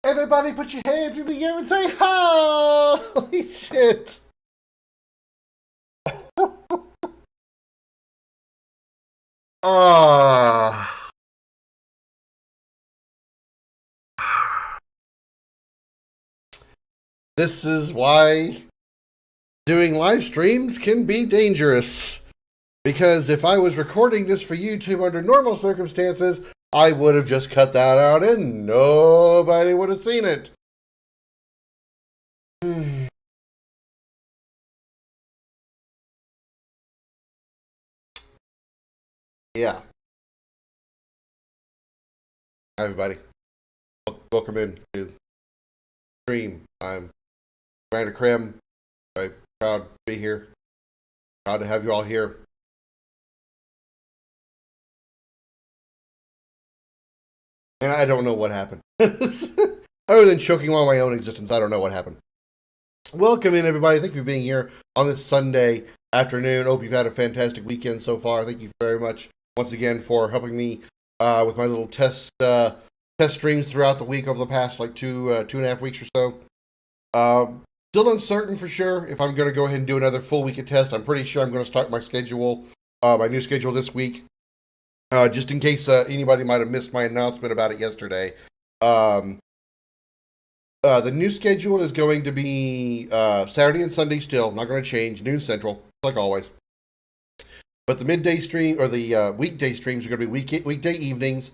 Everybody put your hands in the air and say, holy shit. Ah. This is why doing live streams can be dangerous. Because if I was recording this for YouTube under normal circumstances, I would have just cut that out and nobody would have seen it. Yeah. Hi, everybody. Welcome in to stream. I'm Brandon Krim. I'm proud to be here. Proud to have you all here. And I don't know what happened. Other than choking on my own existence, I don't know what happened. Welcome in, everybody. Thank you for being here on this Sunday afternoon. Hope you've had a fantastic weekend so far. Thank you very much once again for helping me with my little test streams throughout the week over the past like two and a half weeks or so. Still uncertain for sure if I'm going to go ahead and do another full week of test. I'm pretty sure I'm going to start my schedule, my new schedule this week. Just in case anybody might have missed my announcement about it yesterday. The new schedule is going to be Saturday and Sunday still. Not going to change. Noon Central, like always. But the midday stream, or the weekday streams are going to be weekday evenings.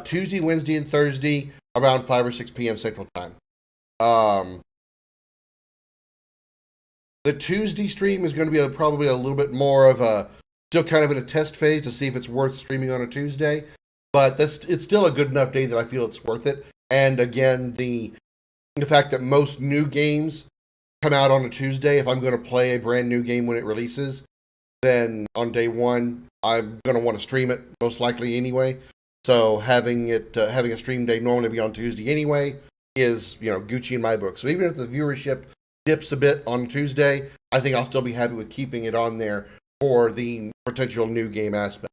Tuesday, Wednesday, and Thursday around 5 or 6 p.m. Central Time. The Tuesday stream is going to be probably a little bit more of a still kind of in a test phase to see if it's worth streaming on a Tuesday, but it's still a good enough day that I feel it's worth it. And again, the fact that most new games come out on a Tuesday, if I'm going to play a brand new game when it releases, then on day one, I'm going to want to stream it most likely anyway. So having a stream day normally be on Tuesday anyway is, Gucci in my book. So even if the viewership dips a bit on Tuesday, I think I'll still be happy with keeping it on there for the potential new game aspect.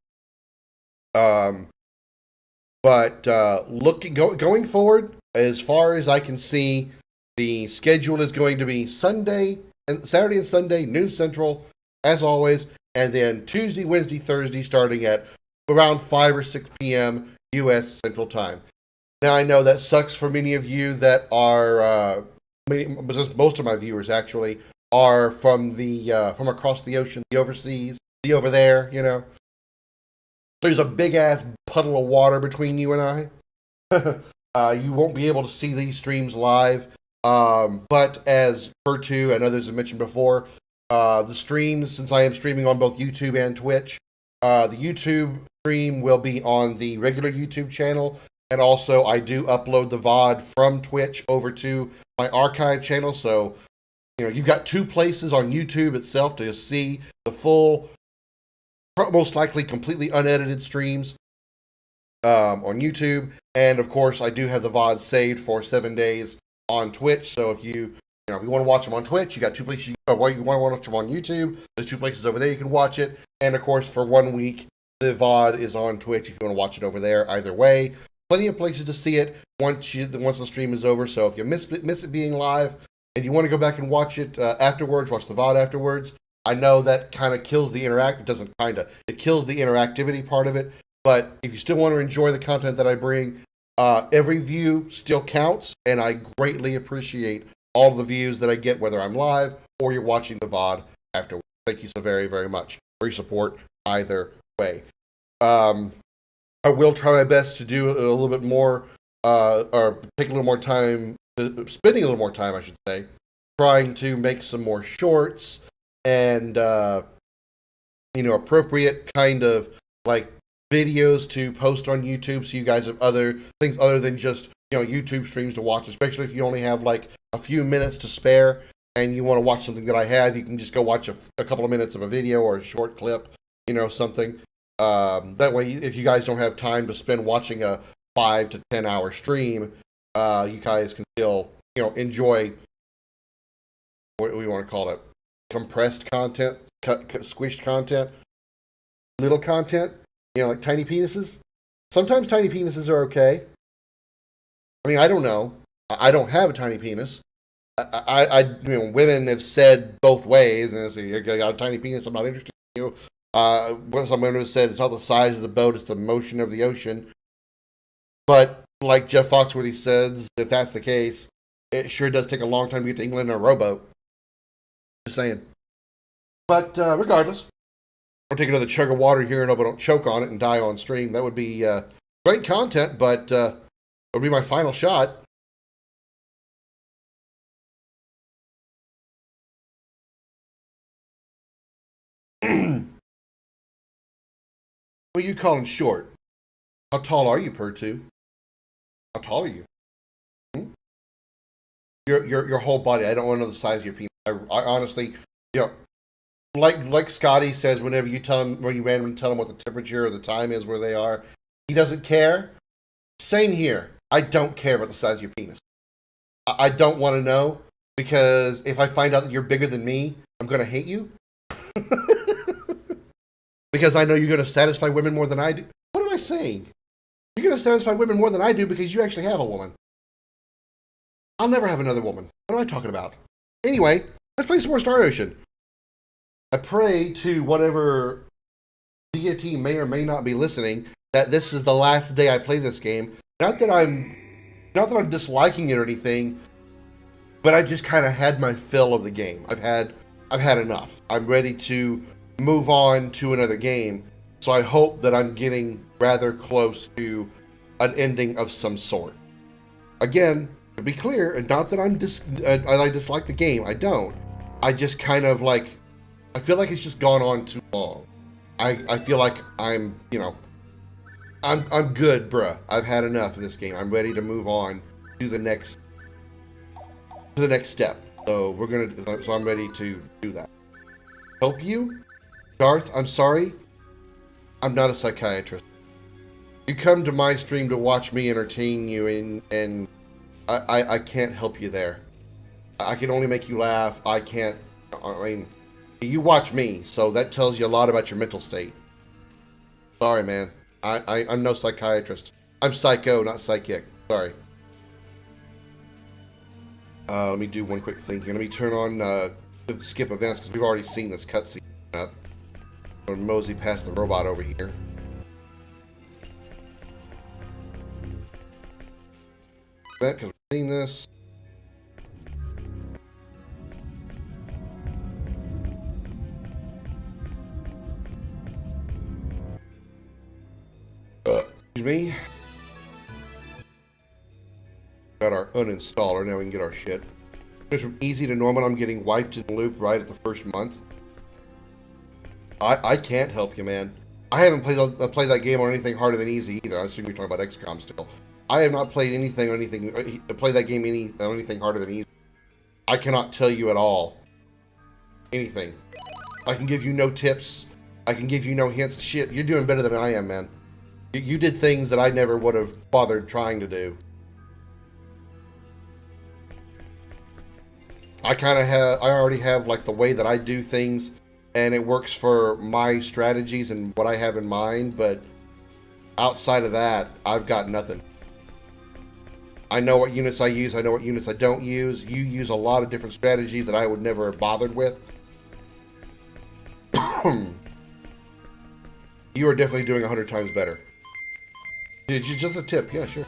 But going forward, as far as I can see, the schedule is going to be Saturday and Sunday, noon Central, as always, and then Tuesday, Wednesday, Thursday, starting at around 5 or 6 p.m. U.S. Central Time. Now, I know that sucks for many of you that are, most of my viewers actually, are from across the ocean, the overseas, the over there, There's a big-ass puddle of water between you and I. You won't be able to see these streams live, but as Vertu and others have mentioned before, the streams, since I am streaming on both YouTube and Twitch, the YouTube stream will be on the regular YouTube channel, and also I do upload the VOD from Twitch over to my archive channel, so you've got two places on YouTube itself to see the full, most likely completely unedited streams on YouTube. And of course, I do have the VOD saved for 7 days on Twitch. So if you want to watch them on Twitch, you got two places. You want to watch them on YouTube, there's two places over there you can watch it. And of course, for 1 week, the VOD is on Twitch if you want to watch it over there. Either way, plenty of places to see it once the stream is over. So if you miss it being live, and you want to go back and watch it afterwards, watch the VOD afterwards, I know that kind of kills the it kills the interactivity part of it, but if you still want to enjoy the content that I bring, every view still counts, and I greatly appreciate all the views that I get, whether I'm live or you're watching the VOD afterwards. Thank you so very, very much for your support either way. I will try my best to do a little bit more, or take a little more time, spending a little more time, I should say, trying to make some more shorts and, appropriate kind of like videos to post on YouTube, so you guys have other things other than just, YouTube streams to watch, especially if you only have like a few minutes to spare and you want to watch something that I have. You can just go watch a couple of minutes of a video or a short clip something. That way, if you guys don't have time to spend watching a 5 to 10 hour stream, you guys can still, enjoy what we want to call it, compressed content, squished content, little content, like tiny penises. Sometimes tiny penises are okay. I mean, I don't know. I don't have a tiny penis. Women have said both ways, and say, you got a tiny penis, I'm not interested in you. Some women have said it's not the size of the boat, it's the motion of the ocean. But like Jeff Foxworthy says, if that's the case, it sure does take a long time to get to England in a rowboat. Just saying. But regardless, I'll take another chug of water here and hope I don't choke on it and die on stream. That would be great content, but it would be my final shot. Well, you call him short. How tall are you, Pertu? How tall are you? Your whole body. I don't want to know the size of your penis. I honestly, like Scotty says, whenever you randomly tell him what the temperature or the time is where they are, he doesn't care. Same here. I don't care about the size of your penis. I don't want to know, because if I find out that you're bigger than me, I'm going to hate you. Because I know you're going to satisfy women more than I do. What am I saying? You're going to satisfy women more than I do because you actually have a woman. I'll never have another woman. What am I talking about? Anyway, let's play some more Star Ocean. I pray to whatever deity may or may not be listening that this is the last day I play this game. Not that I'm disliking it or anything, but I just kind of had my fill of the game. I've had enough. I'm ready to move on to another game. So I hope that I'm getting rather close to an ending of some sort. Again, to be clear, and not that I dislike the game. I don't. I just kind of I feel like it's just gone on too long. I feel like I'm good, bruh. I've had enough of this game. I'm ready to move on to the next step. So I'm ready to do that. Help you? Darth, I'm sorry. I'm not a psychiatrist. You come to my stream to watch me entertain you, and I can't help you there. I can only make you laugh. I mean, you watch me, so that tells you a lot about your mental state. Sorry, man. I'm no psychiatrist. I'm psycho, not psychic. Sorry. Let me do one quick thing here. Let me turn on skip events, because we've already seen this cutscene up. I'm going to mosey past the robot over here. Because we've seen this. Excuse me. Got our uninstaller. Now we can get our shit. Just from easy to normal, I'm getting wiped in the loop right at the first month. I can't help you, man. I haven't played that game on anything harder than easy either. I assume you're talking about XCOM still. I have not played played that game on anything harder than easy. I cannot tell you at all anything. I can give you no tips. I can give you no hints. Shit, you're doing better than I am, man. You did things that I never would have bothered trying to do. I already have the way that I do things, and it works for my strategies and what I have in mind, but outside of that, I've got nothing. I know what units I use, I know what units I don't use. You use a lot of different strategies that I would never have bothered with. You are definitely doing 100 times better. Just a tip, yeah, sure.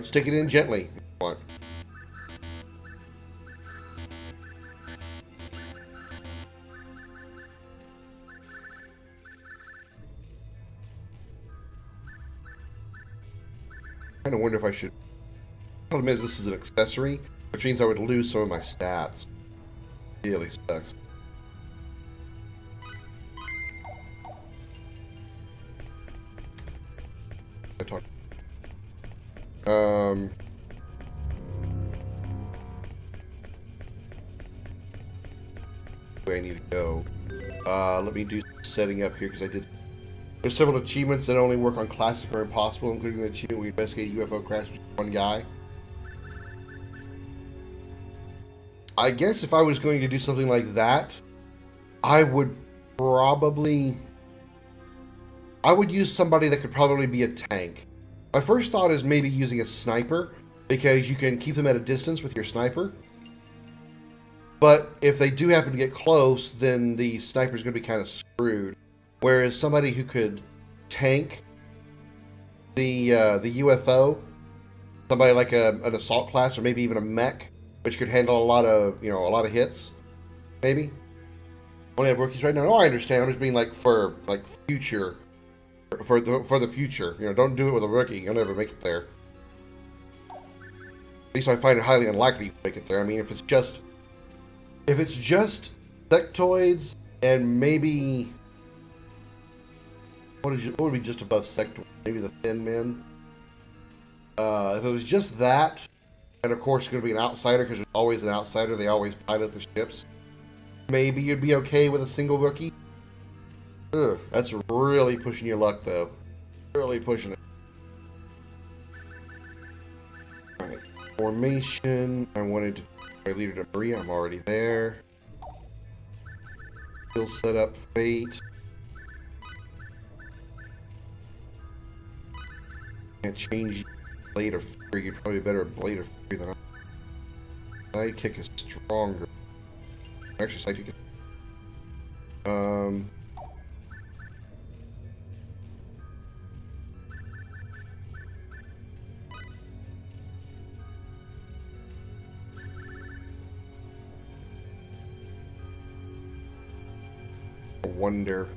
Stick it in gently if you want. I kind of wonder if I should. The problem is, this is an accessory, which means I would lose some of my stats. Really sucks. where I need to go. Let me do setting up here because I did. There's several achievements that only work on classic or impossible, including the achievement we investigate UFO crash with one guy. I guess if I was going to do something like that, I would use somebody that could probably be a tank. My first thought is maybe using a sniper, because you can keep them at a distance with your sniper. But if they do happen to get close, then the sniper's going to be kind of screwed. Whereas somebody who could tank the UFO, somebody like an assault class or maybe even a mech, which could handle a lot of hits, maybe. Only have rookies right now. No, I understand. I'm just being for future, for the future. Don't do it with a rookie. You'll never make it there. At least I find it highly unlikely you make it there. I mean, if it's just sectoids and maybe what would be just above sectoids? Maybe the thin men. If it was just that, and of course it's going to be an outsider because there's always an outsider. They always pilot the ships. Maybe you'd be okay with a single rookie. Ugh, that's really pushing your luck, though. Really pushing it. Alright. Formation. I wanted to my leader to Maria. I'm already there. Still set up fate. Can't change blade of fury. You're probably better at blade of fury than I. Sidekick is stronger. Actually, sidekick is. I wonder.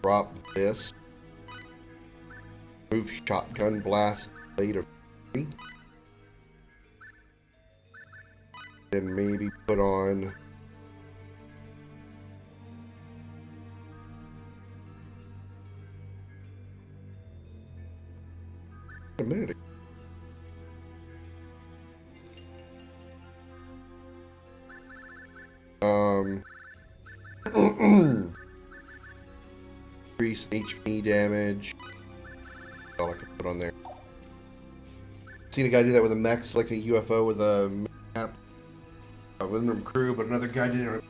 Drop this. Move shotgun blast blade of fury. Then maybe put on a minute ago. Increase HP damage. All I can put on there. Seen a guy do that with a mech, selecting a UFO with a map. With crew, but another guy did it.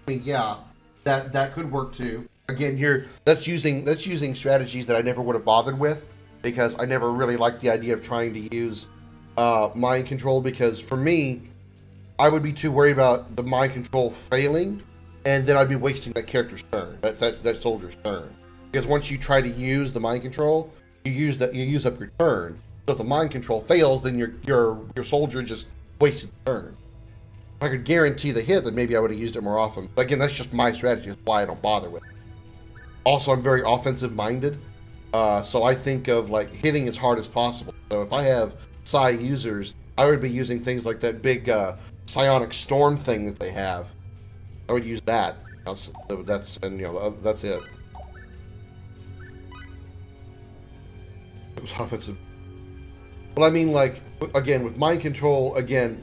I mean, yeah, that could work too. Again, that's using strategies that I never would have bothered with, because I never really liked the idea of trying to use mind control, because for me, I would be too worried about the mind control failing, and then I'd be wasting that character's turn, that soldier's turn. Because once you try to use the mind control, you use up your turn. So if the mind control fails, then your soldier just wasted the turn. If I could guarantee the hit, then maybe I would have used it more often. But again, that's just my strategy. That's why I don't bother with it. Also, I'm very offensive-minded, so I think of hitting as hard as possible. So if I have psi users, I would be using things like that big psionic storm thing that they have. I would use that. That's it. It was offensive. Well, I mean, again, with mind control, again,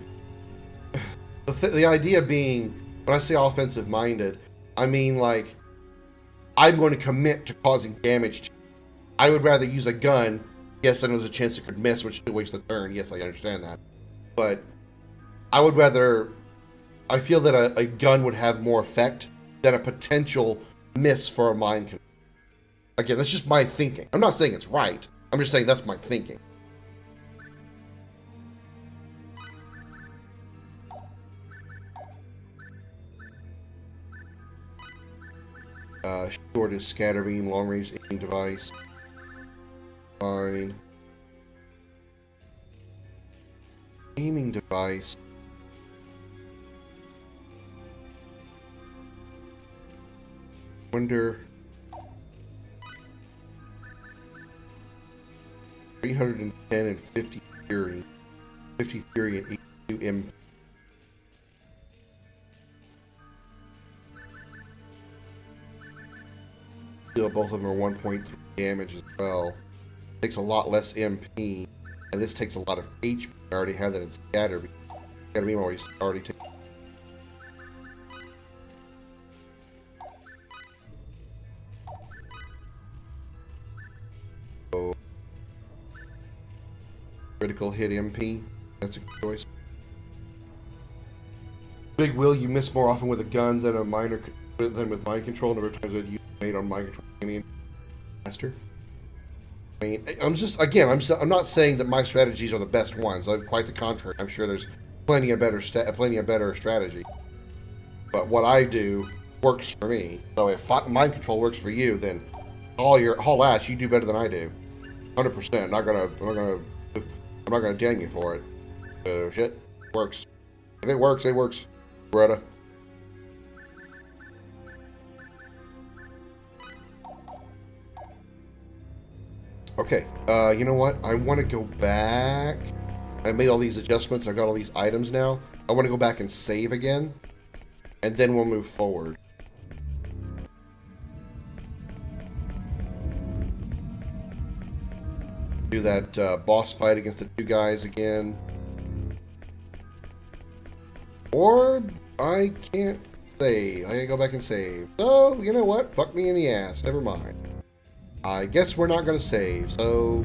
the idea being, when I say offensive-minded, I mean, I'm going to commit to causing damage to you. I would rather use a gun. Yes, then there's a chance it could miss, which could waste the turn. Yes, I understand that. But I would rather... I feel that a gun would have more effect than a potential miss for a mind control. Again, that's just my thinking. I'm not saying it's right. I'm just saying that's my thinking. Short is scatter beam, long range aiming device. Fine. Aiming device. Wonder. 310 and 50 fury. 50 fury and 82 impact. Still, both of them are 1.3 damage as well. Takes a lot less MP, and this takes a lot of HP. I already have that in scatter. Gotta be always already taking. So, critical hit MP. That's a good choice. Big Will, you miss more often with a gun than with mind control. Number of times that you made on mind control enemy faster. I mean, I'm not saying that my strategies are the best ones. I'm quite the contrary. I'm sure there's plenty of better strategy. But what I do works for me. So if mind control works for you, then haul ass, you do better than I do. 100%. I'm not gonna damn you for it. So shit works. If it works, it works. Greta. Okay, you know what? I want to go back. I made all these adjustments. I've got all these items now. I want to go back and save again. And then we'll move forward. Do that boss fight against the two guys again. Or I can't save. I gotta go back and save. So, you know what? Fuck me in the ass. Never mind. I guess we're not gonna save, so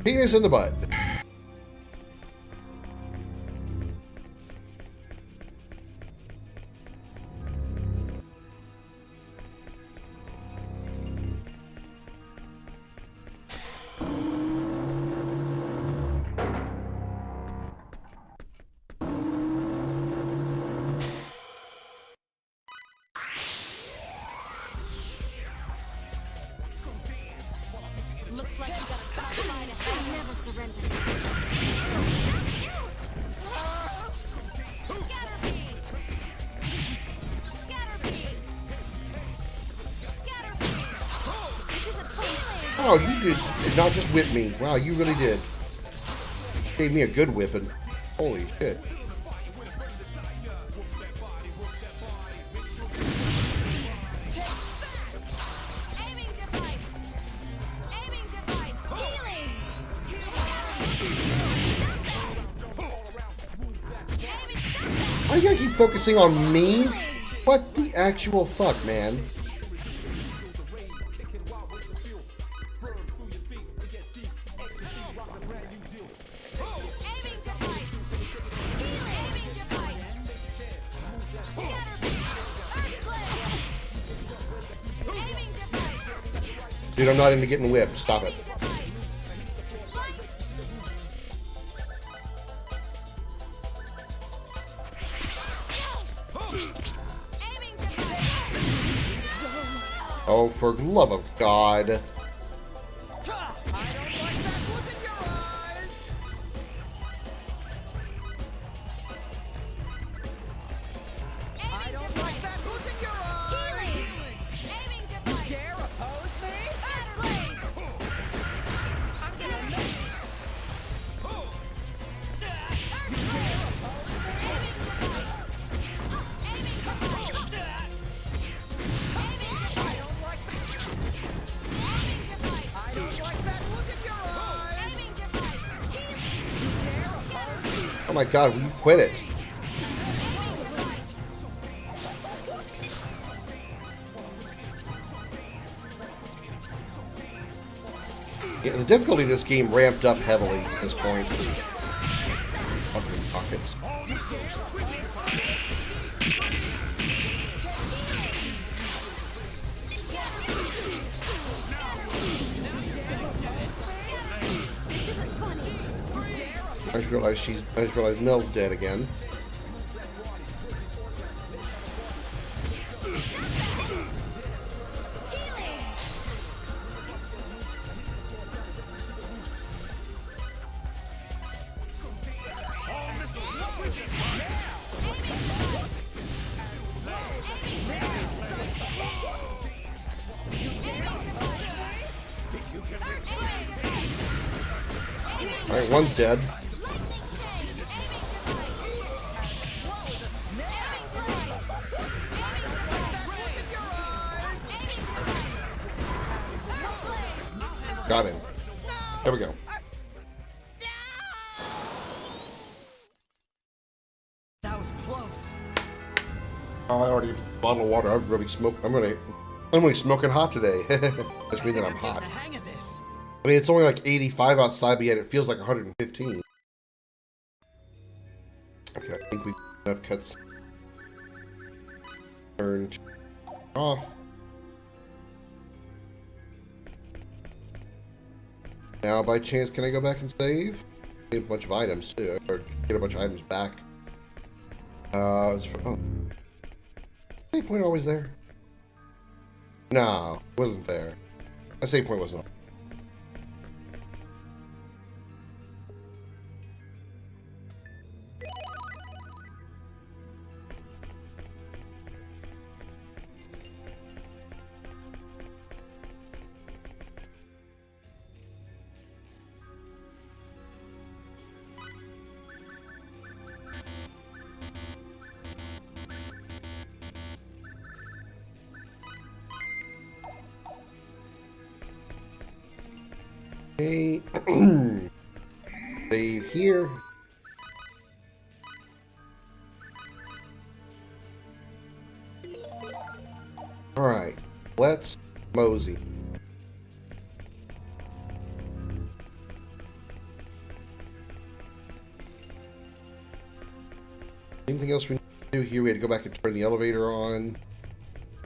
penis in the butt. Oh, you did not just whip me. Wow, you really did. Gave me a good whipping. Holy shit. Why you gotta keep focusing on me? What the actual fuck, man? Dude, I'm not into getting whipped. Stop it. Oh, for the love of God. Oh my God, will you quit it? Yeah, the difficulty of this game ramped up heavily at this point. Fucking pockets. I just realized Nell's dead again. Alright, one's dead. Got him. There we go. That was close. Oh, I already bottle of water. I'm really smoking hot today. Which means that I'm hot. The hang of this. I mean, it's only like 85 outside, but yet it feels like 115. Okay, I think we have cuts. Turn off. Now, by chance, can I go back and save? Get a bunch of items too, or get a bunch of items back. It's for, oh. Save point always there? No, it wasn't there. That save point wasn't. Okay. Save here. Alright, let's mosey. Anything else we need to do here? We had to go back and turn the elevator on.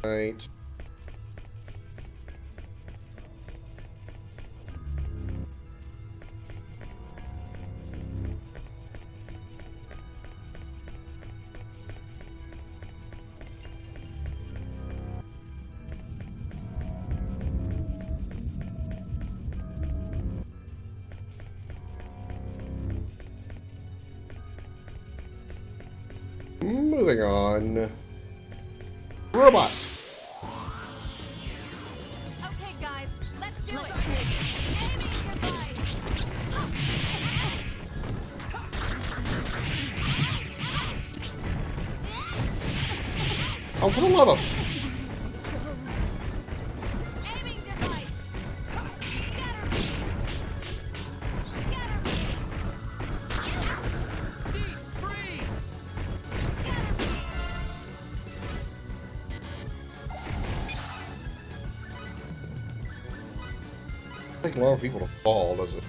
Right. Moving on. Robot. Okay, guys, let's do it. Aiming device. Oh, for the love of... Aiming device. Takes a lot of people to fall, does it?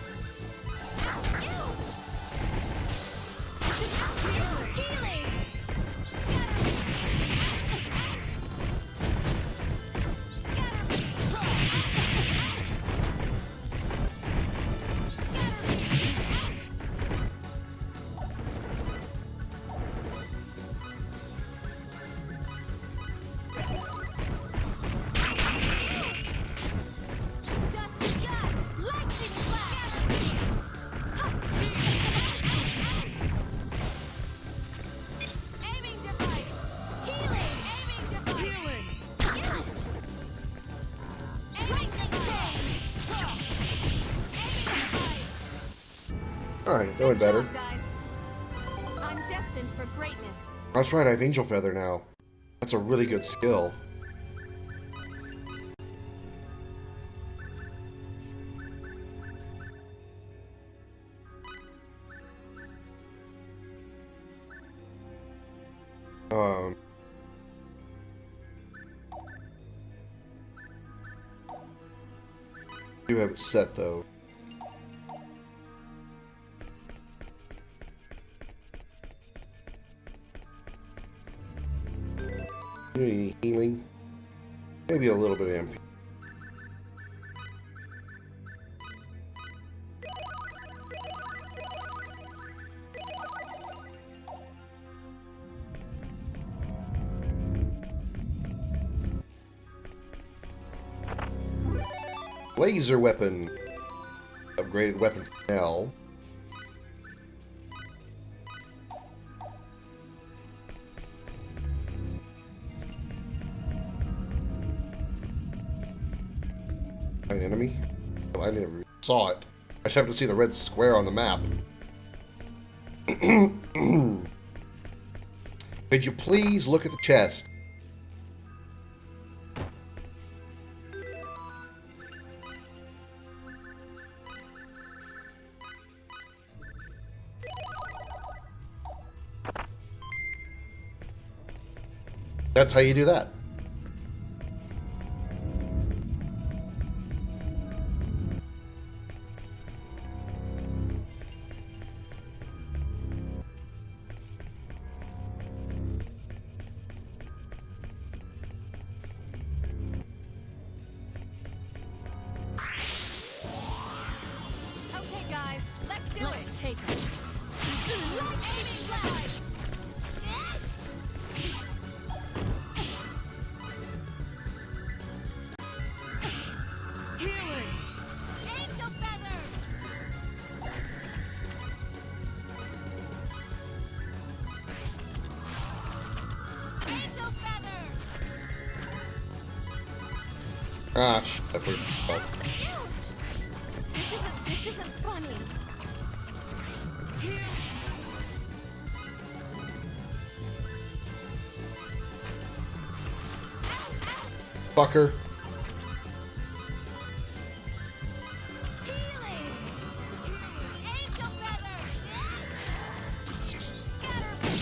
Alright, that went better. Good job, guys. I'm destined for greatness. That's right, I have Angel Feather now. That's a really good skill. Do have it set though. Any healing? Maybe a little bit of MP. Laser weapon. Upgraded weapon for L. An enemy? Oh, I never saw it. I just have to see the red square on the map. Could you please look at the chest? That's how you do that. Okay, guys, let's do Let's it. take it. Aiming flash. Healing! Angel feather. Angel feather. Ah, shit. I put it- oh. This isn't funny. Fucker. Healing. Angel feather. Scatter me.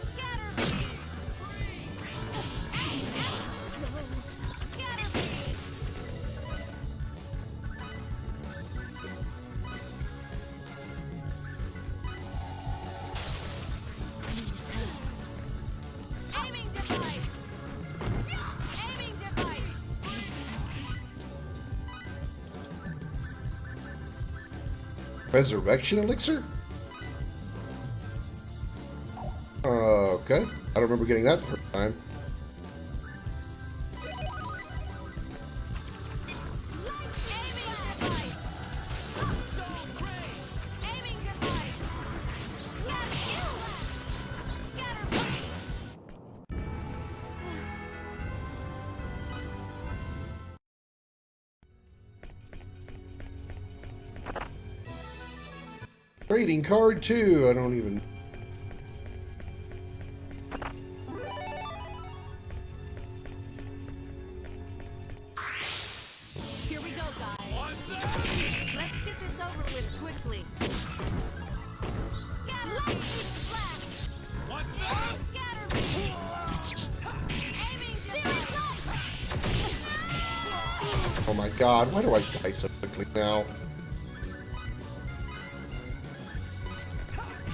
Scatter me. Scatter me. Aiming device. Aiming device. Resurrection elixir? Okay. I don't remember getting that the first time. Aiming device. Yes, scatter me. Trading card 2. I don't even... Here we go, guys. Let's get this over with quickly. Lightning flash. Scatter me. Aiming device. Oh my god, why do I die so quickly now?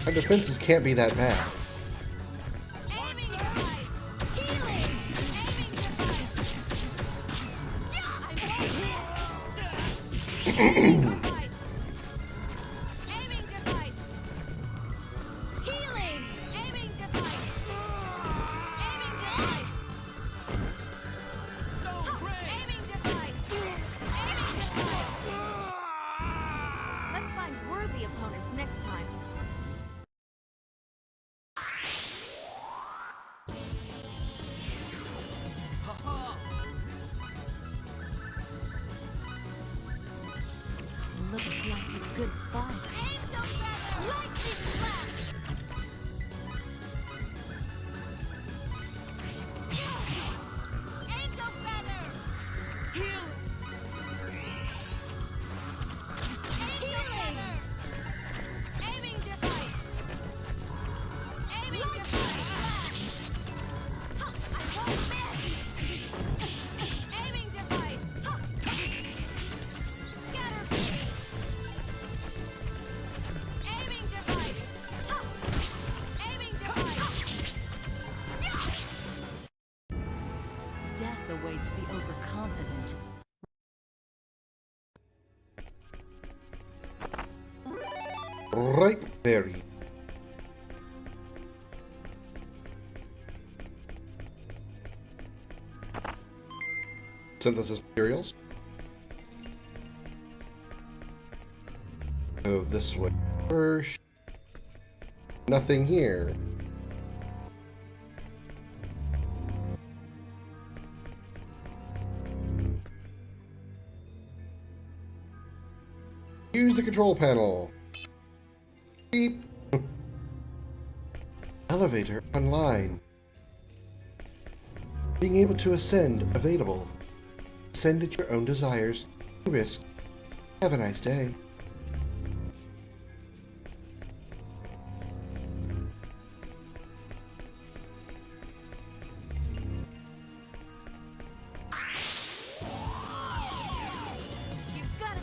My defenses can't be that bad. Aiming device. Healing. Aiming device. Aiming device. Healing. Aiming device. Aiming device. Aiming device. Aiming device. Let's find worthy opponents next time. Looks like a good fight. Angel feather. Lightning flash. Angel feather. Healing. Aiming device. Aiming device. I won't miss. Aiming device. Scatter me. Aiming device. Aiming device. Death awaits the overconfident. Ripe berry. Synthesis materials. Go this way first. Nothing here. Use the control panel. Beep. Elevator online. Being able to ascend available. Ascend at your own desires. Risk. Have a nice day.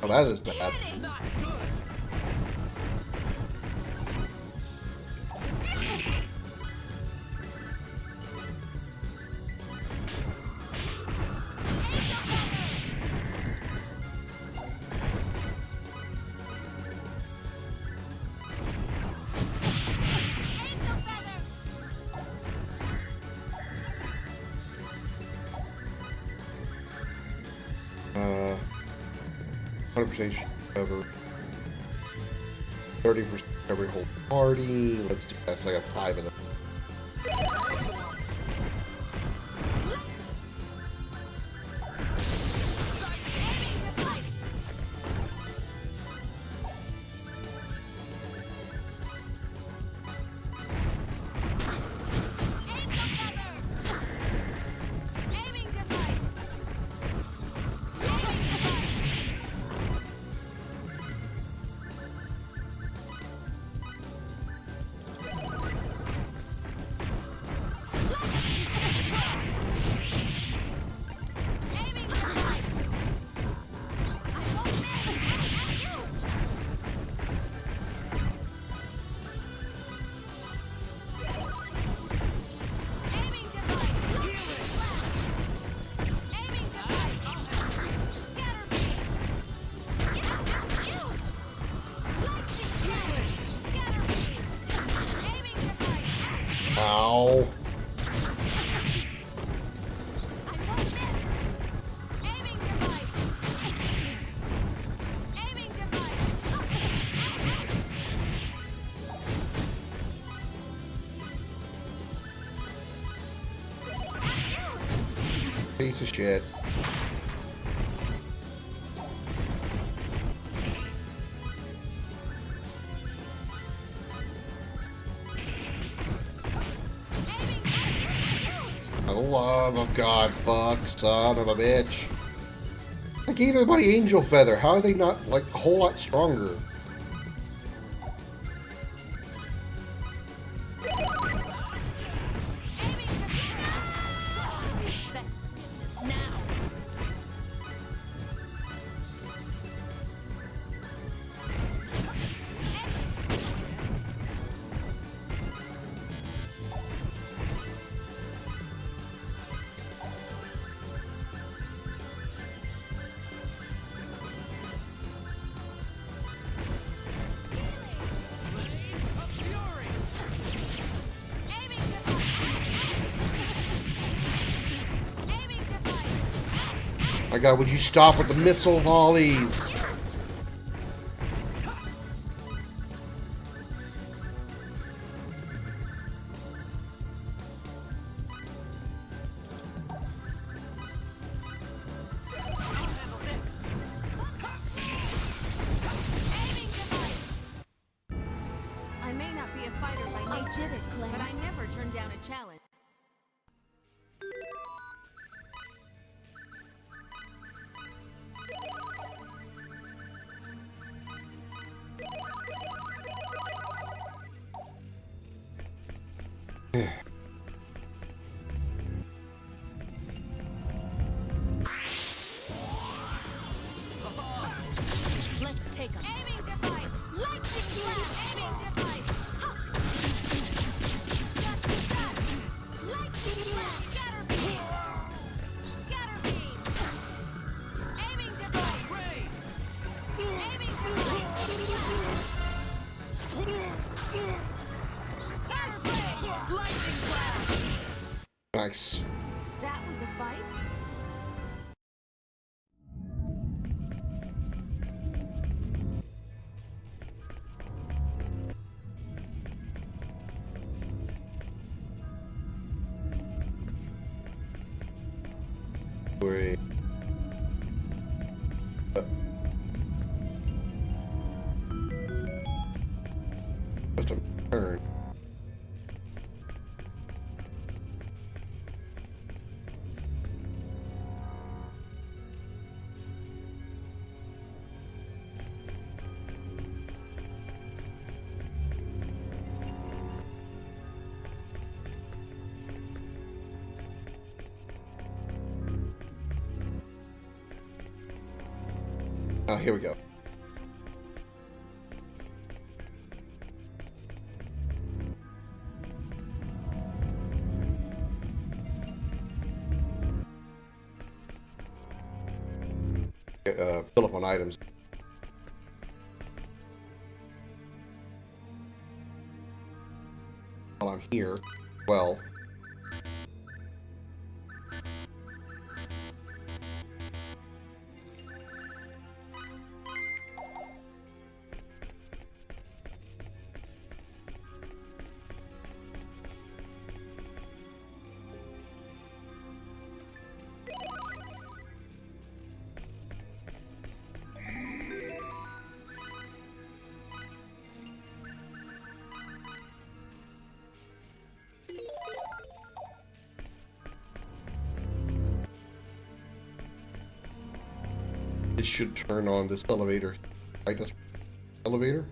Oh, that is bad. Not good. Angel feather. 100% cover. 30% every whole party. Let's do that. So I got 5 of them. Aiming device. Aiming device. I won't miss. Aiming device. Aiming device. Scatter beam. Lightning strike. Scatter beam. Aiming device. Ow. I won't miss. Aiming device. Aiming device. Piece of shit. For the love of God, fuck, son of a bitch. I gave everybody Angel Feather. How are they not, like, a whole lot stronger? Expect now. Fury. Aiming device. Aiming device. My God, would you stop with the missile volleys? Aiming device. I may not be a fighter by I nature, did it, Claire. but I never turn down a challenge. Let's take 'em. Aiming device. Lightning blast. Aiming device. Just like that. Lightning blast. Scatter beam. Scatter beam. Aiming device. Ray. Aiming device. Scatter beam. Lightning blast. Nice. That was a fight. Wait. Just a turn. Oh, here we go. Fill up on items. While I'm here, well. This should turn on this elevator. Right, this elevator?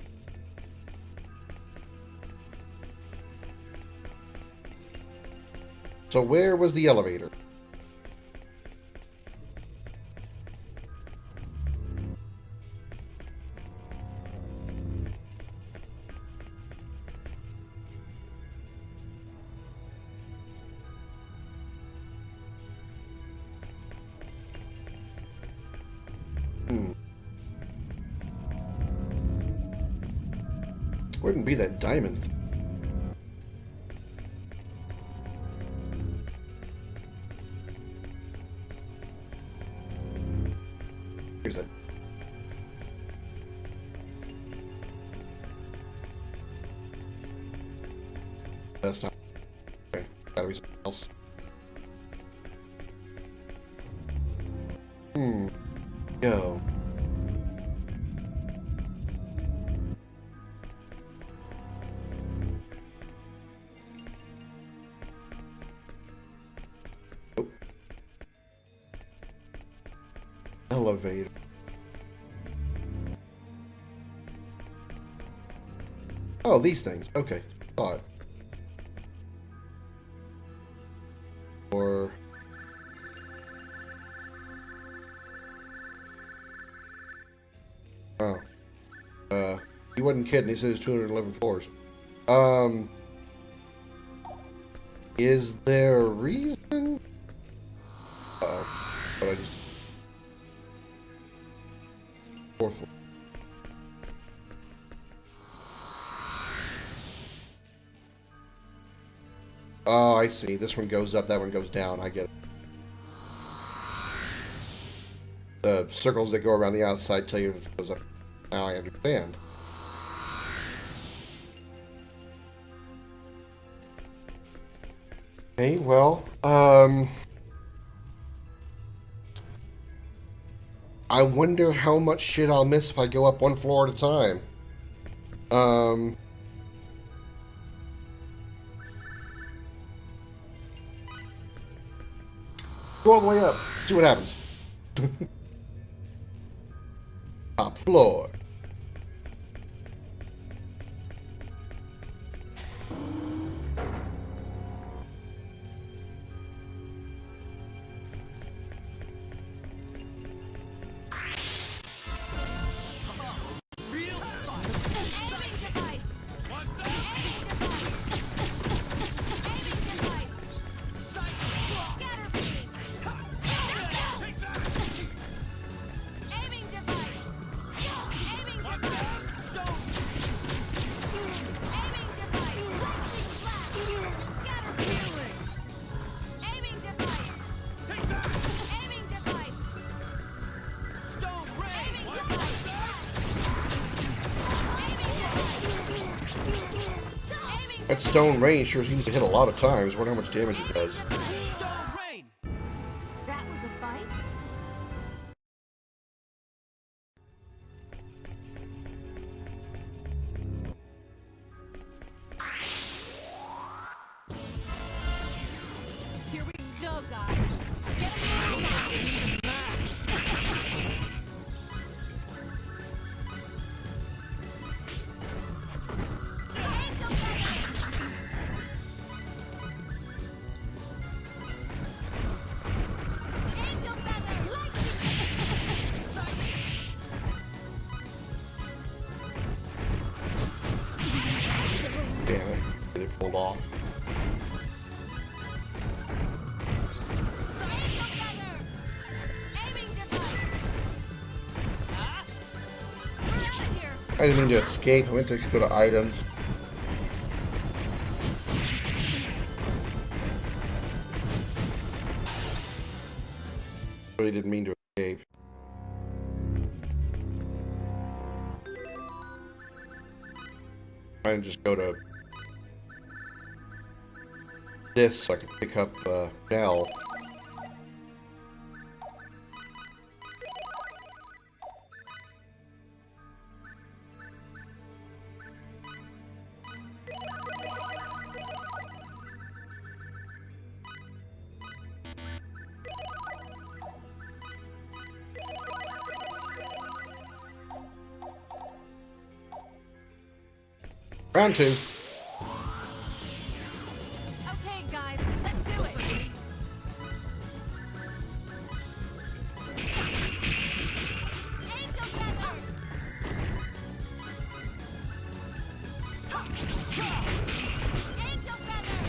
So where was the elevator? Wouldn't be that diamond. Here's that. That's not. Okay, gotta be something else. Go. Elevator. Oh, these things. Okay. Thought. Or. Oh. He wasn't kidding. He said it's 211 floors. Is there a reason? But I just. Fourth floor. Oh, I see. This one goes up, that one goes down. I get it. The circles that go around the outside tell you that it goes up. Now I understand. Okay, well, I wonder how much shit I'll miss if I go up one floor at a time. Go all the way up. See what happens. Top floor. That stone rain sure seems to hit a lot of times. I wonder how much damage it does. Stone rain. That was a fight? Here we go, guys. Get moving. Angel feather. I didn't mean to escape. I meant to go to items. Really didn't mean to escape. Trying to just go to this so I can pick up Nell. Round 2. Okay, guys, let's do it. Angel feather. Angel feather.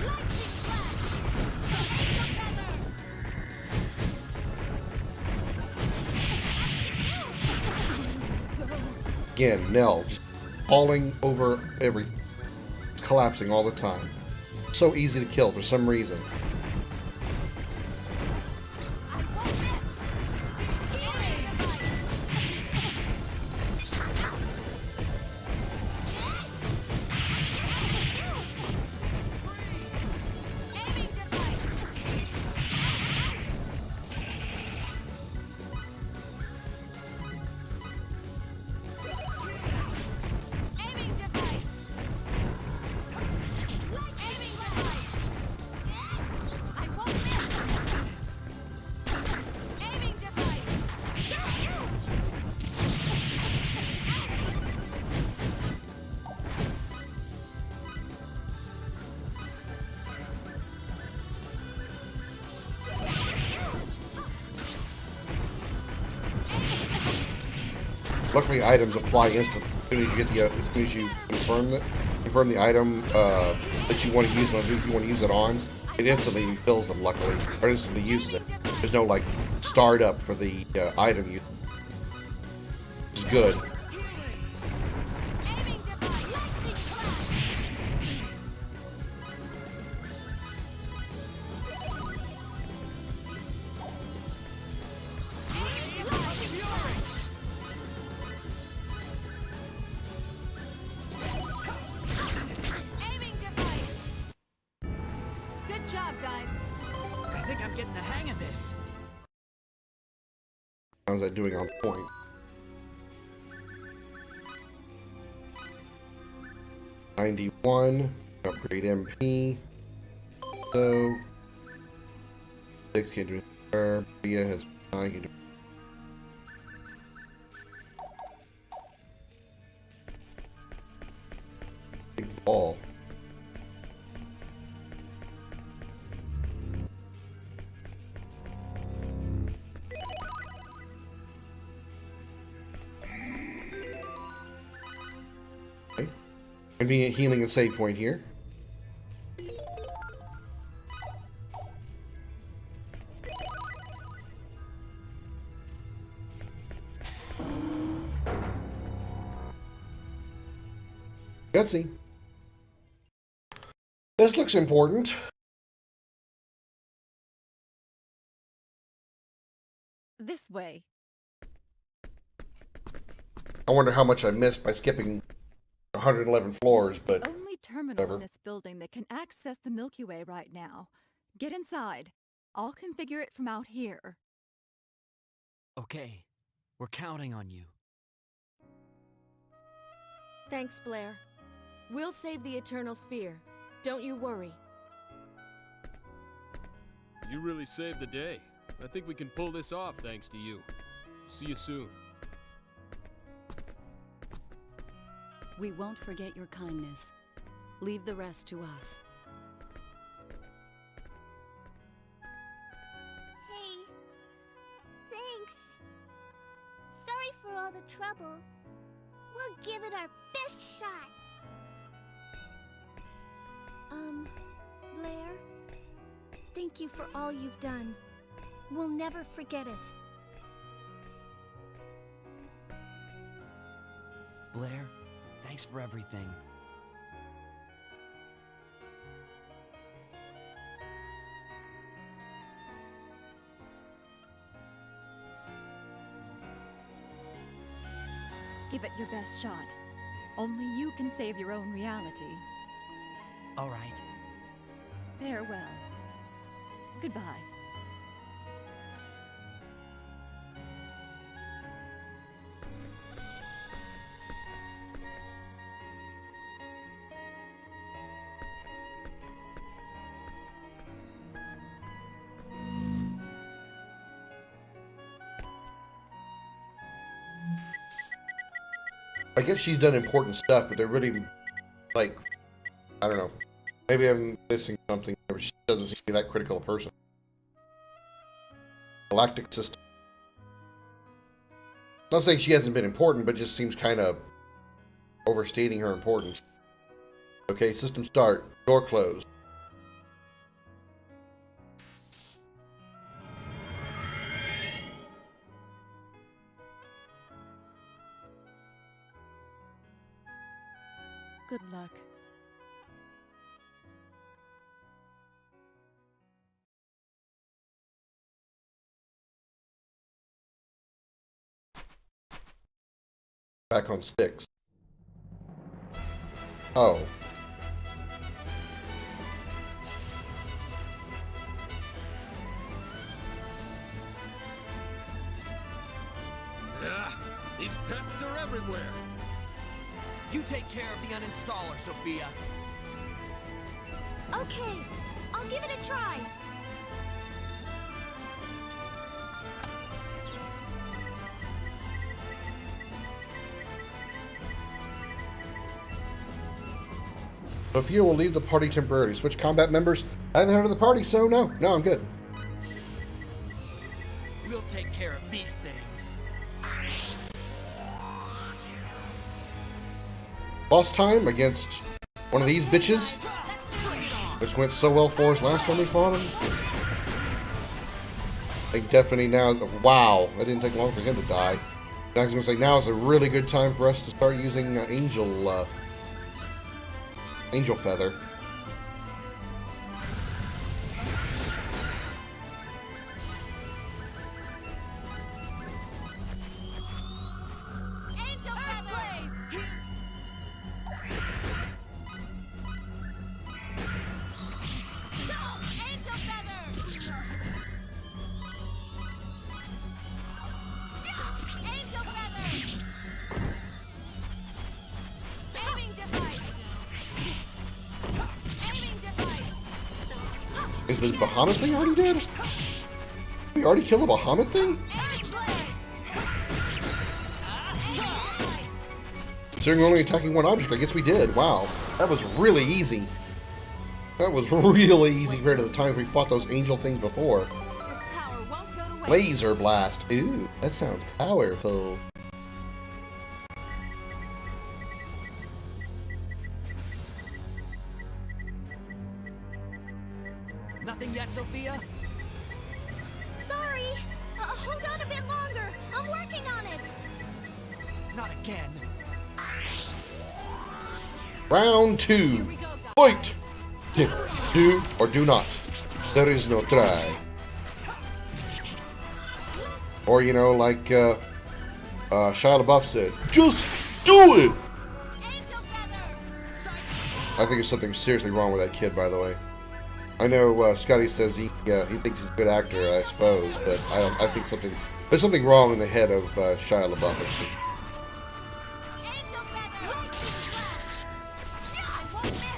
Lightning flash. Angel feather. Again, Nell just falling over everything. Collapsing all the time. So easy to kill for some reason. I won't miss. Healing device. Aiming device. Aiming device. Aiming device. I won't miss. Aiming device. Luckily, items apply instantly as soon as you get the as soon as you confirm the item that you want to use on who you want to use it on. It instantly refills them. Luckily, or instantly uses it. There's no like start up for the item use. Which is good. Aiming device. Lightning flash. Lightning flash. Aiming device. Good job, guys. I think I'm getting the hang of this. How's that doing on point? $91. Upgrade MP. So 6 can do there. Bria has 9 can do. Big ball. Okay. Convenient healing and save point here. Gutsy. This looks important. This way. I wonder how much I missed by skipping 111 floors, This is but the only terminal whatever. in this building that can access the Milky Way right now. Get inside. I'll configure it from out here. Okay, we're counting on you. Thanks, Blair. We'll save the Eternal Sphere. Don't you worry. You really saved the day. I think we can pull this off thanks to you. See you soon. We won't forget your kindness. Leave the rest to us. Hey, thanks. Sorry for all the trouble. We'll give it our best shot. Blair, thank you for all you've done. We'll never forget it. Blair, thanks for everything. Give it your best shot. Only you can save your own reality. All right. Farewell. Goodbye. I guess she's done important stuff, but they're really, like, I don't know. Maybe I'm missing something. She doesn't seem to be that critical a person. Galactic system. Not saying she hasn't been important, but just seems kind of overstating her importance. Okay, system start. Door closed. Good luck. Back on sticks. Oh. Ah, these pests are everywhere. You take care of the uninstaller, Sophia. Okay, I'll give it a try. Sophia will leave the party temporarily. Switch combat members. I haven't heard of the party, so no, I'm good. We'll take care of these things. Boss time against one of these bitches, which went so well for us last time we fought him. I think definitely now, wow, that didn't take long for him to die. And I was going to say, now is a really good time for us to start using Angel Feather. Angel Feather! Angel Feather! Angel Feather! Aiming device! Aiming device! Is this Bahamut thing already dead? We already killed the Bahamut thing? Considering only attacking one object, I guess we did. Wow. That was really easy. That was really easy compared to the times we fought those angel things before. This power won't go to waste. Laser blast. Ooh, that sounds powerful. Nothing yet, Sophia? Sorry! Hold on a bit longer! I'm working on it! Not again. Round two. We go, Fight! Do or do not. There is no try. Or, you know, like Shia LaBeouf said, just do it! Angel Feather! I think there's something seriously wrong with that kid, by the way. I know Scotty says he thinks he's a good actor, I suppose, but I think there's something wrong in the head of Shia LaBeouf. Angel Feather! I won't miss!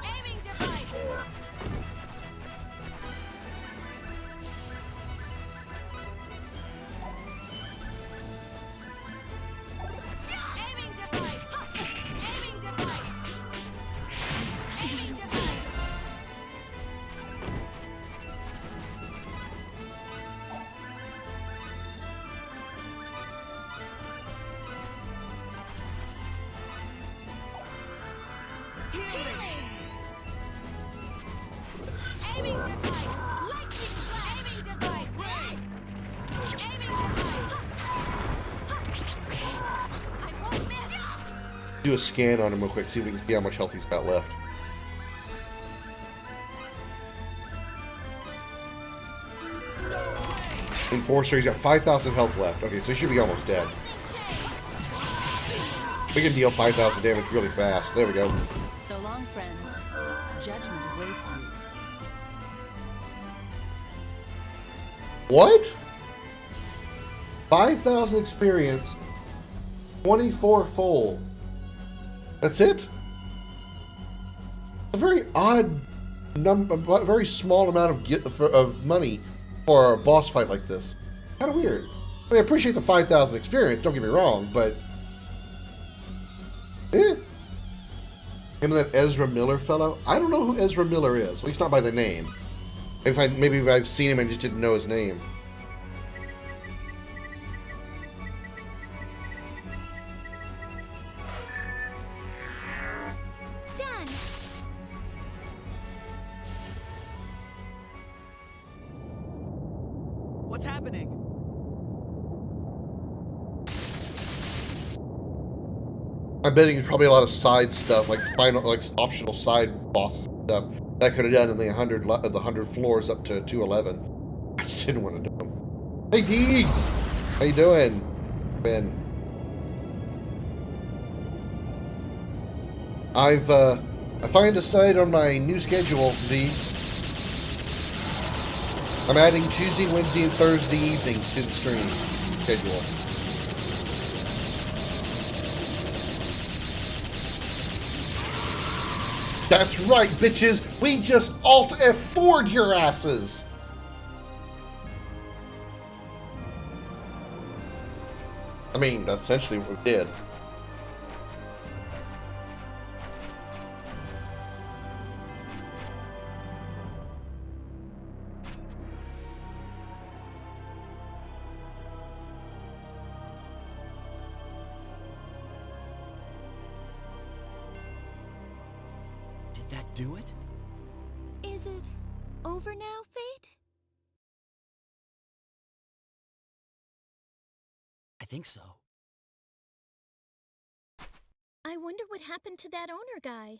Aiming device! Aiming device! Aiming device! Aiming device! do a scan on him real quick, see if we can see how much health he's got left. Enforcer, he's got 5,000 health left. Okay, so he should be almost dead. We can deal 5,000 damage really fast. There we go. So long, friends. Judgment awaits you. What? 5,000 experience, 24 full. That's it? A very odd number, very small amount of money for a boss fight like this. Kind of weird. I mean, I appreciate the 5,000 experience, don't get me wrong, but... eh. Him and that Ezra Miller fellow? I don't know who Ezra Miller is, at least not by the name. Maybe if I've seen him and just didn't know his name. Done. What's happening? I'm betting there's probably a lot of side stuff, like optional side boss stuff that I could have done in the 100 floors up to 211. I just didn't want to do them. Hey, Deegs! How you doing, Ben? I finally decided on my new schedule, Deegs. I'm adding Tuesday, Wednesday, and Thursday evenings to the stream schedule. That's right, bitches! We just Alt F4'd your asses! I mean, that's essentially what we did. Did that do it? Is it over now, Fate? I think so. I wonder what happened to that owner guy.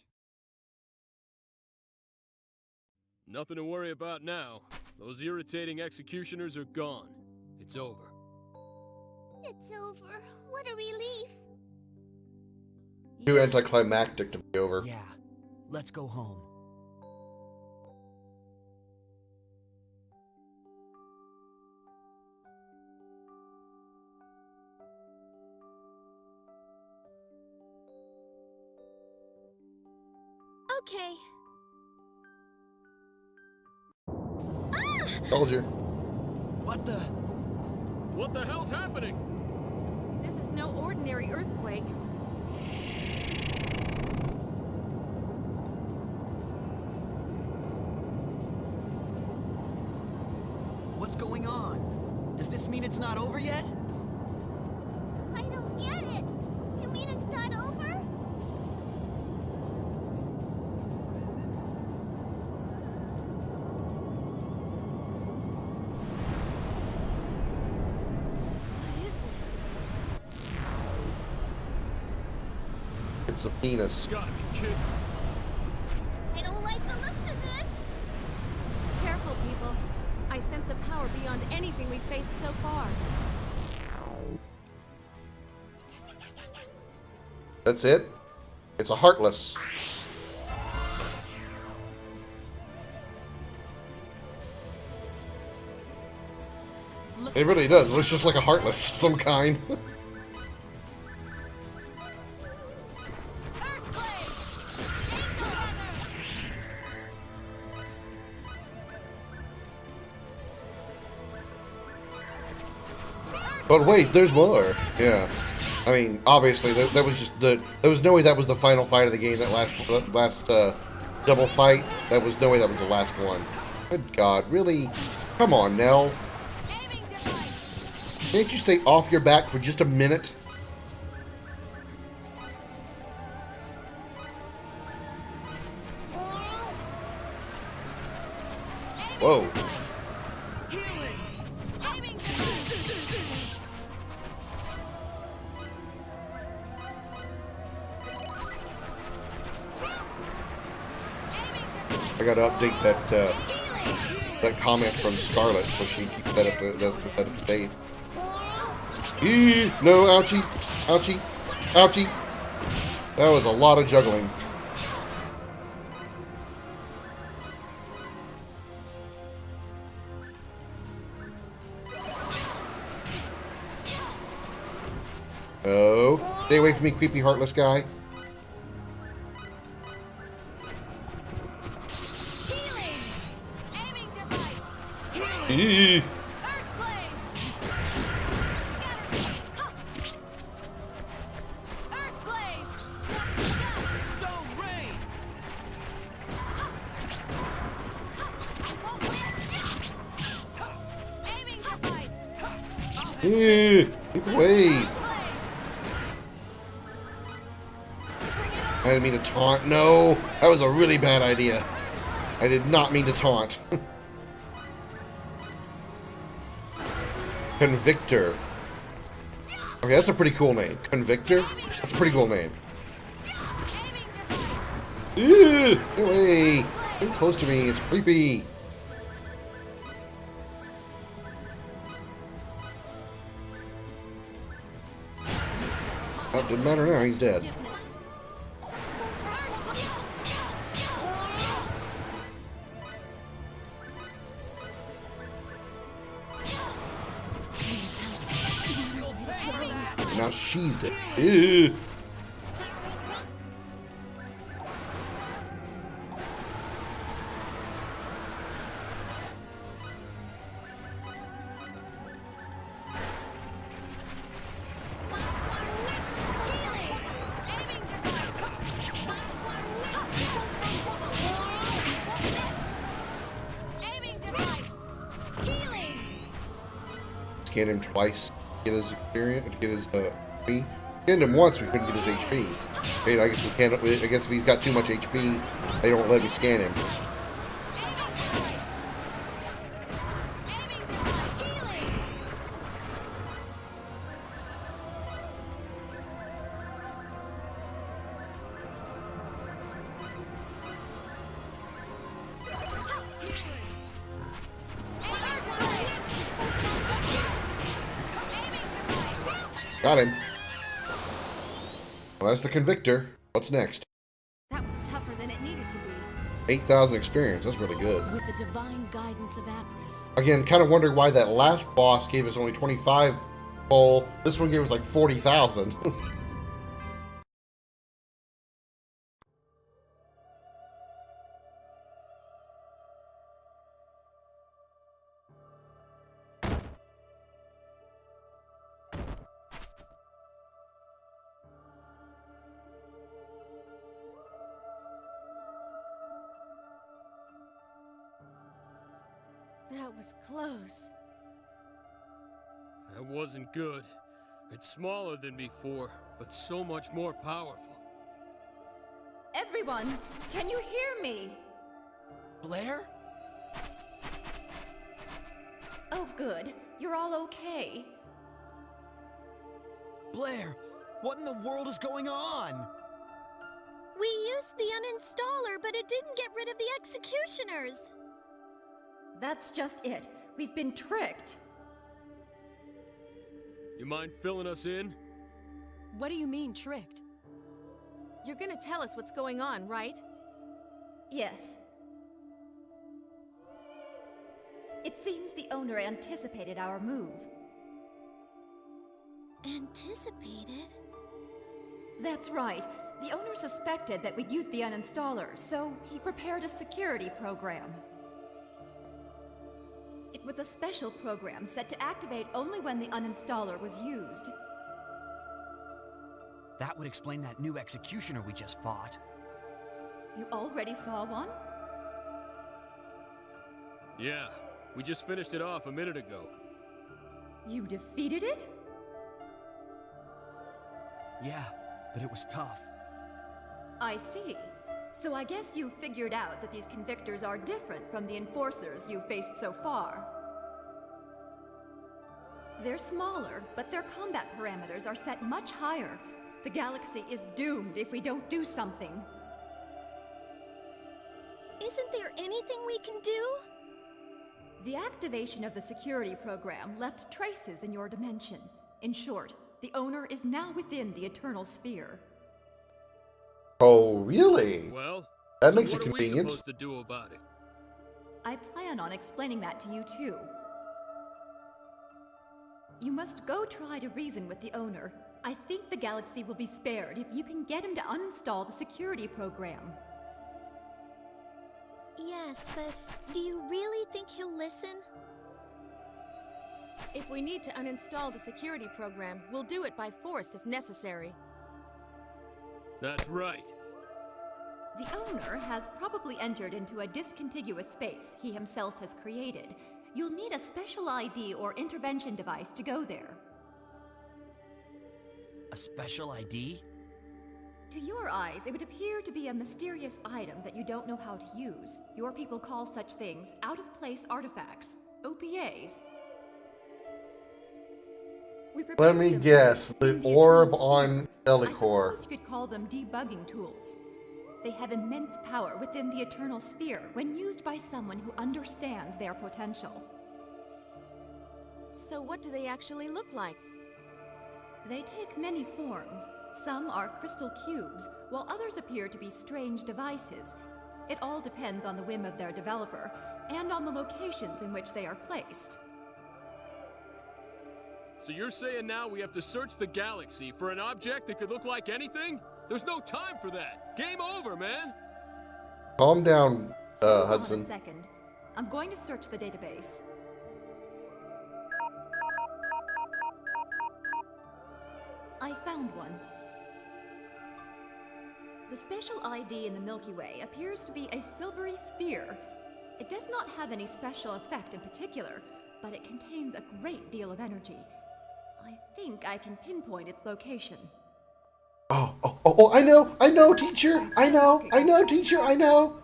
Nothing to worry about now. Those irritating executioners are gone. It's over. It's over. What a relief. Too anticlimactic to be over. Yeah. Let's go home. Okay. Told you. What the? What the hell's happening? This is no ordinary earthquake. What's going on? Does this mean it's not over yet? I don't get it. You mean it's not over? What is this? It's a penis. Gotta be kidding. I don't like the looks of this. Careful, people. I sense a power beyond anything we've faced so far. That's it? It's a Heartless. It really does. It looks just like a Heartless, some kind. But wait, there's more. Yeah. I mean, obviously, that was just there was no way that was the final fight of the game. That last double fight. That was no way that was the last one. Good God, really? Come on, Nell. Can't you stay off your back for just a minute? Whoa. I gotta update that comment from Scarlet so she keeps that up to date. No, ouchie, ouchie, ouchie. That was a lot of juggling. Oh, stay away from me, creepy, heartless guy. Eee. Keep away. I didn't mean to taunt. No, that was a really bad idea. I did not mean to taunt. Convictor. Okay, that's a pretty cool name. Convictor? That's a pretty cool name. Ew, get away. Get close to me. It's creepy. Oh, didn't matter now. He's dead. Now she's dead. Ew. Scan him twice, get his experience, get his HP. Scanned him once, we couldn't get his HP. Okay, I guess we can't. I guess if he's got too much HP, they don't let me scan him. Got him. Well, that's the Convictor. What's next? That was tougher than it needed to be. 8,000 experience. That's really good. With the divine guidance of Apris. Again, kind of wondering why that last boss gave us only 25 full. This one gave us like 40,000. That was close. That wasn't good. It's smaller than before, but so much more powerful. Everyone, can you hear me? Blair? Oh, good. You're all okay. Blair, what in the world is going on? We used the uninstaller, but it didn't get rid of the executioners. That's just it. We've been tricked. You mind filling us in? What do you mean, tricked? You're gonna tell us what's going on, right? Yes. It seems the owner anticipated our move. Anticipated? That's right. The owner suspected that we'd use the uninstaller, so he prepared a security program. It was a special program set to activate only when the uninstaller was used. That would explain that new executioner we just fought. You already saw one? Yeah, we just finished it off a minute ago. You defeated it? Yeah, but it was tough. I see. So I guess you figured out that these convictors are different from the enforcers you've faced so far. They're smaller, but their combat parameters are set much higher. The galaxy is doomed if we don't do something. Isn't there anything we can do? The activation of the security program left traces in your dimension. In short, the owner is now within the Eternal Sphere. Oh, really? Well, That so makes it what are we convenient. supposed to do about it? I plan on explaining that to you too. You must go try to reason with the owner. I think the galaxy will be spared if you can get him to uninstall the security program. Yes, but do you really think he'll listen? If we need to uninstall the security program, we'll do it by force if necessary. That's right. The owner has probably entered into a discontiguous space he himself has created. You'll need a special ID or intervention device to go there. A special ID? To your eyes, it would appear to be a mysterious item that you don't know how to use. Your people call such things out-of-place artifacts, OPAs. We Let prepared me them guess. for The in orb Eternal on Sphere. I Elicor. suppose you could call them debugging tools. They have immense power within the Eternal Sphere when used by someone who understands their potential. So what do they actually look like? They take many forms. Some are crystal cubes, while others appear to be strange devices. It all depends on the whim of their developer, and on the locations in which they are placed. So you're saying now we have to search the galaxy for an object that could look like anything? There's no time for that. Game over, man. Calm down, Hold on Hudson. a second. I'm going to search the database. I found one. The special ID in the Milky Way appears to be a silvery sphere. It does not have any special effect in particular, but it contains a great deal of energy. I think I can pinpoint its location. Oh, I know, teacher. I know, teacher, I know.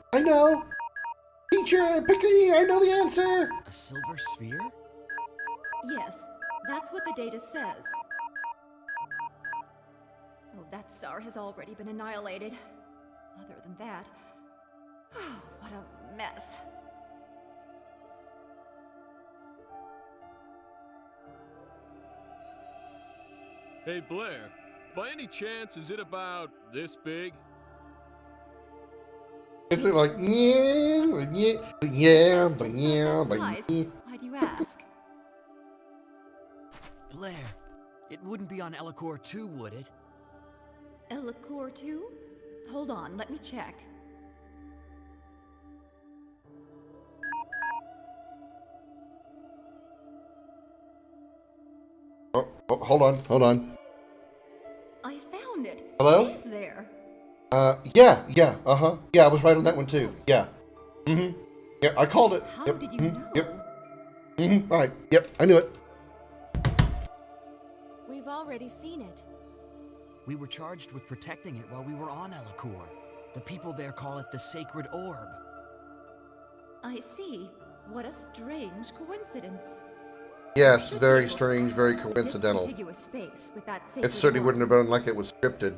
Teacher, Pickety, I know the answer. A silver sphere? Yes, that's what the data says. Oh, that star has already been annihilated. Other than that, what a mess. Hey, Blair. By any chance, is it about this big? Is it like, yeah, but Size. Why do you ask? Blair, it wouldn't be on Elicor 2, would it? Elicor 2? Hold on, let me check. Oh, hold on. I found it. Hello? It is there. Yeah, Yeah, I was right on that one too. Yeah. Yeah, I called it. How Yep. did you know? Yep. Right. Yep, I knew it. We've already seen it. We were charged with protecting it while we were on Elicor. The people there call it the Sacred Orb. I see. What a strange coincidence. Yes, Should very be able to strange, very access the coincidental. discontiguous space with that It sacred certainly orb. wouldn't have been like it was scripted.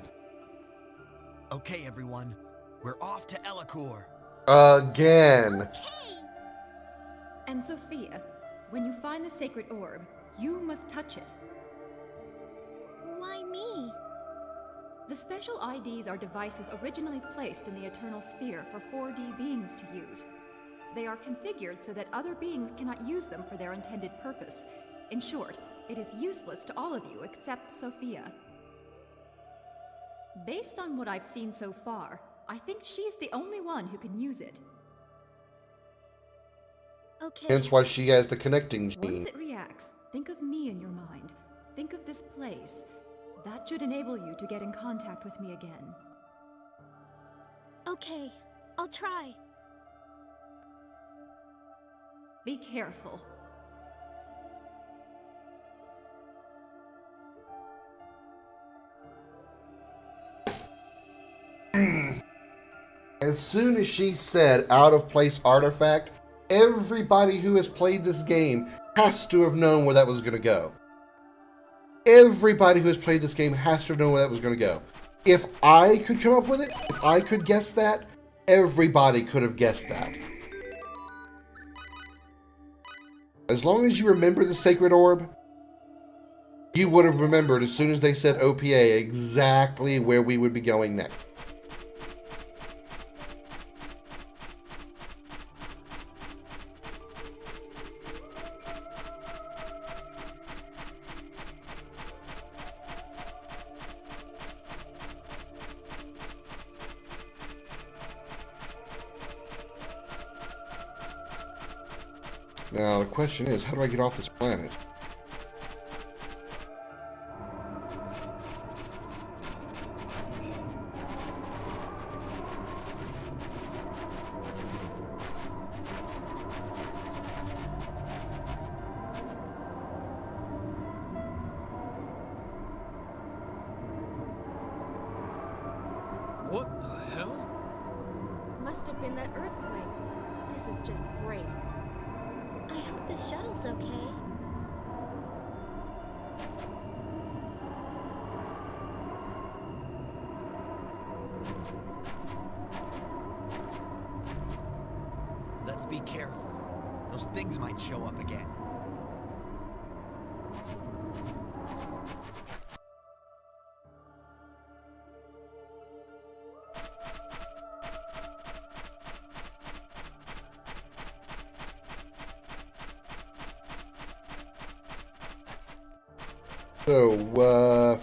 Okay, everyone. We're off to Elicor. Again. Okay. And Sophia, when you find the sacred orb, you must touch it. Why me? The special IDs are devices originally placed in the Eternal Sphere for 4D beings to use. They are configured so that other beings cannot use them for their intended purpose. In short, it is useless to all of you except Sophia. Based on what I've seen so far, I think she's the only one who can use it. Okay. Hence why she has the connecting gene. Once it reacts, think of me in your mind. Think of this place. That should enable you to get in contact with me again. Okay, I'll try. Be careful. As soon as she said out of place artifact, everybody who has played this game has to have known where that was going to go. Everybody who has played this game has to know where that was going to go. If I could come up with it, if I could guess that, Everybody could have guessed that. As long as you remember the Sacred Orb, you would have remembered as soon as they said OPA exactly where we would be going next. Now, the question is, how do I get off this planet? What the hell? Must have been that earthquake. This is just great. I hope the shuttle's okay. Let's be careful. Those things might show up again. So,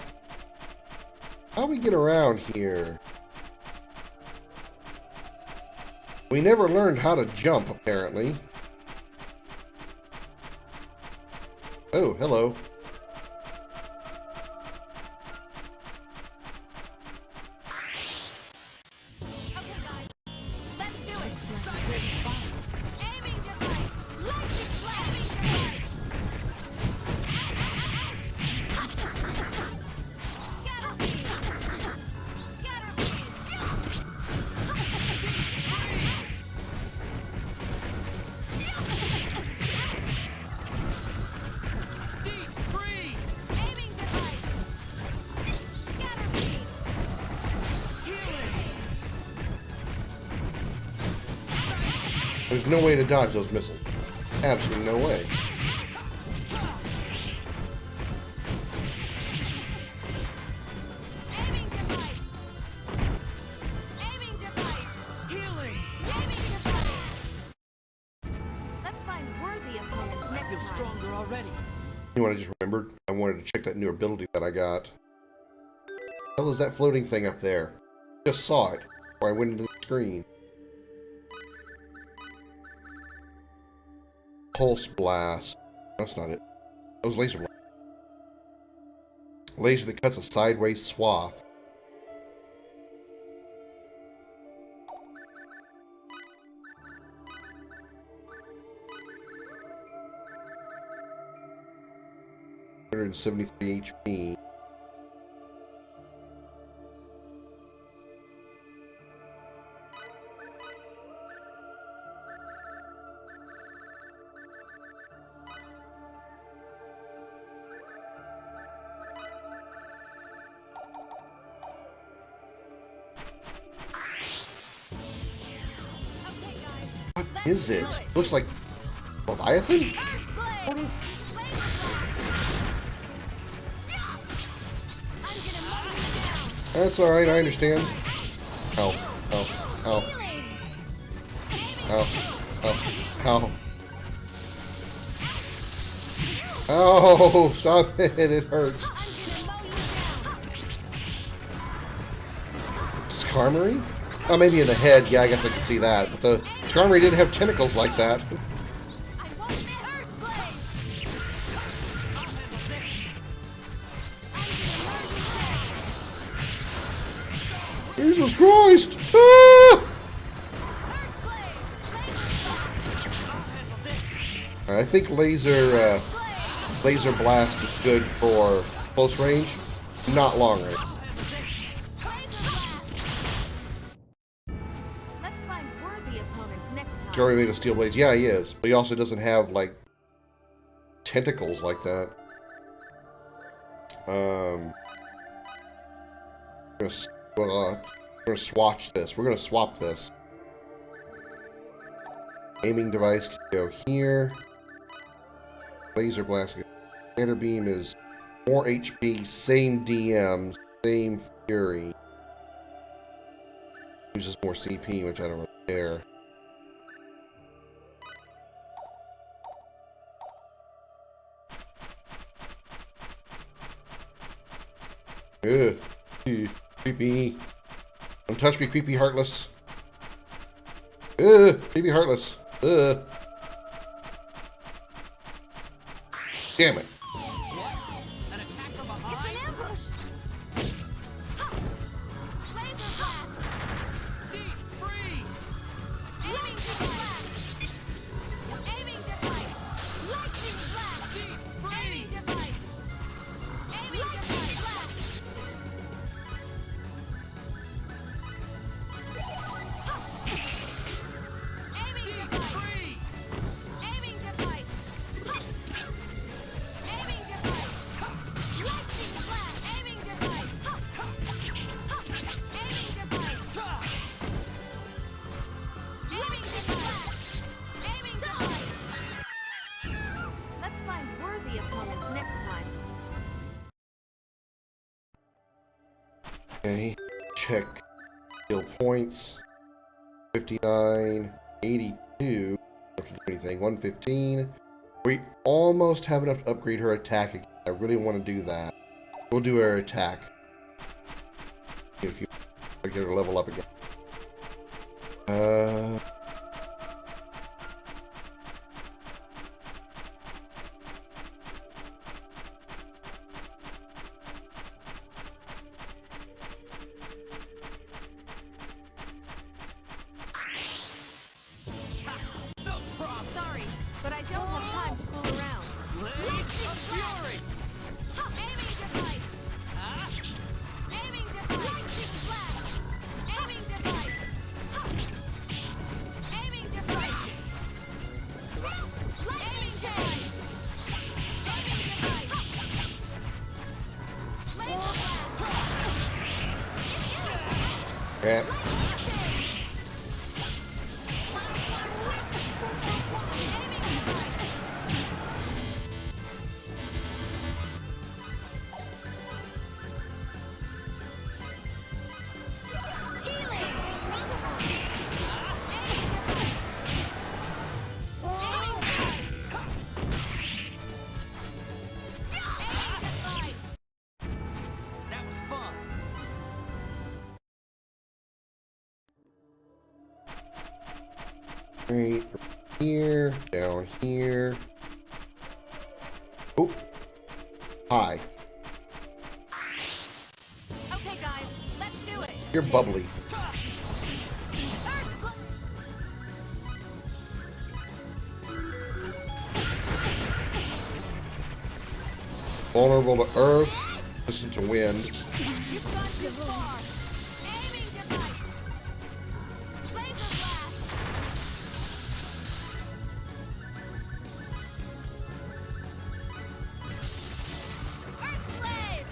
how we get around here? We never learned how to jump, apparently. Oh, hello. Okay, guys. Let's do it. Aiming device. Lightning flash. Scatter beam. Scatter Deep freeze! Aiming device. Scatter beam. There's no way to dodge those missiles. Absolutely no way. Aiming device. Aiming device. Healing! Aiming device. Let's find worthy opponents I next feel time. stronger already. You know what I just remembered? I wanted to check that new ability that I got. What the hell is that floating thing up there? Just saw it before I went into the screen. Pulse blast. That's not it. That was laser blast. Laser that cuts a sideways swath. $173 HP. Okay, guys. What is it? Looks like Leviathan? Earthblade. Laser blast. I'm gonna mow you down. That's alright, I understand. Ow, ow, ow, Healing. Aiming ow, device. ow, ow. Oh, stop it, it hurts. I'm gonna mow you down. Skarmory? Oh, maybe in the head. Yeah, I guess I can see that. But the Skarmory didn't have tentacles like that. I want the earthblade. I'm gonna mow you down. Jesus Christ! Ah! Earthblade. I think laser blast is good for close range, not long range. Let's find worthy opponents next time. Skarmory made of steel blades. Yeah, he is. But he also doesn't have, like, tentacles like that. We're gonna swatch this. We're gonna swap this. Aiming device can go here. Laser blast. Scatter beam is more HP, same DM, same fury. Uses more CP, which I don't really care. Ugh. Creepy. Don't touch me, creepy heartless. Ugh. Creepy heartless. Ugh. Damn it. An attack from behind? An ambush! Ha! Laser blast! Deep freeze! Aiming device! Aiming device! Lightning blast! Deep Aiming freeze! device! Aiming device! Blast! Aiming Deep device! freeze! Aiming device! Aiming device! Lightning blast! Aiming device! Aiming device! Aiming device! Aiming device! Let's find worthy opponents next time. Okay. Check skill points. 59, 82. Don't have to do anything. 115. We almost have enough to upgrade her attack again. I really want to do that. We'll do her attack. If you get her to level up again. No problem! Sorry, but I don't have time to fool around. Blades of fury! Aiming device! Aiming device! Lightning blast! Aiming device! Aiming device! Aiming device! Aiming device! Laser blast! Yeah. That was fun! Right here, down here. Oh. Hi. Okay, guys, let's do it. You're bubbly. Vulnerable to earth, resistant to wind. You've gone too far. Aiming device. Laser blast. Earth blade.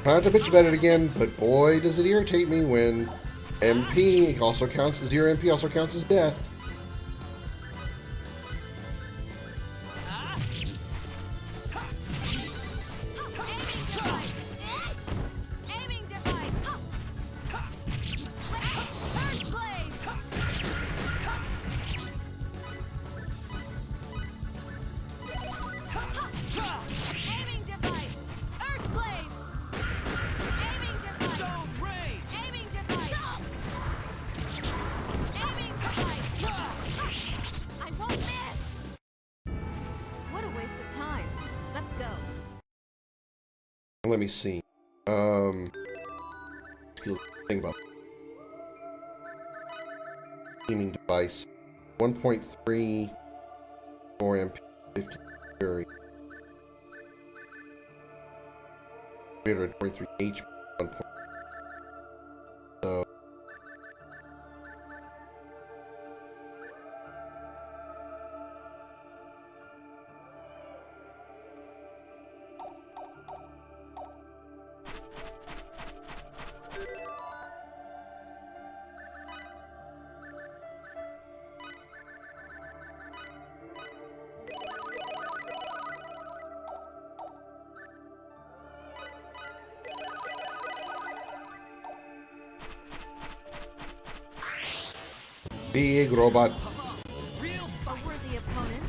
Not to bitch about it again, but boy does it irritate me when MP also counts, 0 MP also counts as death. Aiming device. Aiming device. Earth blade. Aiming device. Earth blade. Aiming device. Stone rain! Aiming device. Aiming device. I won't miss. What a waste of time. Let's go. Let me see. Think about aiming device. 1.3 4 MP 50 fury. 323 HP. 1. So Big robot. A worthy opponent.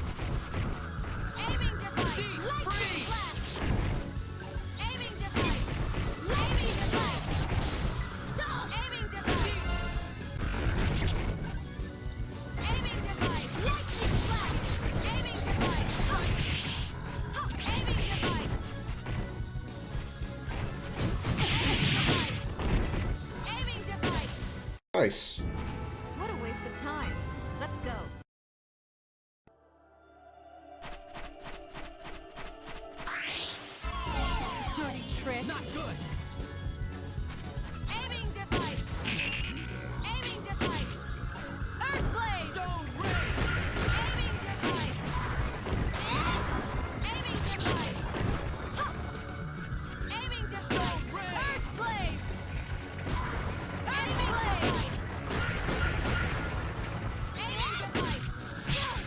Aiming device. Lightning flash. Aiming device. Lightning flash. Stop. Aiming device. Aiming device. Lightning flash. Aiming device. Aiming device. Aiming device. Nice. What a waste of time. Let's go. Dirty trick. Not good. Aiming device. Aiming device. Earthblade. Stone ring. Aiming device. Aiming device. Ha! Aiming device. Earthblade. Earthblade. Aiming device.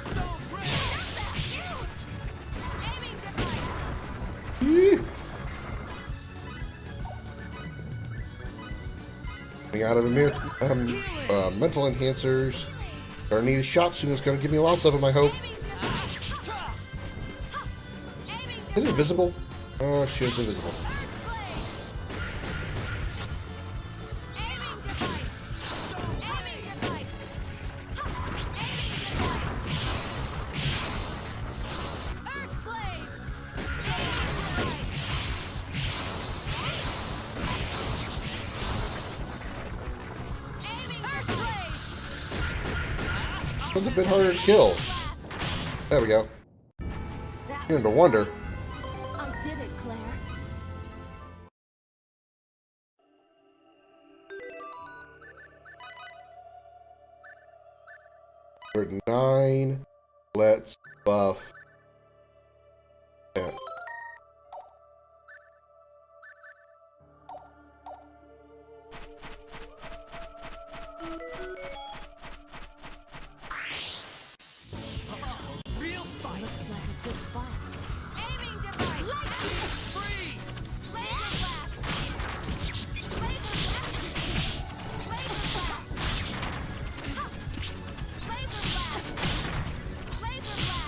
Stone ring. Aiming device. Coming out of the mental enhancers. Gonna need a shot soon. It's gonna give me lots of them, I hope. Is it invisible? Oh, shit, it's invisible. It's a bit harder to kill. There we go. Beginning to wonder. I did it, Claire. We're 9. Let's buff. Yeah. Real fight. Looks like a good fight. Aiming device. Lightning. Freeze. Laser blast. Laser blast. Laser blast. Ha! Laser blast. Laser blast. Laser blast. Laser blast.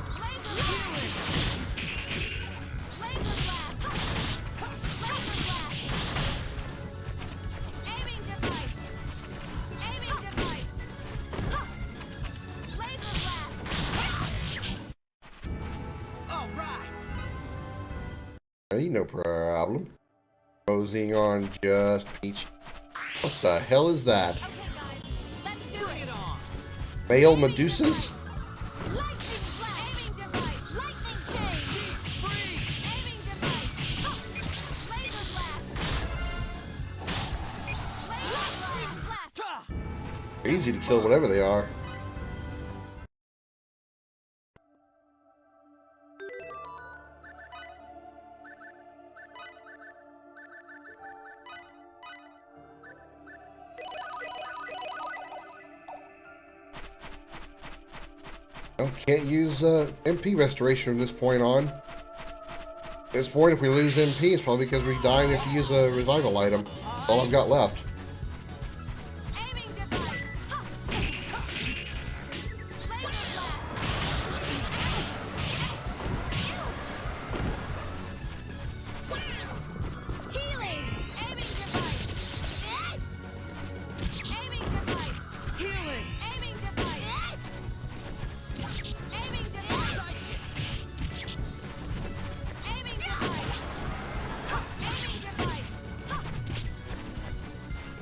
Ha! Laser blast. Aiming device. Aiming device. Ha! Laser blast. All right. Hey, no problem. Closing on just Peach. What the hell is that? Okay, guys, let's do Bring it. it on. Male Medusas? Lightning flash. Aiming device. Lightning chain. Freeze. Aiming device. Ha! Laser blast. Lightning blast. Ta. Easy to kill whatever they are. Well, can't use MP restoration from this point on. At this point, if we lose MP, it's probably because we die and have to use a revival item. That's all I've got left. Aiming device. Ha! Laser blast. Healing. Aiming device. Aiming device. Healing. Aiming device. Aiming device. Aiming device. Aiming device. Ha!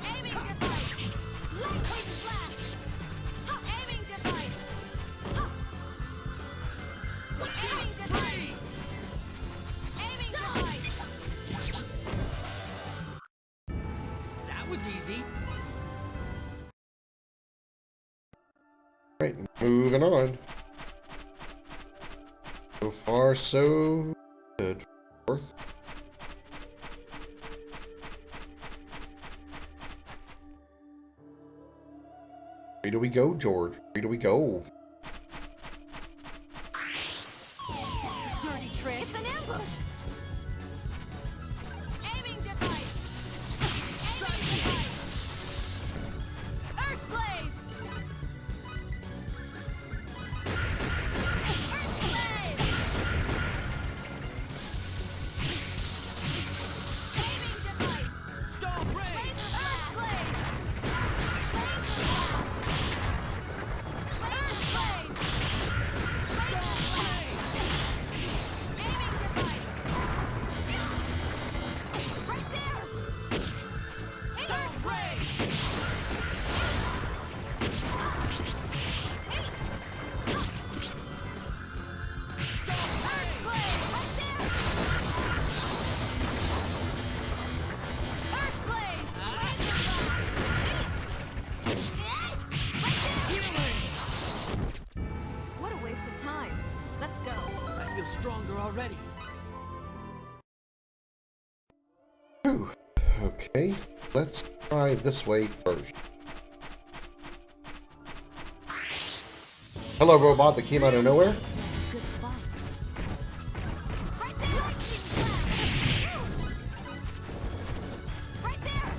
Aiming device. Lightning flash. Ha! Aiming device. Ha! Aiming device. Aiming device. That was easy. Right, moving on. So far, so good. Fourth. Where do we go, George? Where do we go? Dirty trick. It's an ambush. Aiming device. Aiming device. Earthblade. Whew. Okay, let's try this way first. Hello, robot that came out of nowhere. Looks like a good spot. Right there! Right there!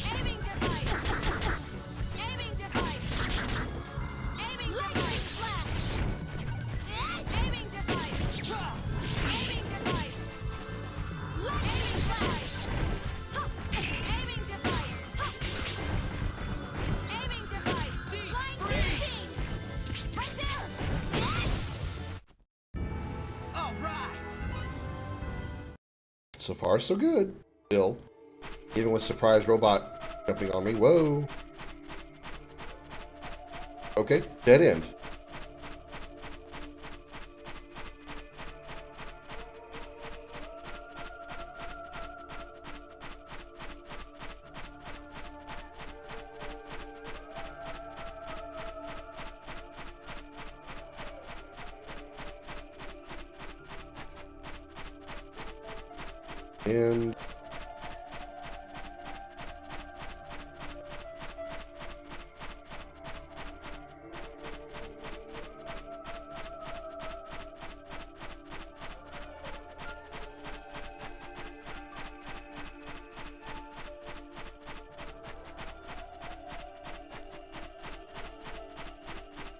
Aiming device! Aiming device! Aiming device! Flash! Aiming device! Aiming device! Aiming flash! Aiming device! Aiming device! Line 15! Right there! All right. So far, so good. Still, even with surprise robot jumping on me. Whoa. Okay, dead end.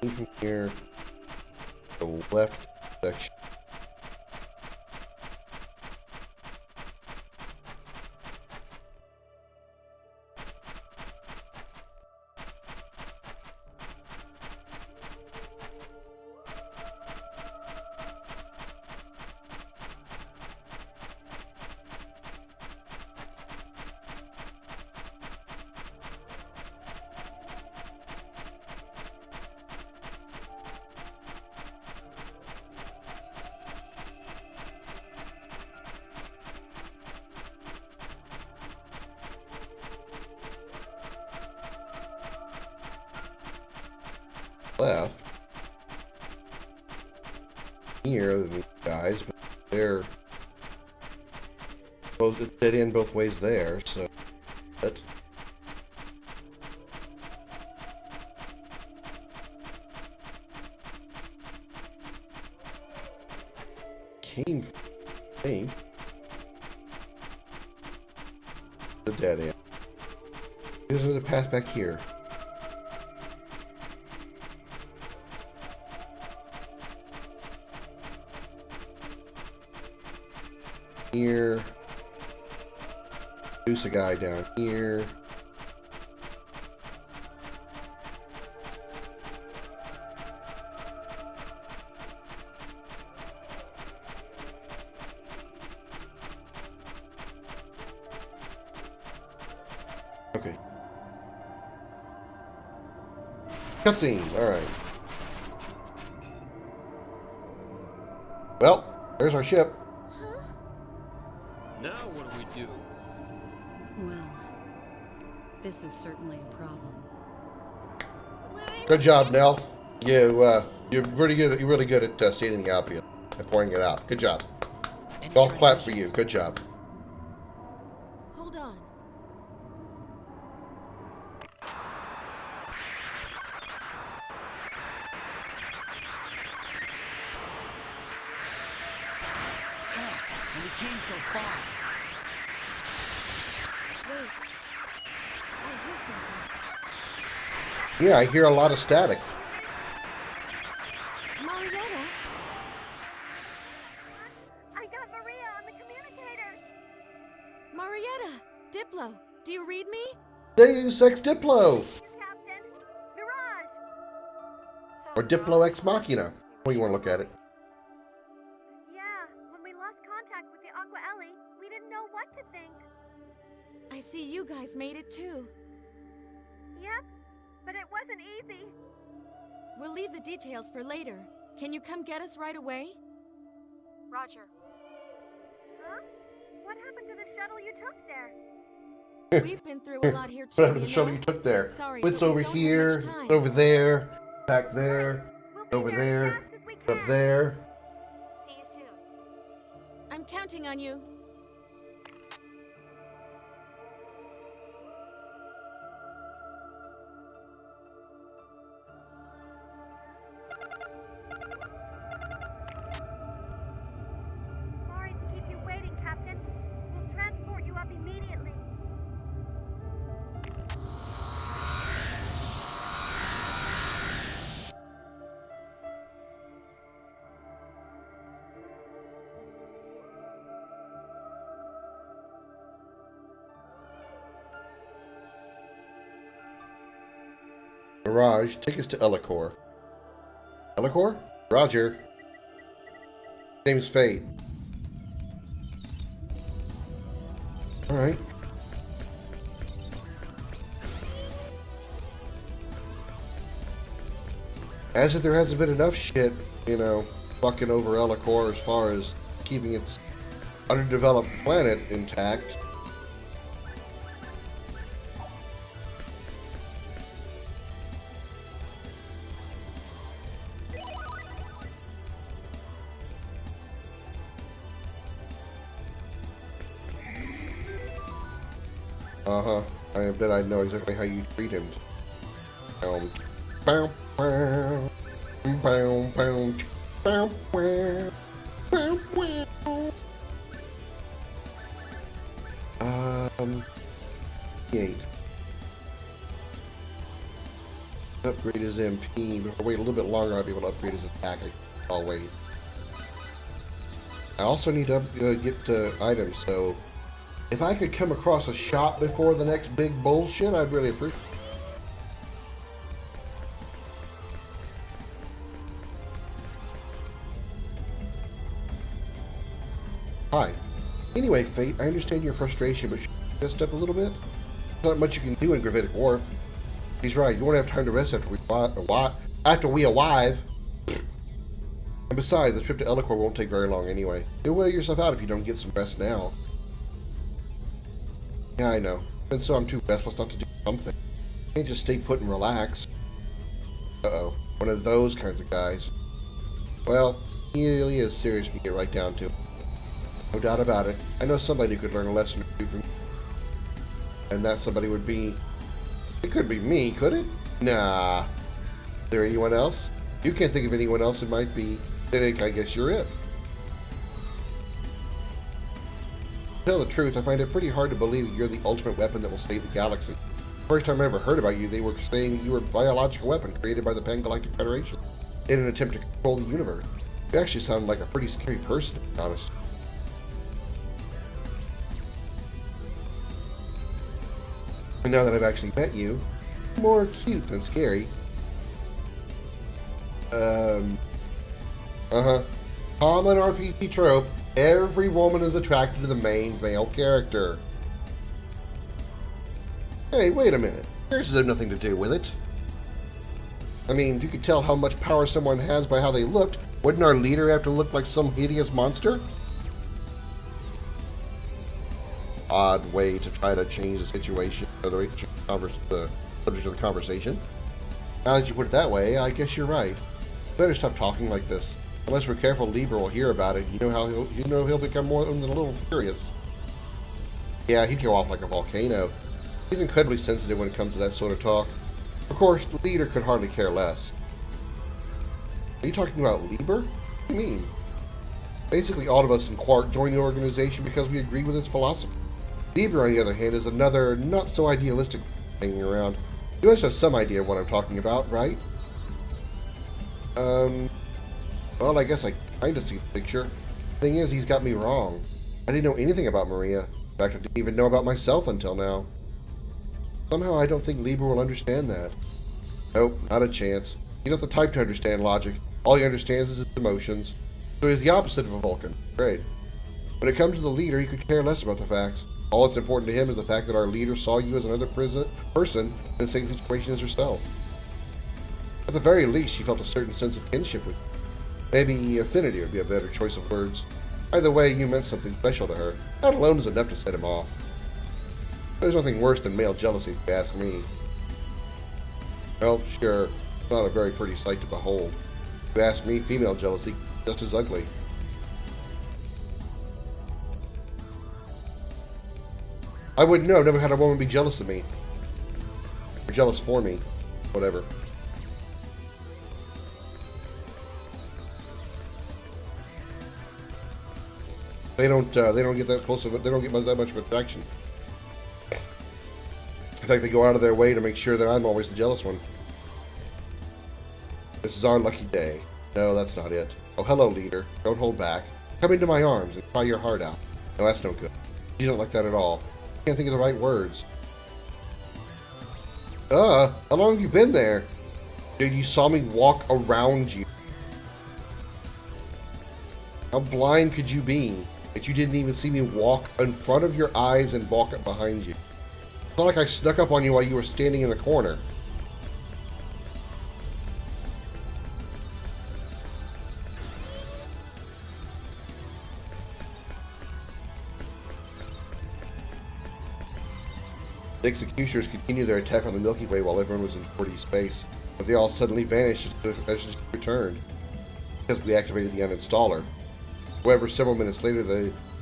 And from here, the left section. Left here, the guys, but they're both dead end both ways there, so that came from me. The dead end. There's another path back here. Here. There's a guy down here. Okay. Cutscene. Alright. Well, there's our ship. Now what do we do? Well, this is certainly a problem. Good job, Nell. You're pretty good. You're really good at seeing the obvious and pointing it out. Good job. Any Golf clap for you. transmissions? Good job. Hold on. Heck, and we came so far. Wait. I hear something. Yeah, I hear a lot of static. Marietta? I got Maria on the communicator. Marietta! Diplo, do you read me? Deus Ex Diplo. Captain. Mirage. Or Diplo Ex Machina. How you want to look at it. Yeah, when we lost contact with the Aqua Ellie, we didn't know what to think. I see you guys made it too. Yep, but it wasn't easy. We'll leave the details for later. Can you come get us right away? Roger. Huh? What What happened to the shuttle you took there? We've been through a lot here too. What happened to the you shuttle know? you took there? Sorry, It's but we over don't have here, much time. it's over there, back there, We'll be over there there, as fast as we up can. there. See you soon. I'm counting on you. Sorry to keep you waiting, Captain. We'll transport you up immediately. Mirage, take us to Elicor. Elicor? Roger. Name is Fate. Alright. As if there hasn't been enough shit, you know, fucking over Elicor as far as keeping its underdeveloped planet intact. Uh-huh. I bet I know exactly how you treat him. Bow, bow, bow, bow, bow, bow, bow, bow. 8. Upgrade his MP. If I wait a little bit longer, I'll be able to upgrade his attack. I'll wait. I also need to get items, so if I could come across a shop before the next big bullshit, I'd really appreciate it. Hi. Anyway, Fate, I understand your frustration, but should you just up a little bit? There's not much you can do in Gravitic Warp. He's right, you won't have time to rest after we arrive. And besides, the trip to Elicor won't take very long anyway. You'll wear yourself out if you don't get some rest now. Yeah, I know. And so I'm too restless not to do something. I can't just stay put and relax. Uh-oh. One of those kinds of guys. Well, he really is serious when you get right down to it. No doubt about it. I know somebody who could learn a lesson or two from me. And that somebody would be... It could be me, could it? Nah. Is there anyone else? You can't think of anyone else it might be. Then I guess you're it. To tell the truth, I find it pretty hard to believe that you're the ultimate weapon that will save the galaxy. The first time I ever heard about you, they were saying you were a biological weapon created by the Pan-Galactic Federation in an attempt to control the universe. You actually sounded like a pretty scary person, to be honest. And now that I've actually met you, you're more cute than scary. Common RPG trope. Every woman is attracted to the main male character. Hey, wait a minute. Yours has nothing to do with it. I mean, if you could tell how much power someone has by how they looked, wouldn't our leader have to look like some hideous monster? Odd way to try to change the situation, or the subject of the conversation. Now that you put it that way, I guess you're right. Better stop talking like this. Unless we're careful, Lieber will hear about it. You know he'll become more than a little furious. Yeah, he'd go off like a volcano. He's incredibly sensitive when it comes to that sort of talk. Of course, the leader could hardly care less. Are you talking about Lieber? What do you mean? Basically, all of us in Quark joined the organization because we agree with its philosophy. Lieber, on the other hand, is another not-so-idealistic hanging around. You must have some idea of what I'm talking about, right? Well, I guess I kind of see the picture. Thing is, he's got me wrong. I didn't know anything about Maria. In fact, I didn't even know about myself until now. Somehow, I don't think Lieber will understand that. Nope, not a chance. He's not the type to understand logic. All he understands is his emotions. So he's the opposite of a Vulcan. Great. When it comes to the leader, he could care less about the facts. All that's important to him is the fact that our leader saw you as another person in the same situation as herself. At the very least, she felt a certain sense of kinship with you. Maybe affinity would be a better choice of words. Either way, you meant something special to her. That alone is enough to set him off. There's nothing worse than male jealousy, if you ask me. Well, sure, it's not a very pretty sight to behold. If you ask me, female jealousy, just as ugly. I wouldn't know. I've never had a woman be jealous of me. Or jealous for me. Whatever. They don't get that close of it. They don't get that much of attraction. In fact, they go out of their way to make sure that I'm always the jealous one. This is our lucky day. No, that's not it. Oh, hello, leader. Don't hold back. Come into my arms and cry your heart out. No, that's no good. You don't like that at all. Can't think of the right words. How long have you been there? Dude, you saw me walk around you. How blind could you be that you didn't even see me walk in front of your eyes and walk up behind you? It's not like I snuck up on you while you were standing in the corner. The executioners continued their attack on the Milky Way while everyone was in 4D space, but they all suddenly vanished as she returned, because we activated the uninstaller. However, several minutes later,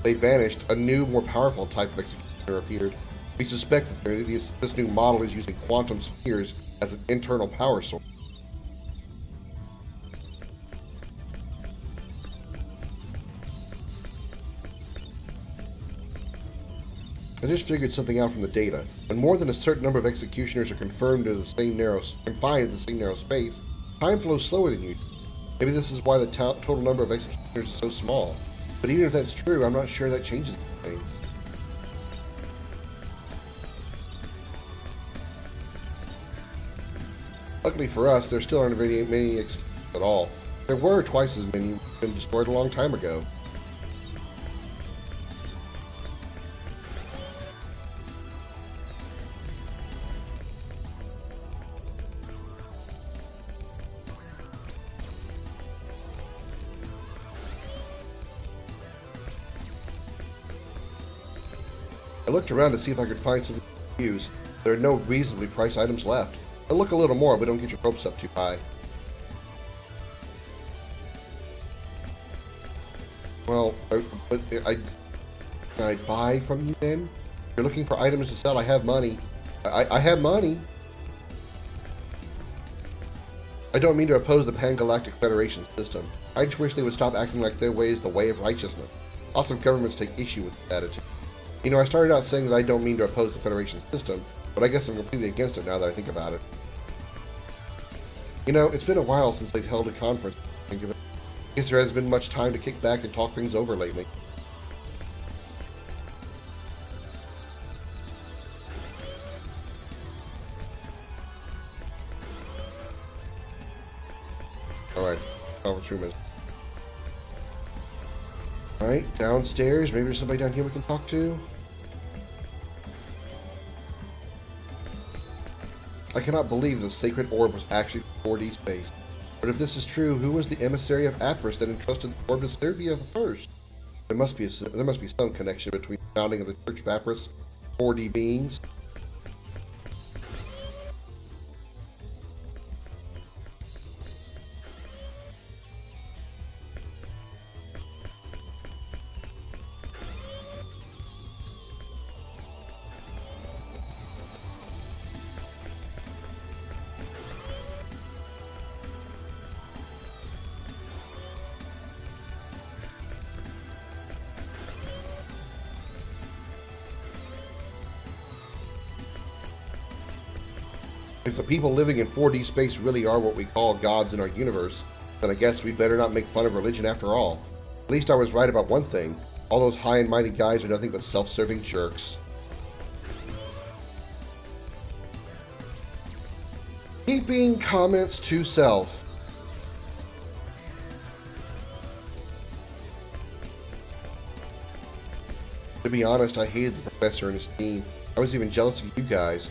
they vanished. A new, more powerful type of executioner appeared. We suspect that this new model is using quantum spheres as an internal power source. I just figured something out from the data. When more than a certain number of executioners are confined to the same narrow space, time flows slower than usual. Maybe this is why the total number of executioners is so small. But even if that's true, I'm not sure that changes anything. Luckily for us, there still aren't very many executioners at all. There were twice as many been destroyed a long time ago. I looked around to see if I could find something to use. There are no reasonably priced items left. I'll look a little more, but don't get your hopes up too high. Well, can I buy from you then? If you're looking for items to sell, I have money. I have money. I don't mean to oppose the Pan-Galactic Federation system. I just wish they would stop acting like their way is the way of righteousness. Lots of governments take issue with this attitude. You know, I started out saying that I don't mean to oppose the Federation system, but I guess I'm completely against it now that I think about it. You know, it's been a while since they've held a conference. Think of it. I guess there hasn't been much time to kick back and talk things over lately. Alright, conference room is. Alright, downstairs. Maybe there's somebody down here we can talk to. I cannot believe the sacred orb was actually 4D space. But if this is true, who was the emissary of Apris that entrusted the orb to Serbia first? There must be some connection between the founding of the Church of Apris and 4D beings. If the people living in 4D space really are what we call gods in our universe, then I guess we better not make fun of religion after all. At least I was right about one thing. All those high and mighty guys are nothing but self-serving jerks. Keeping comments to self. To be honest, I hated the professor and his team. I was even jealous of you guys.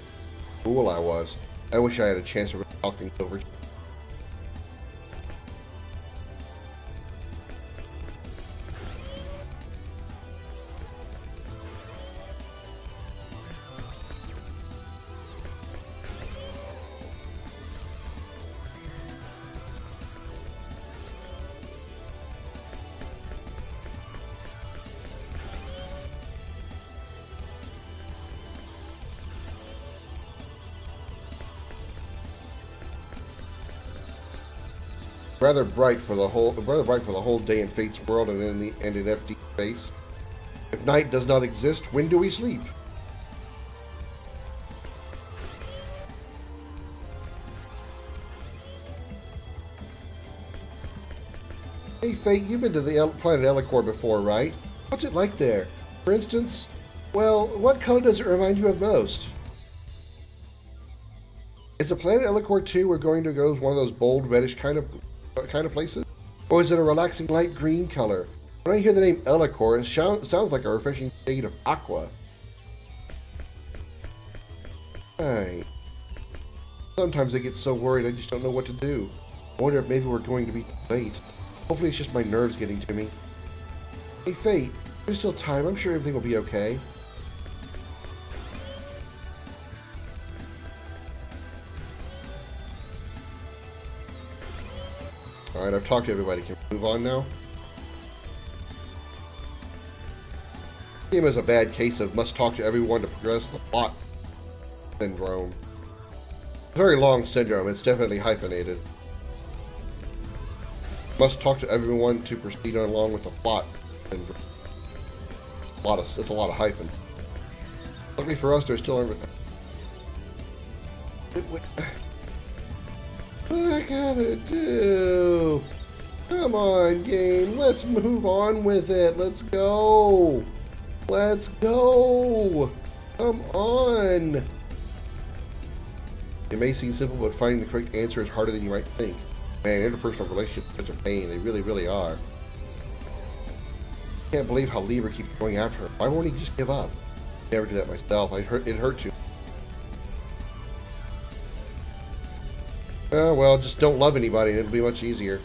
Fool I was. I wish I had a chance to really talk things over. Rather bright for the whole day in Fate's world and in FD space. If night does not exist, when do we sleep? Hey Fate, you've been to the planet Elicor before, right? What's it like there? For instance, well, what color does it remind you of most? Is the planet Elicor 2 we're going to go one of those bold reddish kind of places? Or is it a relaxing light green color? When I hear the name Elicor, it sounds like a refreshing shade of aqua. Right. Sometimes I get so worried I just don't know what to do. I wonder if maybe we're going to be late. Hopefully it's just my nerves getting to me. Hey Fate, there's still time. I'm sure everything will be okay. Alright, I've talked to everybody. Can we move on now? This game is a bad case of must talk to everyone to progress the plot syndrome. It's a very long syndrome. It's definitely hyphenated. Must talk to everyone to proceed along with the plot syndrome. It's a lot of hyphen. Luckily for us, there's still everything. What I gotta do? Come on, game. Let's move on with it. Let's go. Let's go. Come on. It may seem simple, but finding the correct answer is harder than you might think. Man, interpersonal relationships are such a pain. They really, really are. I can't believe how Lieber keeps going after her. Why won't he just give up? I'd never do that myself. It hurt too. Well, just don't love anybody and it'll be much easier.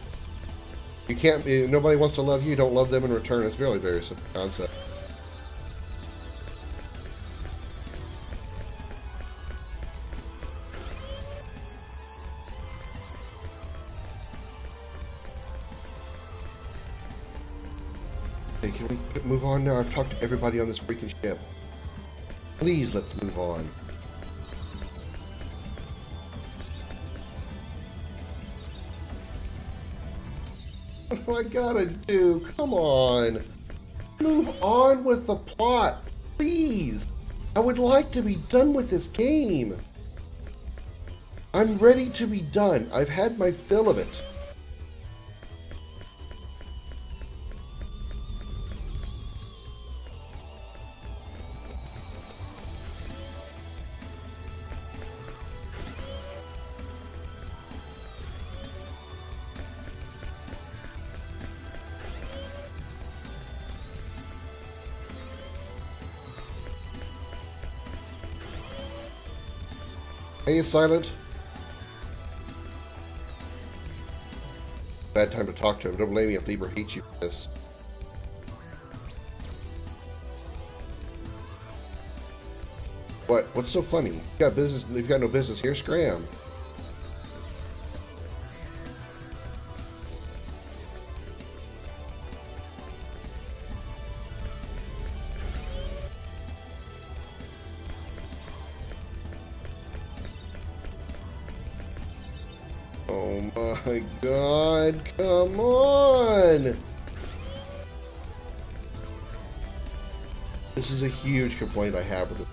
You can't, nobody wants to love you, don't love them in return. It's really very simple concept. Okay, can we move on now? I've talked to everybody on this freaking ship. Please, let's move on. What do I gotta do? Come on. Move on with the plot. Please. I would like to be done with this game. I'm ready to be done. I've had my fill of it. Hey, Silent. Bad time to talk to him. Don't blame me if Lieber hates you for this. What? What's so funny? You've got no business here. Scram. Oh my God, come on! This is a huge complaint I have with it.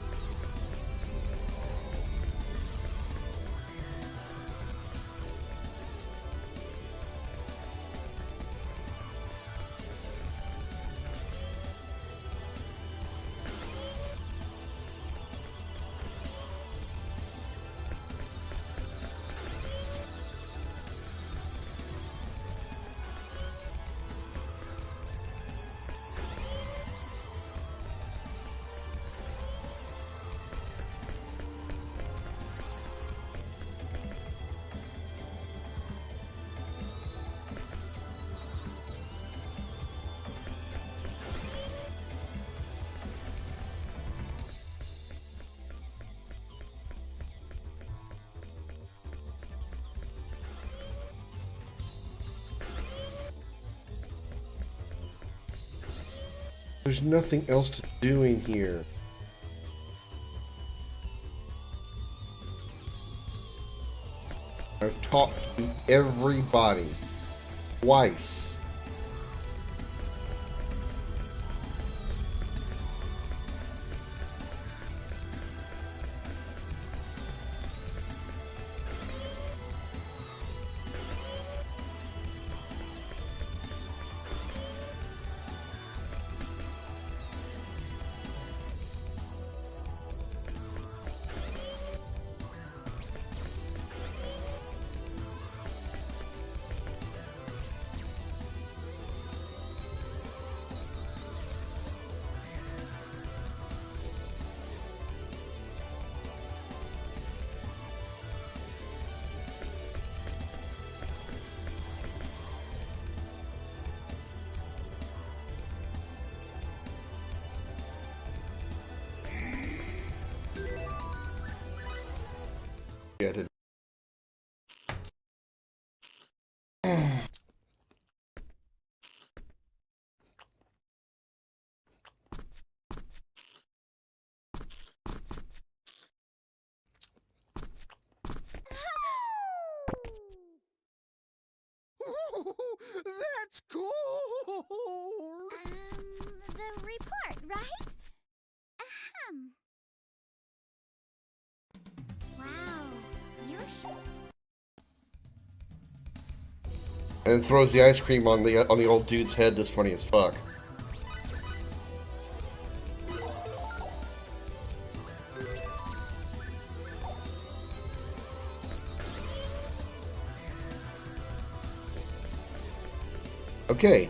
There's nothing else to do in here. I've talked to everybody. twice. Yeah, did. That's cool. The report, right? Ahem. Wow, you're sure. And throws the ice cream on the old dude's head. That's funny as fuck. Okay,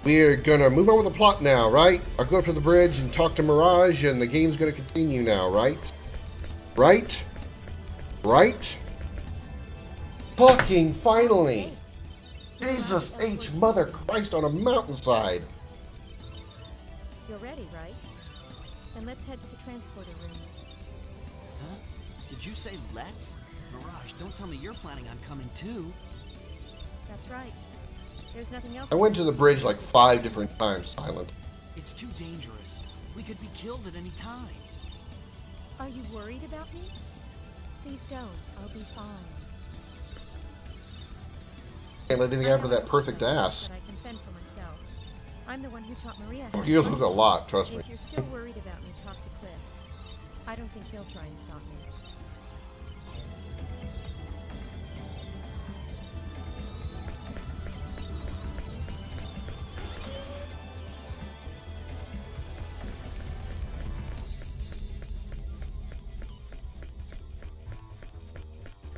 we're gonna move on with the plot now, right? I'll go up to the bridge and talk to Mirage, and the game's gonna continue now, right? Right? Right? Fucking finally! Jesus H. Mother Christ on a mountainside! You're ready, right? Then let's head to the transporter room. Huh? Did you say let's? Mirage, don't tell me you're planning on coming too. That's right. There's nothing else. I went to the bridge like 5 different times, Silent. It's too dangerous. We could be killed at any time. Are you worried about me? Please don't. I'll be fine. Can't let anything happen to that perfect ass. But I can fend for myself. I'm the one who taught Maria. Oh, you look a lot, trust me. If you're still worried about me, talk to Cliff. I don't think he'll try and stop me.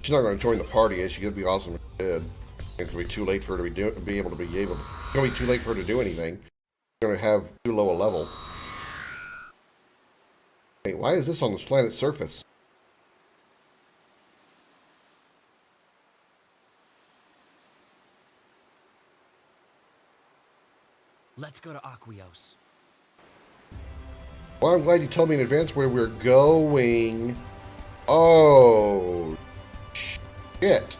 She's not going to join the party. Is she going to be awesome if she did? It's going to be too late for her to be able to. It's going to be too late for her to do anything. She's going to have too low a level. Hey, why is this on this planet's surface? Let's go to Aquios. Well, I'm glad you told me in advance where we're going. Oh, shit.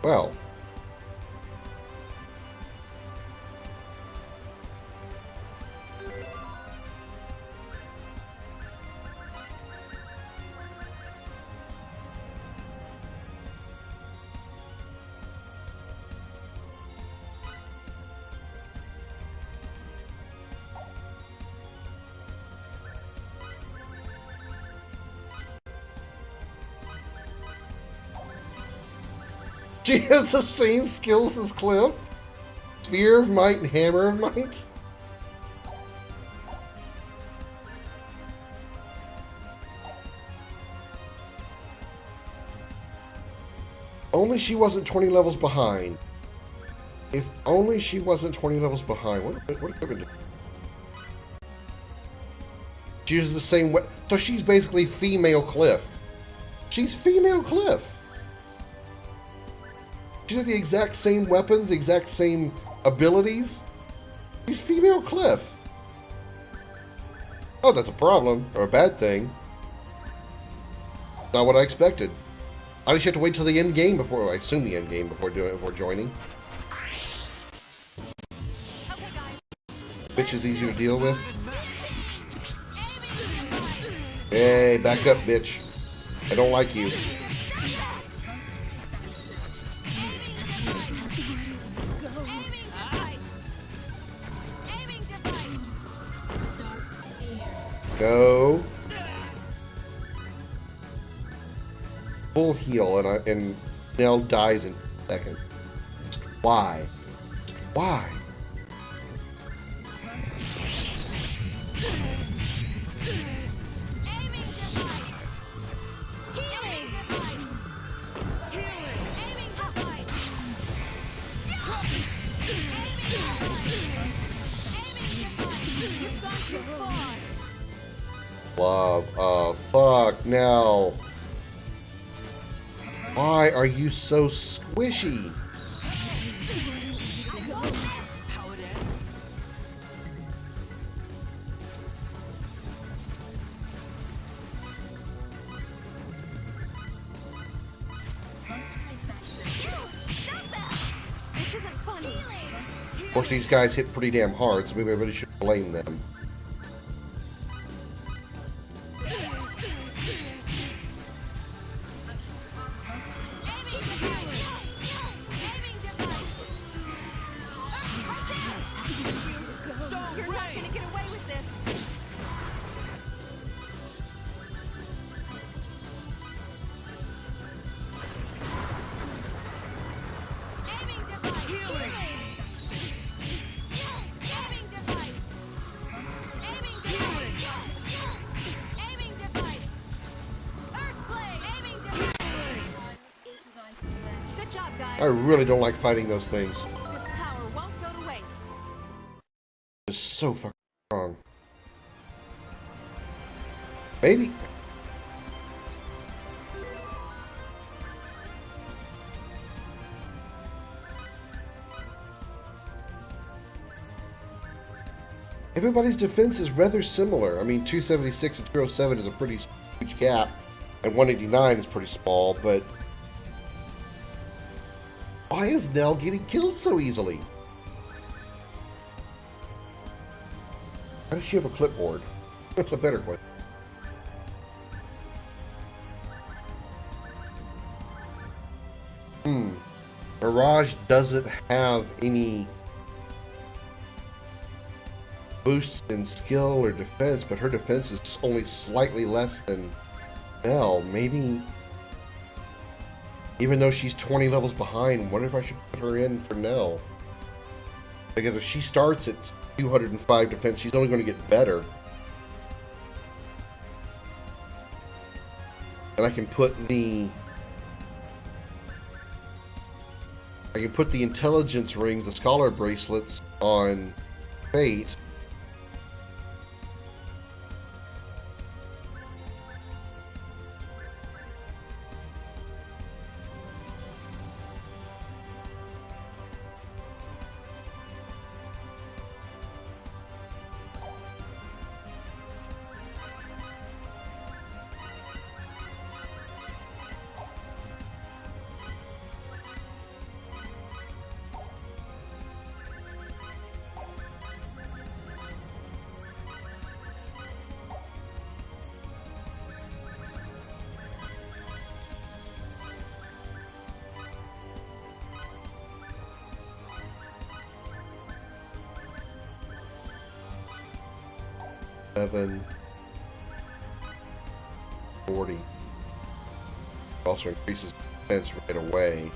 Well. She has the same skills as Cliff. Sphere of Might and Hammer of Might. Only she wasn't 20 levels behind. If only she wasn't 20 levels behind. What equipment do? She uses the same so she's basically female Cliff. She's female Cliff. She has the exact same weapons, the exact same abilities. She's female Cliff. Oh, that's a problem, or a bad thing. Not what I expected. I just have to wait till the end game before, I assume the end game before joining. Okay, guys. Bitch is easy to deal with. Hey, back up, bitch. I don't like you. Go. Full heal, and Nell dies in a second. Why? Why? Love. Fuck, Nell. Why are you so squishy? Of course, these guys hit pretty damn hard, so maybe I really should blame them. You're not gonna get away with this. Aiming device. Aiming device. Aiming device. Aiming device. Earthquake. Aiming device. Good job, guys. I really don't like fighting those things. This power won't go to waste. It's so fucking strong. Maybe. Everybody's defense is rather similar. I mean, 276 and 207 is a pretty huge gap, and 189 is pretty small, but why is Nell getting killed so easily? How does she have a clipboard? That's a better question. Mirage doesn't have any boosts in skill or defense, but her defense is only slightly less than Nell. Maybe, even though she's 20 levels behind, wonder if I should put her in for Nell. Because if she starts at 205 defense, she's only going to get better. And I can put the intelligence rings, the scholar bracelets, on Fate. $740. Also increases defense right away.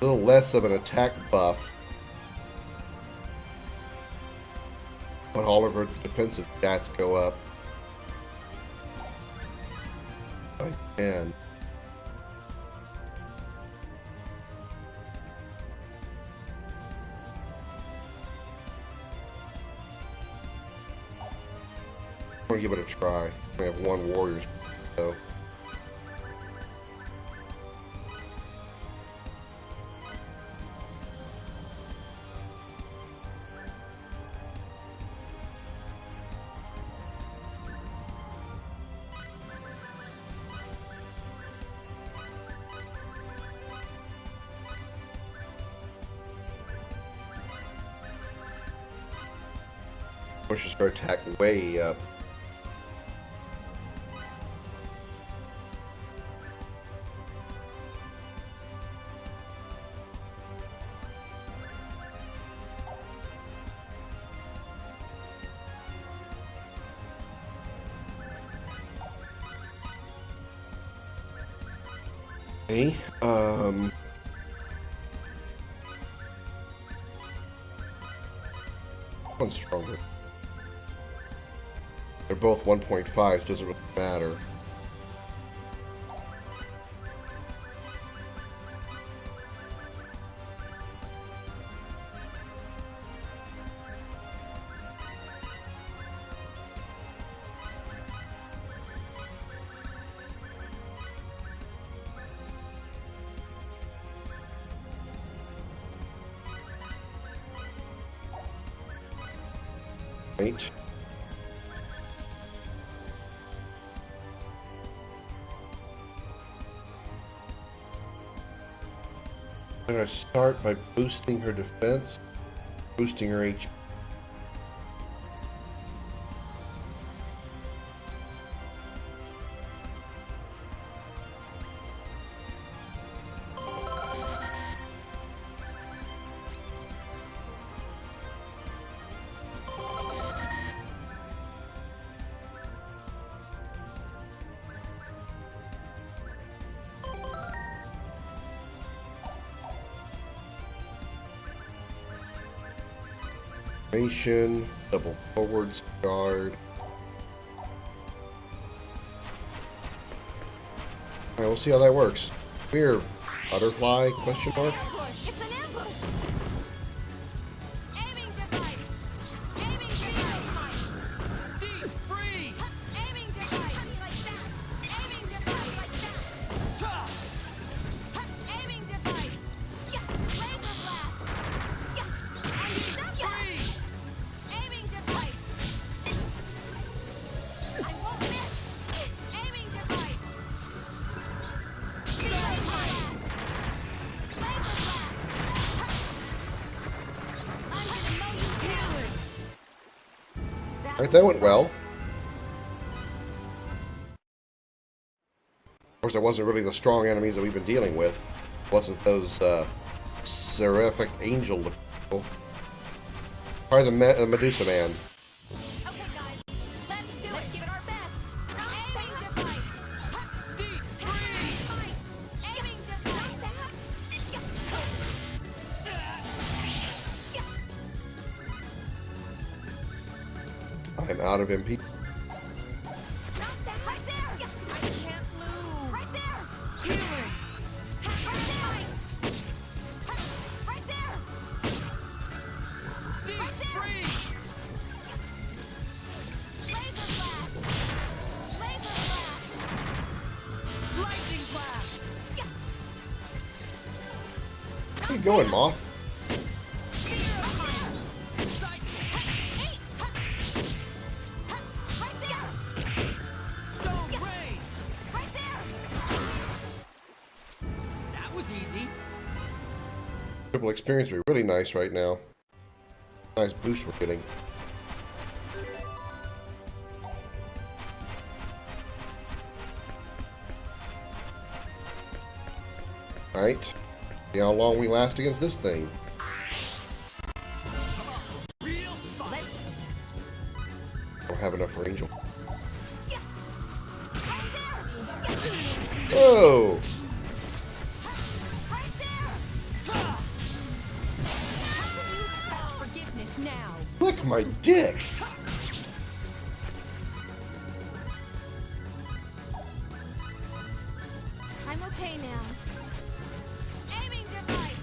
A little less of an attack buff, but all of her defensive stats go up by 10. I'm gonna give it a try. We have one warrior, so. Pushes her attack way up. Okay. One's stronger. They're both 1.5, so it doesn't really matter. Right. I'm going to start by boosting her defense, boosting her HP. Double forwards guard. Alright, we'll see how that works. Here, butterfly, question mark. It's an ambush! Aiming device! Aiming device! Deep freeze! Aiming device! Like that! Aiming device! Like that! Aiming device! Yeah! Laser blast! Yeah! I need that! Freeze! Aiming device! I won't miss! Aiming device! Laser blast! Laser blast! I'm gonna mow you down! Alright, that went well. Of course, it wasn't really the strong enemies that we've been dealing with. It wasn't those seraphic angel people. Probably the Medusa man. Okay, guys, let's do it. Let's give it our best. Aiming device. Deep freeze! Aiming device. I'm out of MP. Not that. Right there. I can't move. Right there. Healing! Right there. Right there. Deep Right there. freeze! Laser blast. Laser blast. Lightning blast! Where you going, Moth? Right there. Stone rain! Right there. That was easy. Triple experience would be really nice right now. Nice boost we're getting. Alright. See how long we last against this thing. Real fight! Don't have enough for Angel. Right there. Whoa! Right there. How can you expect forgiveness now? Lick my dick! I'm okay now. Aiming device.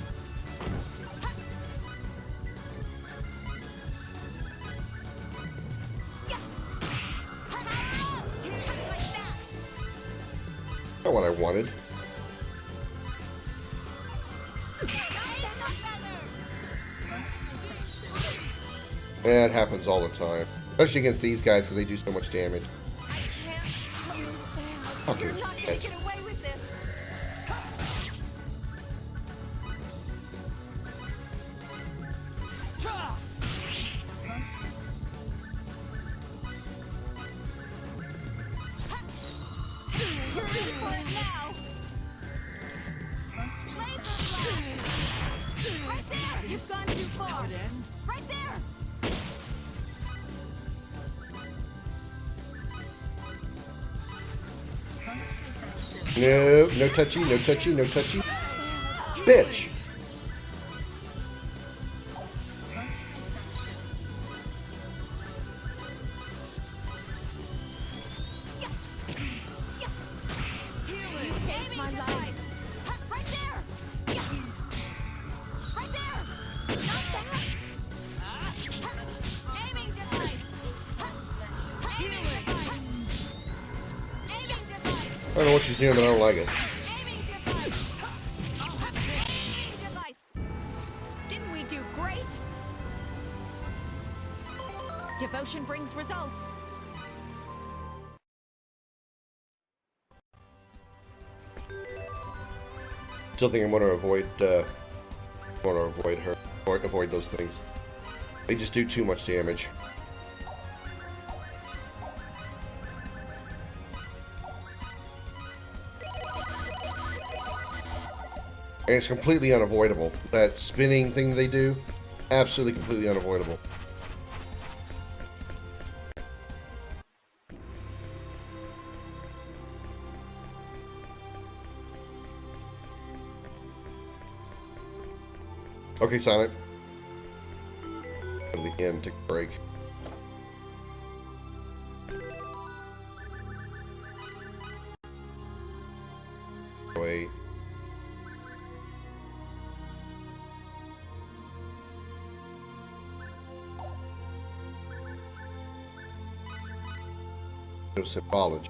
Not what I wanted. Yeah, it happens all the time. Especially against these guys because they do so much damage. I can't. You're sad. Fucking You're not gonna bitch. get away with this. You're in for it now. Laser blast. Right there. You've gone too far. How it ends? Right there. No, no touchy, no touchy, no touchy. Bitch! You saved my life. Right there. Right there. Not that. Aiming device. Aiming device. Aiming device. I don't know what she's doing, but I don't like it. Aiming device. Aiming device. Didn't we do great? Devotion brings results. Still think I'm going to avoid her, or avoid those things. They just do too much damage. And it's completely unavoidable. That spinning thing they do, absolutely completely unavoidable. Okay, Sonic. Go to the end, take a break. Wait. No symbology.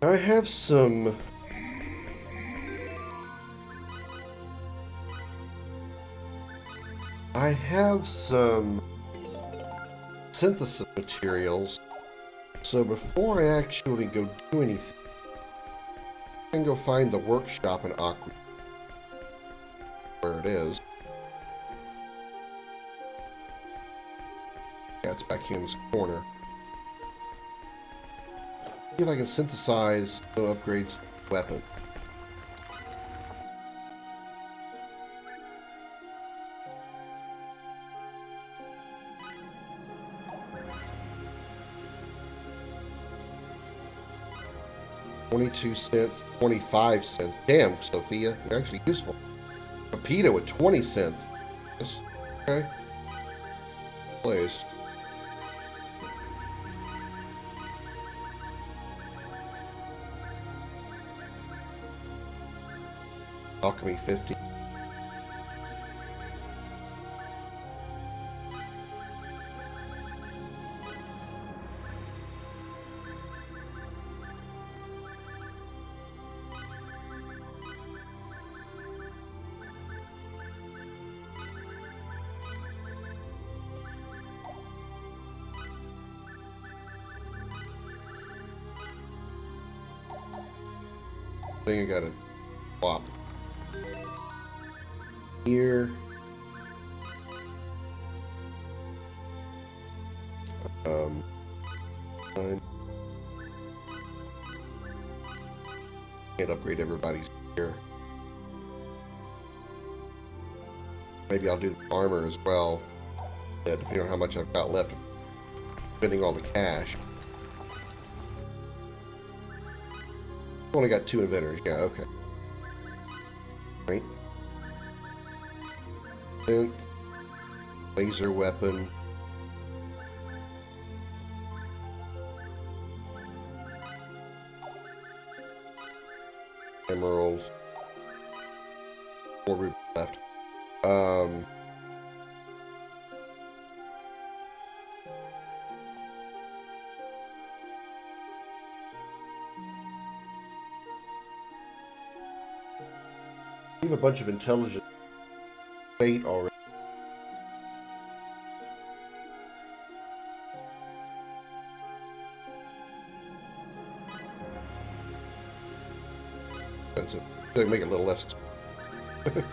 I have some synthesis materials, so before I actually go do anything, I can go find the workshop in Aqua, where it is. Yeah, it's back here in this corner. See if I can synthesize the upgrades weapon. $0.22, 25 cents. Damn, Sophia, you're actually useful. Torpedo at 20 cents. Yes. Okay. Placed. Alchemy 50. I think I got a swap. Here. Fine. Can't upgrade everybody's gear. Maybe I'll do the armor as well. Yeah, depending on how much I've got left, spending all the cash. Only got 2 inventors. Yeah, okay. Right. Synth, laser weapon. Emerald. 4 rupees left. We have a bunch of intelligent fate already. expensive. They make it a little less expensive.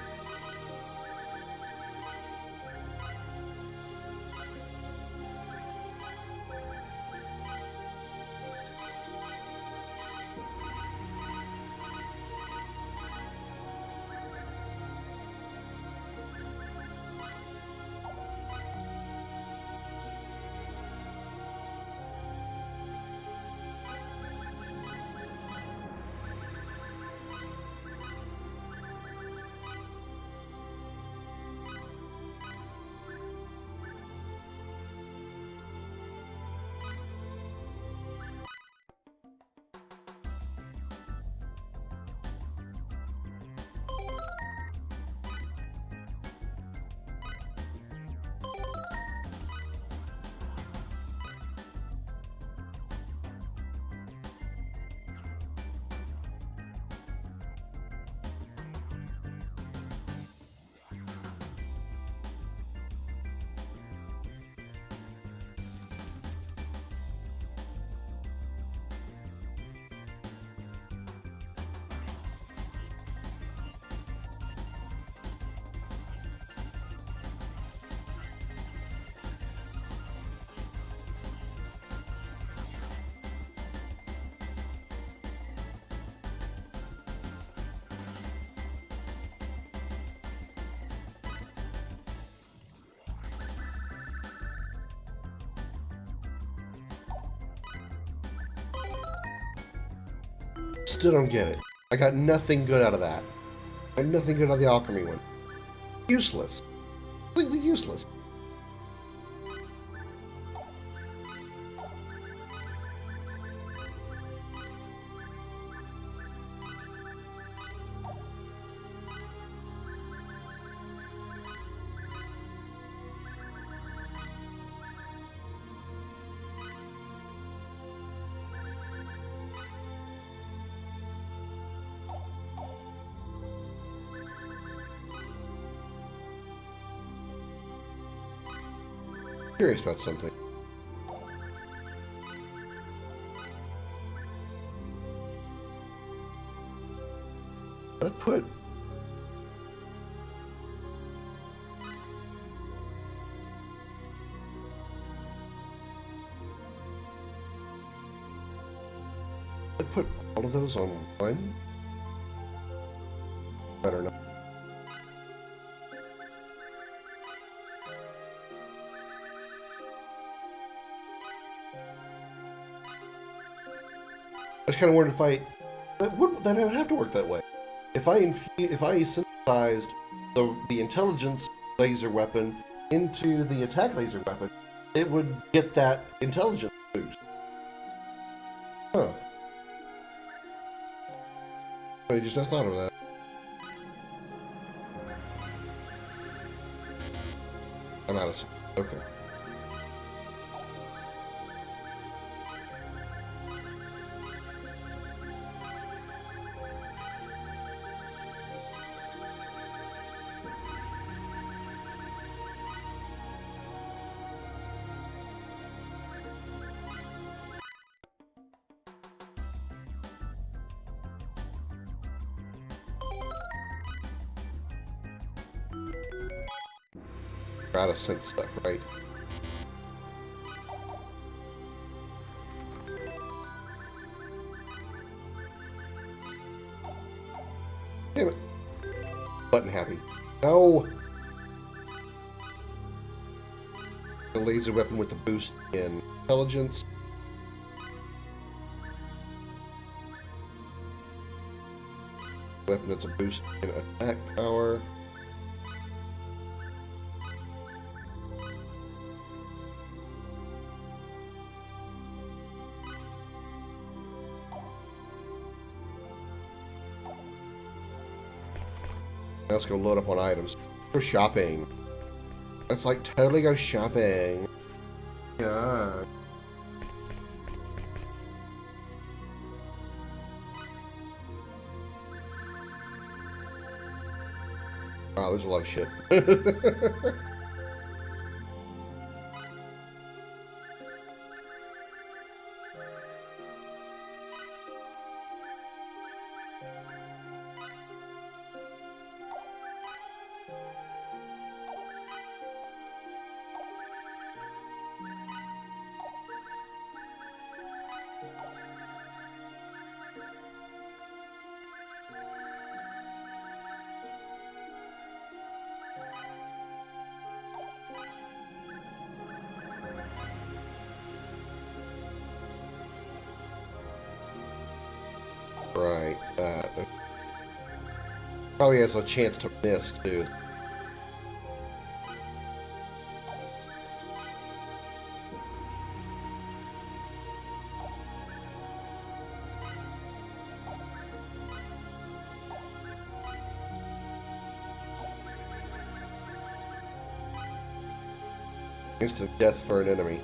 Still don't get it. I got nothing good out of that. I got nothing good out of the alchemy one. Useless. Completely useless. Curious about something. Let's put all of those on one. Better not. I just kind of wondered if that would have to work that way. If I synthesized the intelligence laser weapon into the attack laser weapon, it would get that intelligence boost. Huh. I just not thought of that. I'm out of. Okay. Out of sense stuff, right? Damn it. Button happy. No! The laser weapon with the boost in intelligence. Weapon that's a boost in attack power. Now let's go load up on items. For shopping. Let's like totally go shopping. Yeah. Wow, there's a lot of shit. Right. Probably has a chance to miss, too. Instant death for an enemy.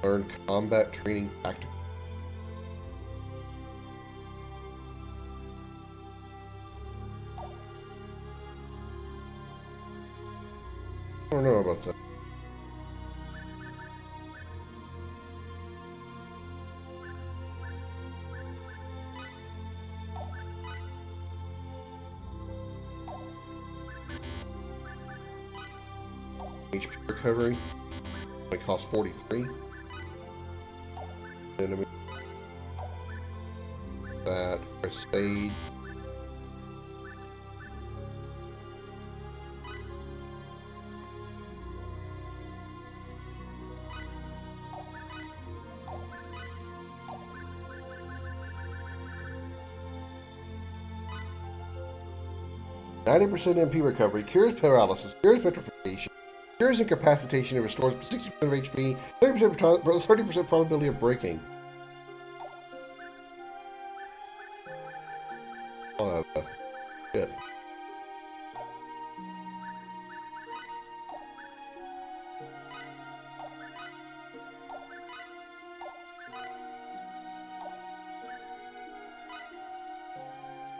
Learn combat training tactics. I don't know about that. HP recovery. It costs 43. Enemy. That first aid. %MP recovery, cures paralysis, cures petrification, cures incapacitation, and restores 60% of HP, 30% probability of breaking. Good.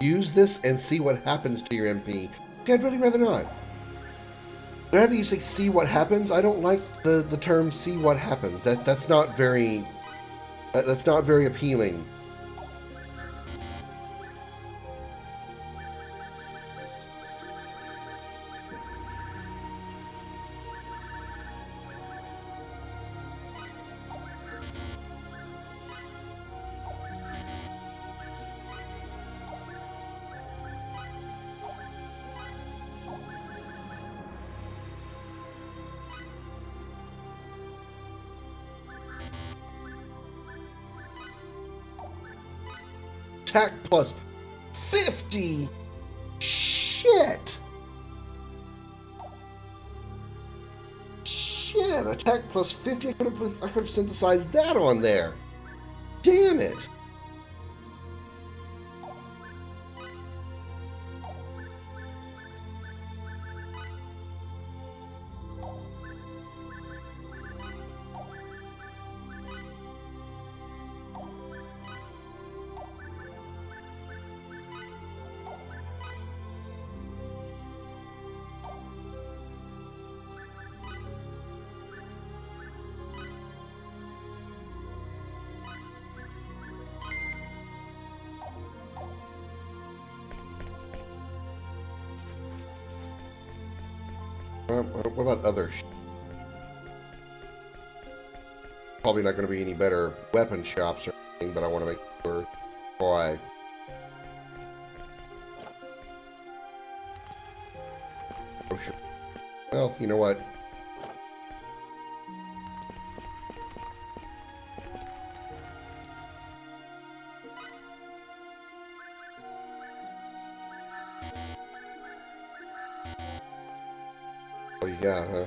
Use this and see what happens to your MP. See, I'd really rather not. I'd rather you say see what happens. I don't like the term see what happens. That's not very appealing. Attack plus 50? Shit! Shit, attack plus 50? I could have synthesized that on there. Damn it. What about other Probably not going to be any better weapon shops or anything, but I want to make sure why. Oh, sure. Well, you know what? Oh, yeah, huh?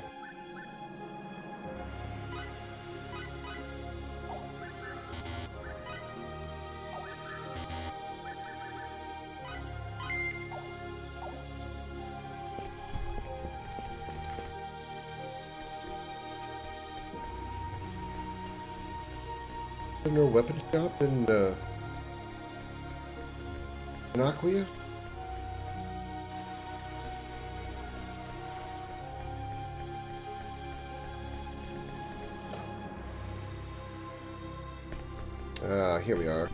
Is there no weapon shop in Aquia? Here we are.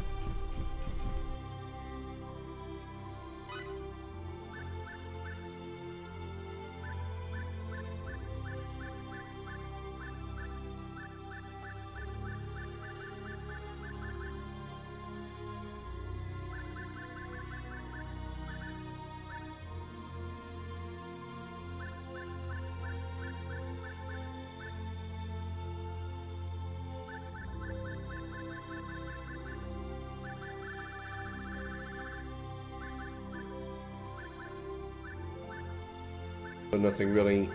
But nothing really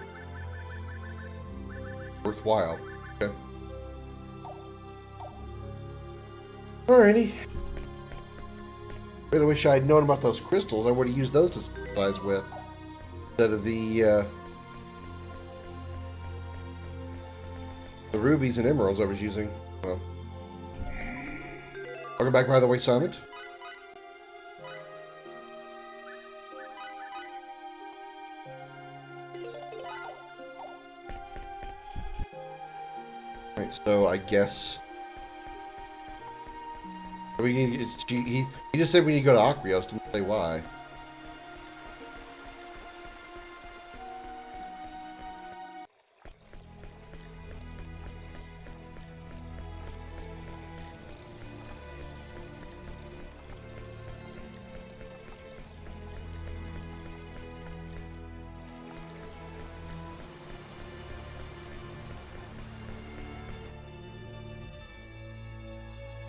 worthwhile. Okay. Alrighty. Really wish I had known about those crystals. I would have used those to sympathize with instead of the rubies and emeralds I was using. Well, welcome back, by the way, Summit. Right, so I guess he just said we need to go to Akrios, didn't say why.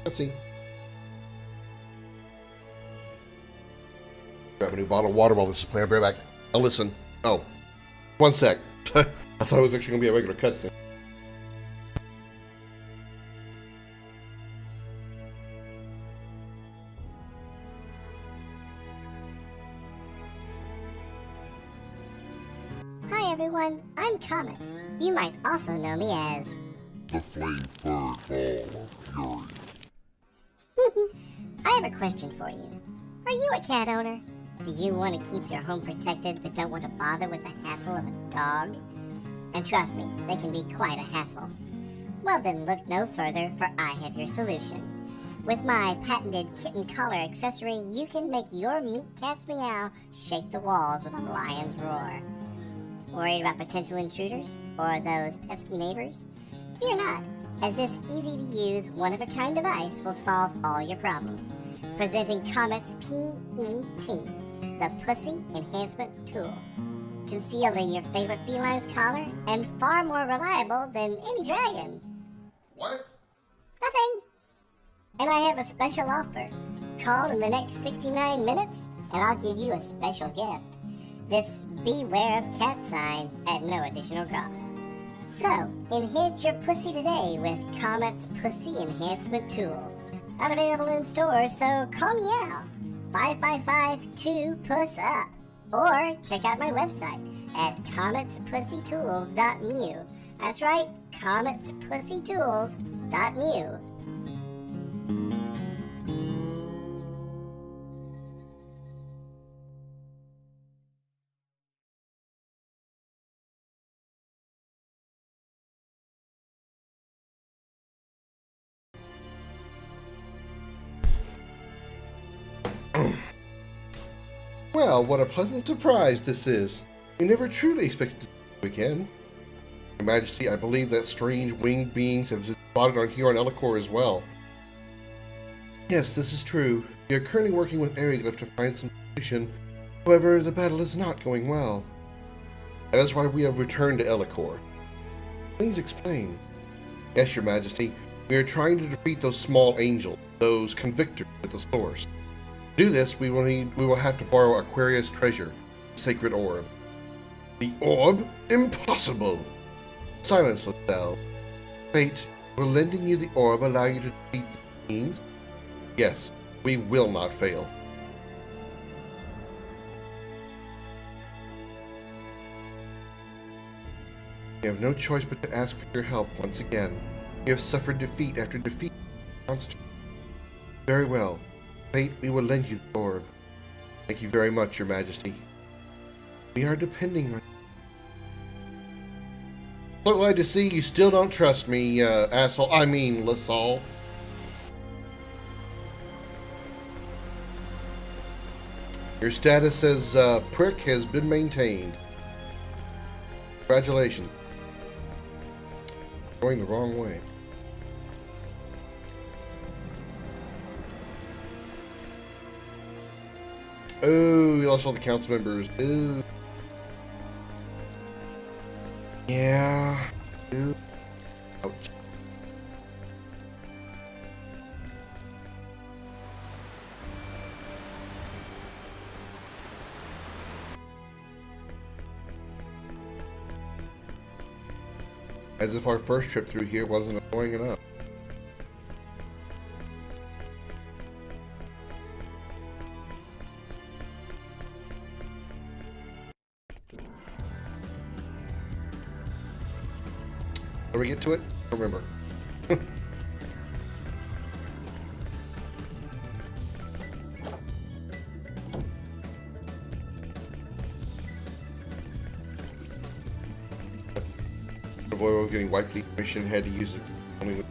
Let's see. Grab a new bottle of water while this is playing. I'll be right back. I'll listen. Oh, one sec. I thought it was actually going to be a regular cutscene. Hi everyone, I'm Comet. You might also know me as The flame-furred ball of fury. I have a question for you. Are you a cat owner? Do you want to keep your home protected but don't want to bother with the hassle of a dog? And trust me, they can be quite a hassle. Well then look no further, for I have your solution. With my patented kitten collar accessory, you can make your meat cat's meow shake the walls with a lion's roar. Worried about potential intruders? Or those pesky neighbors? Fear not, as this easy-to-use, one-of-a-kind device will solve all your problems. Presenting Comet's PET, the Pussy Enhancement Tool. Concealed in your favorite feline's collar, and far more reliable than any dragon. What? Nothing. And I have a special offer. Call in the next 69 minutes, and I'll give you a special gift. This Beware of Cat sign at no additional cost. So, enhance your pussy today with Comet's Pussy Enhancement Tool. Not available in stores, so call me out. 555-2-PUSS-UP. Or check out my website at cometspussytools.mu. That's right, cometspussytools.mu. Well, what a pleasant surprise this is. We never truly expected to see you again. Your Majesty, I believe that strange winged beings have spotted on here on Elicor as well. Yes, this is true. We are currently working with Aeroglyph to find some solution. However, the battle is not going well. That is why we have returned to Elicor. Please explain. Yes, Your Majesty. We are trying to defeat those small angels, those convictors at the source. To do this, we will have to borrow Aquarius' treasure, the sacred orb. The orb? Impossible! Silence, Lizelle. Fate, will lending you the orb allow you to defeat the beings? Yes, we will not fail. We have no choice but to ask for your help once again. We have suffered defeat after defeat. Very well. Fate, we will lend you the orb. Thank you very much, Your Majesty. We are depending on you. So glad to see you still don't trust me, asshole. I mean, LaSalle. Your status as prick has been maintained. Congratulations. Going the wrong way. Oh, you lost all the council members. Ooh. Yeah. Ooh. Ouch. As if our first trip through here wasn't annoying enough. Did we get to it? I don't remember. Avoid getting wiped the mission, had to use it only with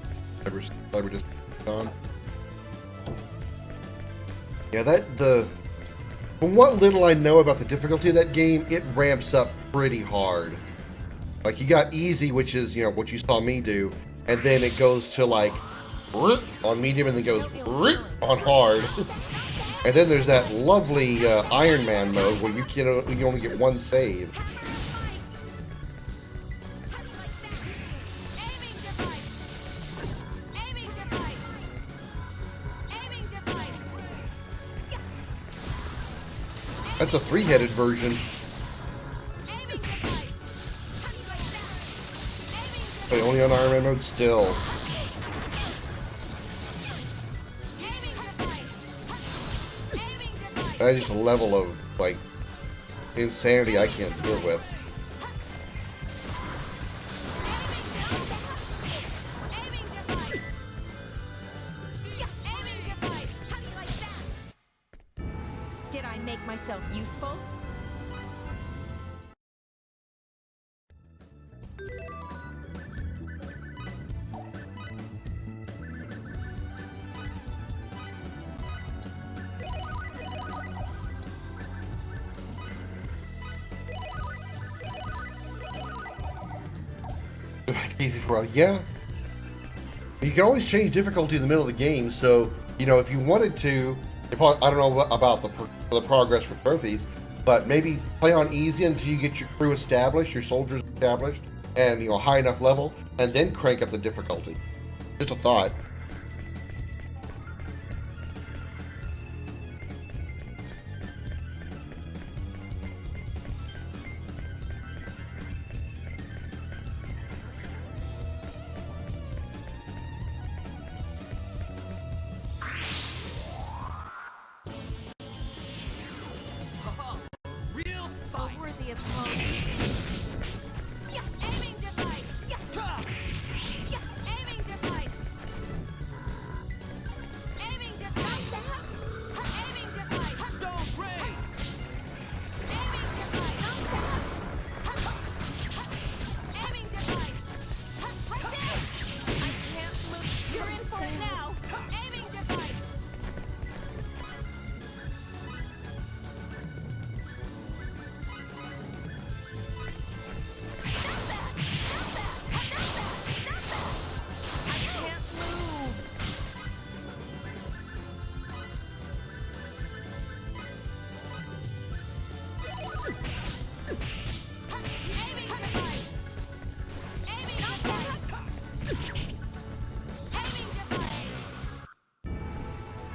cyber just on. Yeah, from what little I know about the difficulty of that game, it ramps up pretty hard. Like, you got easy, which is, what you saw me do, and then it goes to, like, on medium, and then goes on hard. And then there's that lovely Iron Man mode where you only get one save. That's a three-headed version. But only on Iron Man mode still. That's just a level of, like, insanity I can't deal with. Did I make myself useful? Easy for all. Yeah. You can always change difficulty in the middle of the game, so, if you wanted to, I don't know about the progress for trophies, but maybe play on easy until you get your crew established, your soldiers established, and, high enough level, and then crank up the difficulty. Just a thought. A worthy opponent. Aiming device. Aiming device. Aiming device. Aiming device. Stone rain. Aiming device. Aiming device. I can't move. You're in for it now. Aiming device.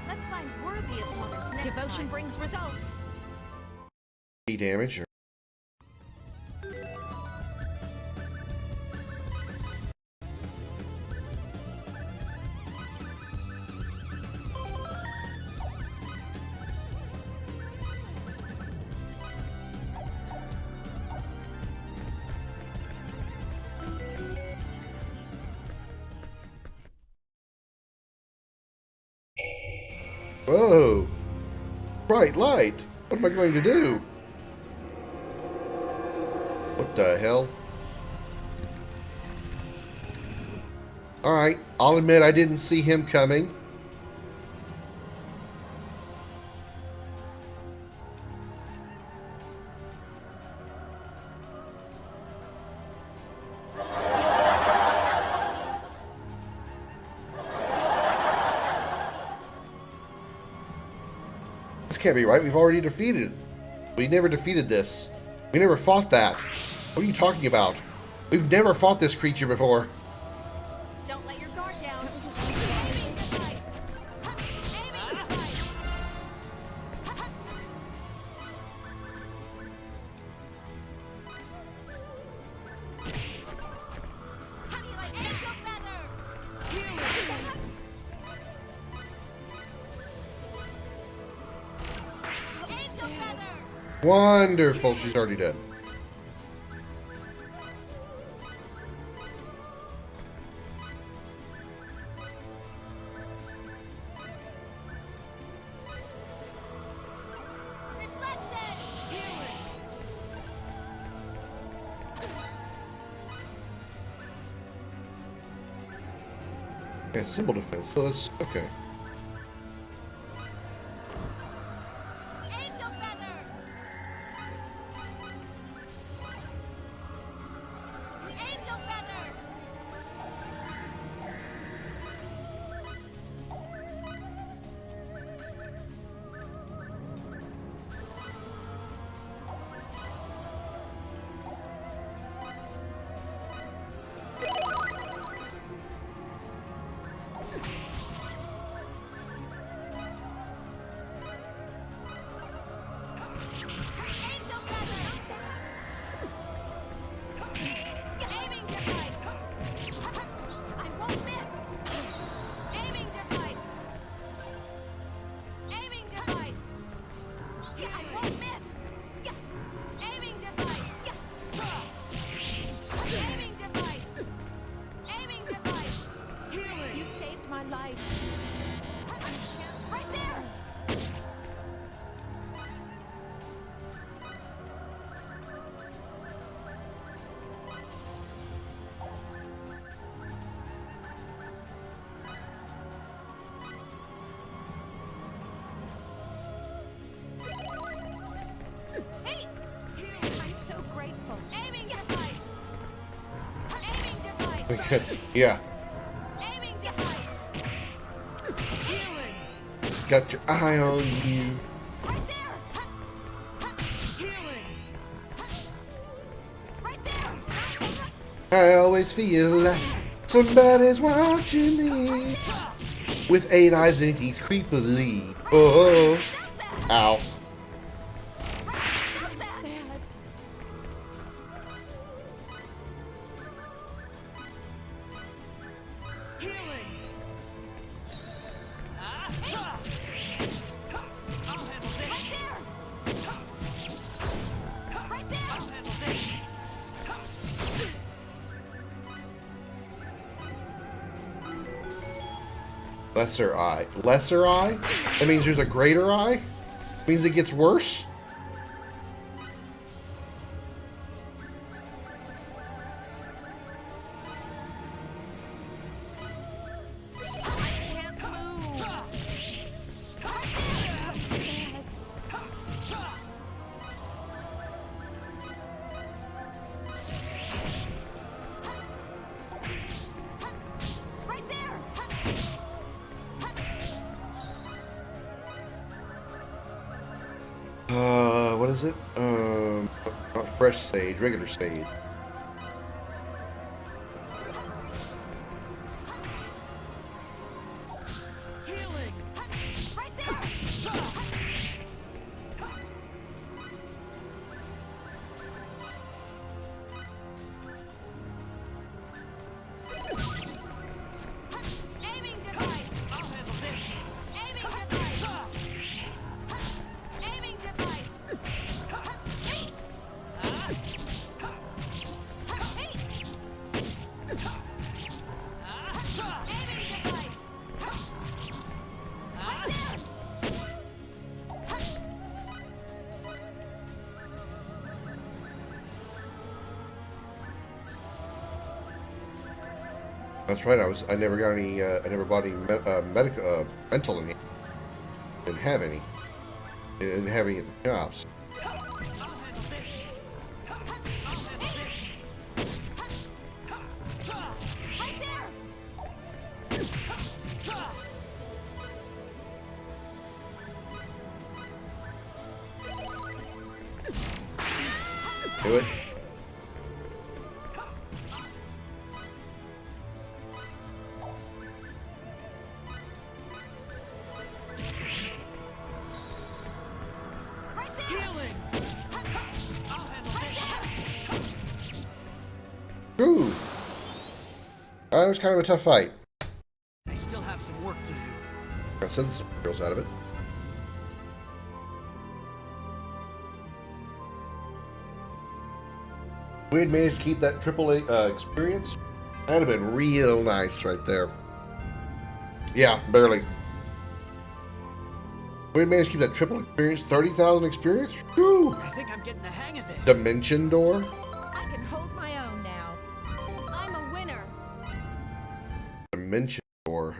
Let's find worthy opponents next Devotion time. brings results. Damage. Whoa! Bright light! What am I going to do? What the hell? Alright, I'll admit I didn't see him coming. This can't be right. We've already defeated it. We never defeated this. We never fought that. What are you talking about? We've never fought this creature before. Don't let your guard down. Wonderful. She's already dead. Reflection! Healing! Yeah, symbol defense. So that's okay. Angel feather! Angel feather! Angel feather! Aiming device! I won't miss! Aiming device! Aiming device! I won't miss! Aiming device! Aiming device! Aiming device! You saved my life! Right there! Hey! I'm so grateful. Aiming device! Aiming device! Okay. Yeah. Aiming device! Healing! Got your eye on you. Right there! Healing! Right there! I always feel like somebody's watching me. With 8 eyes and he's creepily. Oh. Ow. Stop that! Healing! I'll handle this! Right there! Right there! I'll handle this! Lesser eye. Lesser eye? That means there's a greater eye? Means it gets worse? Can't move! Right there! What is it? Not fresh sage, regular sage. Healing! Right there! Aiming device! I'll handle this! Aiming device! Aiming device! Hey! Hey! Aiming device! Right there! That's right. I never got any. I never bought any mental in here. Didn't have any. Didn't have any at the shops. Right there! Do it. Right there! Healing! I'll handle this! Ooh. That was kind of a tough fight. I still have some work to do. Got synthesis materials out of it. We had managed to keep that AAA experience. That'd have been real nice right there. Yeah, barely. We had managed to keep that triple experience, 30,000 experience. Whew. I think I'm getting the hang of this. Dimension door. I can hold my own now. I'm a winner. Dimension door.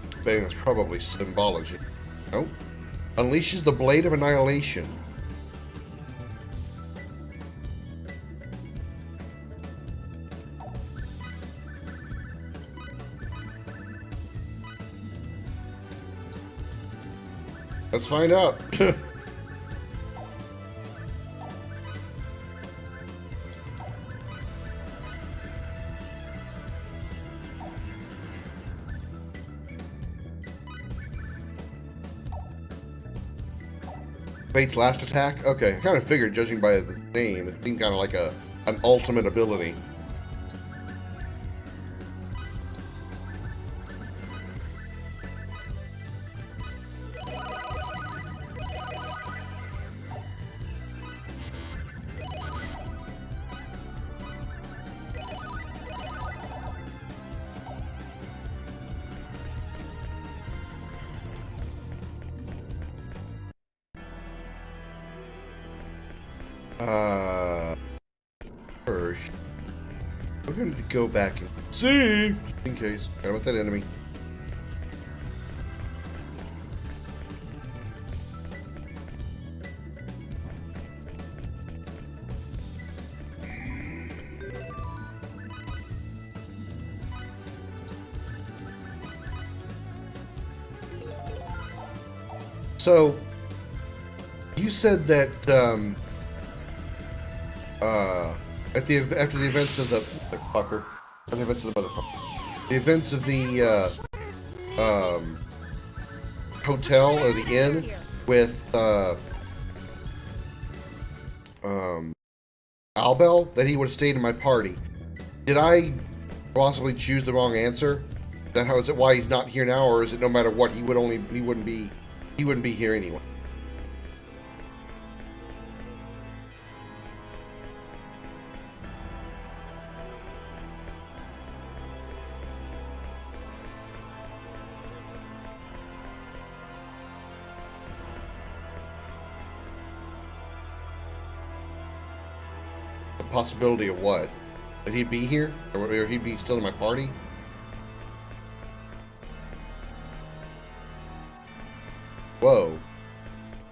I think that's probably symbology. Nope. Unleashes the blade of annihilation. Let's find out. Fate's last attack? Okay, I kind of figured, judging by the name, it seemed kind of like an ultimate ability. First, we're going to go back and see, just in case. Got with that enemy. So, you said that after the events of the fucker, after the events of the motherfucker, the events of the hotel or the inn with Albel, that he would have stayed in my party. Did I possibly choose the wrong answer? Is it why he's not here now, or is it no matter what he wouldn't be here anyway? Possibility of what? That he'd be here? Or he'd be still in my party? Whoa.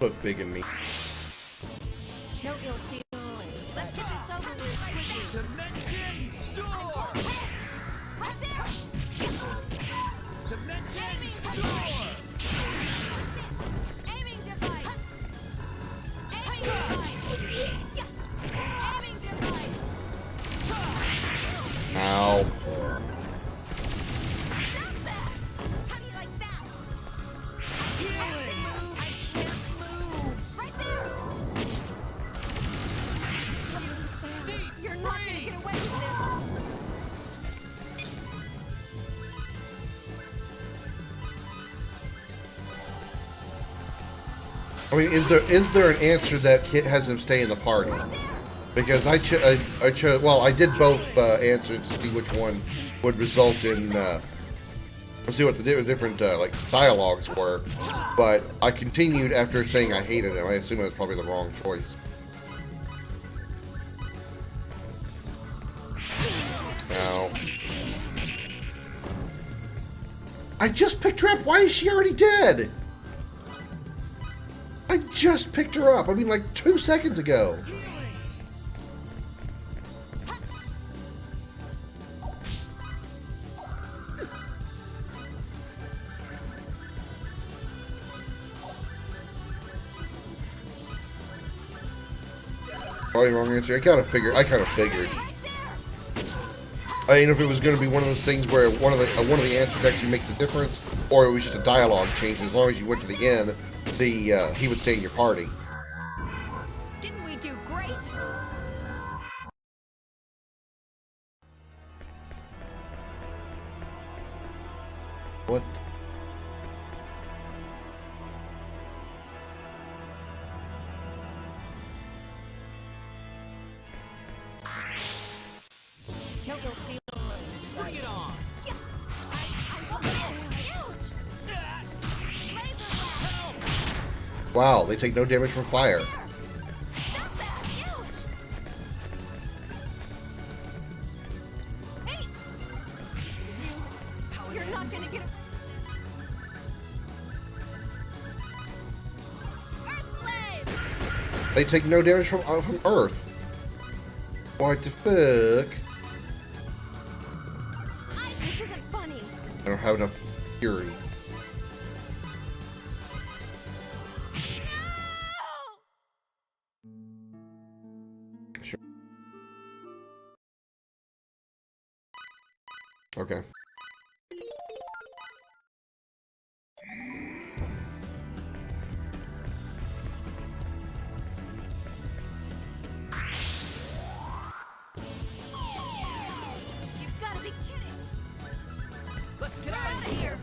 Look big in me. No ill feelings. Let's get this over with quickly. Dimension door! Right there! Dimension door! Aiming device! Aiming device! Aiming device! Ow. Stop that! How do you like that? I can't move! Right there! You're not gonna get away with this! I mean, is there an answer that has him stay in the party? Because I chose. Well, I did both answers to see which one would result in. Let's see what the different like dialogues were. But I continued after saying I hated him. I assume that's probably the wrong choice. Now, I just picked her up. Why is she already dead? I just picked her up. I mean, like 2 seconds ago. Probably wrong answer. I kind of figured. I mean, if it was going to be one of those things where one of the answers actually makes a difference, or it was just a dialogue change. As long as you went to the end, he would stay in your party. Didn't we do great? What? No ill feelings. Bring it on! Wow, they take no damage from fire. Stop that! Hey! You're not gonna get Earthblade! They take no damage from Earth. What the fuck? This isn't funny. I don't have enough fury. Sure. Okay. You've gotta be kidding! Let's get Get out out of of here!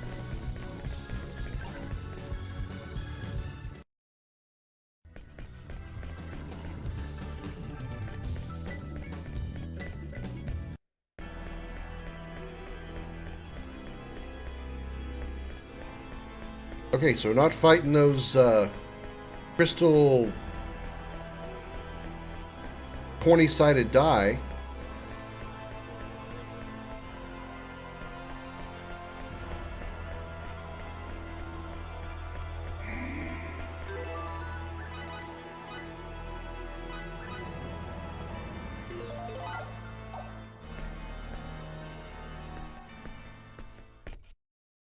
Okay, so we're not fighting those crystal 20-sided die.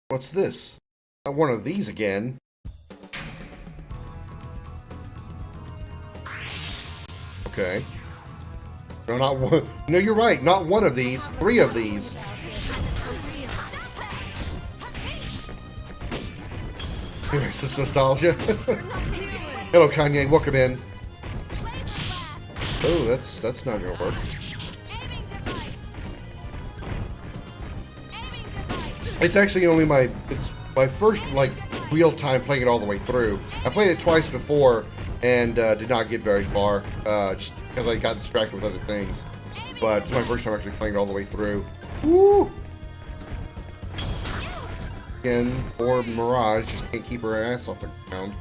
What's this? Not one of these again. Okay. No, not one. No, you're right. Not one of these. 3 of these. Here's this nostalgia. Hello, Kanye. Welcome in. Oh, that's not gonna work. It's actually only it's my first like real time playing it all the way through. I played it twice before and did not get very far, just because I got distracted with other things. But it's my first time actually playing it all the way through. Woo! Again, or Mirage just can't keep her ass off the ground.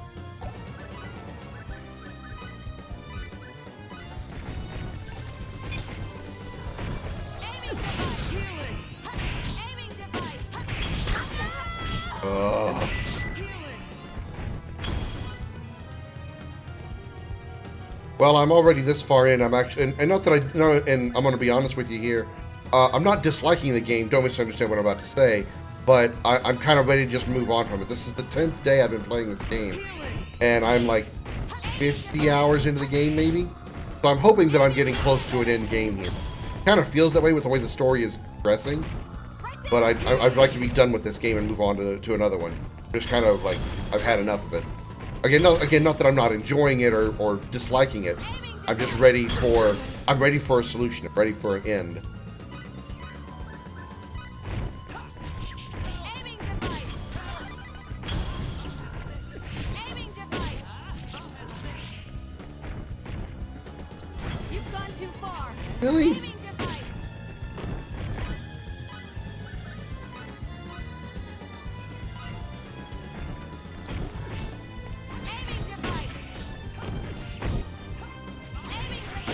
Well, I'm already this far in. I'm actually, and not that I know, and I'm going to be honest with you here. I'm not disliking the game. Don't misunderstand what I'm about to say. But I'm kind of ready to just move on from it. This is the 10th day I've been playing this game, and I'm like 50 hours into the game, maybe. So I'm hoping that I'm getting close to an end game here. Kind of feels that way with the way the story is progressing. But I'd like to be done with this game and move on to another one. Just kind of like I've had enough of it. Again, not that I'm not enjoying it or disliking it. I'm just ready for a solution. I'm ready for an end. You've gone too far. Really?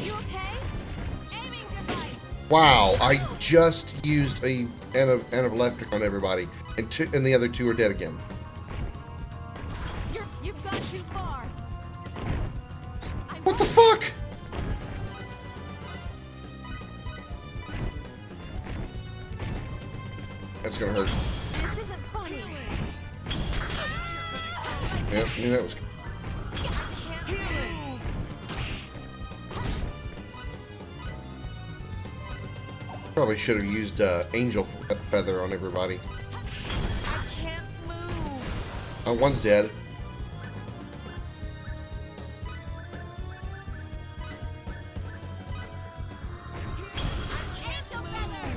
You okay? Aiming device. Wow, I just used an electric on everybody, and the other 2 are dead again. You've gone too far. What the fuck? That's gonna hurt. This isn't funny. Yep, I knew that was. Probably should have used Angel Feather on everybody. I can't move. Oh, one's dead. Angel feather.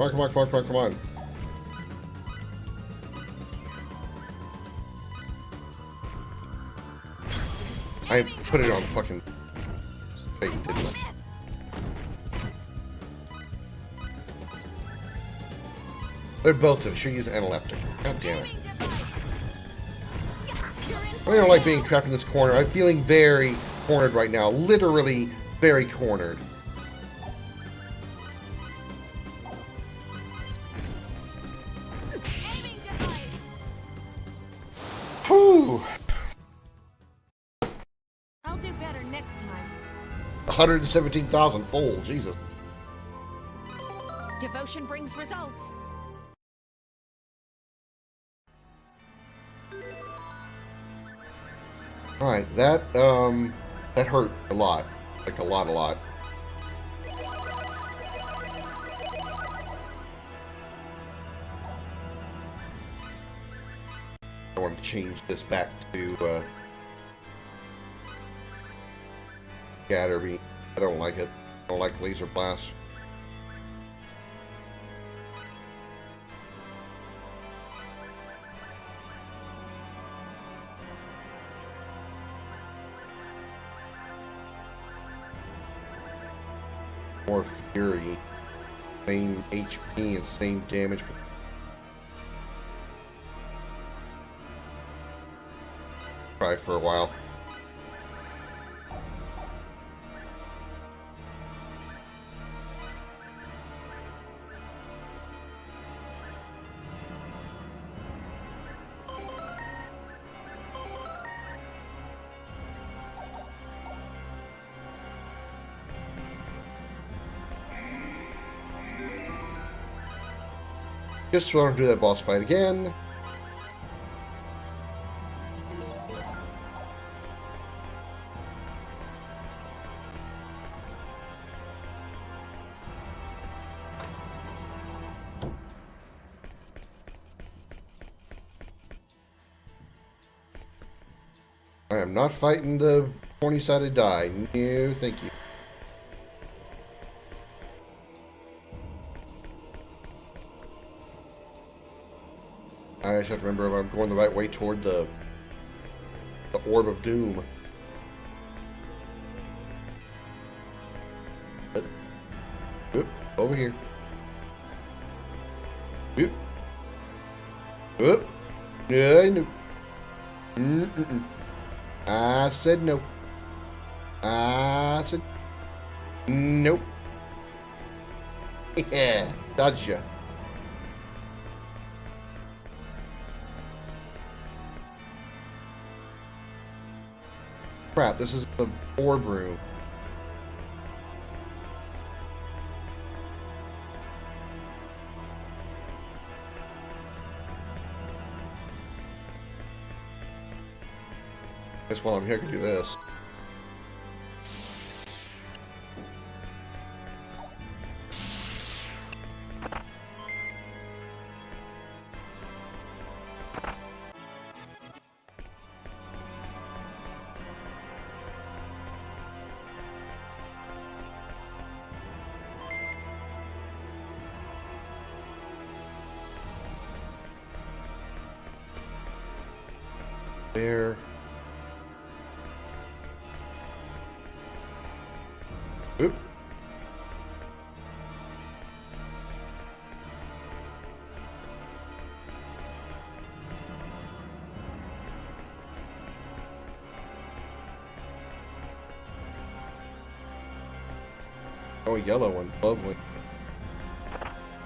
Come on, come on, come on, come on, come on. I put it on fucking thing, didn't I? They're both to should use analeptic. God damn it. I don't like being trapped in this corner. I'm feeling very cornered right now. Literally very cornered. Whew. I'll do better next time. 117,000 full. Jesus. Devotion brings results. Alright, that hurt a lot. Like a lot. I want to change this back to scatter beam. I don't like it. I don't like laser blast. More fury. Same HP and same damage. Try for a while. Just want to do that boss fight again. I am not fighting the 20-sided die. No, thank you. I just have to remember if I'm going the right way toward the orb of doom. Oop, over here. Oop. Oop. No. Mm-mm-mm. I said no. I said nope. Yeah, dodge ya. Crap, this is the orb room. Guess while I'm here I can do this. There. Oop. Oh, yellow one. Lovely.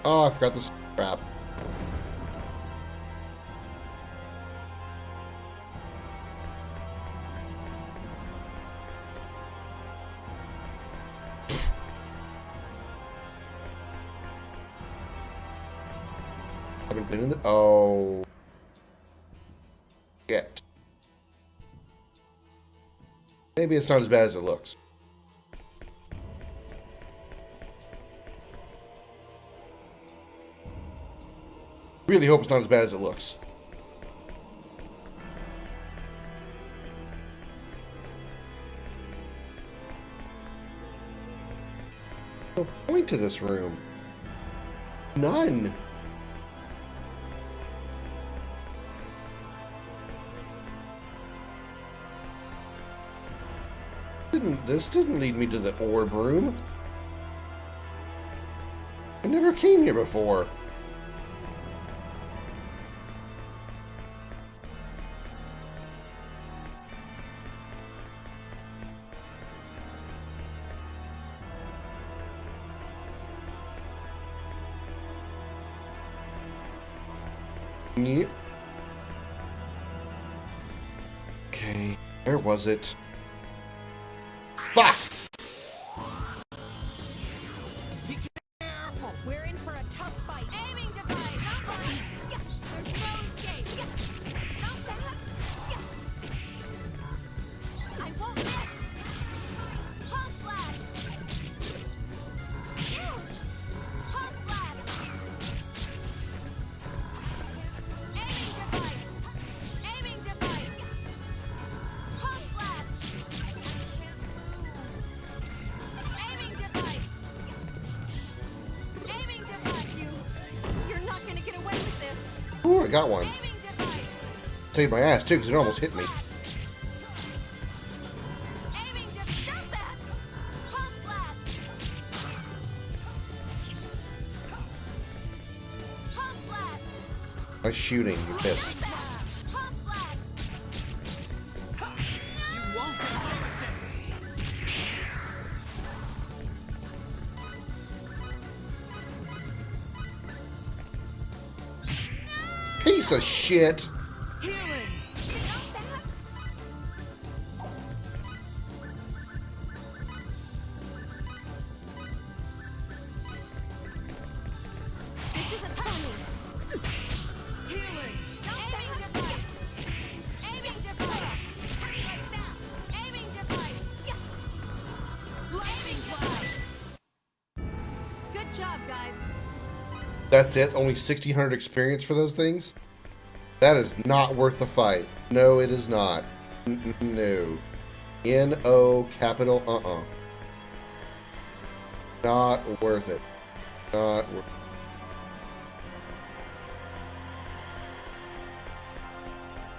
Oh, I forgot this crap. Haven't been in the... Oh. Shit. Maybe it's not as bad as it looks. Really hope it's not as bad as it looks. No point to this room. None. This didn't lead me to the orb room. I never came here before. Yep. Okay, where was it? Fuck! We're in for a tough fight. Aiming device. Numbers. Yeah. There's no escape. Yeah. Not that. Yeah. I won't miss. Pulse blast. Pulse blast. Aiming device. Aiming device. Pulse blast. Aiming device. Aiming device. You're not gonna get away with this. Ooh, I got one. Aiming device. Saved my ass too, because it almost hit me. Aiming device. Stop that. Pulse blast. Pulse blast. By shooting, you missed. Pulse blast. Piece of shit. This isn't funny. Healing. Aiming device. Aiming device. Like that. Aiming device. Yeah. Aiming device. Good job, guys. That's it? Only 1,600 experience for those things? That is not worth the fight. No, it is not. No. N-O capital Not worth it. Not worth it.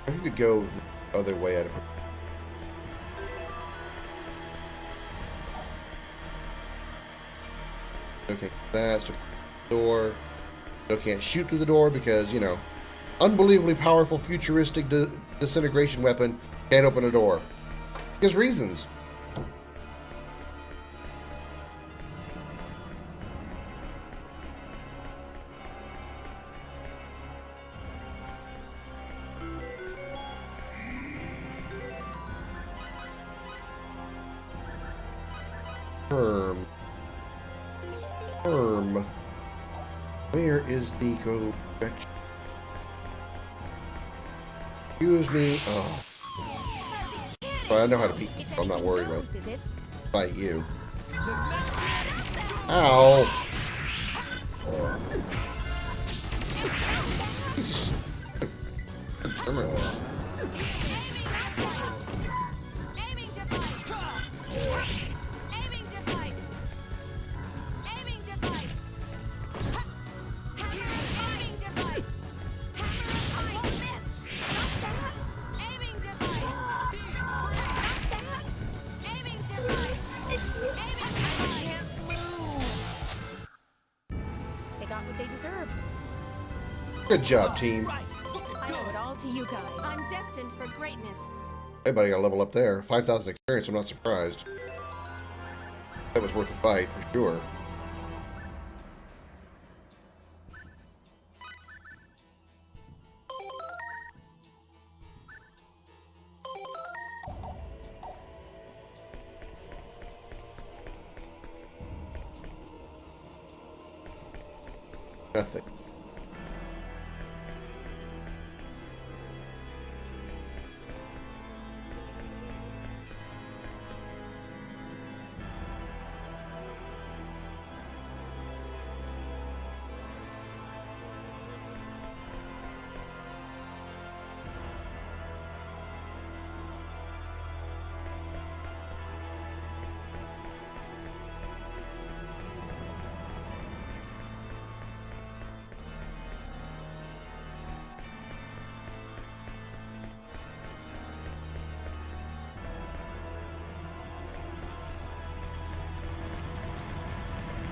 I think we could go the other way out of it. Okay, that's the door. Still can't shoot through the door because, you know, unbelievably powerful futuristic disintegration weapon can't open a door. Because reasons. Firm. Where is the correction? Excuse me. Oh. Well, I know how to beat you. I'm not worried about fight you. Ow. Jesus. Come on. Aiming device. Aiming device. Aiming device. Aiming device. I won't miss. Not that. Aiming device. Not that. Aiming device. I can't move. They got what they deserved. Good job, team. I owe it all to you guys. I'm destined for greatness. Everybody got a level up there. 5,000 experience, I'm not surprised. That was worth the fight, for sure. Nothing.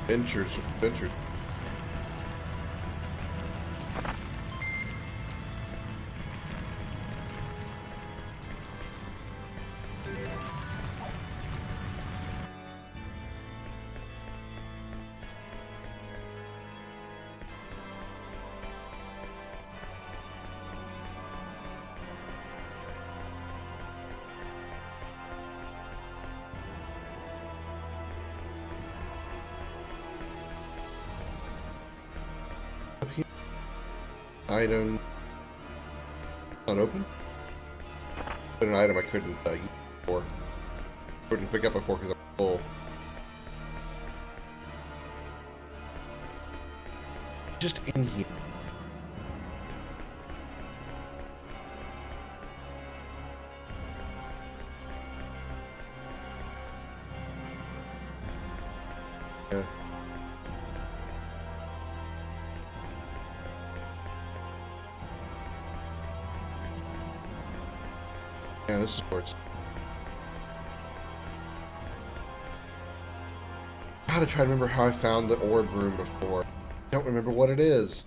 Ventures. Item not open. But an item I couldn't use before. Couldn't pick up before because I'm full. Just in here. Yeah. Yeah, this is where it's. I gotta try to remember how I found the orb room before. I don't remember what it is.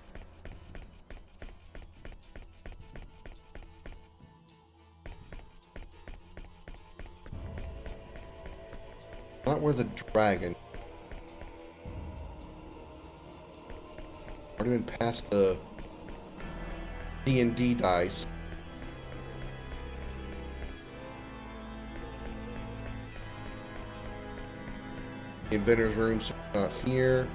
Not where the dragon. Already been past the D&D dice. The inventor's room's not here.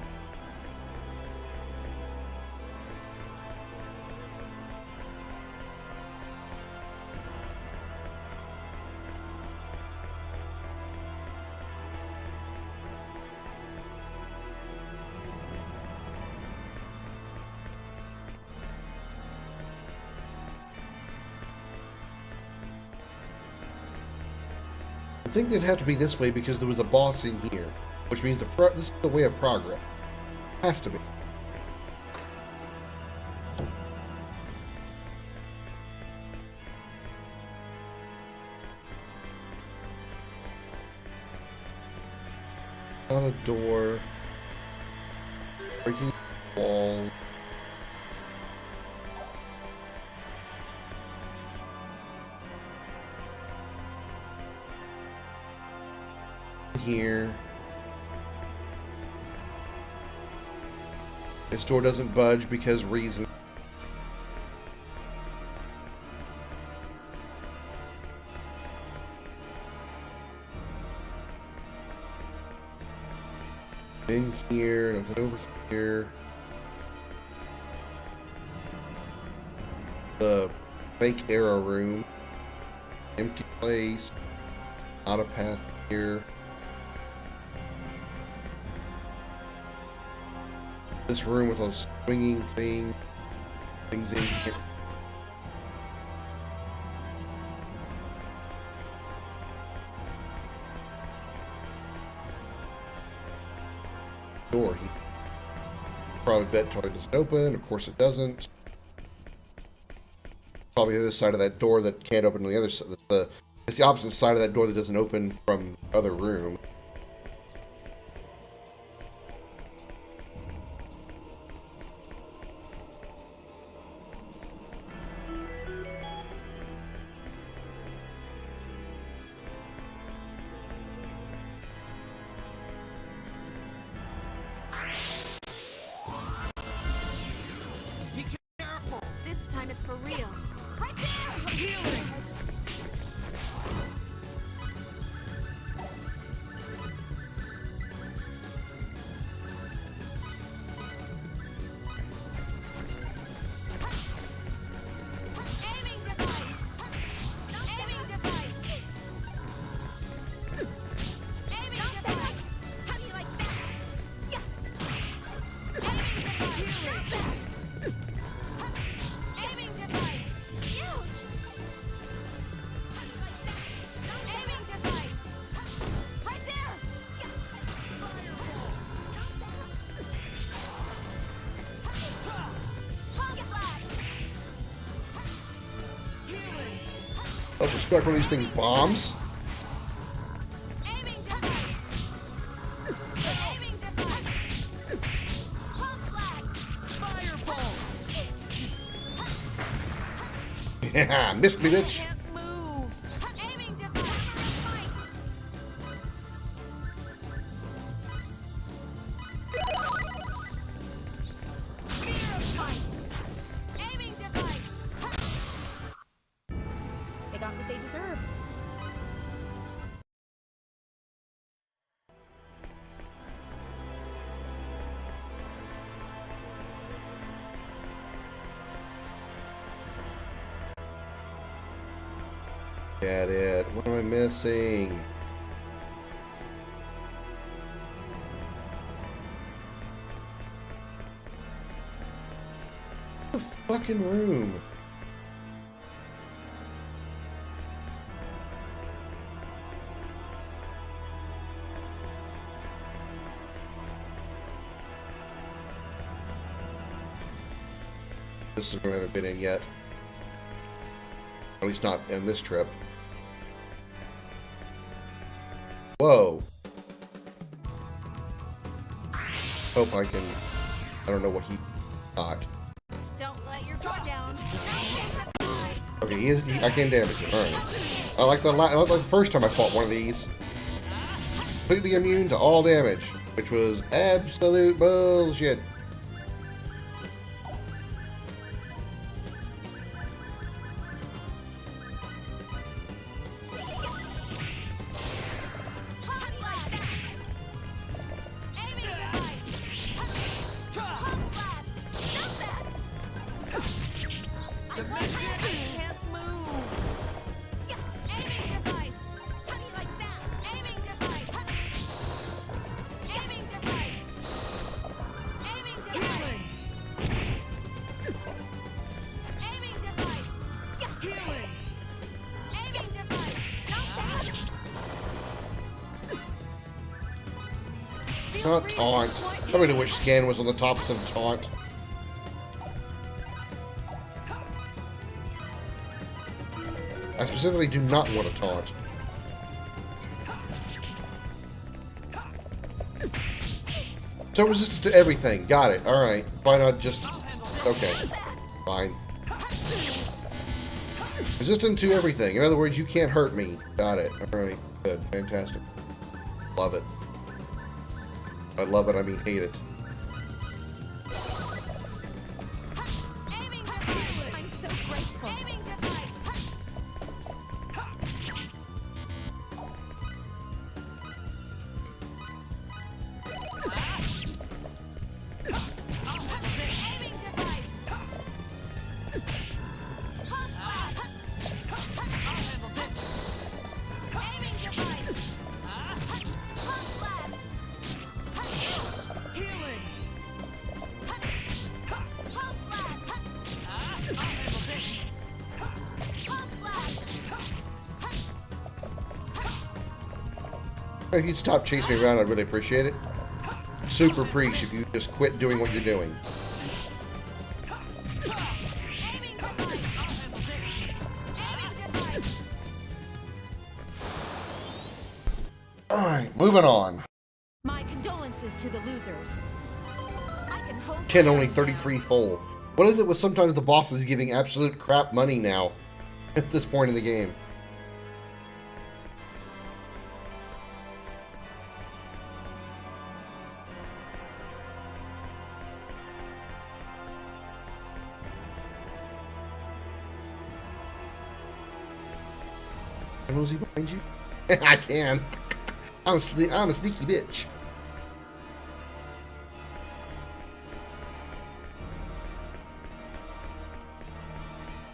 I think they'd have to be this way because there was a boss in here, which means this is the way of progress. Has to be. Not a door. Breaking wall. Here. This door doesn't budge because reason. In here, nothing over here. The fake arrow room. Empty place. Not a path here. This room with a swinging things in here. Door. Probably bet until it doesn't open. Of course it doesn't. Probably the other side of that door that can't open on the other side. It's the opposite side of that door that doesn't open from the other room. This time it's for real. Right there! Healing! Aiming device! Aiming device! Aiming device! How do you like that? Yeah! Aiming device! Aiming device! Huge! How do you like that? Aiming device! Right there! Fog blast! I'll just strike one of these things bombs. Aiming device! Aiming device! Yeah, missed me, bitch. Can't move. Aiming device. Fight. Spear of fight. Aiming device. They got what they deserved. Got it. What am I missing? The fucking room. This is the room I haven't been in yet. At least not in this trip. Whoa. Hope I can... I don't know what he thought. Don't let your guard down. Okay, I can damage him. Alright. I like the first time I fought one of these. Completely immune to all damage, which was absolute bullshit. Can't move. Aiming device. How do you like that? Aiming device. Aiming device. Aiming device. Aiming device. Healing. Aiming device. Not taunt. I don't know which scan was on the top of taunt. I specifically do not want to taunt. So resistant to everything. Got it. Alright. Why not just... Okay. Fine. Resistant to everything. In other words, you can't hurt me. Got it. Alright. Good. Fantastic. Love it. I love it. I mean, hate it. Aiming device. I'm so grateful. Aiming device. Aiming device. Aiming device. Pump blast. Healing. Pump blast. Pump blast. If you'd stop chasing me around, I'd really appreciate it. Super preach if you just quit doing what you're doing. Aiming device. Aiming device. Alright, moving on. My condolences to the losers. I can hold 10 only 33 full. What is it with sometimes the bosses giving absolute crap money now at this point in the game? Was he behind you? I can. I'm a sneaky bitch.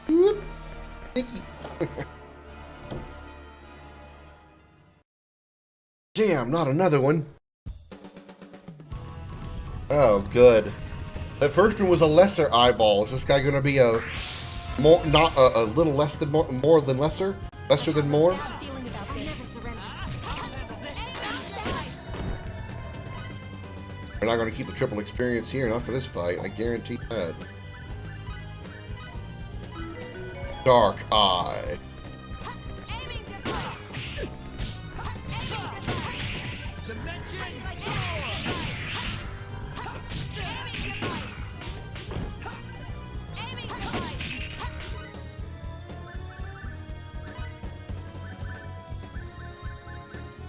Whoop. Sneaky. Damn, not another one. Oh, good. That first one was a lesser eyeball. Is this guy gonna be a more, not a little less than more than lesser? Lesser than more? Feeling about this. Never surrender. We're not going to keep the triple experience here, not for this fight. I guarantee that. Dark Eye. Aiming device. Aiming device.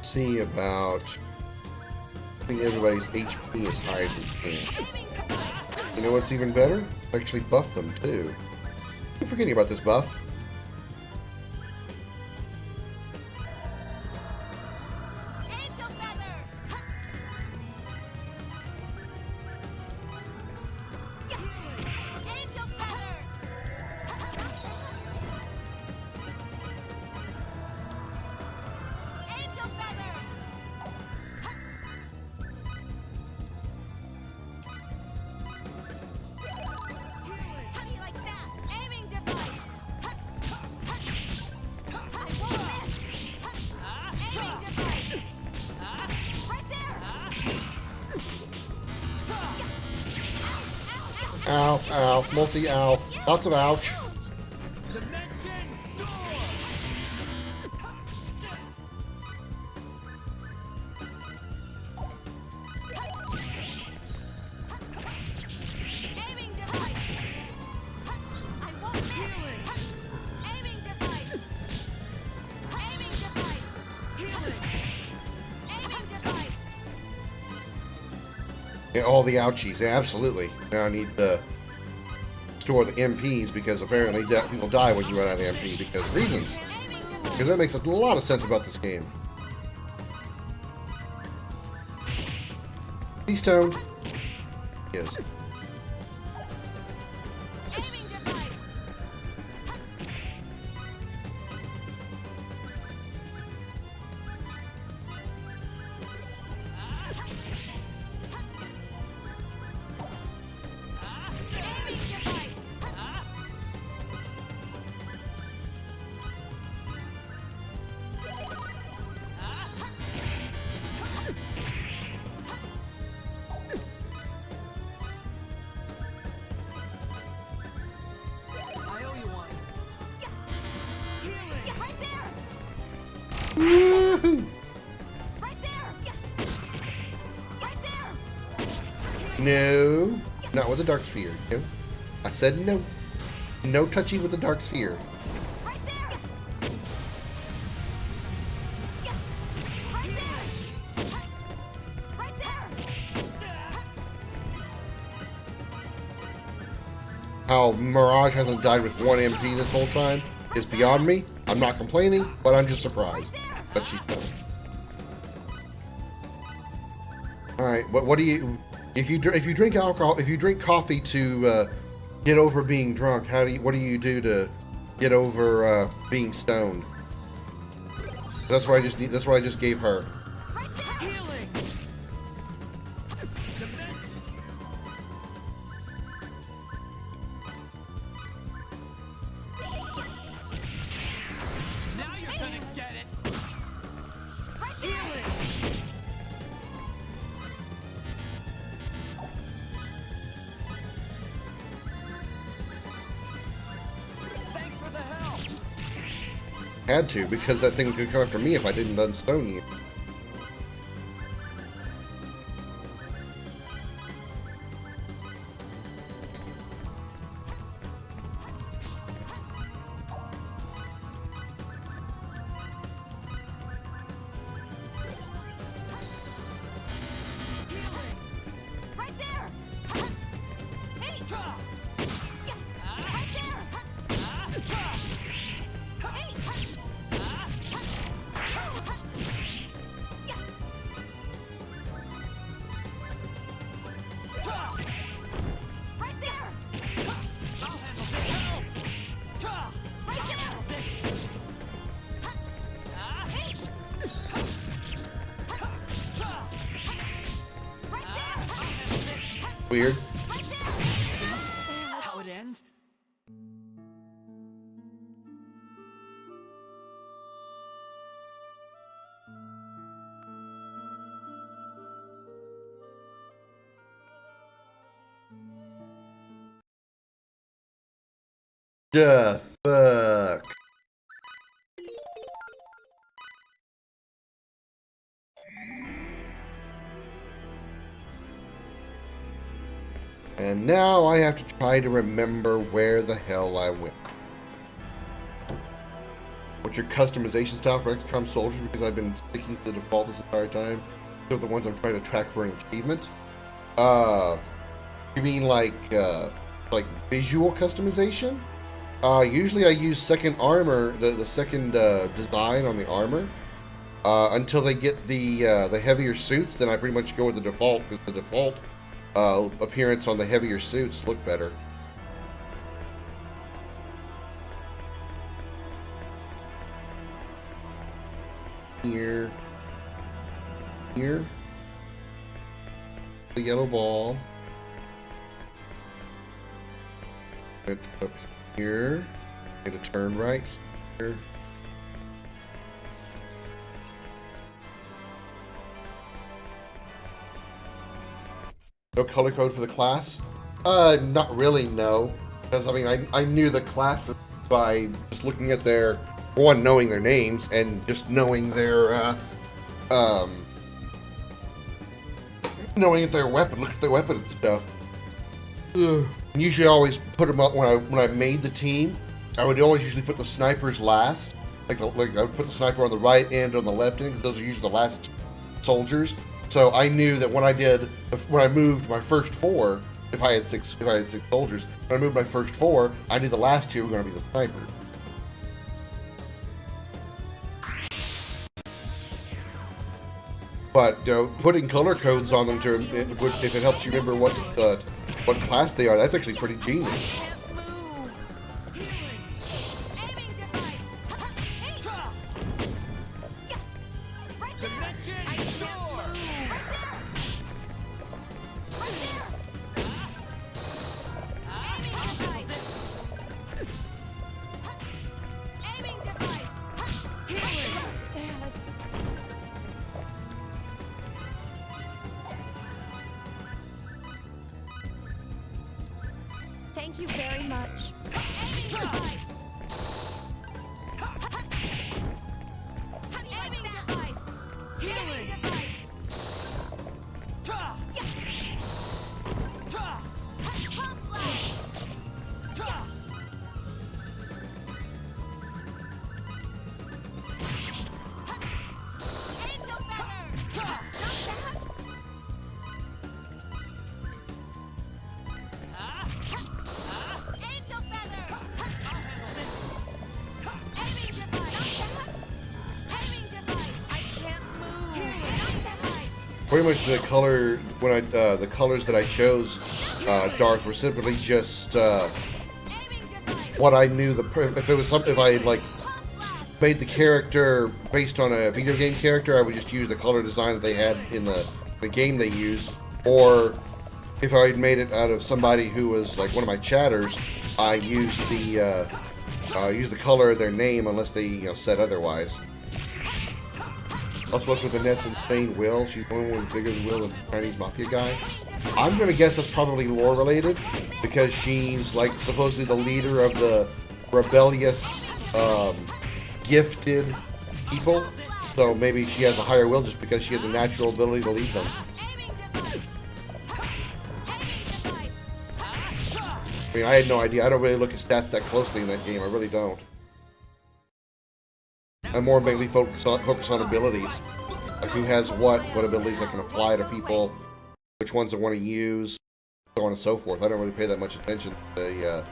see about getting everybody's HP as high as we can. You know what's even better? Actually buff them too. I'm forgetting about this buff. Angel feather. Angel feather. Angel feather. How do you like that? Aiming device. I won't miss. Aiming device. Right there. Ow, ow, multi-ow. Lots of ouch. Aiming device. I won't miss. Aiming device. Aiming device. Aiming device. Yeah, all the ouchies, yeah, absolutely. Now I need to store the MPs because apparently people die when you run out of MP because of reasons. Because that makes a lot of sense about this game. Peace Tone. Yes. Aiming device. Aiming device. I owe you one. Yeah, right there. Right there. Right there. No. Not with the Dark Sphere. No. I said no. No touching with the Dark Sphere. Right there. Right there. Right there. How Mirage hasn't died with one MP this whole time is beyond me. I'm not complaining, but I'm just surprised. But she's done. All right, what do you? If you drink alcohol, if you drink coffee to get over being drunk, what do you do to get over being stoned? That's what I just gave her. Healing. Now you're gonna get it. Healing. Thanks for the help. Had to because that thing could come after me if I didn't unstone you. Right there. Hey. Right there. Right there. I'll handle this. Help. Right there. Right there. Weird. Right there. How it ends? The fuck. And now I have to try to remember where the hell I went. what's your customization style for XCOM soldiers, because I've been sticking to the default this entire time. Those are the ones I'm trying to track for an achievement. You mean like visual customization? Usually I use second armor, the second design on the armor, until they get the heavier suits. Then I pretty much go with the default, because the default appearance on the heavier suits look better. Here, the yellow ball. Up here, get a turn right here. No color code for the class? Not really, no. Because, I mean, I knew the classes by just looking at their, for one, knowing their names, and just knowing their, knowing their weapon, look at their weapon and stuff. Ugh. Usually I always put them up when I made the team. I would always usually put the snipers last. Like I would put the sniper on the right end, on the left end, because those are usually the last soldiers. So I knew that when I moved my first 4, if I had six soldiers, when I moved my first 4, I knew the last 2 were going to be the snipers. But putting color codes on them if it helps you remember what class they are, that's actually pretty genius. Thank you very much. Pretty much the color the colors that I chose, Darth, were simply just what I knew if I like made the character based on a video game character, I would just use the color design that they had in the game they used. Or if I had made it out of somebody who was like one of my chatters, I used the color of their name unless they said otherwise. Also, what's with Annette's insane Will? She's the one with bigger than Will, the Chinese mafia guy. I'm gonna guess that's probably lore related, because she's like supposedly the leader of the rebellious, gifted people. So maybe she has a higher will just because she has a natural ability to lead them. I mean, I had no idea. I don't really look at stats that closely in that game. I really don't. I more mainly focus on abilities, like who has what abilities I can apply to people, which ones I want to use, so on and so forth. I don't really pay that much attention to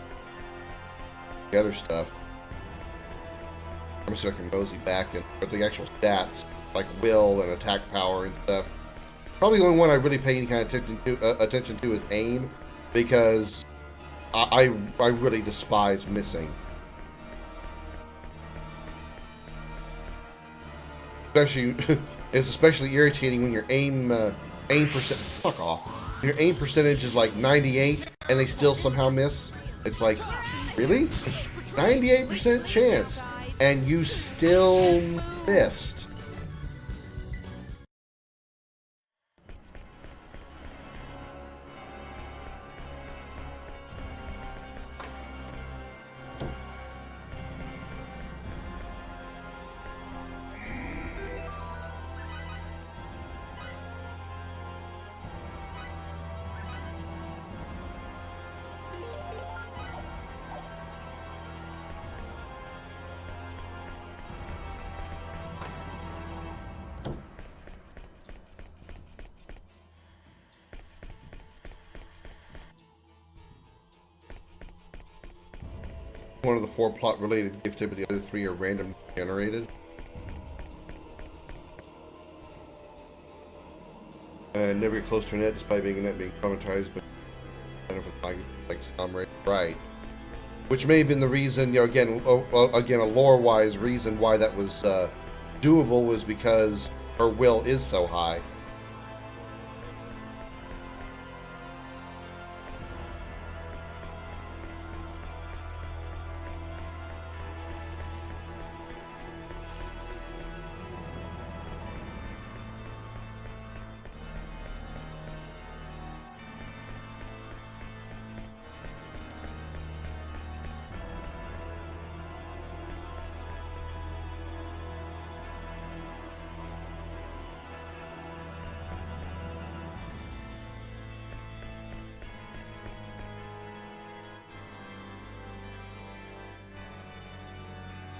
the other stuff. I'm just looking mosey back and but the actual stats, like will and attack power and stuff. Probably the only one I really pay any kind of attention to is aim, because I really despise missing. It's especially irritating when your aim percent. Fuck off. Your aim percentage is like 98, and they still somehow miss. It's like, really? 98% chance, and you still missed. one of the 4 plot-related gifted, but the other 3 are random generated. Never get close to a net despite being a net being traumatized, but like comrade. Right. Which may have been the reason, you know, again, a lore-wise reason why that was doable was because her will is so high.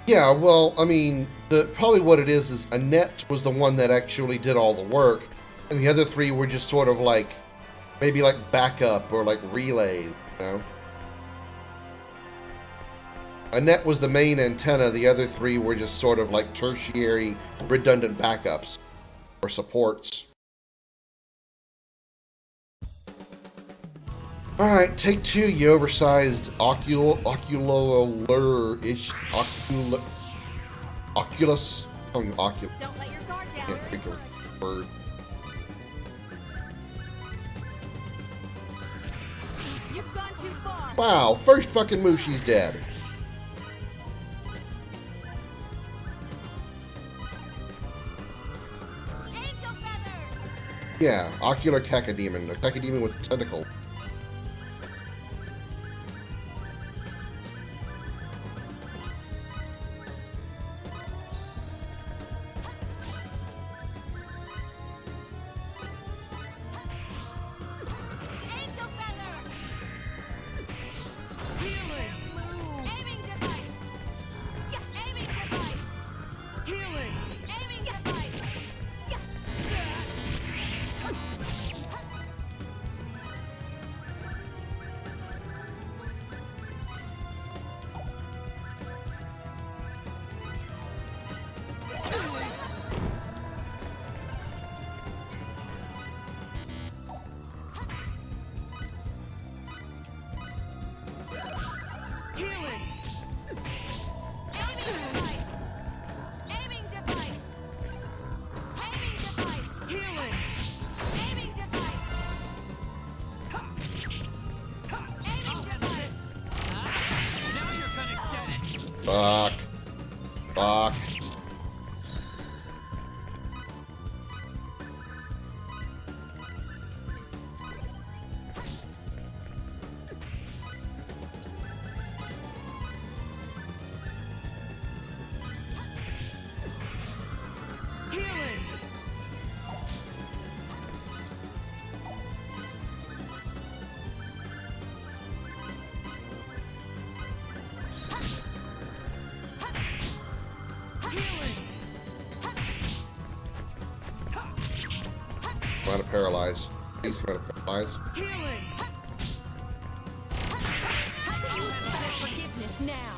Yeah, well, I mean, probably what it is Annette was the one that actually did all the work, and the other 3 were just sort of like, maybe like backup or like relays, you know? Annette was the main antenna, the other 3 were just sort of like tertiary, redundant backups or supports. Alright, take 2, you oversized oculus. Don't let your guard down. Can't think of the word. You've gone too far. Wow, first fucking move, she's dead. Angel feather. Yeah, ocular cacodemon. A cacodemon with tentacles. Angel feather. Healing. Aiming device. Yeah, aiming device. Healing. Aiming device. Yeah. Healing. Aiming device. Aiming device. Aiming device. Healing. Aiming device. Aiming device. Now you're gonna get it. Fuck. Fuck. Healing. I'm out of paralyze. Please come out of paralyze. Healing. You expect forgiveness now.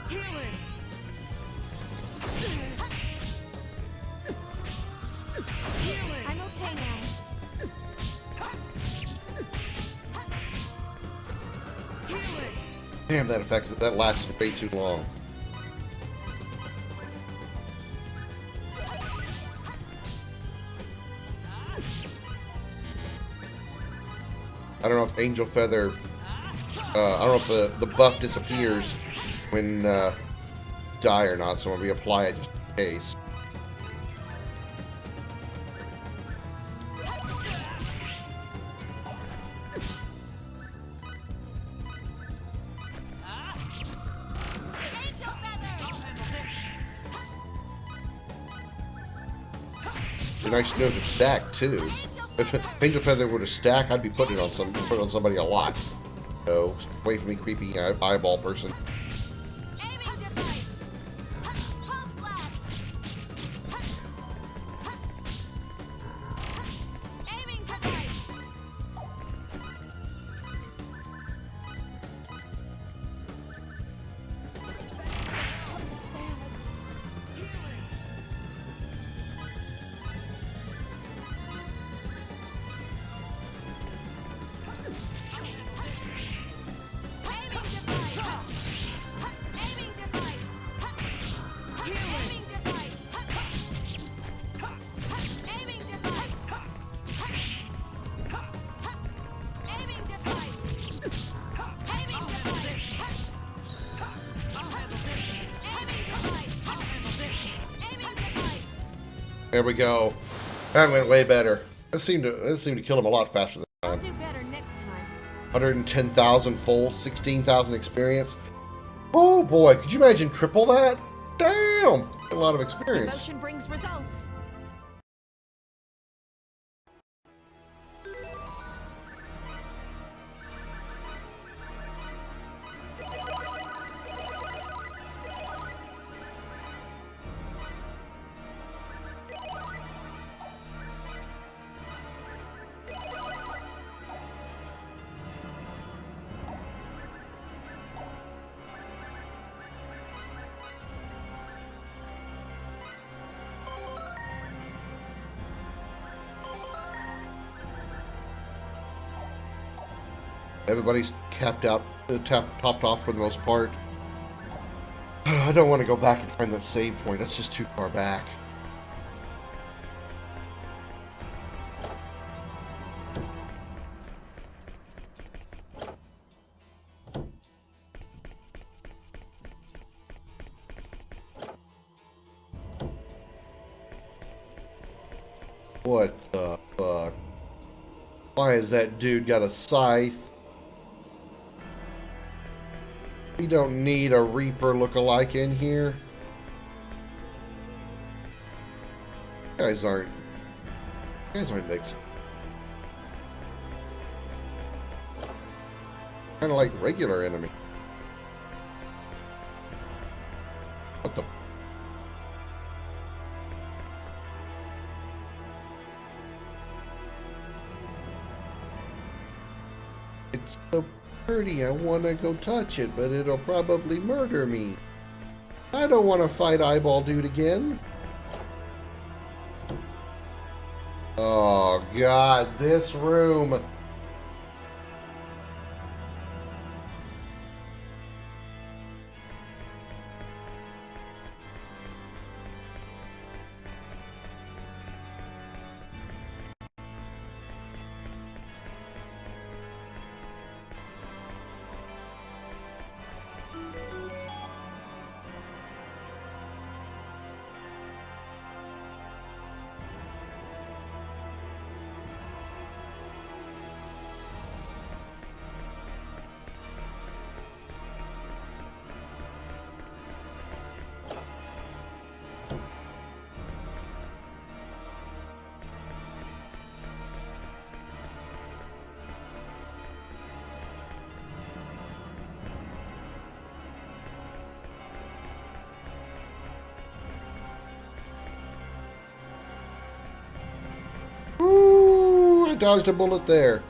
Healing. Healing. I'm okay now. Healing. Damn, that effect, that lasted way too long. I don't know if Angel Feather, I don't know if the buff disappears when die or not, so I'm going to reapply it just in case. Angel feather. It'd be nice to know if it's stacked too. If Angel Feather were to stack, I'd be putting it on somebody a lot. So, away from me, creepy eyeball person. Aiming device. Pulse blast. Aiming device. Aiming device. Aiming device. Aiming device. Aiming device. Aiming device. Aiming device. Aiming device. There we go. That went way better. That seemed to kill him a lot faster this I'll time. do better next time. 110,000 full, 16,000 experience. Oh boy, could you imagine triple that? Damn! A lot of experience. Devotion brings results. Everybody's topped off for the most part. I don't want to go back and find that save point. That's just too far back. What the fuck? Why has that dude got a scythe? We don't need a Reaper look-alike in here. Guys aren't mixed. Kind of like regular enemy. What the? It's so pretty, I want to go touch it, but it'll probably murder me. I don't want to fight Eyeball Dude again. Oh god, this room. Ooh, I dodged a bullet there.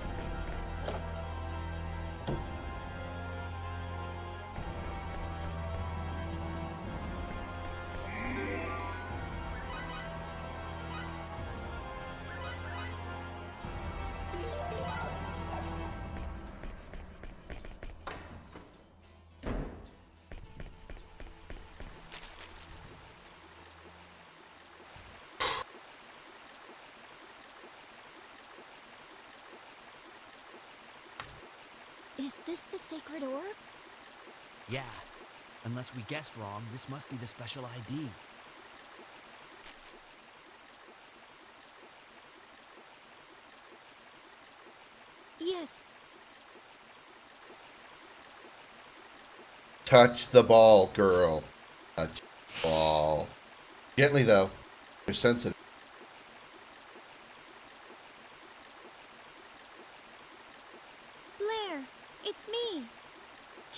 Is this the sacred orb? Yeah. Unless we guessed wrong, this must be the special ID. Yes. Touch the ball, girl. Touch the ball. Gently, though. You're sensitive.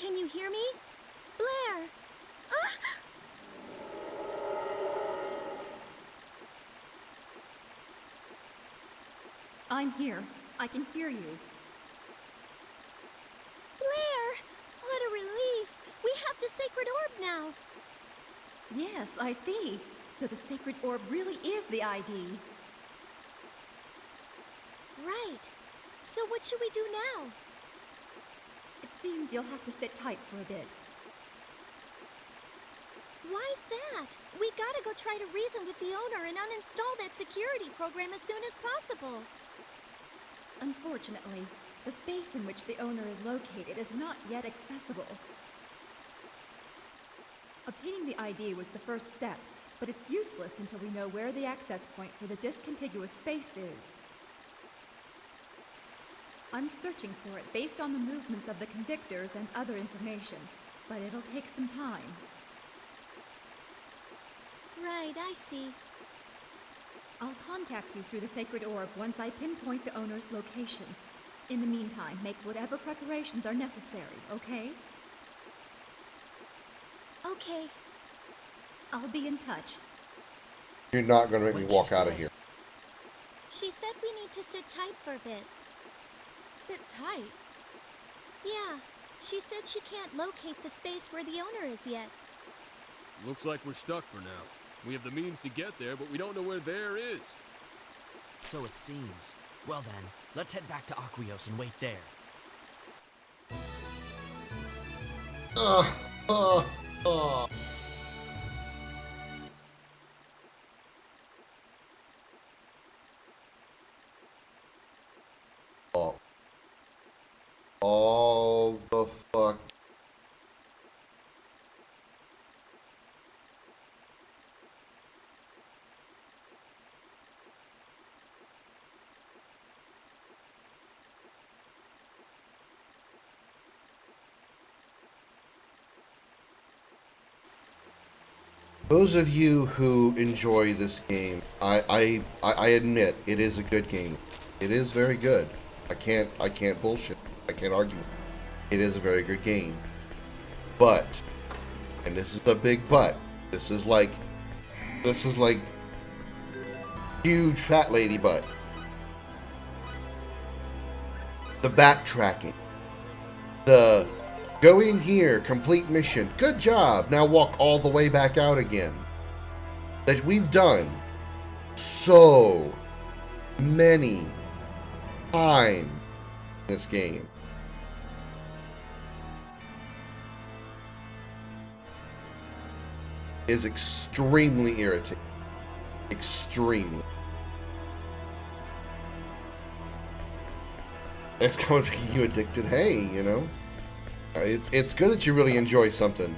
Can you hear me? Blair! Ah! I'm here. I can hear you. Blair! What a relief! We have the sacred orb now. Yes, I see. So the sacred orb really is the ID. Right. So what should we do now? It seems you'll have to sit tight for a bit. Why's that? We gotta go try to reason with the owner and uninstall that security program as soon as possible. Unfortunately, the space in which the owner is located is not yet accessible. Obtaining the ID was the first step, but it's useless until we know where the access point for the discontiguous space is. I'm searching for it based on the movements of the convictors and other information, but it'll take some time. Right, I see. I'll contact you through the sacred orb once I pinpoint the owner's location. In the meantime, make whatever preparations are necessary, okay? Okay. I'll be in touch. You're not going to make me What'd walk you out of say? here. She said we need to sit tight for a bit. Sit tight? Yeah. She said she can't locate the space where the owner is yet. Looks like we're stuck for now. We have the means to get there, but we don't know where there is. So it seems. Well then, let's head back to Aquios and wait there. Uh, uh, uh. Oh. All the fuck. Those of you who enjoy this game, I admit it is a good game. It is very good. I can't bullshit. I can't argue. It is a very good game. But, and this is a big but, this is like huge fat lady butt. The backtracking. The go in here, complete mission. Good job. Now walk all the way back out again. That we've done so many times in this game. Is extremely irritating. Extremely. It's going to get you addicted. Hey, you know. It's good that you really enjoy something.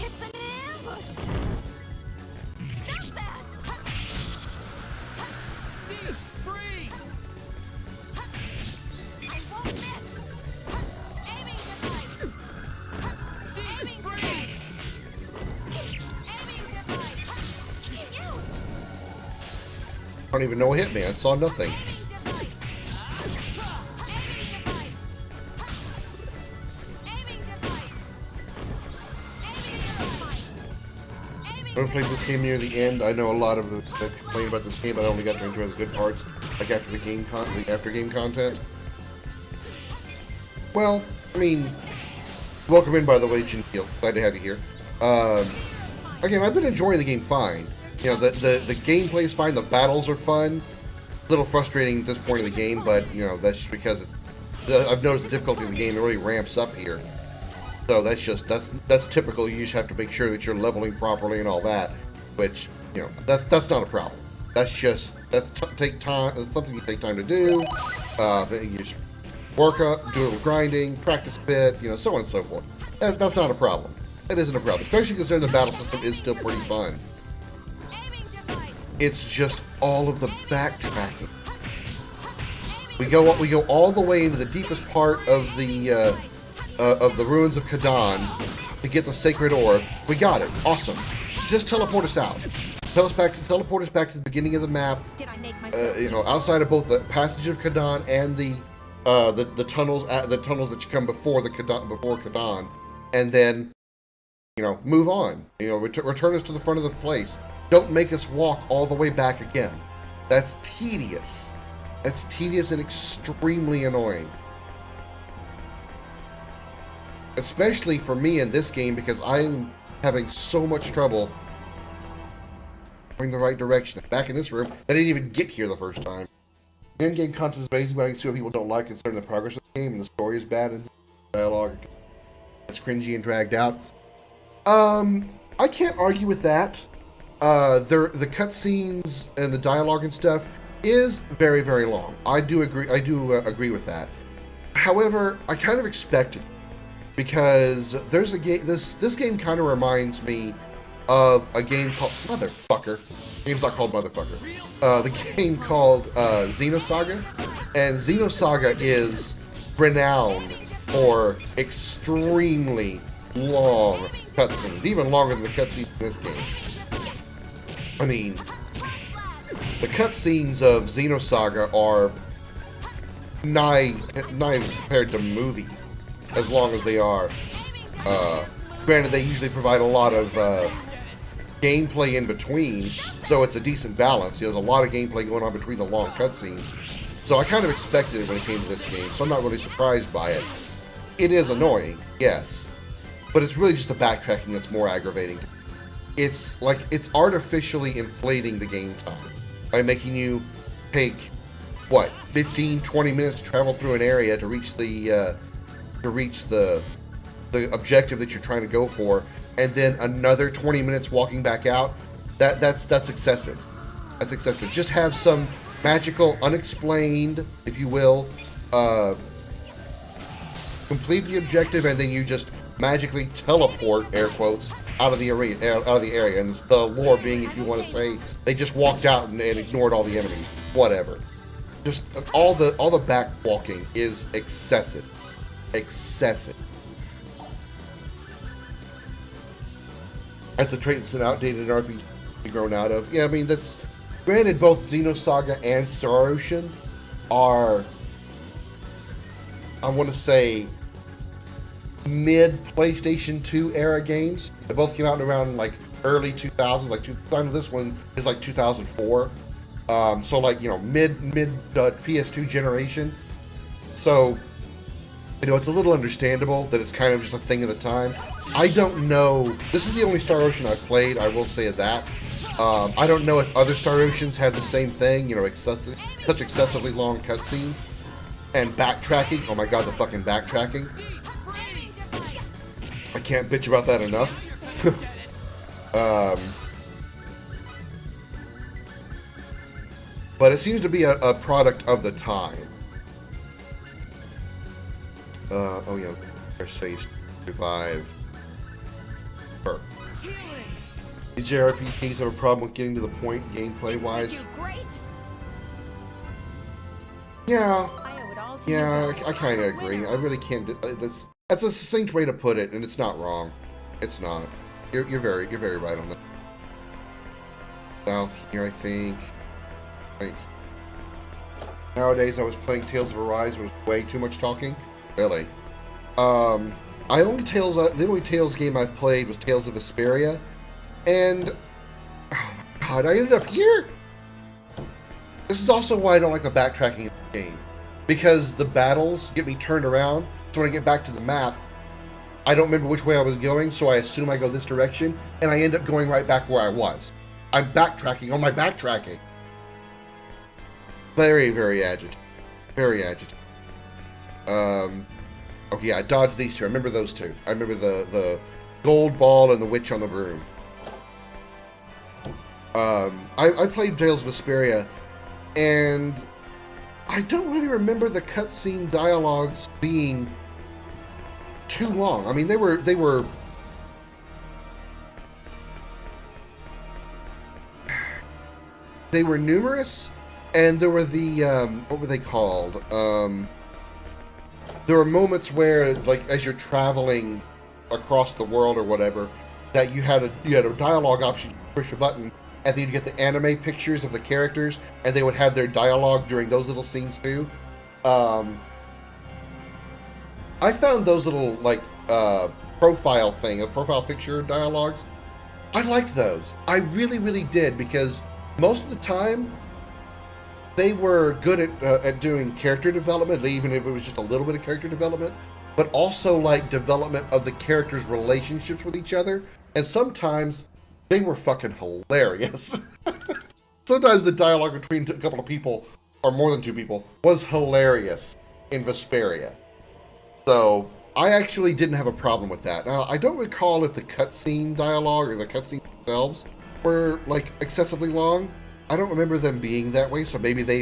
It's an ambush! Stop that! Steve, freeze! I won't miss! Aiming device! Aiming device! Aiming device! You! I don't even know what hit me. I saw nothing. Aiming device! Aiming device! Aiming device! Aiming device! I haven't played this game near the end. I know a lot of the complain about this game, but I only got to enjoy the good parts, like after the game the after game content. Well, I mean, welcome in, by the way, Gentile. Glad to have you here. Again, I've been enjoying the game fine. You know, the gameplay is fine. The battles are fun. A little frustrating at this point of the game, but you know that's just because I've noticed the difficulty of the game really ramps up here. So that's typical. You just have to make sure that you're leveling properly and all that. Which, you know, that's not a problem. That's take time. It's something you take time to do. You just work up, do a little grinding, practice a bit, you know, so on and so forth. That's not a problem. It isn't a problem, especially considering the battle system is still pretty fun. It's just all of the backtracking. We go all the way into the deepest part of the ruins of Kadan to get the sacred orb. We got it. Awesome. Just teleport us out. Teleport us back to the beginning of the map. Did I make myself You know, outside of both the passage of Kadan and the tunnels that you come before Kadan, and then, you know, move on. You know, return us to the front of the place. Don't make us walk all the way back again. That's tedious. That's tedious and extremely annoying. Especially for me in this game, because I'm having so much trouble going the right direction. Back in this room, I didn't even get here the first time. The in-game content is amazing, but I can see what people don't like concerning the progress of the game, and the story is bad, and dialogue is cringy and dragged out. I can't argue with that. The cutscenes and the dialogue and stuff is very, very long. I do agree with that. However, I kind of expected, because there's a game. This game kind of reminds me of a game called Motherfucker. The game's not called Motherfucker. The game called Xenosaga, and Xenosaga is renowned for extremely long cutscenes, even longer than the cutscenes in this game. I mean, the cutscenes of Xenosaga are nigh compared to movies, as long as they are. Granted, they usually provide a lot of gameplay in between, so it's a decent balance. You know, there's a lot of gameplay going on between the long cutscenes. So I kind of expected it when it came to this game, so I'm not really surprised by it. It is annoying, yes, but it's really just the backtracking that's more aggravating. It's like it's artificially inflating the game time by making you take, what, 15, 20 minutes to travel through an area to reach the objective that you're trying to go for, and then another 20 minutes walking back out. That's excessive. That's excessive. Just have some magical, unexplained, if you will, complete the objective, and then you just magically teleport, air quotes, out of the area. And the lore being, if you want to say, they just walked out and ignored all the enemies. Whatever. Just all the back walking is excessive. Excessive. That's a trait that's an outdated RPG grown out of. Yeah, I mean, that's granted. Both Xenosaga and Star Ocean are, I want to say, mid PlayStation 2 era games. They both came out around like early 2000s. Like this one is like 2004. So like, you know, mid PS2 generation. So, you know, it's a little understandable that it's kind of just a thing of the time. I don't know. This is the only Star Ocean I've played. I will say that. I don't know if other Star Oceans have the same thing. You know, such excessively long cutscenes and backtracking. Oh my god, the fucking backtracking! I can't bitch about that enough. But it seems to be a product of the time. Oh yeah, say survive. These JRPGs have a problem with getting to the point gameplay-wise. Yeah, I kind of agree. I really can't. That's a succinct way to put it, and it's not wrong. It's not. You're very right on that. South here, I think. Like, nowadays, I was playing Tales of Arise. Was way too much talking. Really. The only Tales game I've played was Tales of Vesperia, and oh my god, I ended up here. This is also why I don't like the backtracking in the game, because the battles get me turned around. So when I get back to the map, I don't remember which way I was going, so I assume I go this direction, and I end up going right back where I was. I'm backtracking on my backtracking. Very, very agitated. Very agitated. Okay, yeah, I dodged these two. I remember those two. I remember the gold ball and the witch on the broom. I played Tales of Vesperia, and I don't really remember the cutscene dialogues being too long. I mean, they were numerous, and there were the what were they called? There were moments where, like, as you're traveling across the world or whatever, that you had a dialogue option. Push a button, and then you'd get the anime pictures of the characters, and they would have their dialogue during those little scenes too. I found those little, like, profile picture dialogues. I liked those. I really, really did, because most of the time they were good at doing character development, even if it was just a little bit of character development, but also like development of the characters' relationships with each other. And sometimes they were fucking hilarious. Sometimes the dialogue between a couple of people, or more than two people, was hilarious in Vesperia. So I actually didn't have a problem with that. Now, I don't recall if the cutscene dialogue or the cutscenes themselves were like excessively long. I don't remember them being that way, so maybe they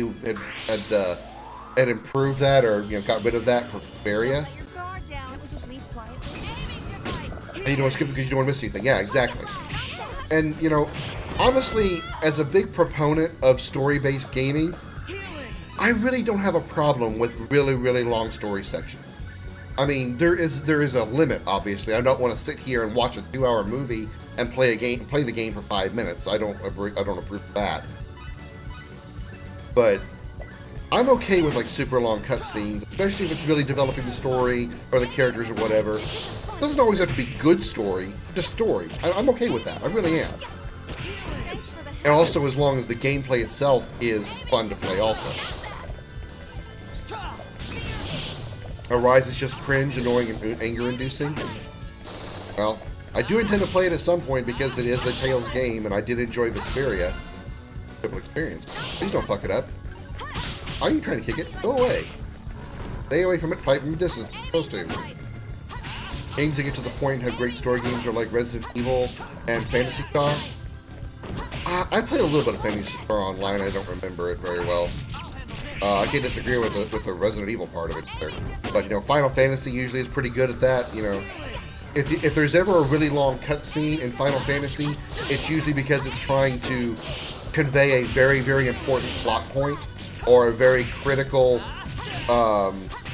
had improved that, or got rid of that for Vesperia. And you don't want to skip it because you don't want to miss anything. Yeah, exactly. And honestly, as a big proponent of story-based gaming, I really don't have a problem with really, really long story sections. I mean, there is a limit, obviously. I don't want to sit here and watch a 2-hour movie and play the game for 5 minutes. I don't approve of that. But I'm okay with like super long cutscenes, especially if it's really developing the story or the characters or whatever. It doesn't always have to be good story, just story. I'm okay with that. I really am. And also, as long as the gameplay itself is fun to play, also. Arise is just cringe, annoying, and anger-inducing. Well, I do intend to play it at some point because it is a Tales game, and I did enjoy Vesperia. Experience. Please don't fuck it up. Are you trying to kick it? Go away. Stay away from it. Fight from a distance. You're supposed to. Games that get to the point have great story games are like Resident Evil and Phantasy Star. I played a little bit of Phantasy Star online. I don't remember it very well. I can't disagree with the Resident Evil part of it there. But Final Fantasy usually is pretty good at that. If there's ever a really long cutscene in Final Fantasy, it's usually because it's trying to convey a very, very important plot point or a very critical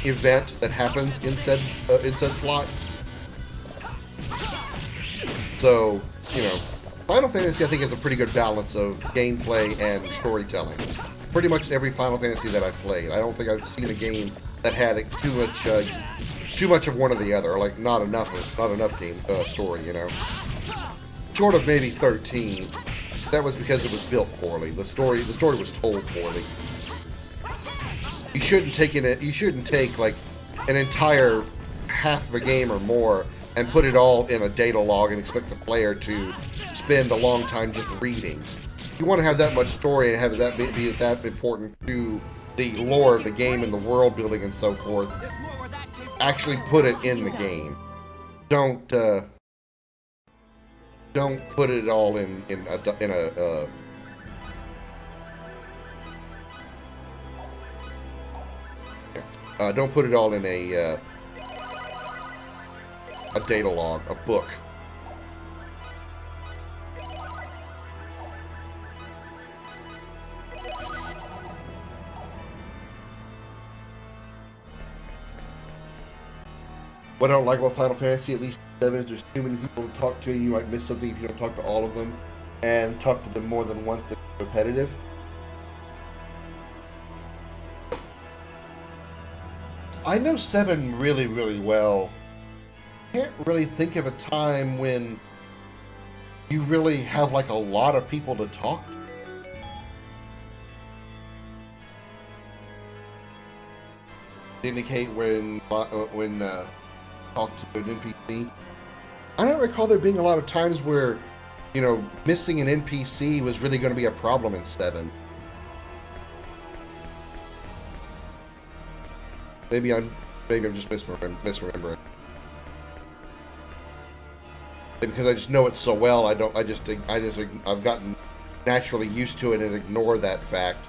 event that happens in said plot. So, Final Fantasy, I think, has a pretty good balance of gameplay and storytelling. Pretty much every Final Fantasy that I've played. I don't think I've seen a game that had too much of one or the other, or like not enough game story. Short of maybe 13. That was because it was built poorly. The story was told poorly. You shouldn't take like an entire half of a game or more and put it all in a data log and expect the player to spend a long time just reading. If you want to have that much story and have that be that important to the lore of the game and the world building and so forth, actually put it in the game. Don't put it all in a don't put it all in a data log, a book. What I don't like about Final Fantasy, at least 7, is there's too many people to talk to, and you might miss something if you don't talk to all of them, and talk to them more than once. It's repetitive. I know 7 really, really well. Can't really think of a time when you really have like a lot of people to talk to. Indicate when talk to an NPC. I don't recall there being a lot of times where you know, missing an NPC was really going to be a problem in 7. Maybe I'm just misremembering. Because I just know it so well, I've gotten naturally used to it and ignore that fact.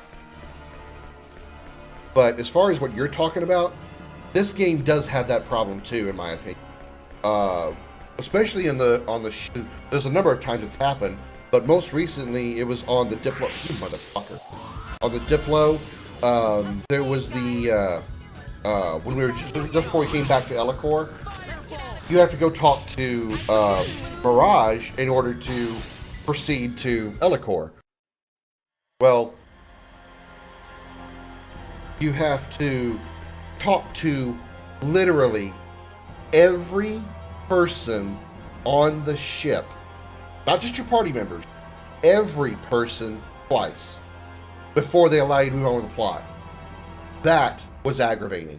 But as far as what you're talking about, this game does have that problem too, in my opinion. Especially there's a number of times it's happened, but most recently it was on the Diplo. You motherfucker. On the Diplo, there was the when we were just before we came back to Elicor, you have to go talk to Mirage in order to proceed to Elicor. Well, you have to talk to literally every person on the ship, not just your party members, every person twice before they allow you to move on with the plot. That was aggravating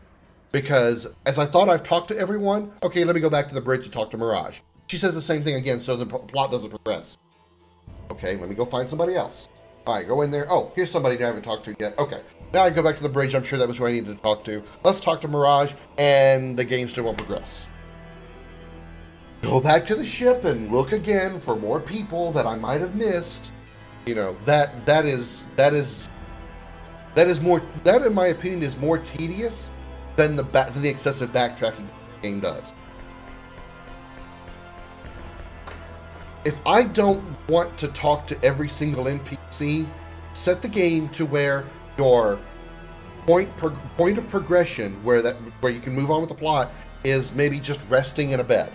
because as I thought I've talked to everyone, okay, let me go back to the bridge to talk to Mirage. She says the same thing again, so the plot doesn't progress. Okay, let me go find somebody else. All right, go in there. Oh, here's somebody I haven't talked to yet. Okay, now I go back to the bridge. I'm sure that was who I needed to talk to. Let's talk to Mirage, and the game still won't progress. Go back to the ship and look again for more people that I might have missed. You know, that in my opinion is more tedious than the excessive backtracking the game does. If I don't want to talk to every single NPC, set the game to where your point of progression, where you can move on with the plot, is maybe just resting in a bed.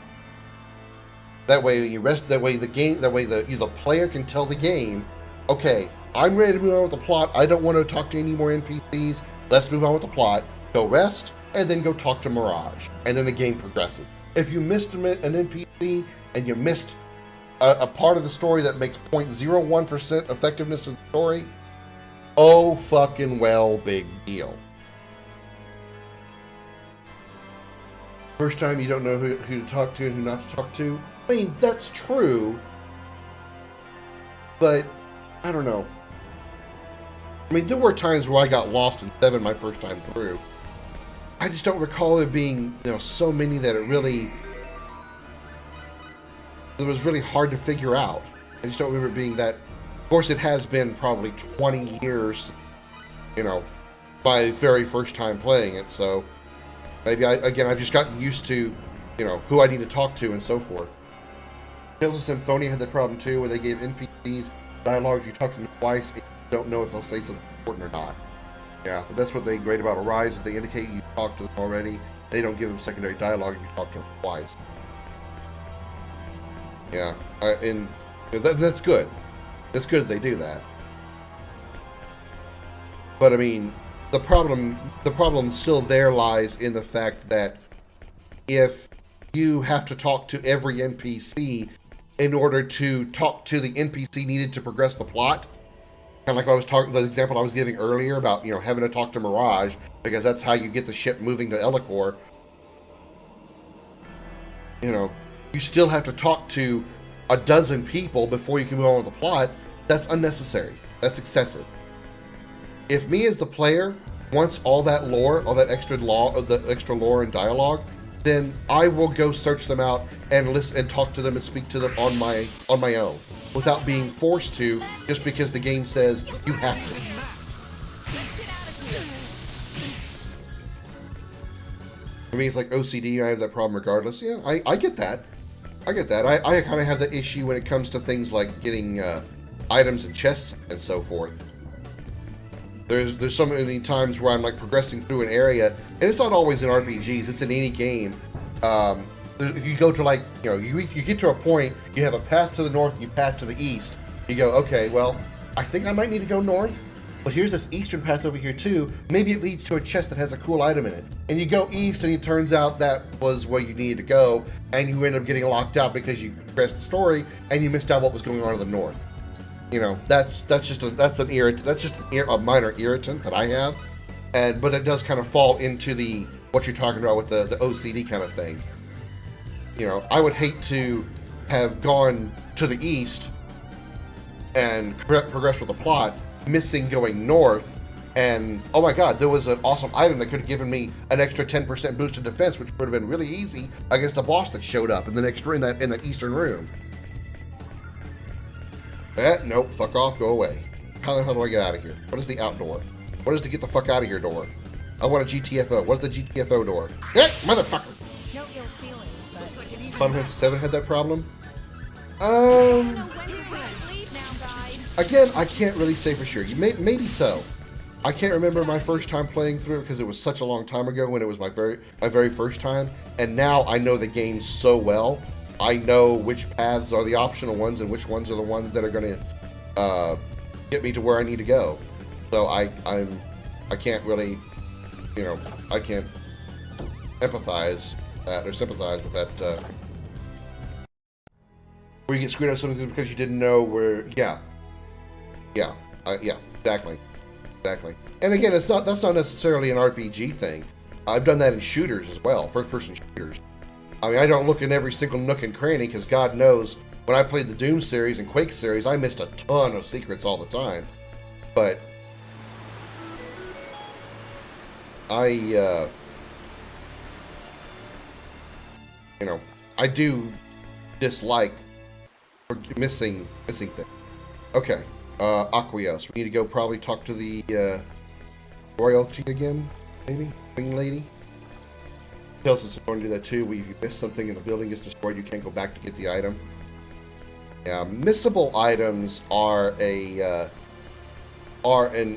That way you rest. That way the player can tell the game, okay, I'm ready to move on with the plot. I don't want to talk to any more NPCs. Let's move on with the plot. Go rest, and then go talk to Mirage, and then the game progresses. If you missed an NPC and you missed a part of the story that makes 0.01% effectiveness of the story, oh fucking well, big deal. First time you don't know who to talk to and who not to talk to. I mean, that's true, but I don't know. I mean, there were times where I got lost in 7 my first time through. I just don't recall there being, so many that it was really hard to figure out. I just don't remember it being that. Of course, it has been probably 20 years, my very first time playing it, so maybe I've just gotten used to, who I need to talk to and so forth. Tales of Symphonia had that problem too, where they gave NPCs dialogue if you talk to them twice, and you don't know if they'll say something important or not. Yeah, but that's what they great about Arise, is they indicate you talked to them already. They don't give them secondary dialogue if you talk to them twice. Yeah, and that's good. That's good they do that. But I mean, the problem still there lies in the fact that if you have to talk to every NPC in order to talk to the NPC needed to progress the plot, kind of like the example I was giving earlier about having to talk to Mirage because that's how you get the ship moving to Elicor. You still have to talk to a dozen people before you can move on with the plot. That's unnecessary. That's excessive. If me as the player wants all that lore, all that extra lore and dialogue, then I will go search them out and listen and talk to them and speak to them on my own, without being forced to, just because the game says you have to. For me, it's like OCD. I have that problem regardless. Yeah, I get that. I get that. I kind of have that issue when it comes to things like getting items and chests and so forth. There's so many times where I'm like progressing through an area, and it's not always in RPGs. It's in any game. If you go to you get to a point, you have a path to the north, and you path to the east. You go, okay, well, I think I might need to go north, but here's this eastern path over here too. Maybe it leads to a chest that has a cool item in it. And you go east, and it turns out that was where you needed to go, and you end up getting locked out because you progressed the story and you missed out what was going on to the north. That's just a minor irritant that I have, but it does kind of fall into what you're talking about with the OCD kind of thing. I would hate to have gone to the east and progress with the plot, missing going north. And oh my god, there was an awesome item that could have given me an extra 10% boost to defense, which would have been really easy against the boss that showed up in the next room, in that eastern room. Nope, fuck off, go away. How the hell do I get out of here? What is the outdoor? What is the get the fuck out of here door? I want a GTFO. What is the GTFO door? Motherfucker! No ill feelings, but Final Fantasy 7 had that problem. know when to leave now, guys. Again, I can't really say for sure. Maybe so. I can't remember my first time playing through it because it was such a long time ago when it was my very first time. And now I know the game so well. I know which paths are the optional ones and which ones are the ones that are going to get me to where I need to go. So I can't really, I can't empathize that or sympathize with that. Where you get screwed out of something because you didn't know where. Yeah, exactly. And again, that's not necessarily an RPG thing. I've done that in shooters as well, first-person shooters. I mean, I don't look in every single nook and cranny because God knows when I played the Doom series and Quake series, I missed a ton of secrets all the time. But I do dislike missing things. Okay. Aquios. We need to go probably talk to the royalty again, maybe? Queen lady? Tells us if you want to do that too. If you miss something and the building gets destroyed, you can't go back to get the item. Yeah, missable items are an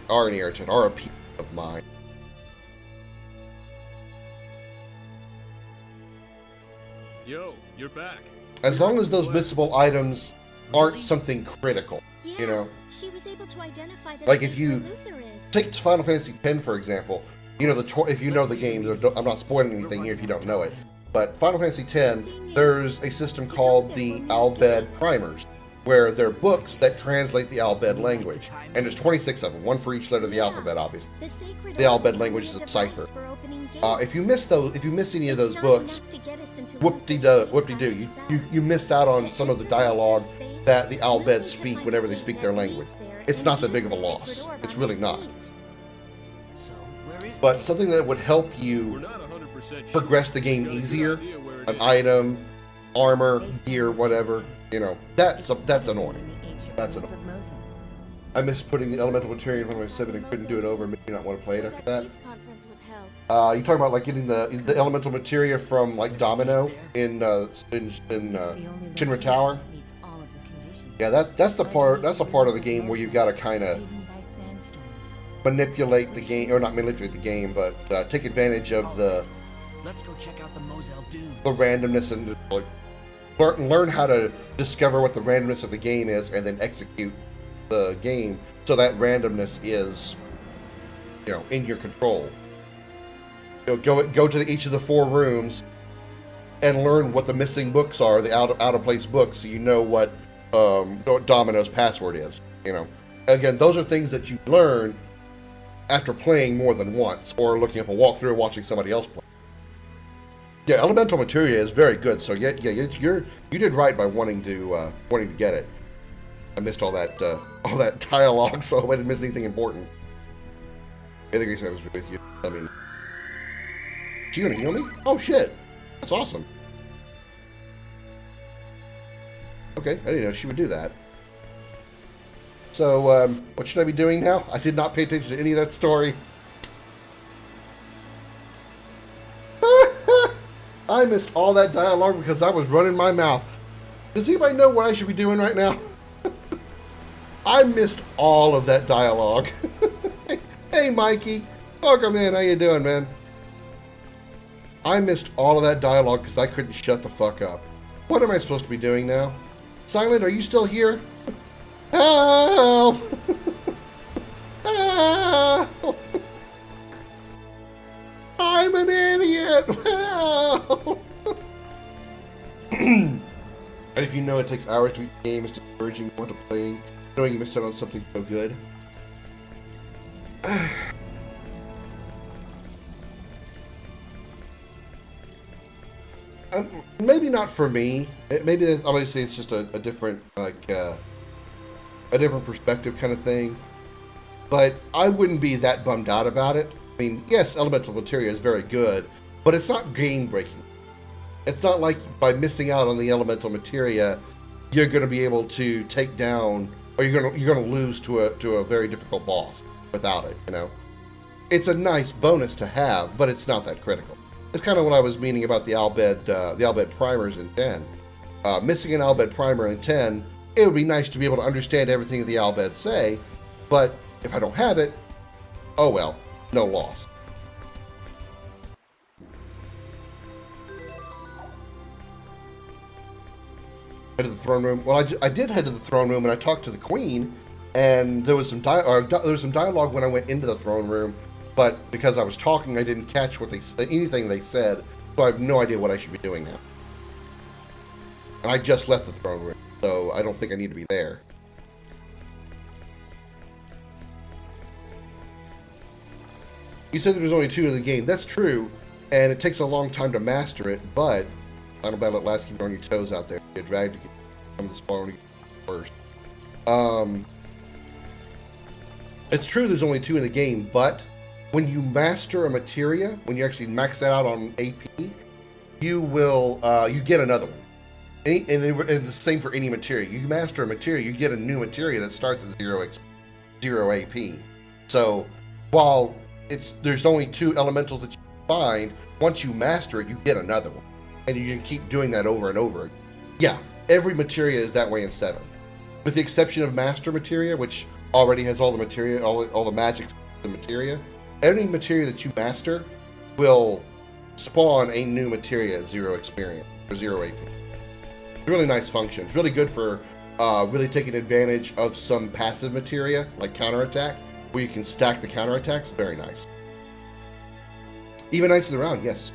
irritant, are a peeve of mine. Yo, you're back. As long as those missable items aren't something critical. Yeah, she was able to identify the Like space if you where Luther is. take Final Fantasy X, for example, if you know the game, I'm not spoiling anything here if you don't know it, but Final Fantasy X, there's a system called the Albed Primers, where they're books that translate the Albed language, and there's 26 of them, one for each letter of the alphabet, obviously. The Albed language is a cipher. If you miss any of those books, whoop-de-doo, you miss out on some of the dialogue that the Albed speak whenever they speak their language. It's not that big of a loss. It's really not. But something that would help We're you not 100% sure. progress the game We got a good easier, idea where it an is. item, armor, gear, whatever, that's annoying. That's annoying. I miss putting the elemental material in 1.7 and couldn't do it over. Maybe not want to play it after that. Conference was held. You talking about like getting the elemental materia from like Domino in Shinra Tower? Yeah, that's a part of the game where you've got to kind of manipulate the game, or not manipulate the game, but take advantage of the Let's go check out the Moselle Dunes. randomness and like learn how to discover what the randomness of the game is, and then execute the game so that randomness is in your control. Go to each of the 4 rooms and learn what the missing books are, the out of place books, so you know what Domino's password is. Again, those are things that you learn after playing more than once, or looking up a walkthrough or watching somebody else play. Yeah, elemental materia is very good. So yeah, you did right by wanting to get it. I missed all that dialogue, so I didn't miss anything important. I think I was with you. I mean, she gonna heal me? Oh shit, that's awesome. Okay, I didn't know she would do that. So, what should I be doing now? I did not pay attention to any of that story. I missed all that dialogue because I was running my mouth. Does anybody know what I should be doing right now? I missed all of that dialogue. Hey, Mikey. Welcome in. How you doing, man? I missed all of that dialogue because I couldn't shut the fuck up. What am I supposed to be doing now? Silent, are you still here? Help! Help! I'm an idiot! Help! And if you know it takes hours to beat the game, it's discouraging to want to play, knowing you missed out on something so good. Maybe not for me. Maybe obviously it's just a different a different perspective kind of thing. But I wouldn't be that bummed out about it. I mean, yes, elemental materia is very good, but it's not game breaking. It's not like by missing out on the elemental materia, you're going to be able to take down, or you're going to lose to a very difficult boss without it. You know, it's a nice bonus to have, but it's not that critical. It's kind of what I was meaning about the Albed primers in 10. Missing an Albed primer in 10, it would be nice to be able to understand everything that the Albed say, but if I don't have it, oh well, no loss. Head to the throne room. Well, I did head to the throne room and I talked to the queen, and there was some dialogue when I went into the throne room, but because I was talking, I didn't catch anything they said, so I have no idea what I should be doing now. And I just left the throne room, so I don't think I need to be there. You said there was only 2 in the game. That's true, and it takes a long time to master it, but Final Battle at last, keep on your toes out there. Get dragged to get some of the spawn first. It's true there's only 2 in the game, but when you master a materia, when you actually max that out on AP, you will you get another one. And it's the same for any materia. You master a materia, you get a new materia that starts at 0 AP. So while there's only 2 elementals that you find, once you master it, you get another one. And you can keep doing that over and over. Yeah, every materia is that way in 7. With the exception of Master Materia, which already has all the materia, all the magic the materia. Any materia that you master will spawn a new materia at 0 experience, or 0 AP. It's a really nice function. It's really good for really taking advantage of some passive materia, like counterattack, where you can stack the counterattacks. Very nice. Even nice in the round, yes.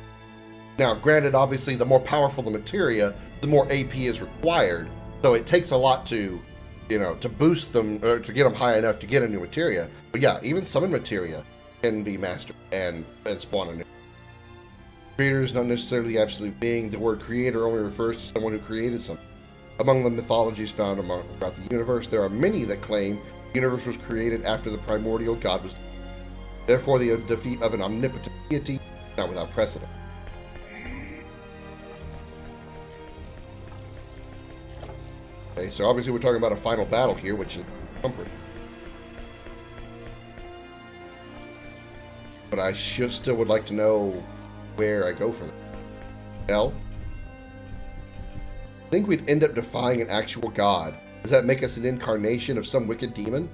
Now, granted, obviously, the more powerful the materia, the more AP is required. So it takes a lot to, to boost them, or to get them high enough to get a new materia. But yeah, even summon materia can be mastered and spawn a new. Creator is not necessarily the absolute being. The word creator only refers to someone who created something. Among the mythologies found throughout the universe, there are many that claim the universe was created after the primordial god was. Therefore, the defeat of an omnipotent deity is not without precedent. Okay, so obviously we're talking about a final battle here, which is comforting. But I still would like to know where I go for that. Hell? I think we'd end up defying an actual god. Does that make us an incarnation of some wicked demon?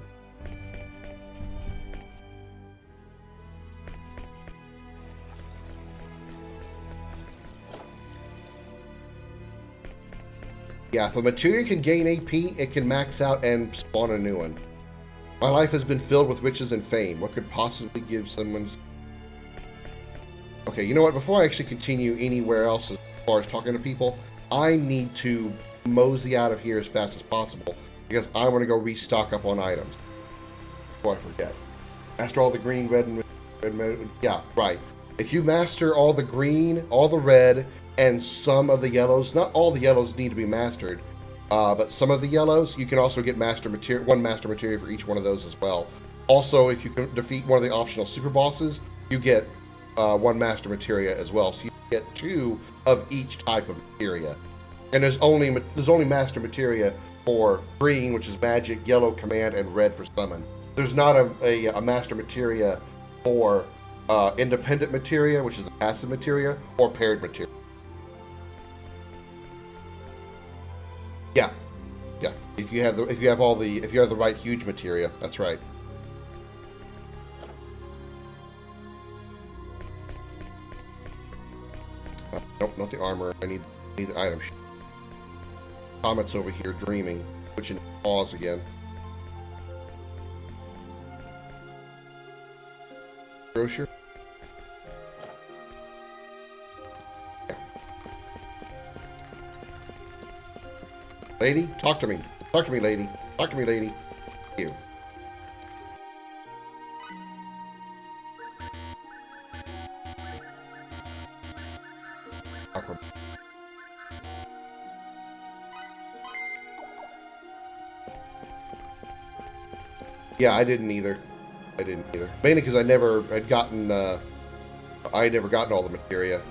Yeah, if a materia can gain AP, it can max out and spawn a new one. My life has been filled with riches and fame. What could possibly give someone's... Okay, you know what? Before I actually continue anywhere else as far as talking to people, I need to mosey out of here as fast as possible because I want to go restock up on items before I forget. Master all the green, red, and yeah, right. If you master all the green, all the red, and some of the yellows, not all the yellows need to be mastered, but some of the yellows, you can also get one master materia for each one of those as well. Also, if you can defeat one of the optional super bosses, you get one master materia as well. So you get 2 of each type of materia. And there's only master materia for green, which is magic, yellow command, and red for summon. There's not a master materia for independent materia, which is the passive materia, or paired materia. Yeah. If you have the right huge materia, that's right. Nope, not the armor. I need the item. Comet's over here dreaming, switching pause again. Grocer. Yeah. Lady, talk to me. Talk to me, lady. Talk to me, lady. You. Awkward. Yeah, I didn't either. I didn't either. Mainly because I never had gotten, I had never gotten all the materia.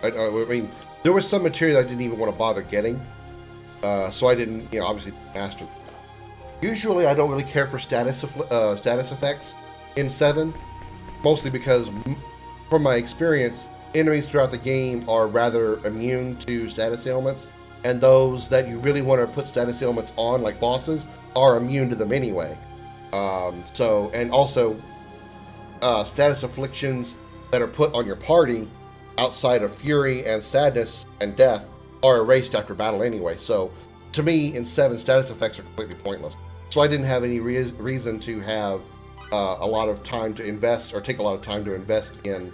I mean, there was some material I didn't even want to bother getting. So I didn't, obviously master. Usually I don't really care for status effects in 7. Mostly because, from my experience, enemies throughout the game are rather immune to status ailments. And those that you really want to put status ailments on, like bosses, are immune to them anyway. And also, status afflictions that are put on your party outside of fury and sadness and death are erased after battle anyway. So, to me, in 7, status effects are completely pointless. So I didn't have any reason to have a lot of time to invest, or take a lot of time to invest in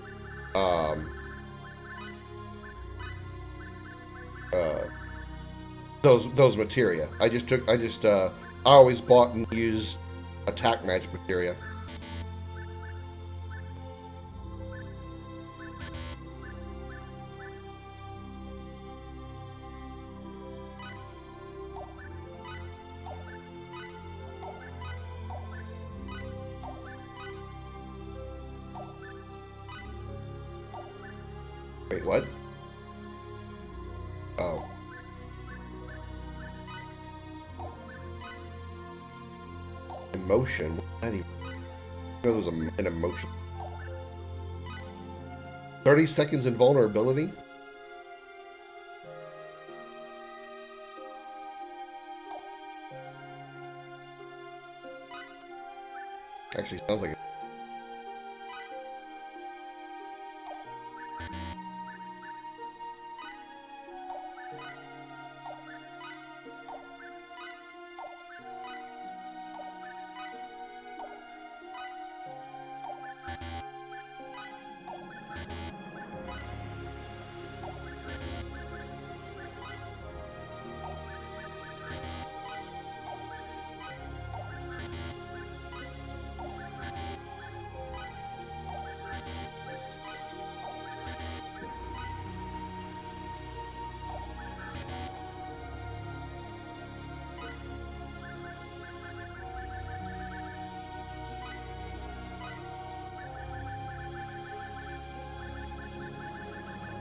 those materia. I always bought and used attack magic materia. Wait, what? Oh. Emotion? What's that even? There was an emotion. 30 seconds invulnerability? Actually, sounds like it.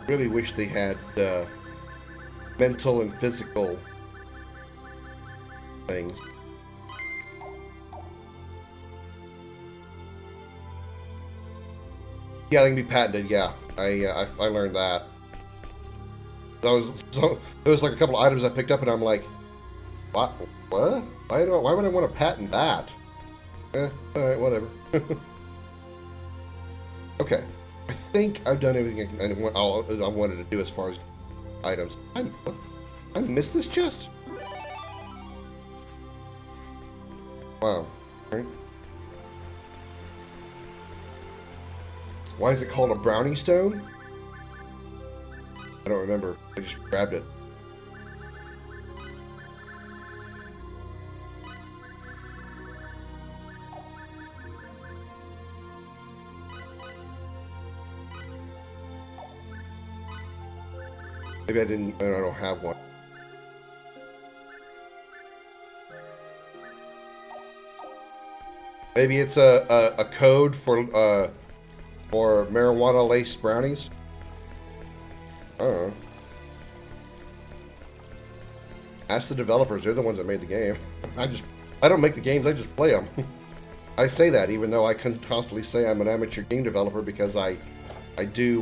Really wish they had mental and physical things. Yeah, they can be patented. Yeah, I learned that. There was like a couple of items I picked up, and I'm like, what? What? Why would I want to patent that? All right, whatever. Okay. I think I've done everything I wanted to do as far as items. I missed this chest? Wow. Right. Why is it called a brownie stone? I don't remember. I just grabbed it. Maybe I don't have one. Maybe it's a code for marijuana laced brownies. I don't know. Ask the developers. They're the ones that made the game. I don't make the games. I just play them. I say that even though I constantly say I'm an amateur game developer because I do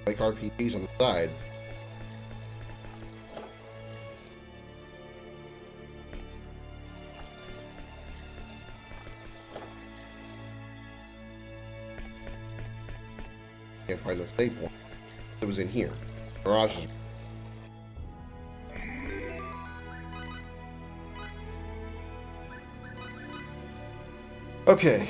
make RPGs on the side. Can't find the save point. It was in here. Garage is. Okay.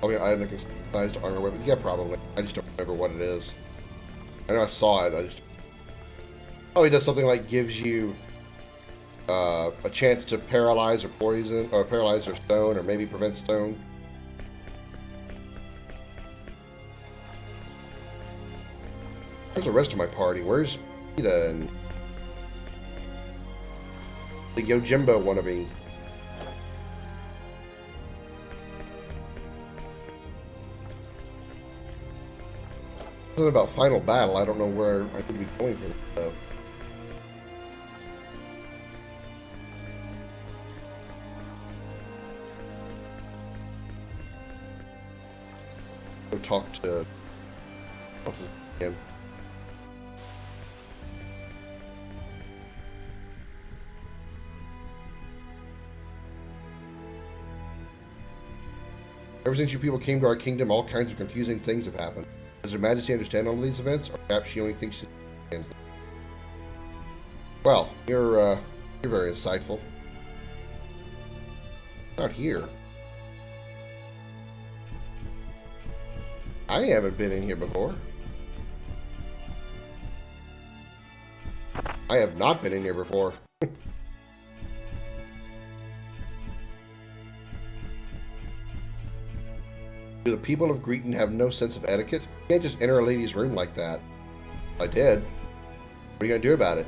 Probably item that customized armor weapon. Yeah, probably. I just don't remember what it is. I know I saw it. I just probably does something like gives you a chance to paralyze or poison, or paralyze or stone, or maybe prevent stone. Where's the rest of my party? Where's Peter and the Yojimbo wannabe? Something about final battle. I don't know where I could be going for this though. Go talk to him. Ever since you people came to our kingdom, all kinds of confusing things have happened. Does Her Majesty understand all of these events, or perhaps she only thinks she understands them? Well, you're very insightful. Not here. I haven't been in here before. I have not been in here before. Do the people of Greeton have no sense of etiquette? You can't just enter a lady's room like that. I did. What are you going to do about it?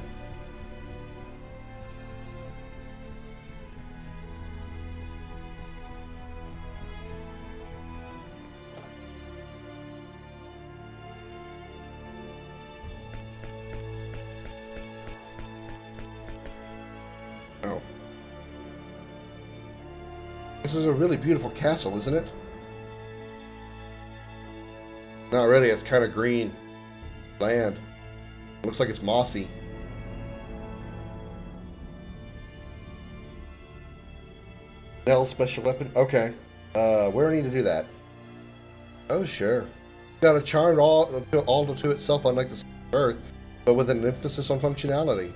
Oh. This is a really beautiful castle, isn't it? Not really, it's kind of green land. Looks like it's mossy. Nell special weapon? Okay. Where do I need to do that? Oh, sure. Got a charm all to itself, unlike the Earth, but with an emphasis on functionality.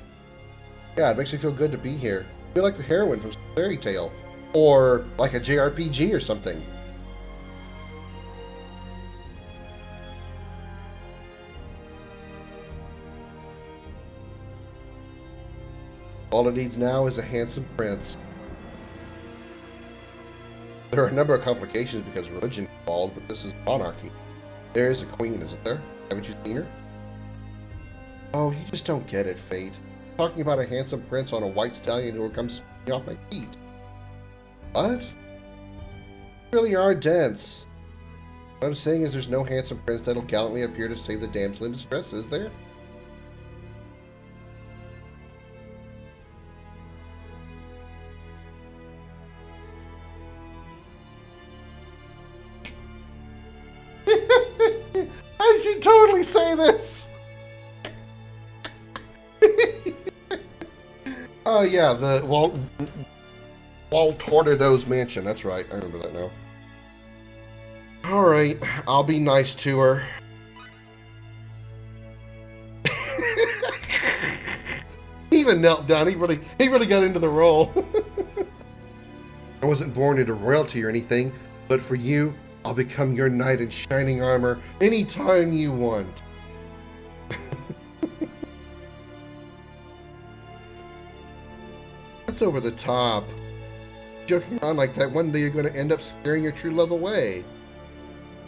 Yeah, it makes me feel good to be here. I feel like the heroine from Fairy Tale. Or like a JRPG or something. All it needs now is a handsome prince. There are a number of complications because religion is involved, but this is monarchy. There is a queen, isn't there? Haven't you seen her? Oh, you just don't get it, Fate. I'm talking about a handsome prince on a white stallion who will come spinning off my feet. What? You really are dense. What I'm saying is there's no handsome prince that'll gallantly appear to save the damsel in distress, is there? I should totally say this. Oh yeah, the Walt Tornado's mansion. That's right. I remember that now. All right, I'll be nice to her. He even knelt down. He really got into the role. I wasn't born into royalty or anything, but for you, I'll become your knight in shining armor anytime you want. That's over the top. Joking around like that, one day you're going to end up scaring your true love away.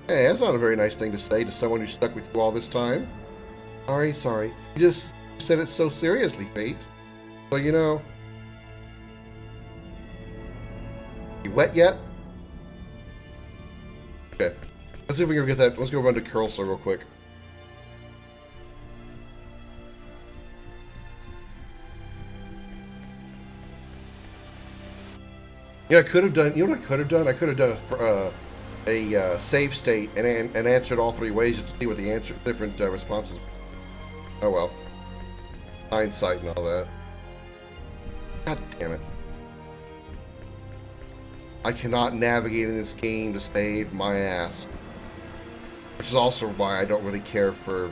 Hey, that's not a very nice thing to say to someone who stuck with you all this time. Sorry. You just said it so seriously, Fate. Well, you know. You wet yet? Okay. Let's see if we can get that. Let's go run to Curlsor real quick. Yeah, I could have done. You know what I could have done? I could have done a save state and answered all three ways to see what the different responses. Oh well. Hindsight and all that. God damn it. I cannot navigate in this game to save my ass. Which is also why I don't really care for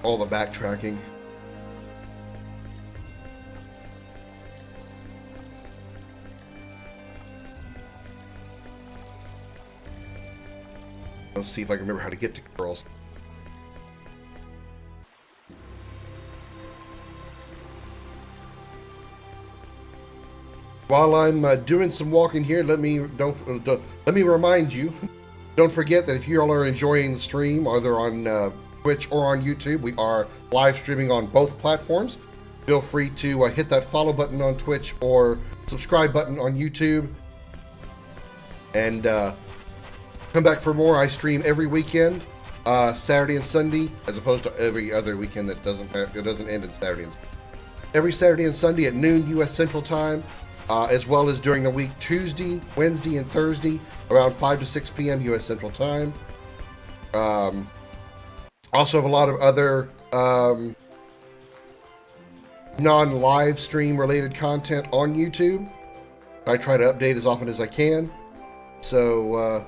all the backtracking. Let's see if I can remember how to get to girls. While I'm doing some walking here, let me remind you. Don't forget that if you all are enjoying the stream, either on Twitch or on YouTube, we are live streaming on both platforms. Feel free to hit that follow button on Twitch or subscribe button on YouTube, and come back for more. I stream every weekend, Saturday and Sunday, as opposed to every other weekend that doesn't end on Saturday and Sunday. Every Saturday and Sunday at noon U.S. Central Time. As well as during the week, Tuesday, Wednesday, and Thursday, around 5 to 6 p.m. U.S. Central Time. Also have a lot of other non-live stream related content on YouTube. I try to update as often as I can. So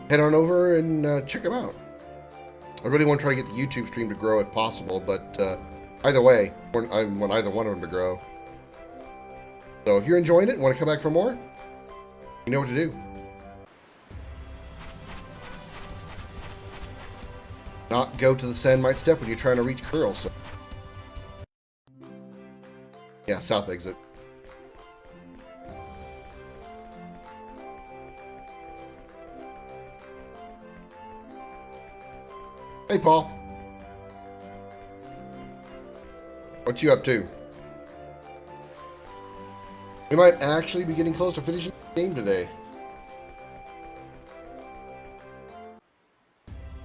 head on over and check them out. I really want to try to get the YouTube stream to grow if possible, but either way, I want either one of them to grow. So if you're enjoying it and want to come back for more, you know what to do. Not go to the Sandmite step when you're trying to reach Curl. So yeah, south exit. Hey, Paul. What you up to? We might actually be getting close to finishing the game today.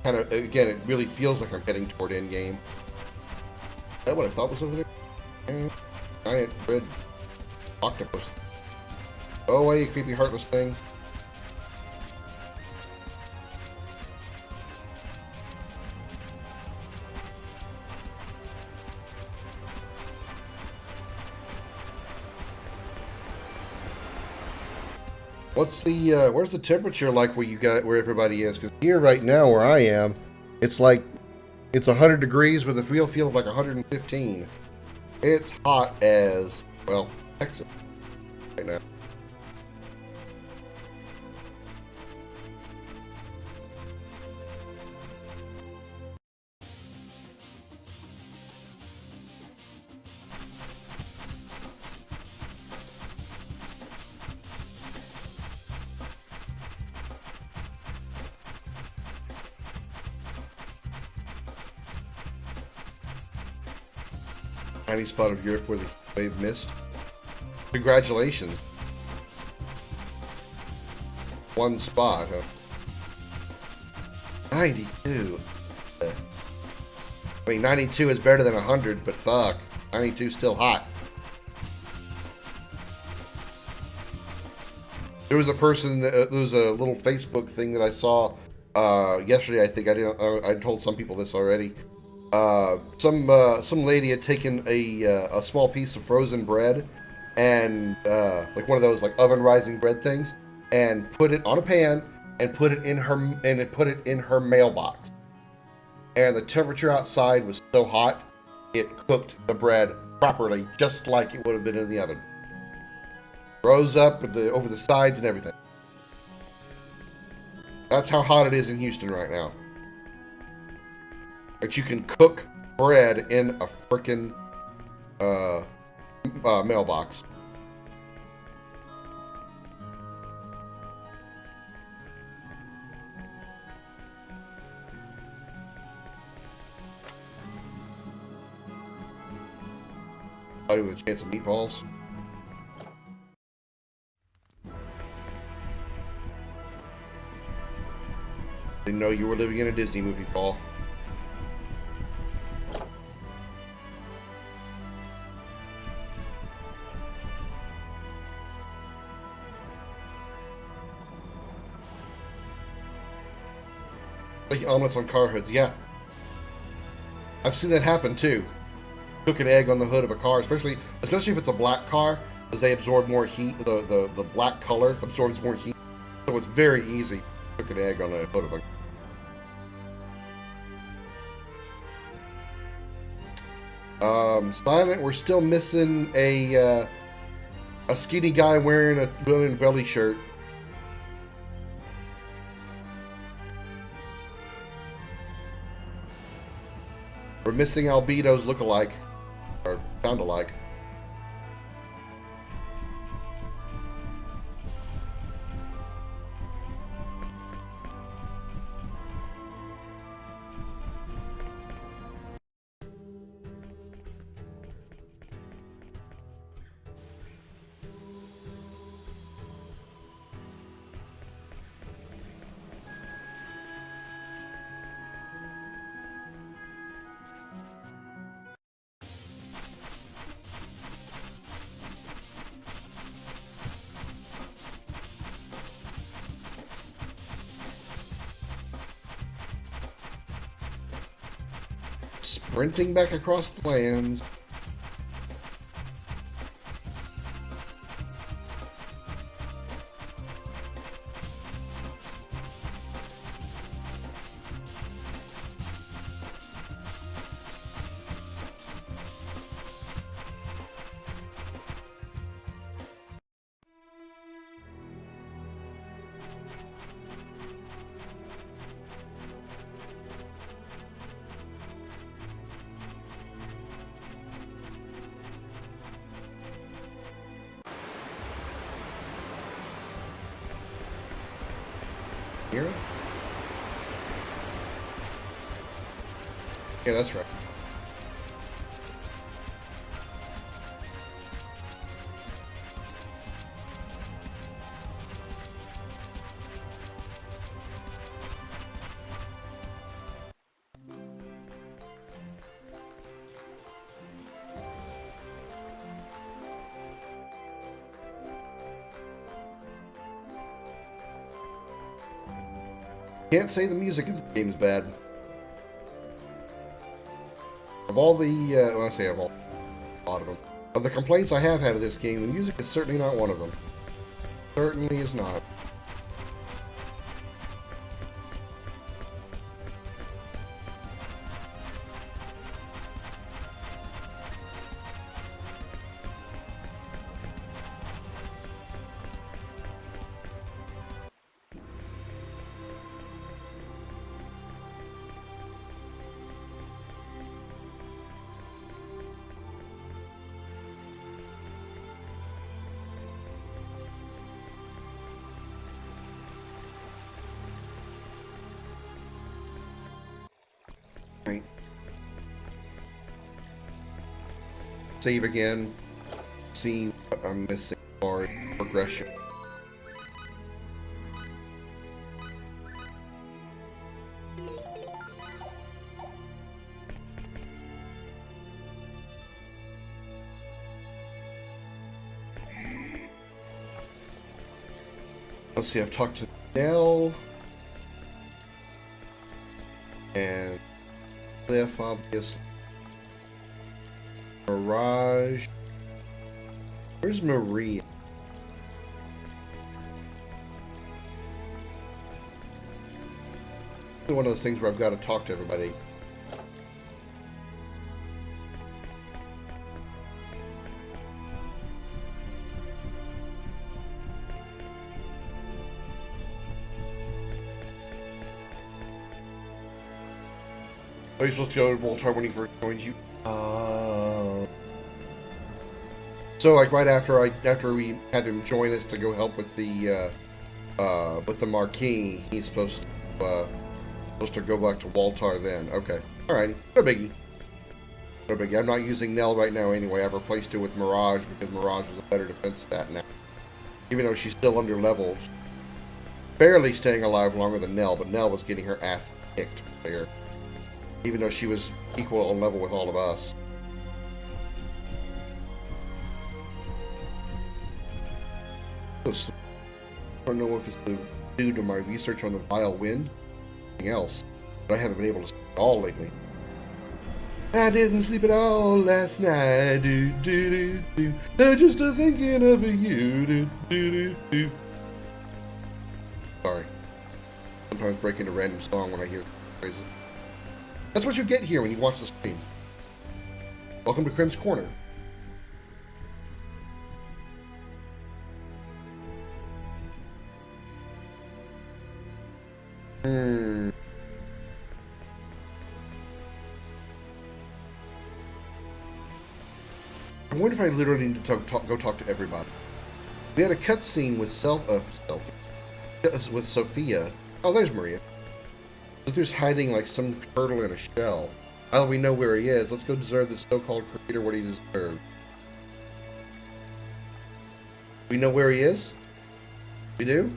Kind of, again, it really feels like I'm heading toward end game. Is that what I thought was over there? Giant red octopus. Go away, you creepy heartless thing. What's the where's the temperature like where everybody is? Because here right now where I am, it's like it's 100 degrees with a real feel of like 115. It's hot as, well, Texas right now. Tiny spot of Europe where the wave missed. Congratulations. One spot, huh? 92. I mean, 92 is better than 100, but fuck. 92 is still hot. There was a person, there was a little Facebook thing that I saw yesterday. I think I told some people this already. Some lady had taken a small piece of frozen bread and like one of those like oven rising bread things, and put it on a pan and put it in her mailbox. And the temperature outside was so hot, it cooked the bread properly, just like it would have been in the oven. Rose up with over the sides and everything. That's how hot it is in Houston right now. That you can cook bread in a frickin' mailbox. Body with a chance of meatballs. Didn't know you were living in a Disney movie, Paul. Like omelets on car hoods, yeah. I've seen that happen too. Cook an egg on the hood of a car, especially if it's a black car, because they absorb more heat. The black color absorbs more heat, so it's very easy to cook an egg on the hood of a. Silent. We're still missing a skinny guy wearing a belly shirt. We're missing albedos look alike. Or sound alike. Sprinting back across the lands. Here? Yeah, that's right. Can't say the music in the game is bad. Of all the, well, I say of all, a lot of them. Of the complaints I have had of this game, the music is certainly not one of them. Certainly is not. Right. Save again. See what I'm missing or progression. Let's see, I've talked to Nell and Cliff, obviously. Mirage. Where's Maria? One of those things where I've got to talk to everybody. Oh, you're supposed to go to Walter when he first joins you. So like right after we have him join us to go help with the Marquis, he's supposed to go back to Waltar then. Okay, all right, no biggie. No biggie. I'm not using Nell right now anyway. I've replaced her with Mirage because Mirage is a better defense stat now. Even though she's still under leveled, barely staying alive longer than Nell, but Nell was getting her ass kicked there. Even though she was equal on level with all of us. I don't know if it's due to my research on the vile wind or anything else, but I haven't been able to sleep at all lately. I didn't sleep at all last night. Do do do do. Just thinking of you. Do do do do. Sorry. Sometimes break into random song when I hear phrases. That's what you get here when you watch the stream. Welcome to Crim's Corner. I wonder if I literally need to go talk to everybody. We had a cutscene with with Sophia. Oh, there's Maria. Luther's hiding like some turtle in a shell. Now that we know where he is, let's go deserve this so-called creator what he deserves. We know where he is? We do?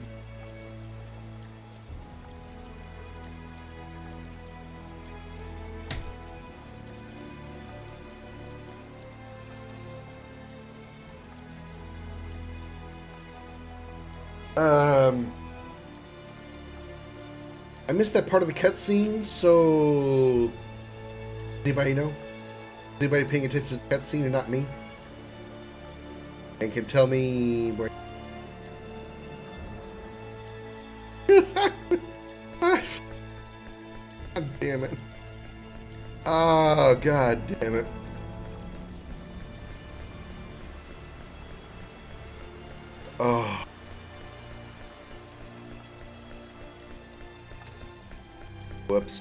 I missed that part of the cutscene, so anybody know? Anybody paying attention to the cutscene and not me? And can tell me where. God damn it. Oh, god damn it. Oh. Whoops.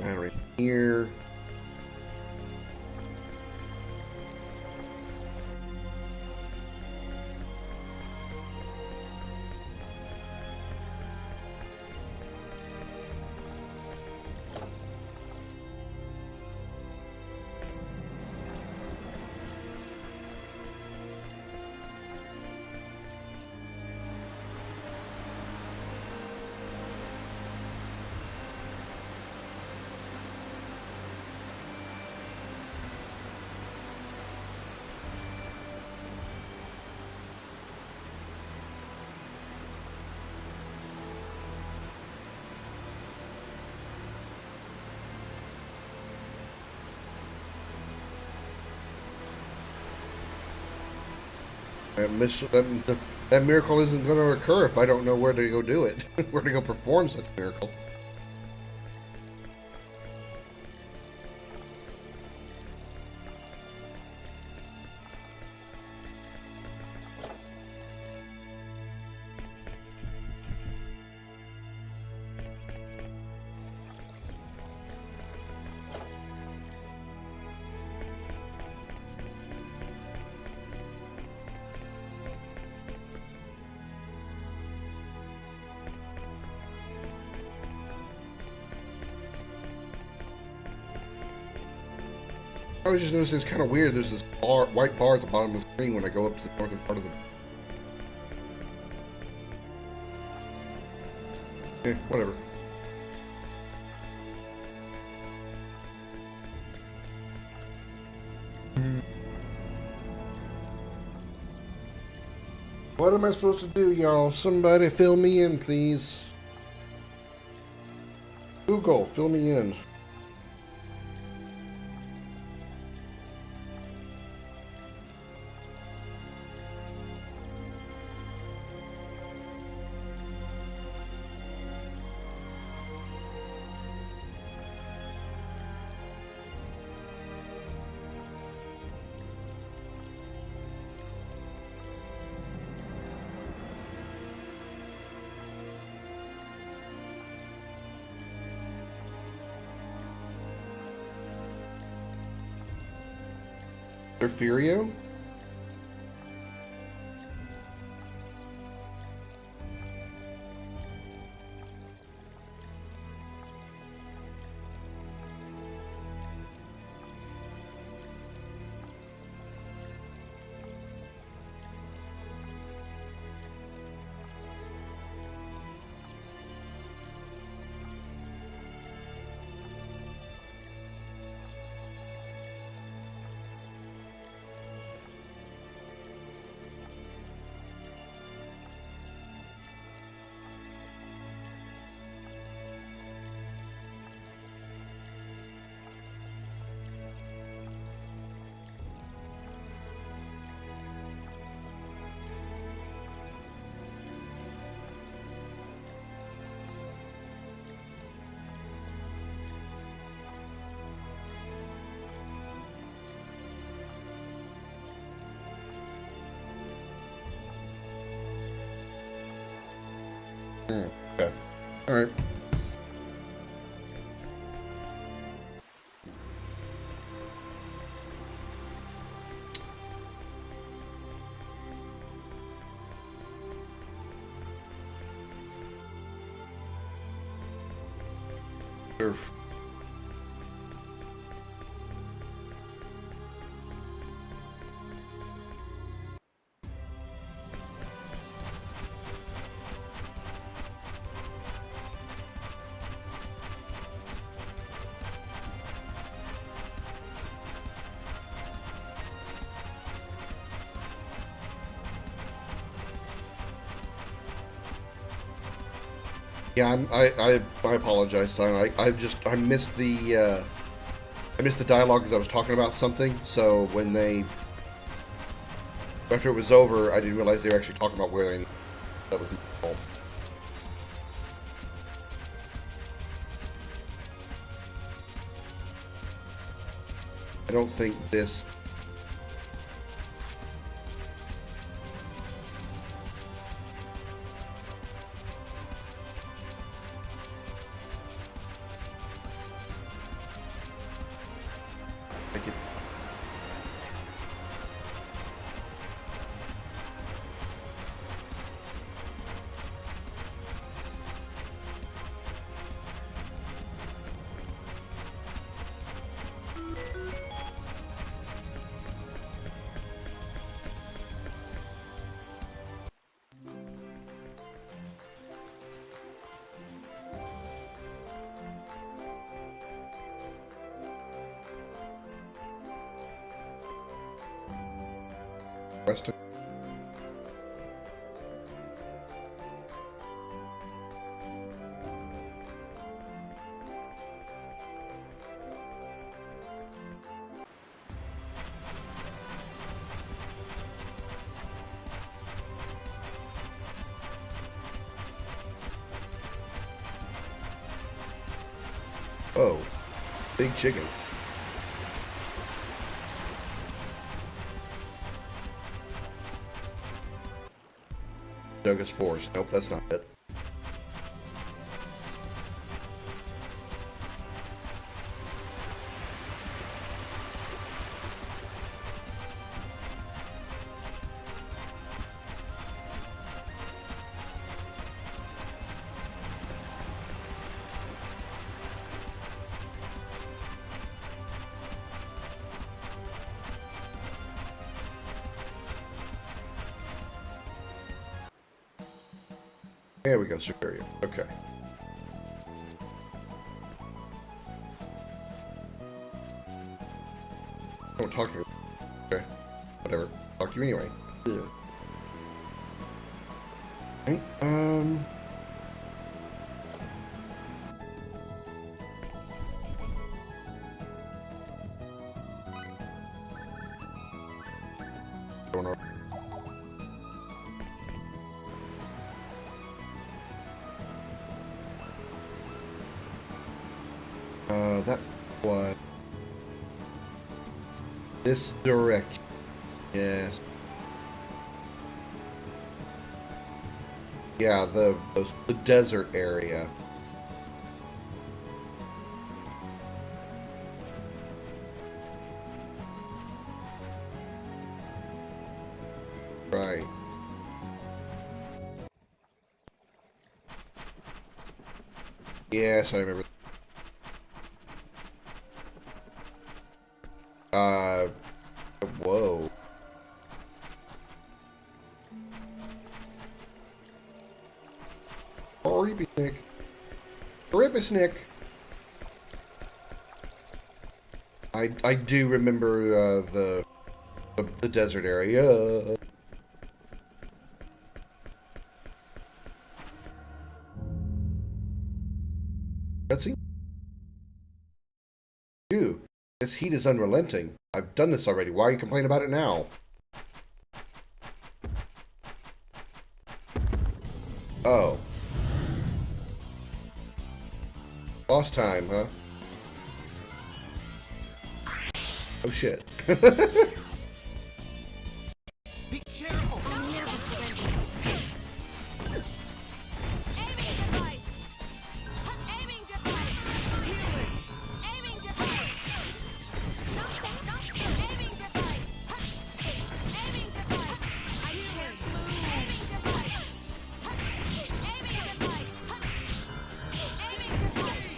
And right here. That miracle isn't going to occur if I don't know where to go do it. Where to go perform such a miracle. I was just noticing it's kind of weird. There's this white bar at the bottom of the screen when I go up to the northern part of the... whatever. What am I supposed to do, y'all? Somebody fill me in, please. Google, fill me in. Porphyrio? Okay. All right. Oof. Yeah, I apologize, Simon. I missed the dialogue because I was talking about something. So when after it was over, I didn't realize they were actually talking about where they. That was my fault. I don't think this. Western. Oh, big chicken. Douglas Force. Nope, that's not it. There we go, Superior. Okay. Don't talk to me. Okay. Whatever. Talk to you anyway. Yeah. Okay. Going on. That was this direction. Yes. Yeah, the desert area. Right. Yes, I remember. Whoa. Ribisnick. Ribisnick. I do remember the desert area. Cutscene. Ew. This heat is unrelenting. I've done this already. Why are you complaining about it now? Oh. Lost time, huh? Oh shit. Be careful! Aiming device! Aiming device! Aiming device! Aiming device! Aiming device! I hear him! Aiming device! Aiming device! Aiming device!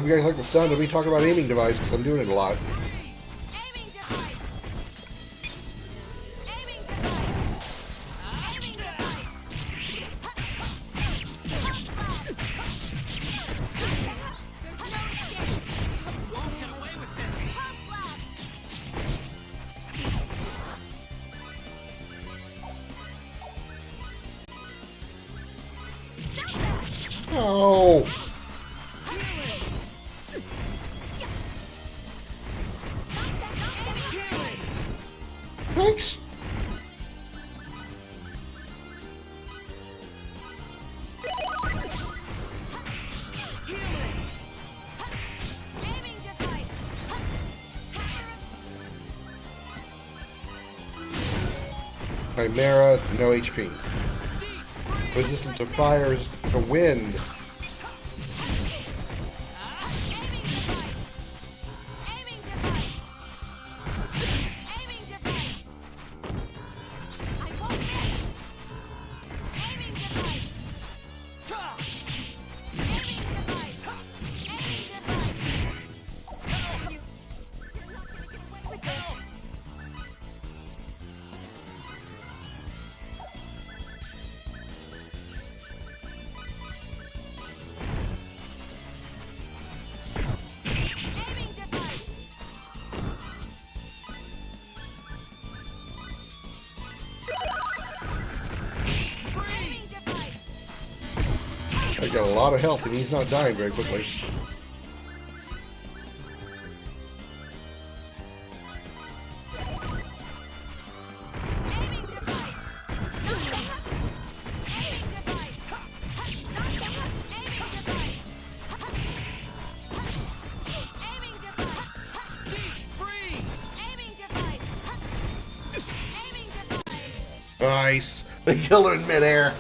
Hope you guys like the sound of me talking about aiming device because I'm doing it a lot. Aiming device. Aiming device. Aiming device. There's no escape. Won't get away with this. Pump blast. Oh! Thanks. Aiming device. Chimera, no HP. Resistant to fire, resistant to wind. Aiming device. Aiming device. I won't miss. Aiming device. Aiming device. Aiming device. You're not gonna get away with this. Aiming device. Aiming device. I got a lot of health and he's not dying very quickly. Aiming device. Not that. Aiming device. Not that. Aiming device. Aiming device. Deep freeze. Aiming device. Aiming device. Nice. The killer in midair.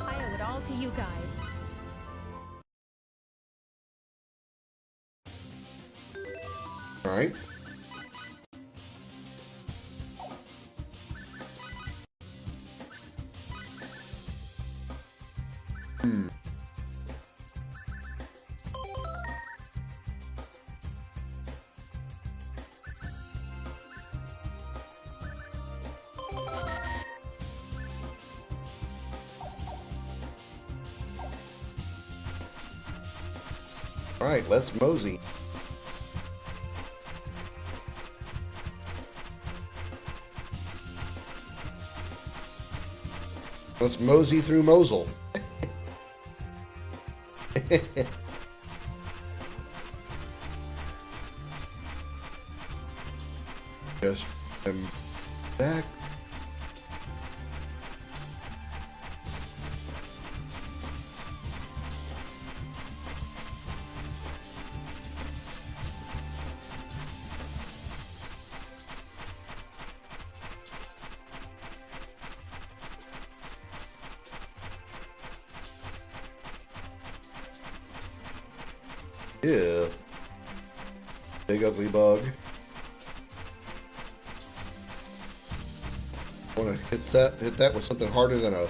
I owe it all to you guys. Alright. Alright, let's mosey. Let's mosey through Mosul. Just back. Yeah. Big ugly bug. Want to hit that with something harder than a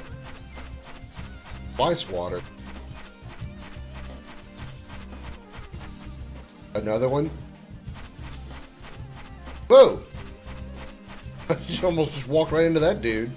fly swatter. Another one. Whoa! You almost just walked right into that dude.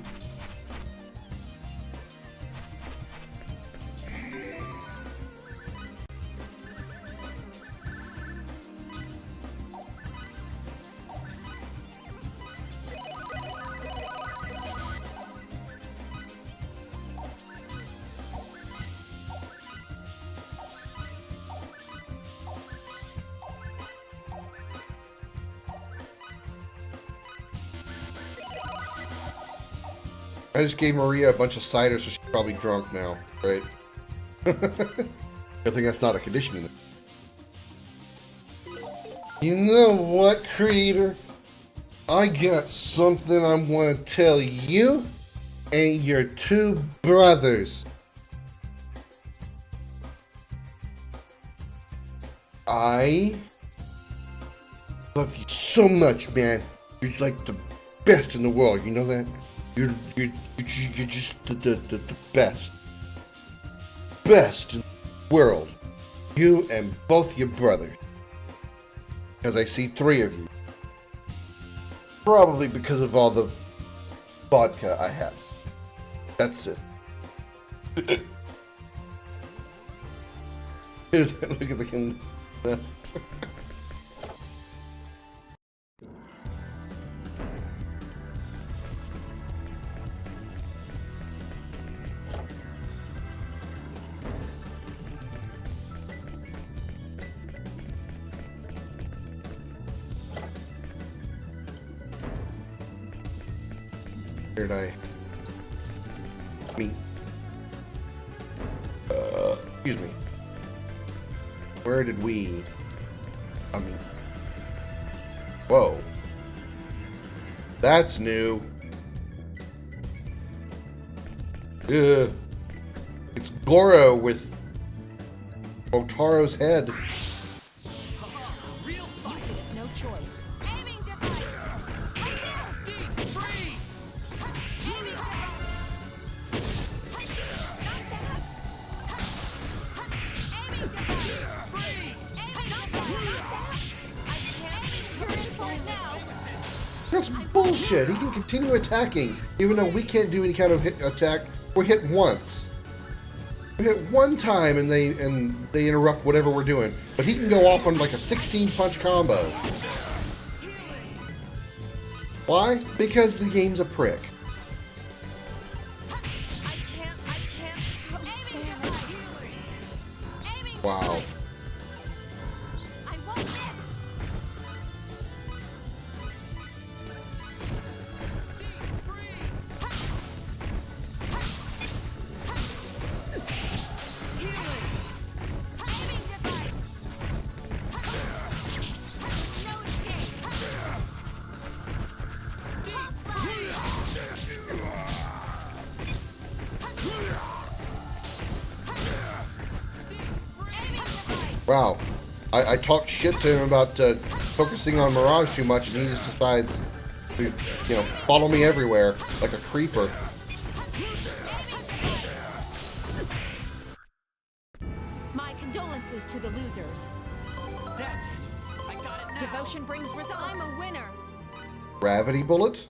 I just gave Maria a bunch of cider, so she's probably drunk now, right? Good thing that's not a condition in it. You know what, Creator? I got something I want to tell you and your two brothers. I love you so much, man. You're like the best in the world, you know that? You're just the best. Best in the world. You and both your brothers. Because I see 3 of you. Probably because of all the vodka I had. That's it. Look at the Here I meet. Excuse me. Where did we? Whoa. That's new. Ugh. It's Goro with Otaro's head. Real fight. There's no choice. Aiming device. Deep freeze. Aiming device. Not that. Aiming device. Freeze. Aiming not that. I can't. You're in sight now. That's bullshit. He can continue attacking, even though we can't do any kind of attack. We're hit once. We hit one time and they interrupt whatever we're doing. But he can go off on like a 16-punch combo. Why? Because the game's a prick. I can't. Aiming device. Aiming Wow. device. I won't miss. Aiming device. No escape. Aiming device. Wow. I talked shit to him about focusing on Mirage too much, and he just decides to, follow me everywhere like a creeper. My condolences to the losers. That's it. I got it now. Devotion brings results. I'm a winner. Gravity bullet?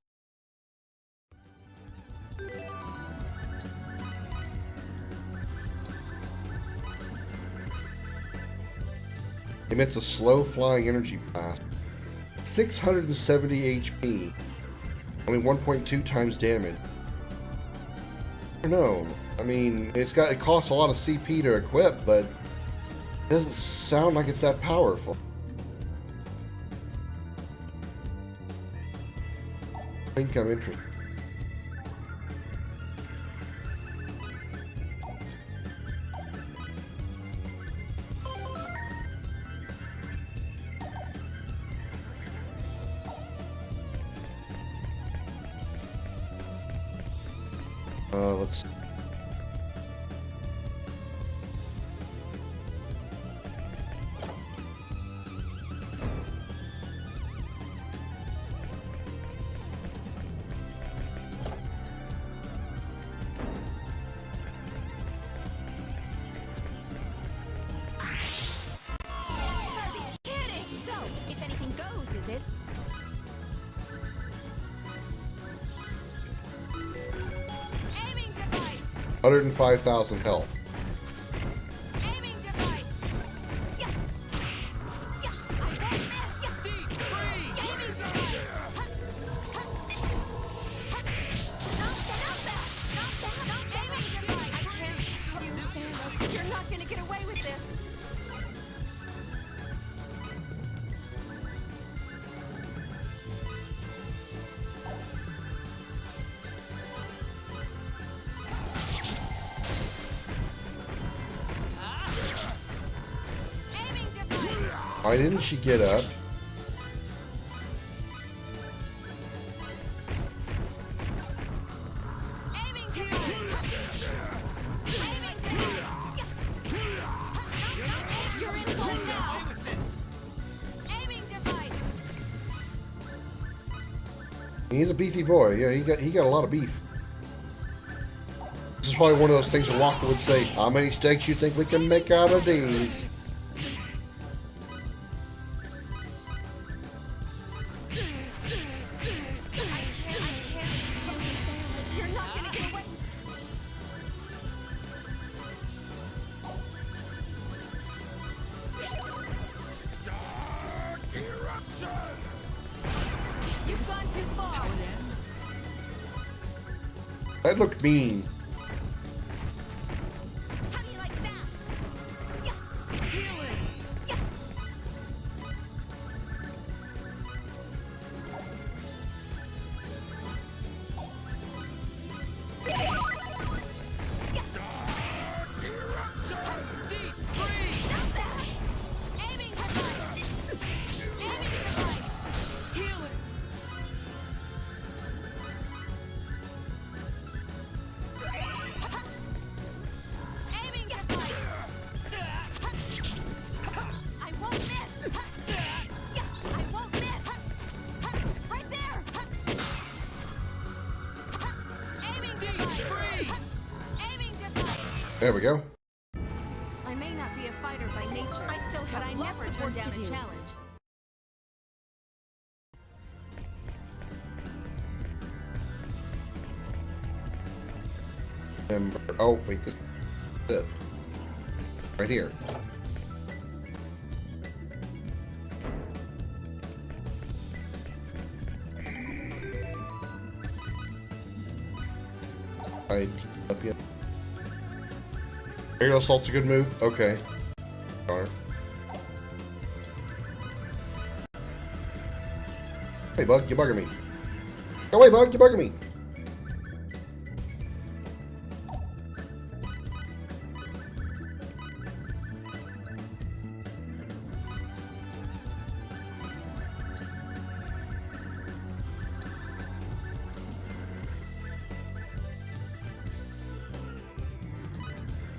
Emits a slow flying energy blast. 670 HP. Only 1.2 times damage. I don't know. I mean, it costs a lot of CP to equip, but it doesn't sound like it's that powerful. I think I'm interested. Let's. So, if anything goes, is it? Aiming device. 105,000 health. Aiming device. Yeah. Yeah. I won't miss. Yeah. Deep freeze. Aiming device. Not that. Aiming device. I can't. You stand. You're not gonna get away with this. Aiming device. Why didn't she get up? Aiming device. Aiming device. You're in play now. Aiming device. He's a beefy boy. Yeah, he got a lot of beef. This is probably one of those things that Walker would say, how many steaks you think we can make out of these? You're not gonna get away. You've gone too far. That looked mean. How do you like that? There we go. I may not be a fighter by nature, I still have but I never turn down a challenge. Oh, wait, this is it. Right here. Alright, up here. Aerial assault's a good move? Okay. Darn. Hey, Bug, you bugging me. Go away, Bug, you bugging me.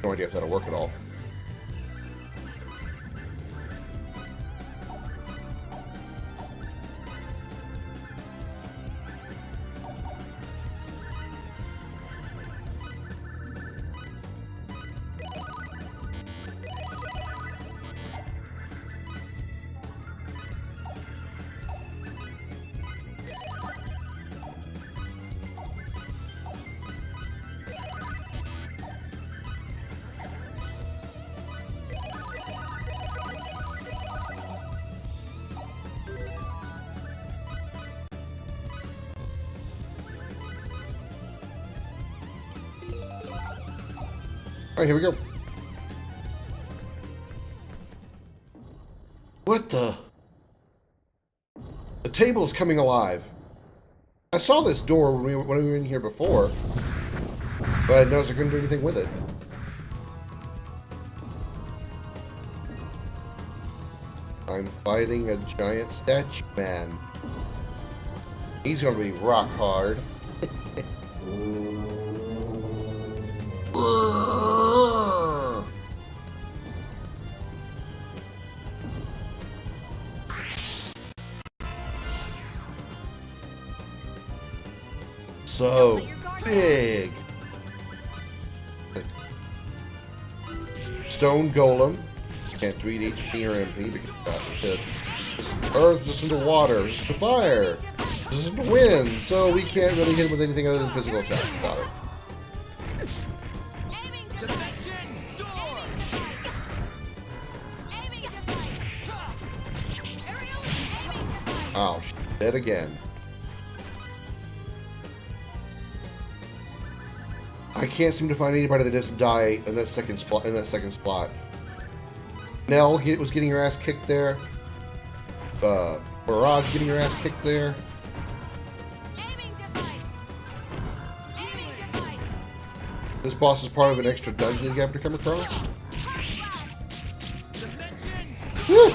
No idea if that'll work at all. Alright, here we go. What the? The table is coming alive. I saw this door when we were in here before, but I noticed I couldn't do anything with it. I'm fighting a giant statue man. He's gonna be rock hard. So big. Stone Golem. Can't treat HP or MP because that's it. This earth is into water, this is into fire, this is into wind, so we can't really hit him with anything other than physical attacks. Got it. Oh, shit again. I can't seem to find anybody that doesn't die in that second spot. Nell was getting her ass kicked there. Barrage getting her ass kicked there. This boss is part of an extra dungeon you have to come across. Woo!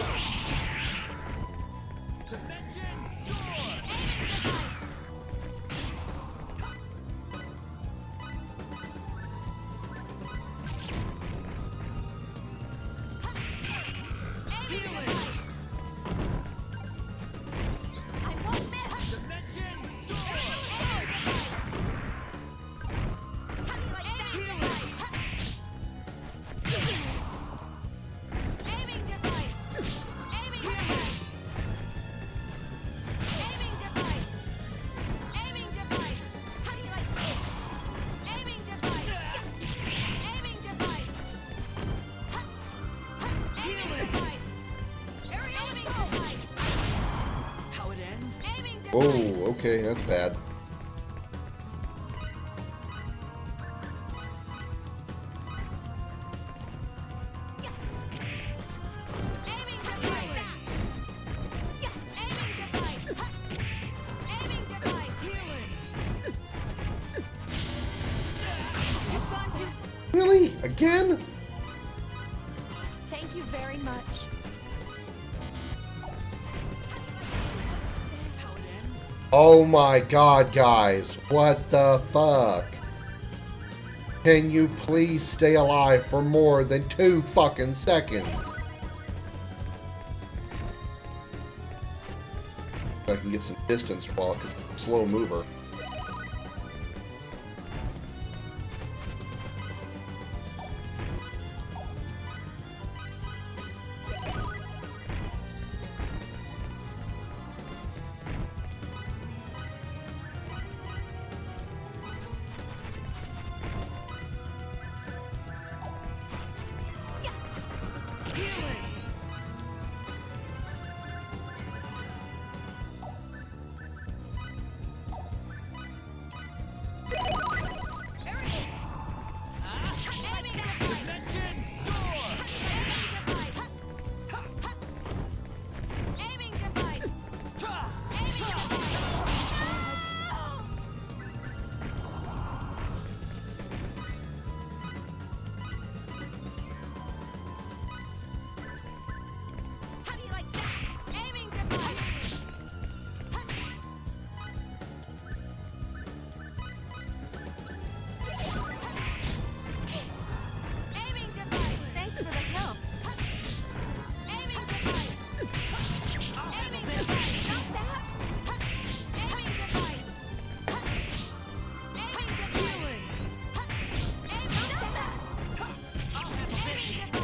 Oh, okay, that's bad. Aiming device. Yeah, aiming device. Ha. Aiming device. Healing. Really? Again? Thank you very much. Oh my god, guys. What the fuck? Can you please stay alive for more than 2 fucking seconds? I can get some distance while it's a slow mover. Aiming device. How do you like that? Aiming device. Aiming device. Thanks for the help. Aiming device. Aiming device. Not that. Aiming device. Aiming device. Aiming device. Aiming device. Aiming device.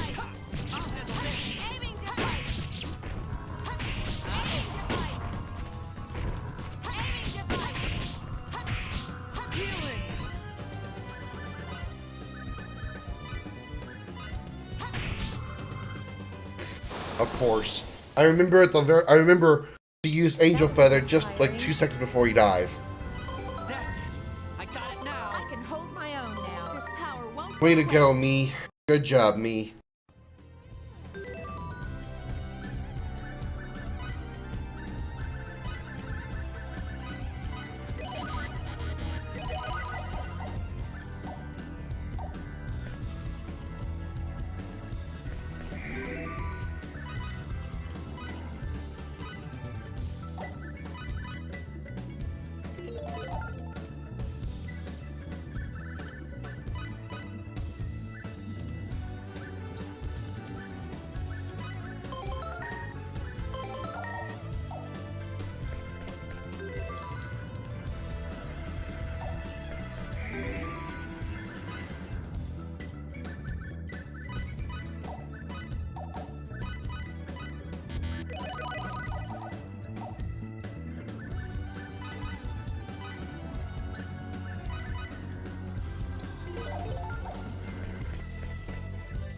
Aiming device. Healing. Of course. I remember I remember to use Angel Feather just like 2 seconds before he dies. That's it. I got it now. I can hold my own now. This power won't Way to go go, away. me. Good job, me.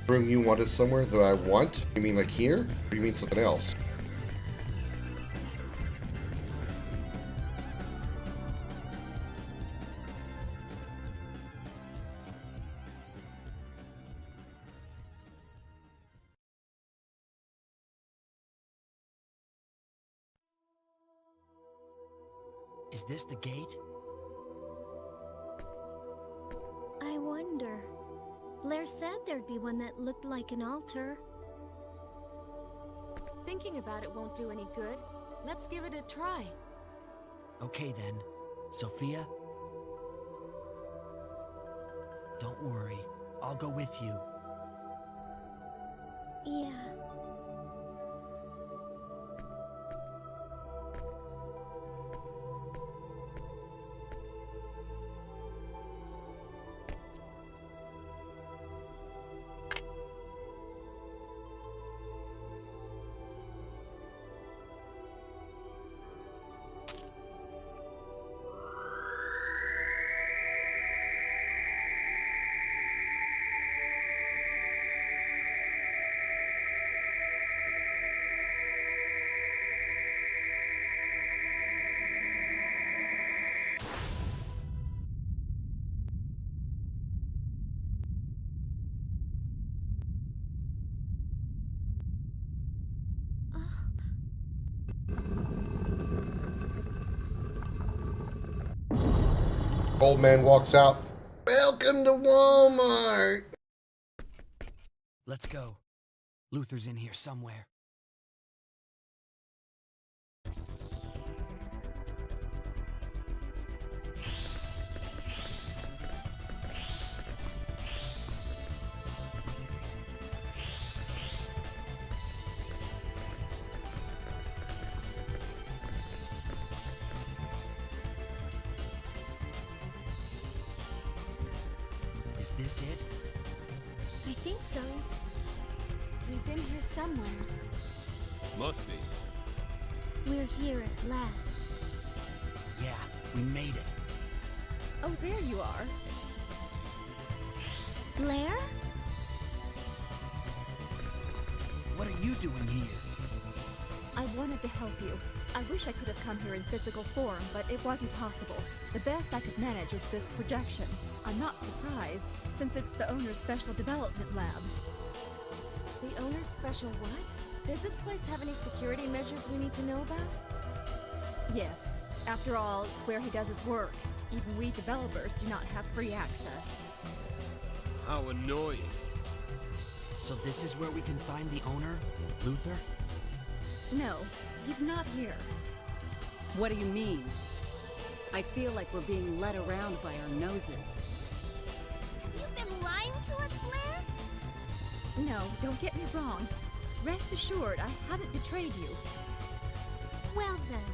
Room you want is somewhere that I want? You mean like here? Or you mean something else? Is this the gate? I wonder. Blair said there'd be one that looked like an altar. Thinking about it won't do any good. Let's give it a try. Okay then. Sophia? Don't worry. I'll go with you. Yeah. Old man walks out. Welcome to Walmart. Let's go. Luther's in here somewhere. Is this it? I think so. He's in here somewhere. Must be. We're here at last. Yeah, we made it. Oh, there you are. Blair? What are you doing here? I wanted to help you. I wish I could have come here in physical form, but it wasn't possible. The best I could manage is this projection. I'm not surprised, since it's the owner's special development lab. The owner's special what? Does this place have any security measures we need to know about? Yes. After all, it's where he does his work. Even we developers do not have free access. How annoying. So this is where we can find the owner, Luther? No, he's not here. What do you mean? I feel like we're being led around by our noses. Have you been lying to us, Blair? No, don't get me wrong. Rest assured, I haven't betrayed you. Well then,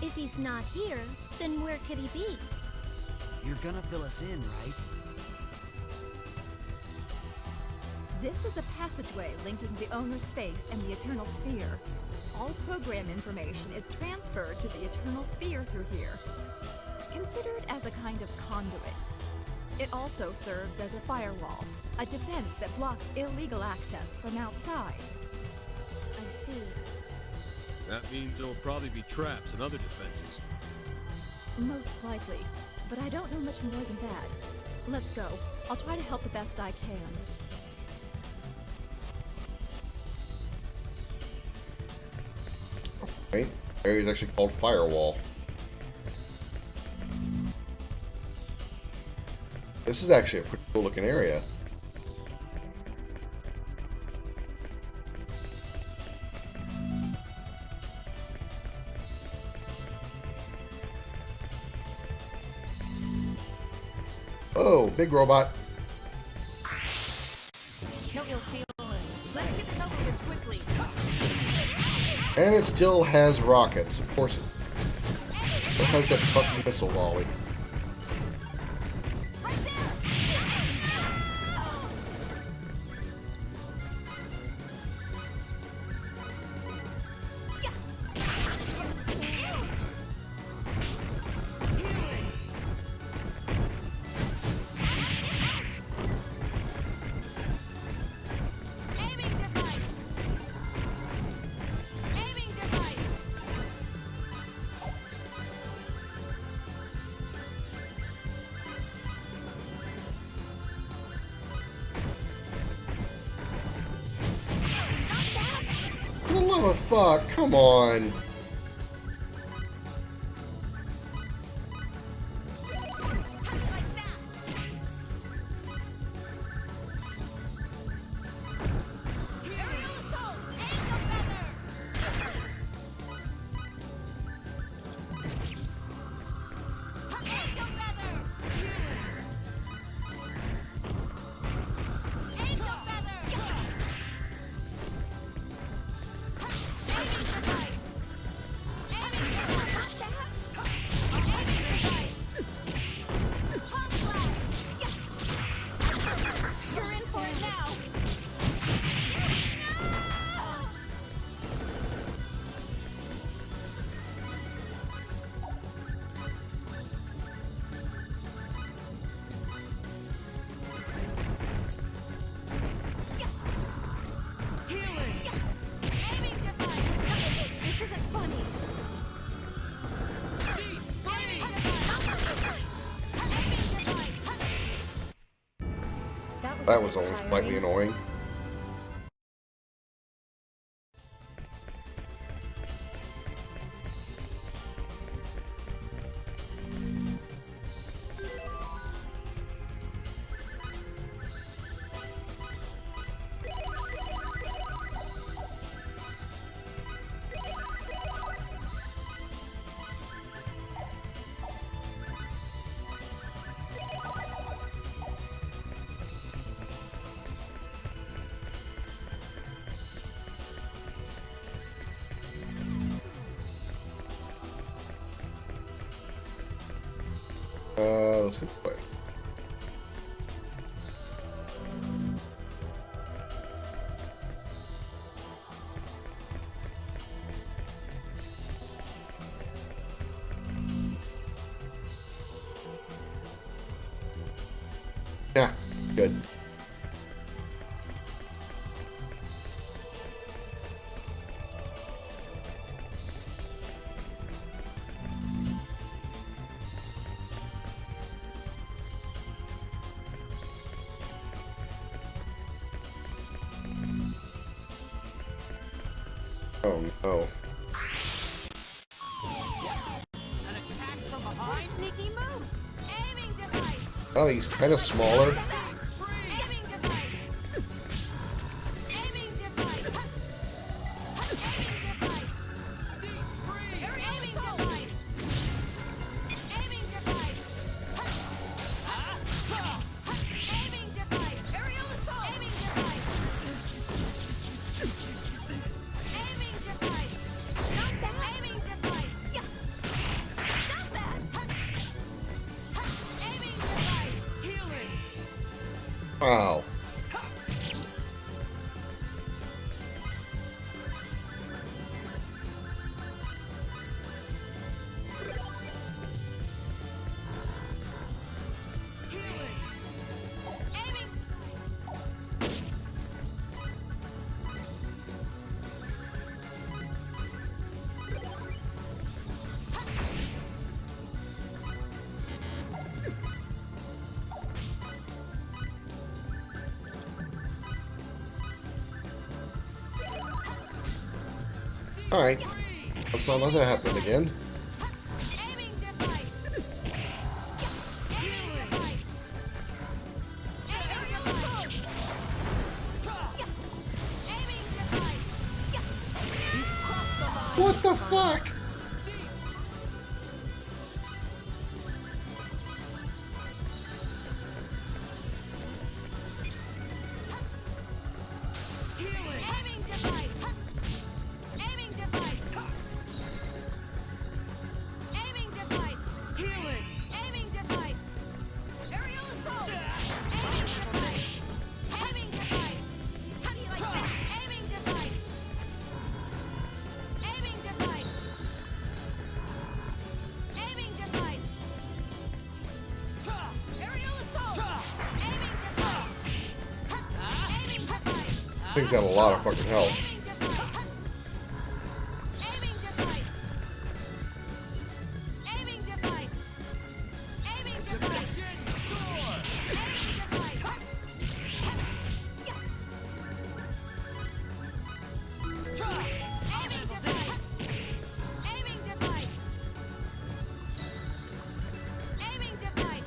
if he's not here, then where could he be? You're gonna fill us in, right? This is a passageway linking the owner's space and the Eternal Sphere. All program information is transferred to the Eternal Sphere through here. Consider it as a kind of conduit. It also serves as a firewall, a defense that blocks illegal access from outside. I see. That means there will probably be traps and other defenses. Most likely, but I don't know much more than that. Let's go. I'll try to help the best I can. Right? Area is actually called Firewall. This is actually a pretty cool looking area. Oh, big robot. No ill feelings. Let's get this over with quickly. And it still has rockets. Of course it still has that fucking missile volley. Aiming device. Aiming device. For the love of fuck, come on. Like that. Aerial assault. Angel feather. Angel feather. Angel feather. Aiming device. Aiming device. Aiming device. Pump blast. You're in for it now. Aiming device. This isn't funny. That was only slightly annoying. let's go play. Yeah, good. Oh no. An attack from behind? Sneaky move! Aiming device! Oh, he's kind of smaller. Aiming device! Aiming device! Aiming device! Aiming device! Aiming device! Aiming device! Aerial assault! Aiming device! Aiming device! Not that! Aiming device! Yeah! Not that! Aiming device! Healing! Wow. Aiming! Alright. Let's not let that happen again. Aiming device! Aiming device! Aerial assault! Aiming device! What the fuck? Aiming device! Aiming device! Aiming device! Healing! Aiming device! Aerial assault! Aiming device! Aiming device! How do you like that? Aiming device! Aiming device! Aiming device! Aerial assault! Aiming device! Aiming device! Thing's got a lot of fucking health. Aiming device! Aiming device! Aiming device! Aiming device! Aiming device! Aiming device! Aiming device!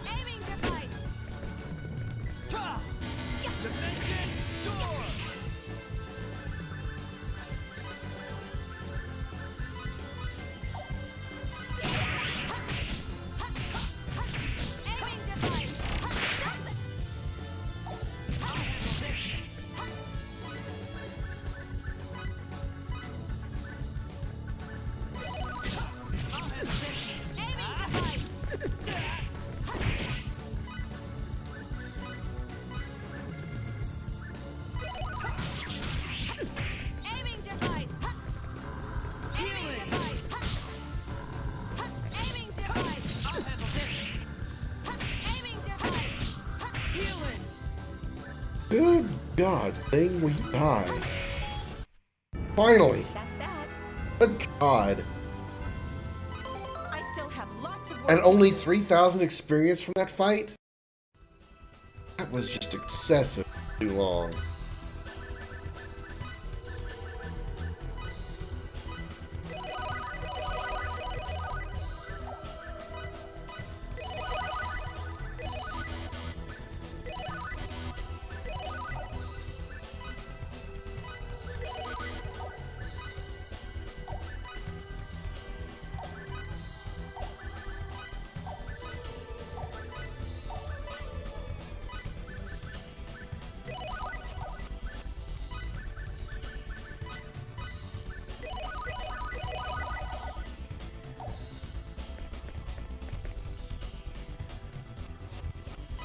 Aiming device! Dimension door! Aiming device! Stop it! Aiming device! Aiming device! Aiming device! Aiming device! Aiming device! Healing! Good God, thing, we died. Finally. That's that. Good God. I still have lots of work And to only do. 3,000 experience from that fight? That was just excessive too long.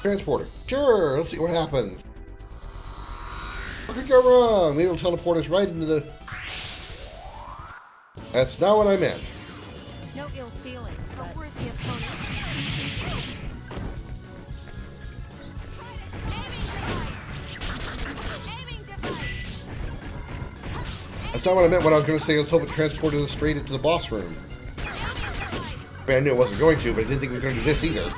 Transporter. Sure, let's see what happens. What could go wrong? Maybe it'll teleport us right into the... That's not what I meant. No ill feelings, but we're the opponent. That's not what I meant. What I was going to say, let's hope it transported us straight into the boss room. I mean, I knew it wasn't going to, but I didn't think we were going to do this either.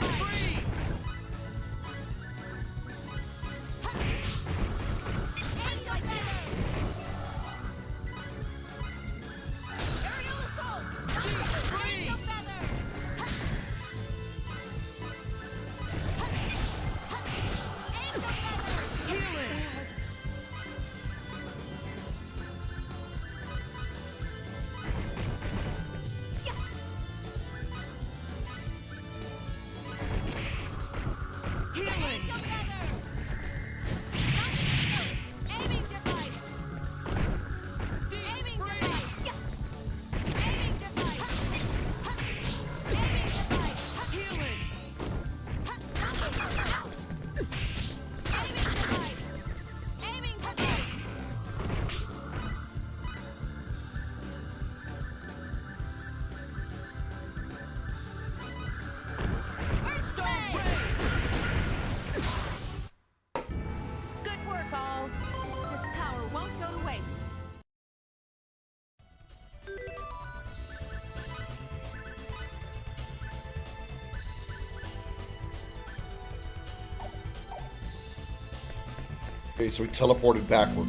Okay, so we teleported backward.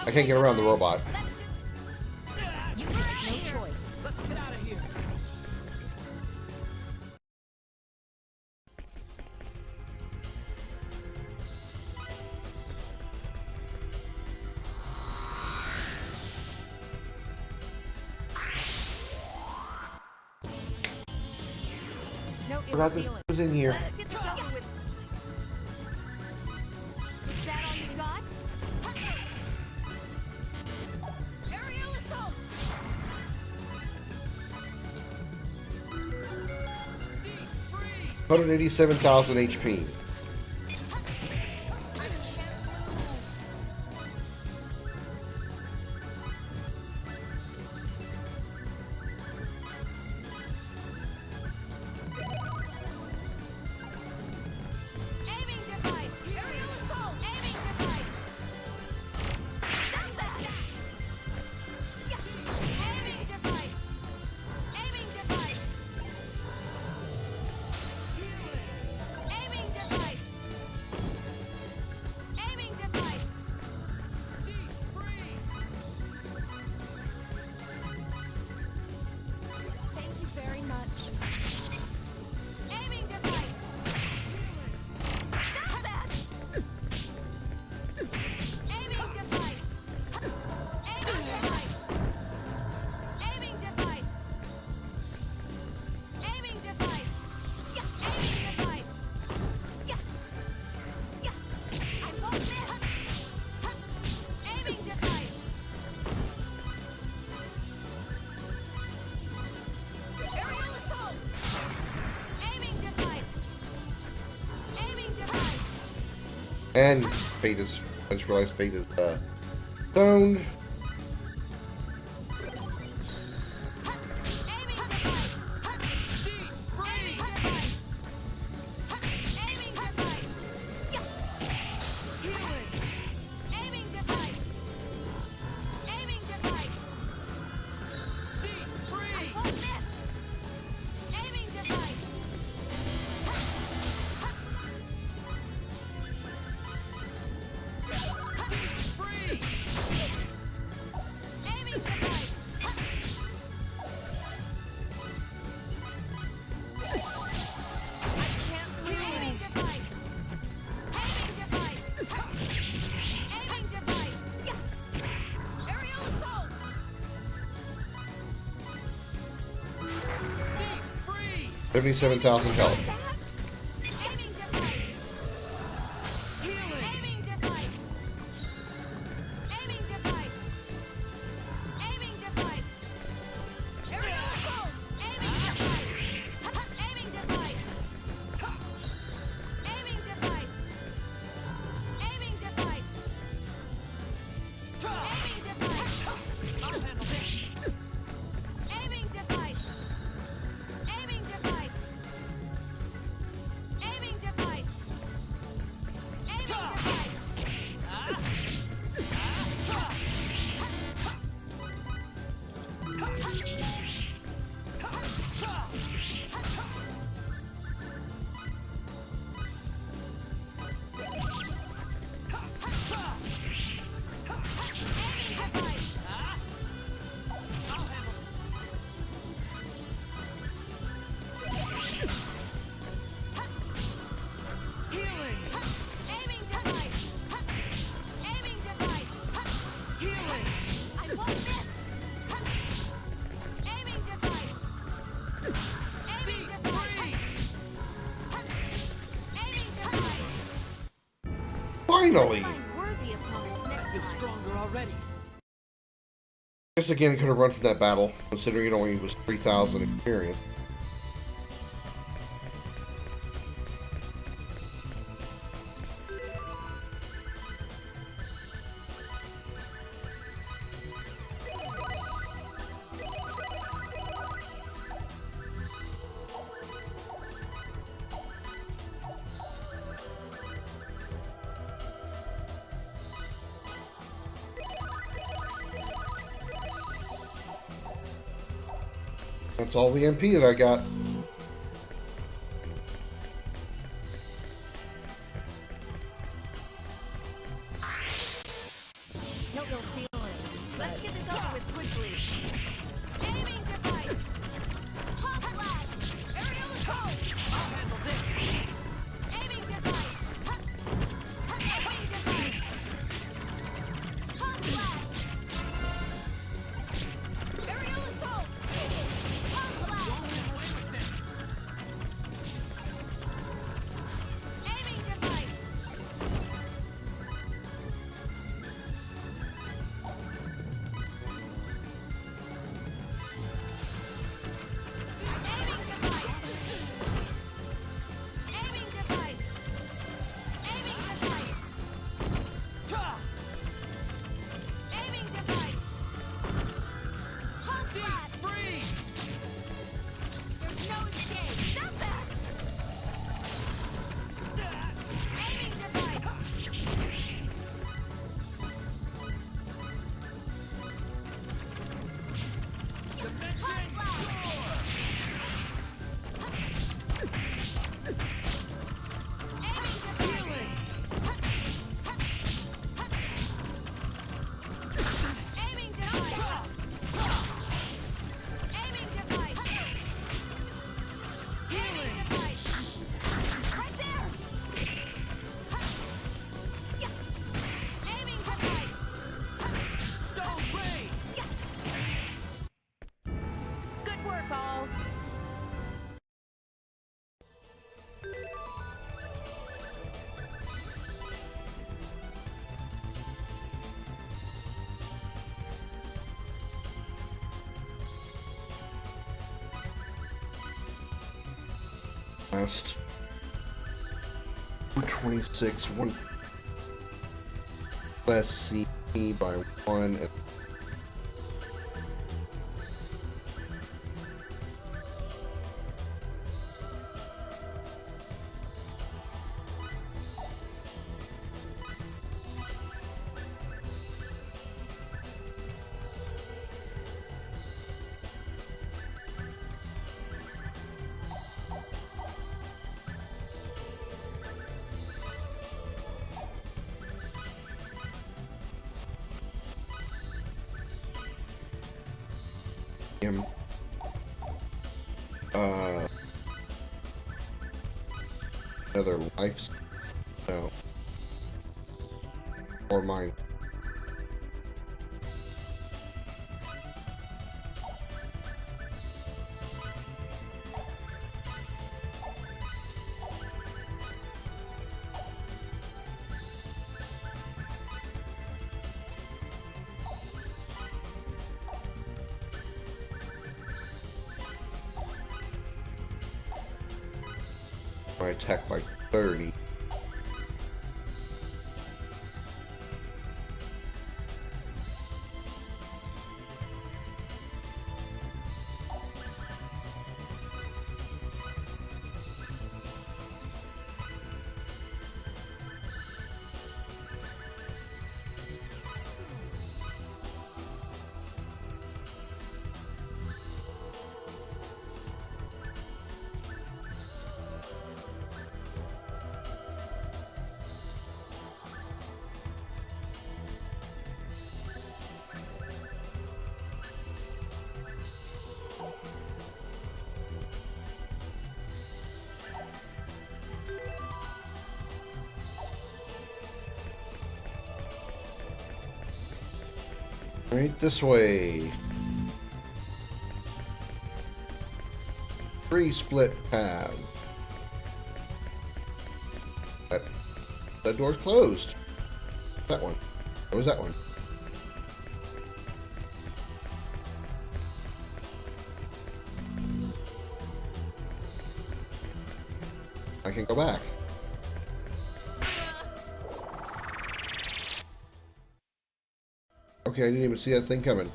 I can't get around the robot. No choice. Let's get out of here. No ill Forgot this feelings. was in here. Let's get this over with. Is that all you got? Aerial assault! 187,000 HP. Aiming device! Aerial assault! Aiming device! Stop that! Aiming device! Aiming device! Aiming device! Aiming device! Thank you very much. Aiming device! Stop that! Aiming device! Aiming device! Aiming device! Aiming device! Aiming device! I won't miss! Aiming device! Aerial assault! Aiming device! Aiming device! And Fate is... I just realized Fate is, stoned. Aiming device! Aiming device! Aiming device! Aiming device! Aiming device! I won't miss! Aiming device! Aiming device! Aiming device! Aiming device! Aiming device! Aerial assault! 77,000 health. Aiming device! Aiming device! Aiming device! Aiming device! Finally! Find worthy opponents next Feel time. stronger already. Guess again, could have run from that battle, considering it only was 3,000 experience. That's all the MP that I got. No real feeling. Let's get this over with quickly. Aiming device. Pop blast. Aerial assault. I'll handle this. Aiming device. Aiming device. Pop blast. Aerial assault. Pop blast. Aiming device. Aiming device. Aiming device. Aiming device. Aiming device. Pulse blast. Freeze! There's no escape. Stop that. Aiming device. Pulse blast. Aiming device. Aiming device. Aiming device. Aiming device. Right there. Aiming device. Stone Ray! Good work, all. Last 226, one less C by one. Him. Another life. No. Or mine. My attack by 30. Right this way. 3 split paths. That door's closed. That one. What was that one? I can go back. Okay, I didn't even see that thing coming.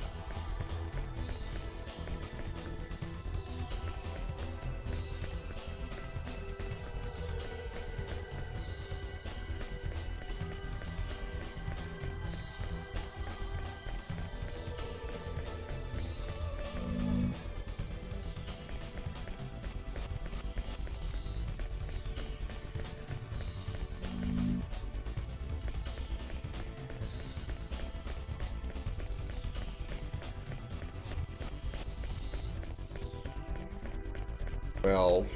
Well,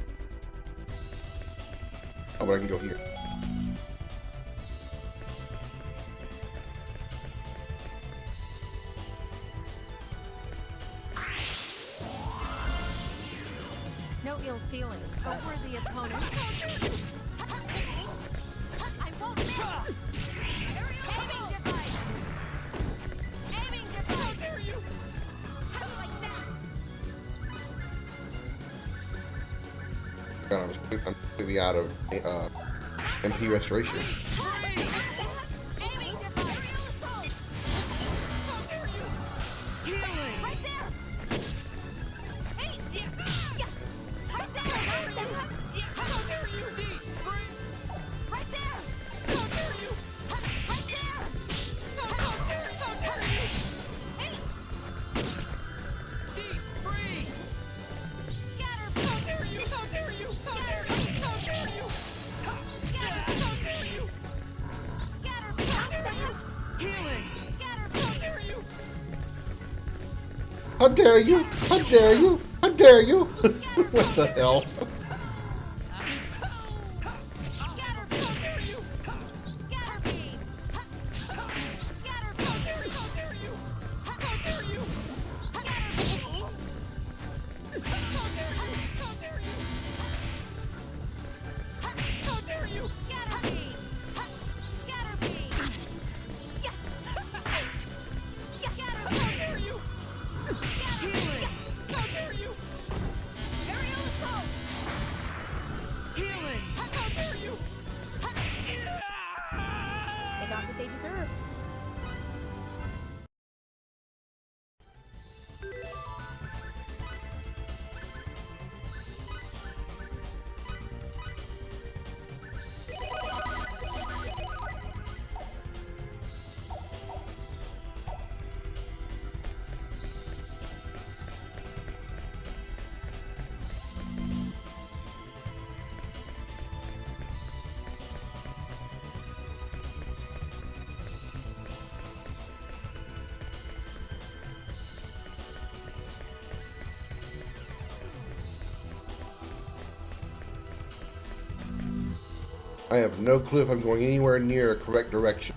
oh, but I can go here. No ill feelings, but we're the opponent. I'm both there. Aiming device. Aiming device. How dare you? How do you like that? God, I'm completely out of MP restoration. Aiming device. How dare you? Healing. Right there. Hey, yeah. Right there. How dare you? Right there. How dare you? Right there. How dare you? Hey. Deep freeze. Scatter. How dare you? How dare you? How dare you? How dare you? Scatter. How dare you? Scatter. How dare you? Healing. Scatter. How dare you? How dare you? How dare you? How dare you? What the hell? Scatter. How dare you? Scatter beam. Scatter. How dare you? How dare you? How dare you? Scatter beam. How dare you? How dare you? How dare you? Scatter beam. Scatter beam. Yeah. Scatter. How dare you? Healing. How dare you? Aerial assault. Healing. How dare you? They got what they deserved. I have no clue if I'm going anywhere near a correct direction.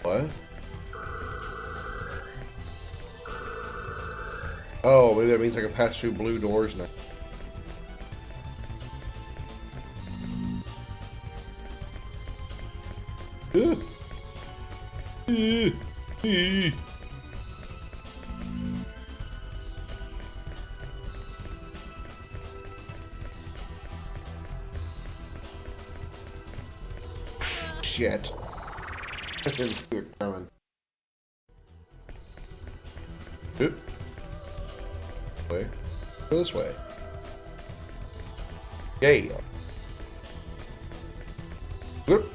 What? Oh, maybe that means I can pass through blue doors now. Shit. I didn't see it coming. Oop. Way. Go this way. Yeah. Whoop.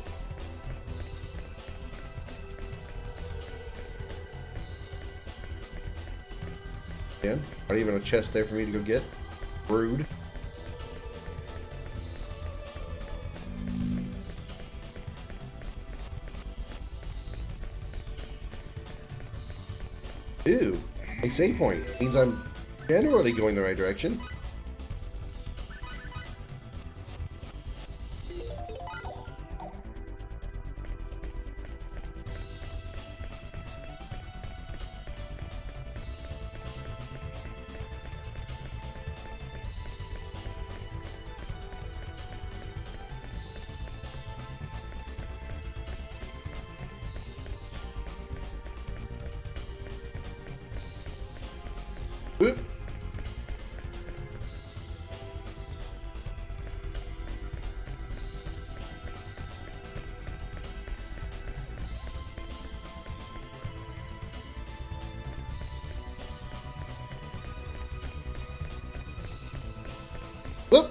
Again, not even a chest there for me to go get. Rude. Ew, a save point means I'm generally going the right direction. Whoop. Whoop.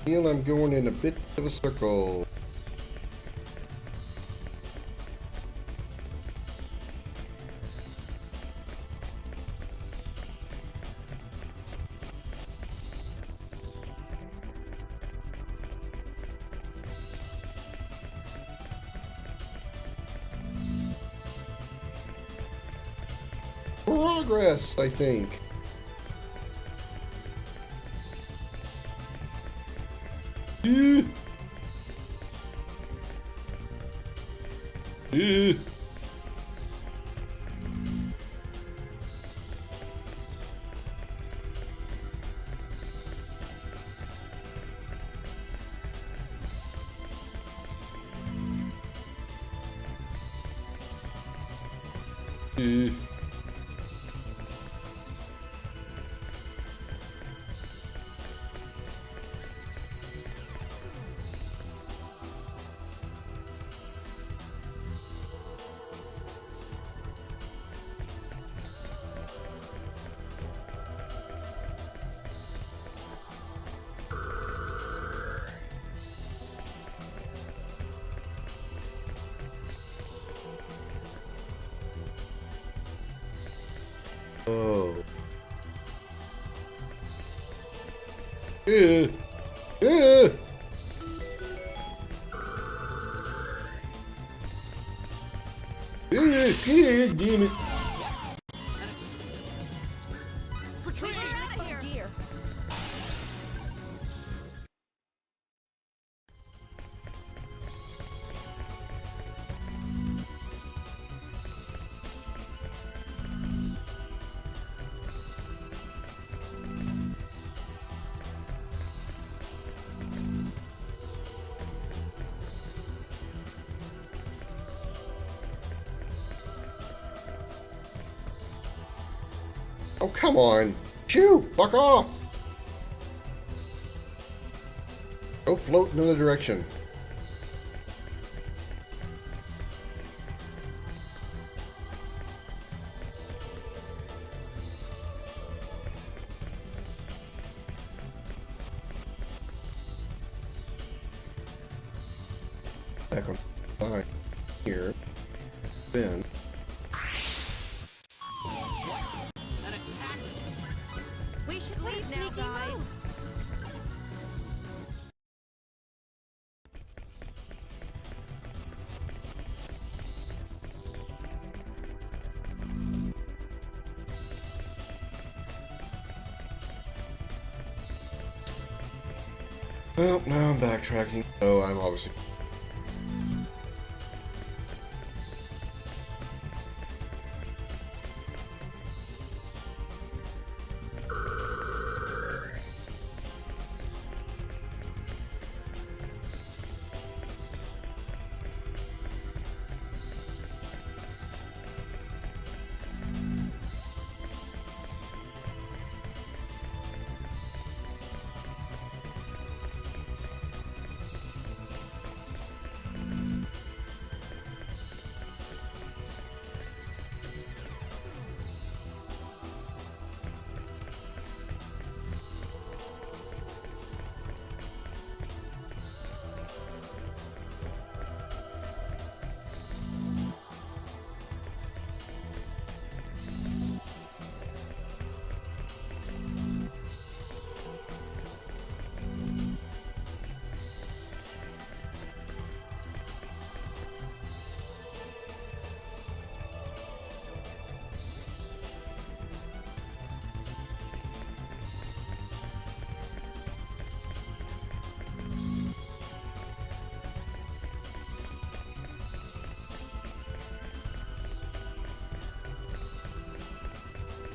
Feel I'm going in a bit of a circle. Progress, I think. Yeah. Yeah. Yeah. Oh. Yeah. Yeah. Yeah. Yeah. Damn it. Retreat! Oh dear. Oh, come on. Shoo! Fuck off! Go float in another direction. Back on side here. Then. We should leave now, guys. Well, now I'm backtracking. Oh, I'm obviously.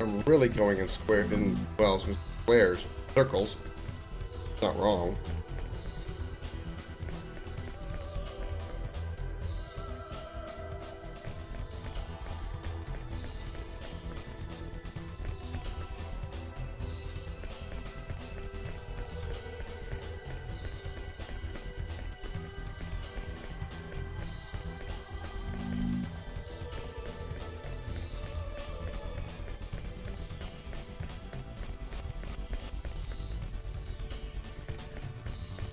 I'm really going in squares, circles. Not wrong.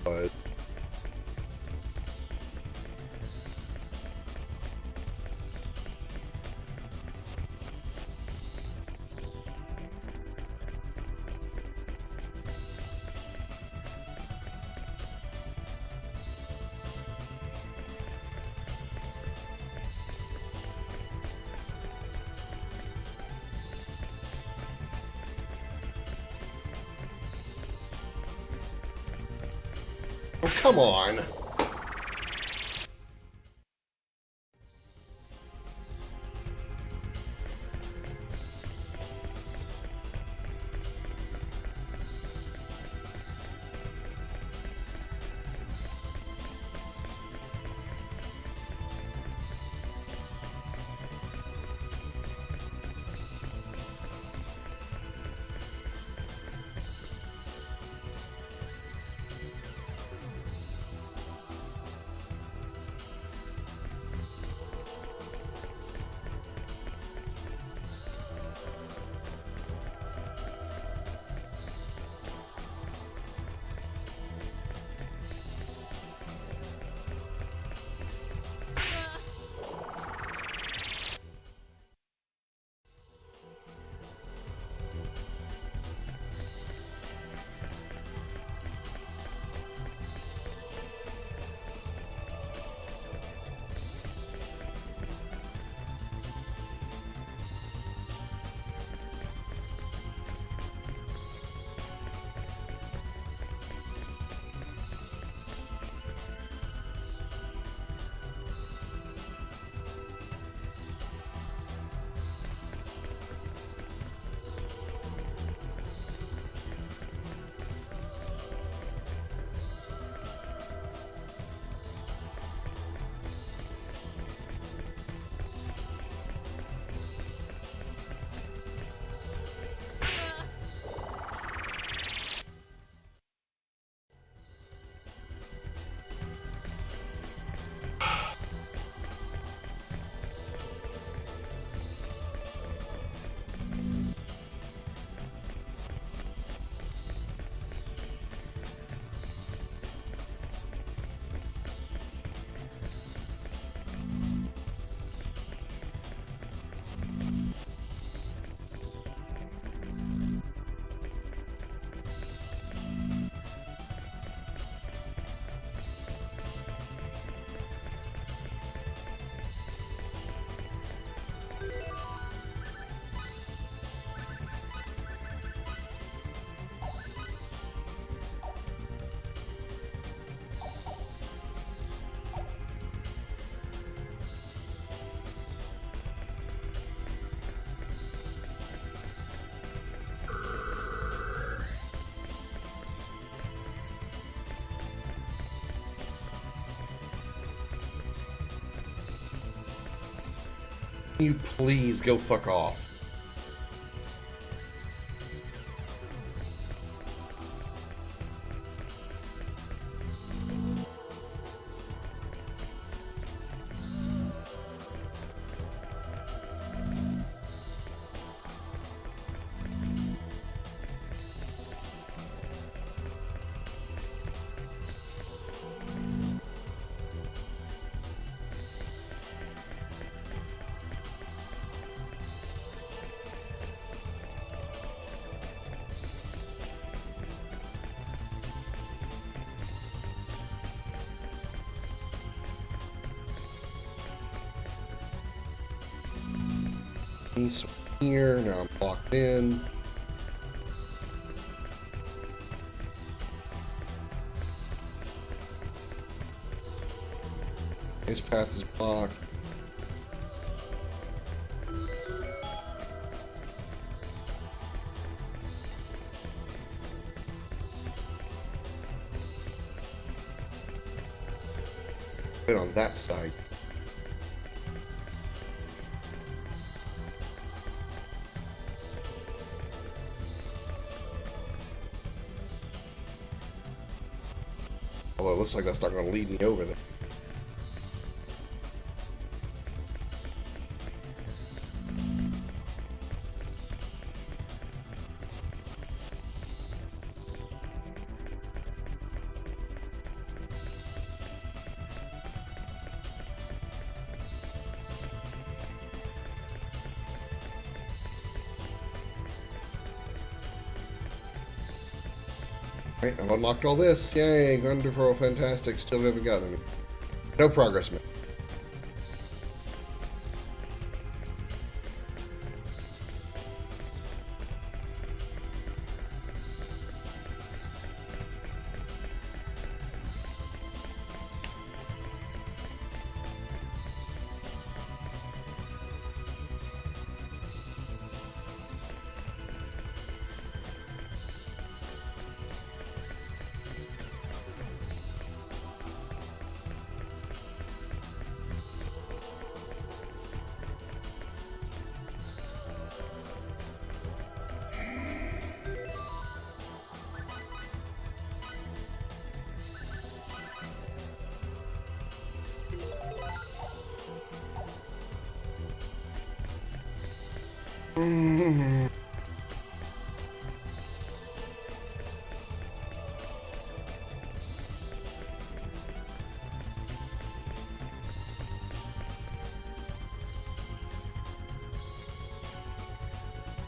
But oh, come on. Can you please go fuck off? Piece here, now I'm locked in. His path is blocked. Been on that side. Although it looks like that's not going to lead me over there. Alright, I've unlocked all this. Yay, wonderful, fantastic. Still haven't gotten any. No progress, man.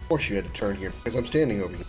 Of course you had to turn here, because I'm standing over here.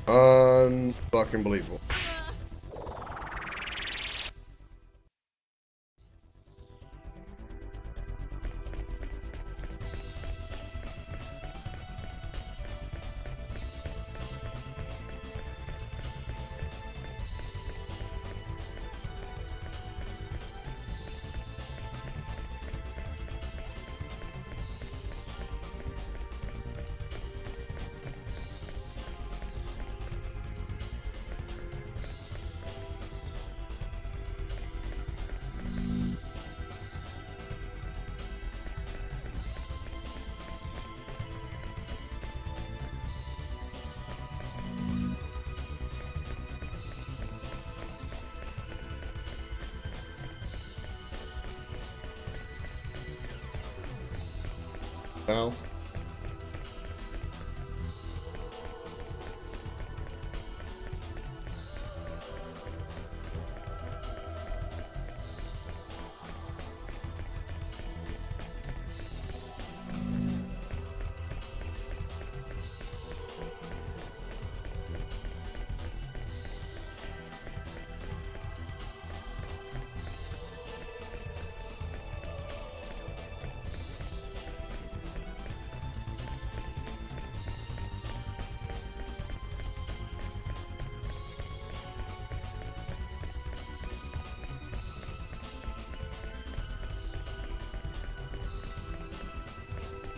Unfucking believable. Now.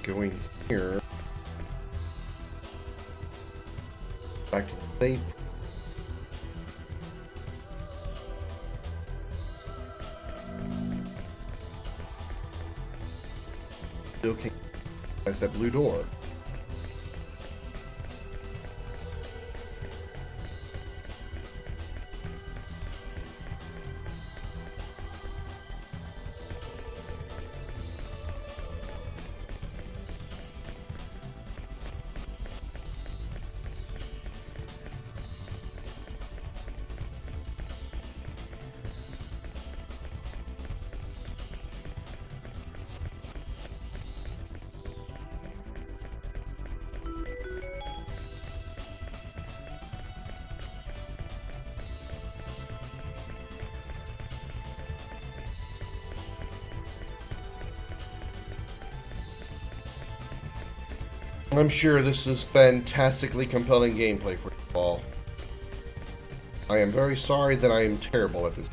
Going here. Back to the safe. Still can't pass that blue door. I'm sure this is fantastically compelling gameplay for you all. I am very sorry that I am terrible at this.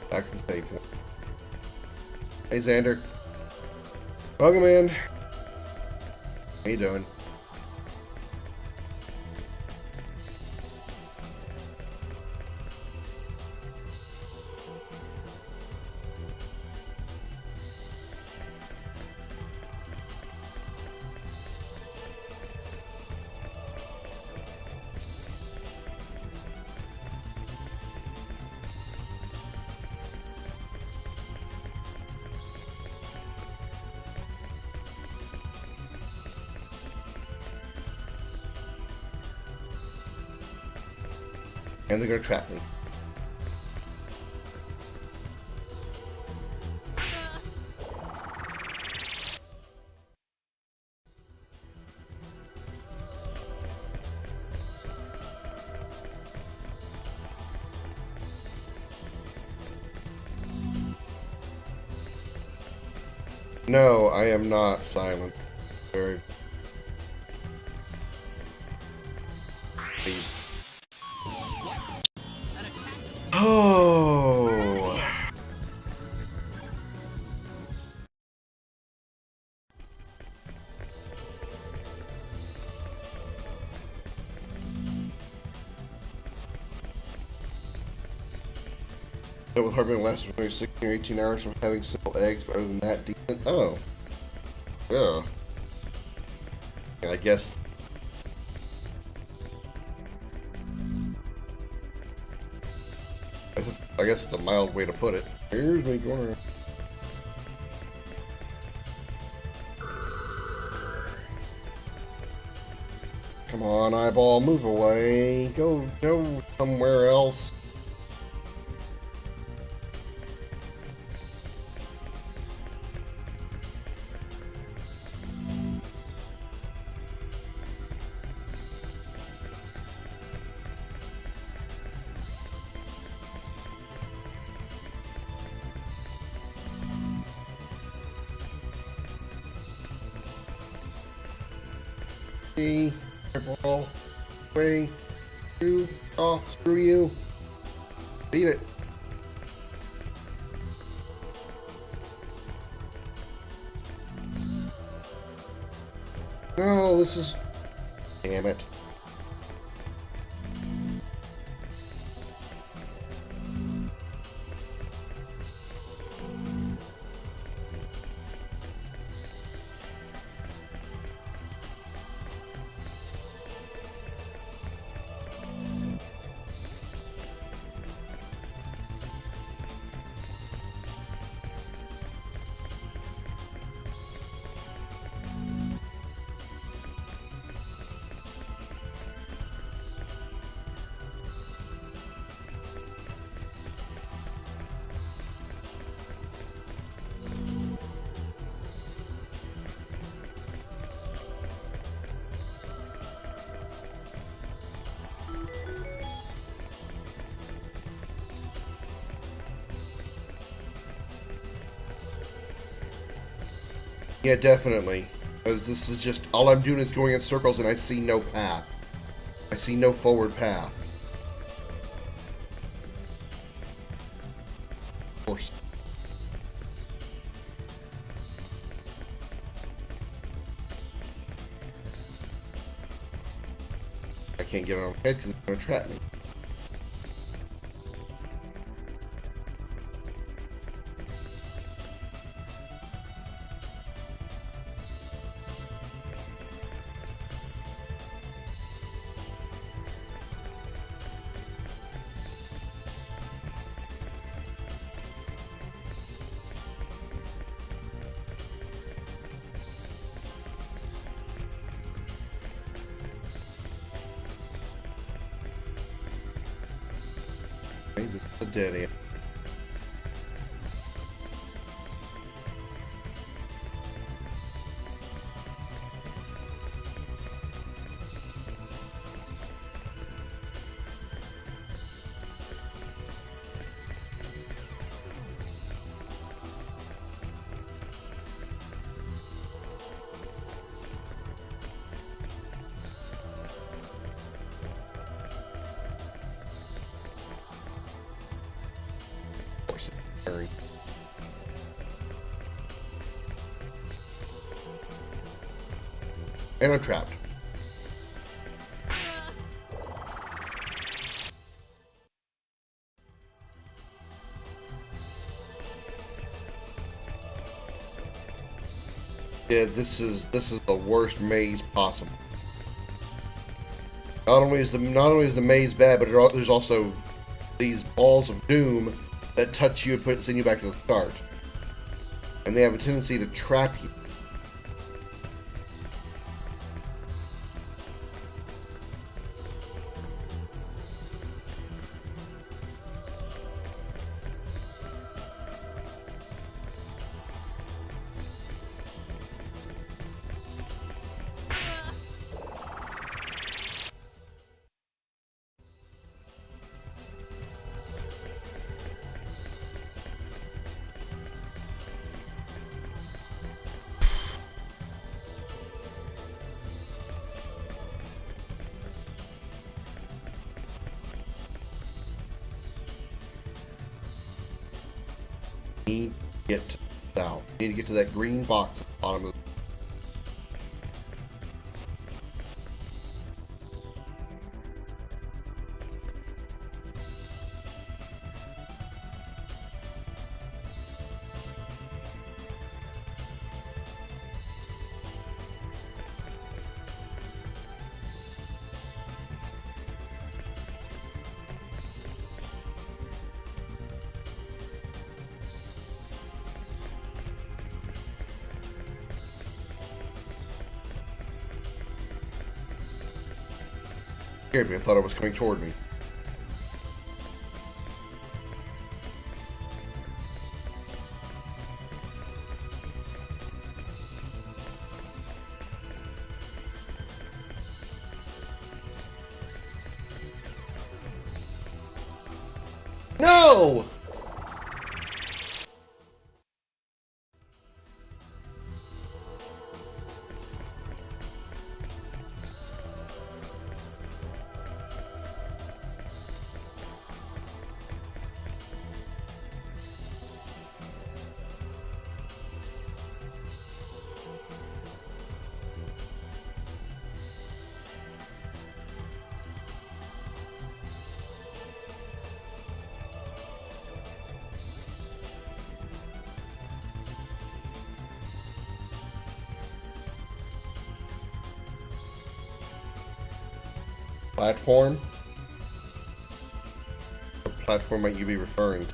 Back to the save point. Hey Xander. Welcome in. How you doing? And they're gonna trap me. No, I am not silent. Very. Please. Oh. It would hardly last for maybe 16 or 18 hours from having simple eggs, but other than that, decent. Oh. Yeah. And I guess. I guess it's a mild way to put it. Here's me going. Come on, eyeball, move away. Go somewhere else. Eyeball, way, you, oh, screw you. Beat it. No, this is. Damn it. Yeah, definitely. Because this is just, all I'm doing is going in circles and I see no path. I see no forward path. Of course. I can't get on my head because it's going to trap me. dead end. And I'm trapped. Yeah, this is the worst maze possible. Not only is the maze bad, but there's also these balls of doom that touch you and send you back to the start, and they have a tendency to trap you. Need to get out. Need to get to that green box at the bottom of the... Scared me. I thought it was coming toward me. No! Platform? What platform might you be referring to?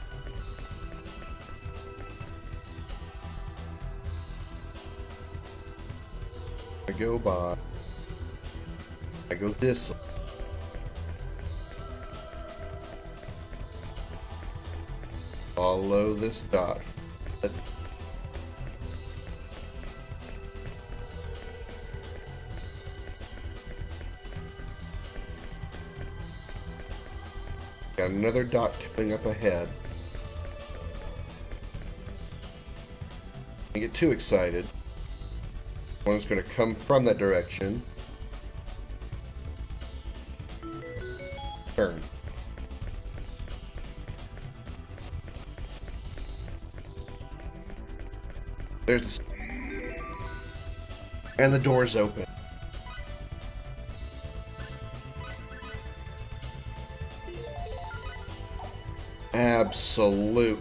I go by. I go this way. Follow this dot. Got another dot coming up ahead. Don't get too excited. One's going to come from that direction. Turn. There's the... And the door's open. Absolute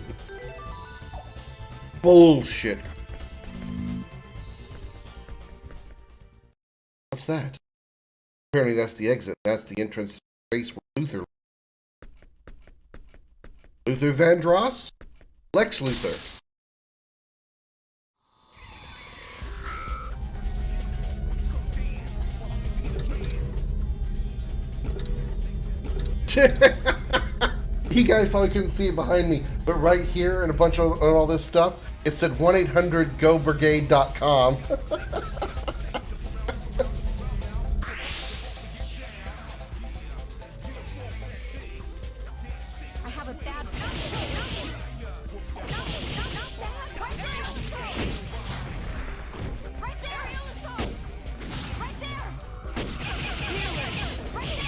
bullshit. What's that? Apparently that's the exit. That's the entrance space where Luther Vandross? Lex Luthor. You guys probably couldn't see it behind me, but right here and a bunch of all this stuff, it said 1-800-GO-BRIGADE.com. I have a bad right there! Right there! Right there!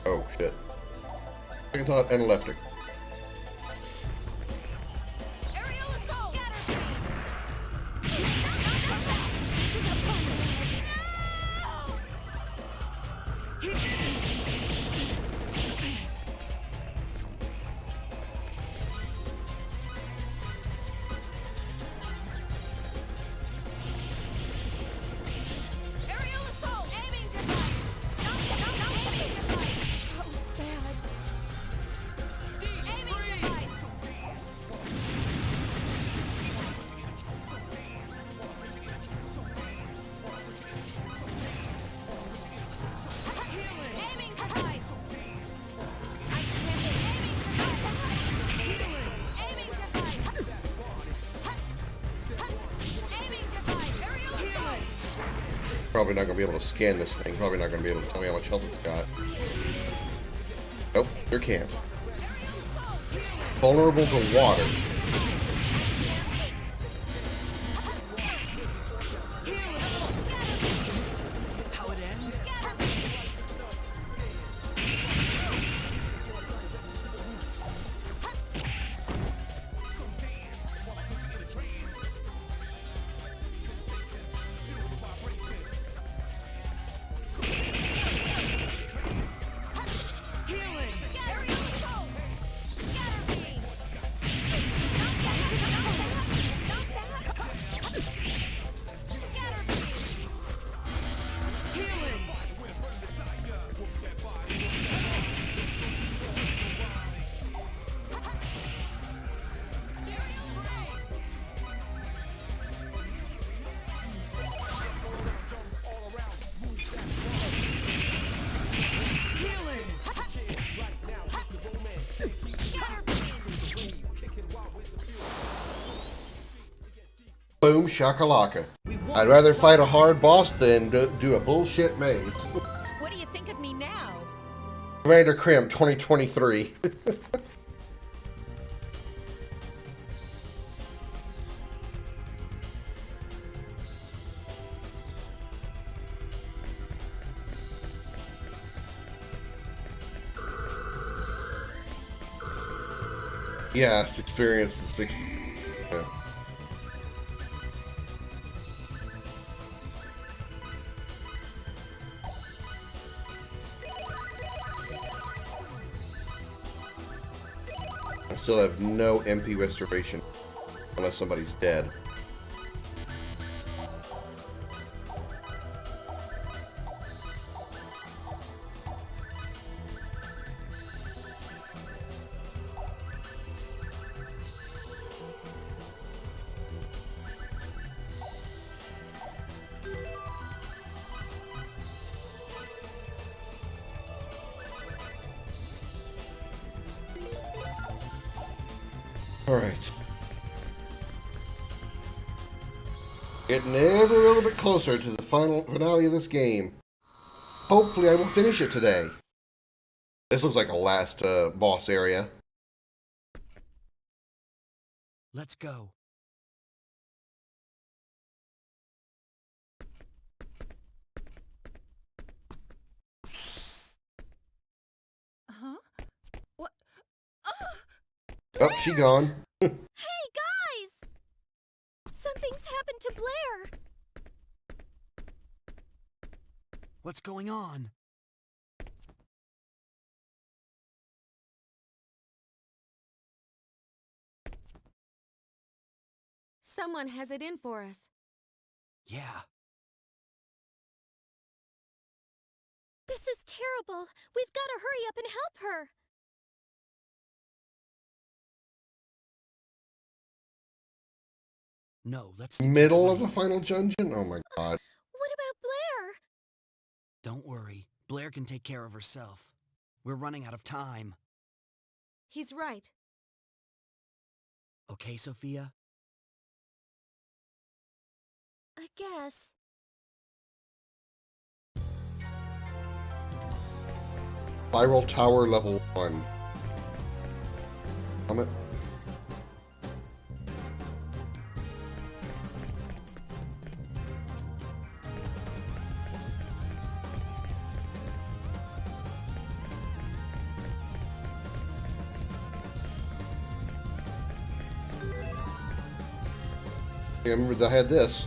Oh shit. Second thought and electric. Probably not going to be able to scan this thing. Probably not going to be able to tell me how much health it's got. Nope, there can't. Vulnerable to water. Boom shakalaka. I'd rather fight a hard boss than do a bullshit maze. What do you think of me now? Commander Krim 2023. Yes, experience the 6. Yeah. I still have no MP restoration unless somebody's dead. Alright. Getting ever a little bit closer to the finale of this game. Hopefully I will finish it today. This looks like a last boss area. Let's go. Huh? What? Oh, she gone. Hey, guys! What's going on? Someone has it in for us. Yeah. This is terrible. We've got to hurry up and help her. No, let's stick Middle to of the the final dungeon? Oh my god. What about Blair? Don't worry. Blair can take care of herself. We're running out of time. He's right. Okay, Sophia? I guess. Spiral Tower level 1. Summit. I remember I had this.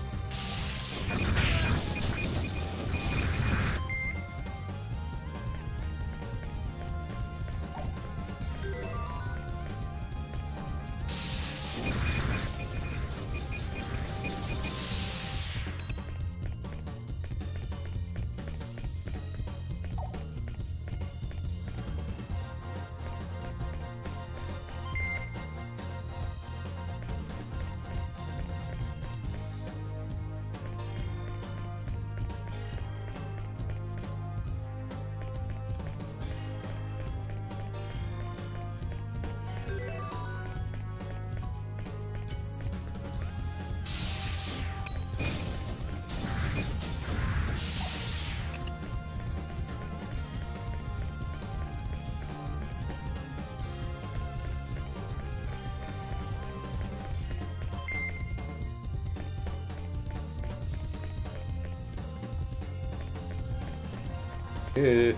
Eh.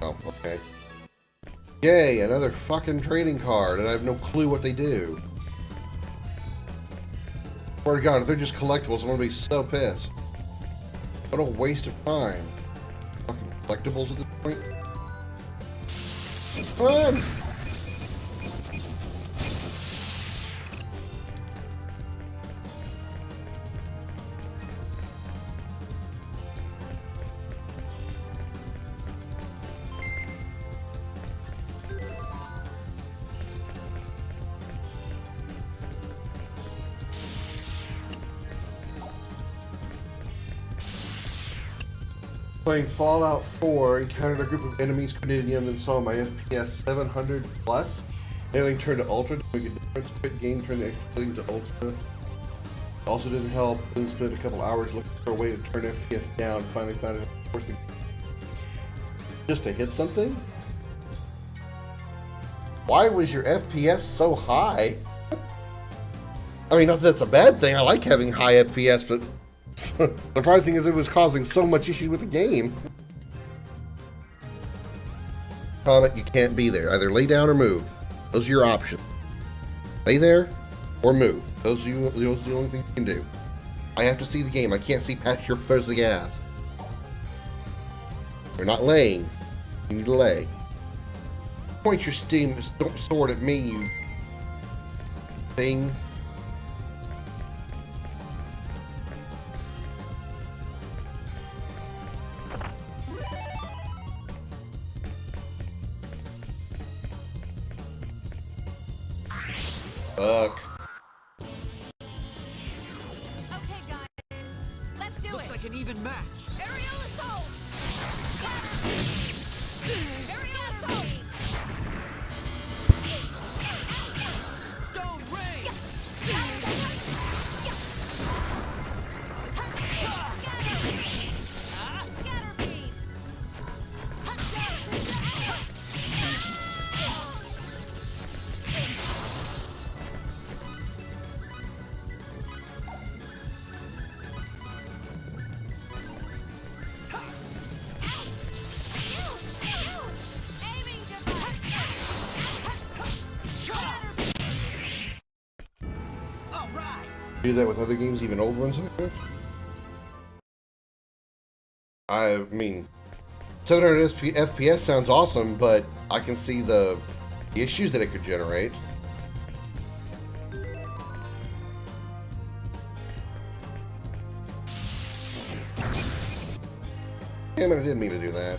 Oh, okay. Yay, another fucking trading card, and I have no clue what they do. Swear to God, if they're just collectibles, I'm gonna be so pissed. What a waste of time. Fucking collectibles at this point. Fun! Playing Fallout 4, encountered a group of enemies, created them, and saw my FPS 700 plus. Everything turned to Ultra to make a difference. Quit game, turned everything to Ultra. Also didn't help. Then spent a couple hours looking for a way to turn FPS down. Finally found it worth it. Just to hit something? Why was your FPS so high? I mean, not that that's a bad thing. I like having high FPS, but surprising is it was causing so much issue with the game. Comment, you can't be there. Either lay down or move. Those are your options. Lay there or move. Those are the only thing you can do. I have to see the game. I can't see past your fuzzy ass. You're not laying. You need to lay. Point your steam sword at me, you thing. Fuck. Okay, guys. Let's do Looks it. like an even match. Aerial assault. Aerial assault. Stone Rain! Scatter beam. Do that with other games, even old ones. I mean, 700 FPS sounds awesome, but I can see the issues that it could generate. Damn it, I didn't mean to do that.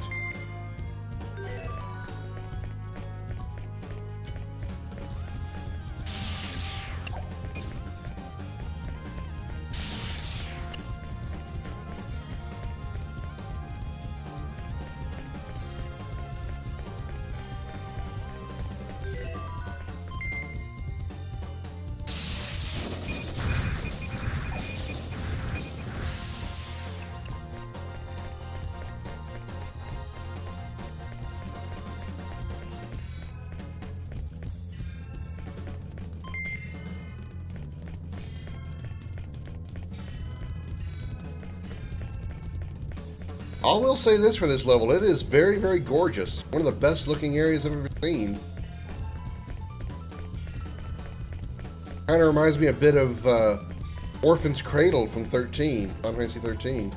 I will say this for this level, it is very, very gorgeous. One of the best looking areas I've ever seen. Kind of reminds me a bit of Orphan's Cradle from 13, Final Fantasy 13.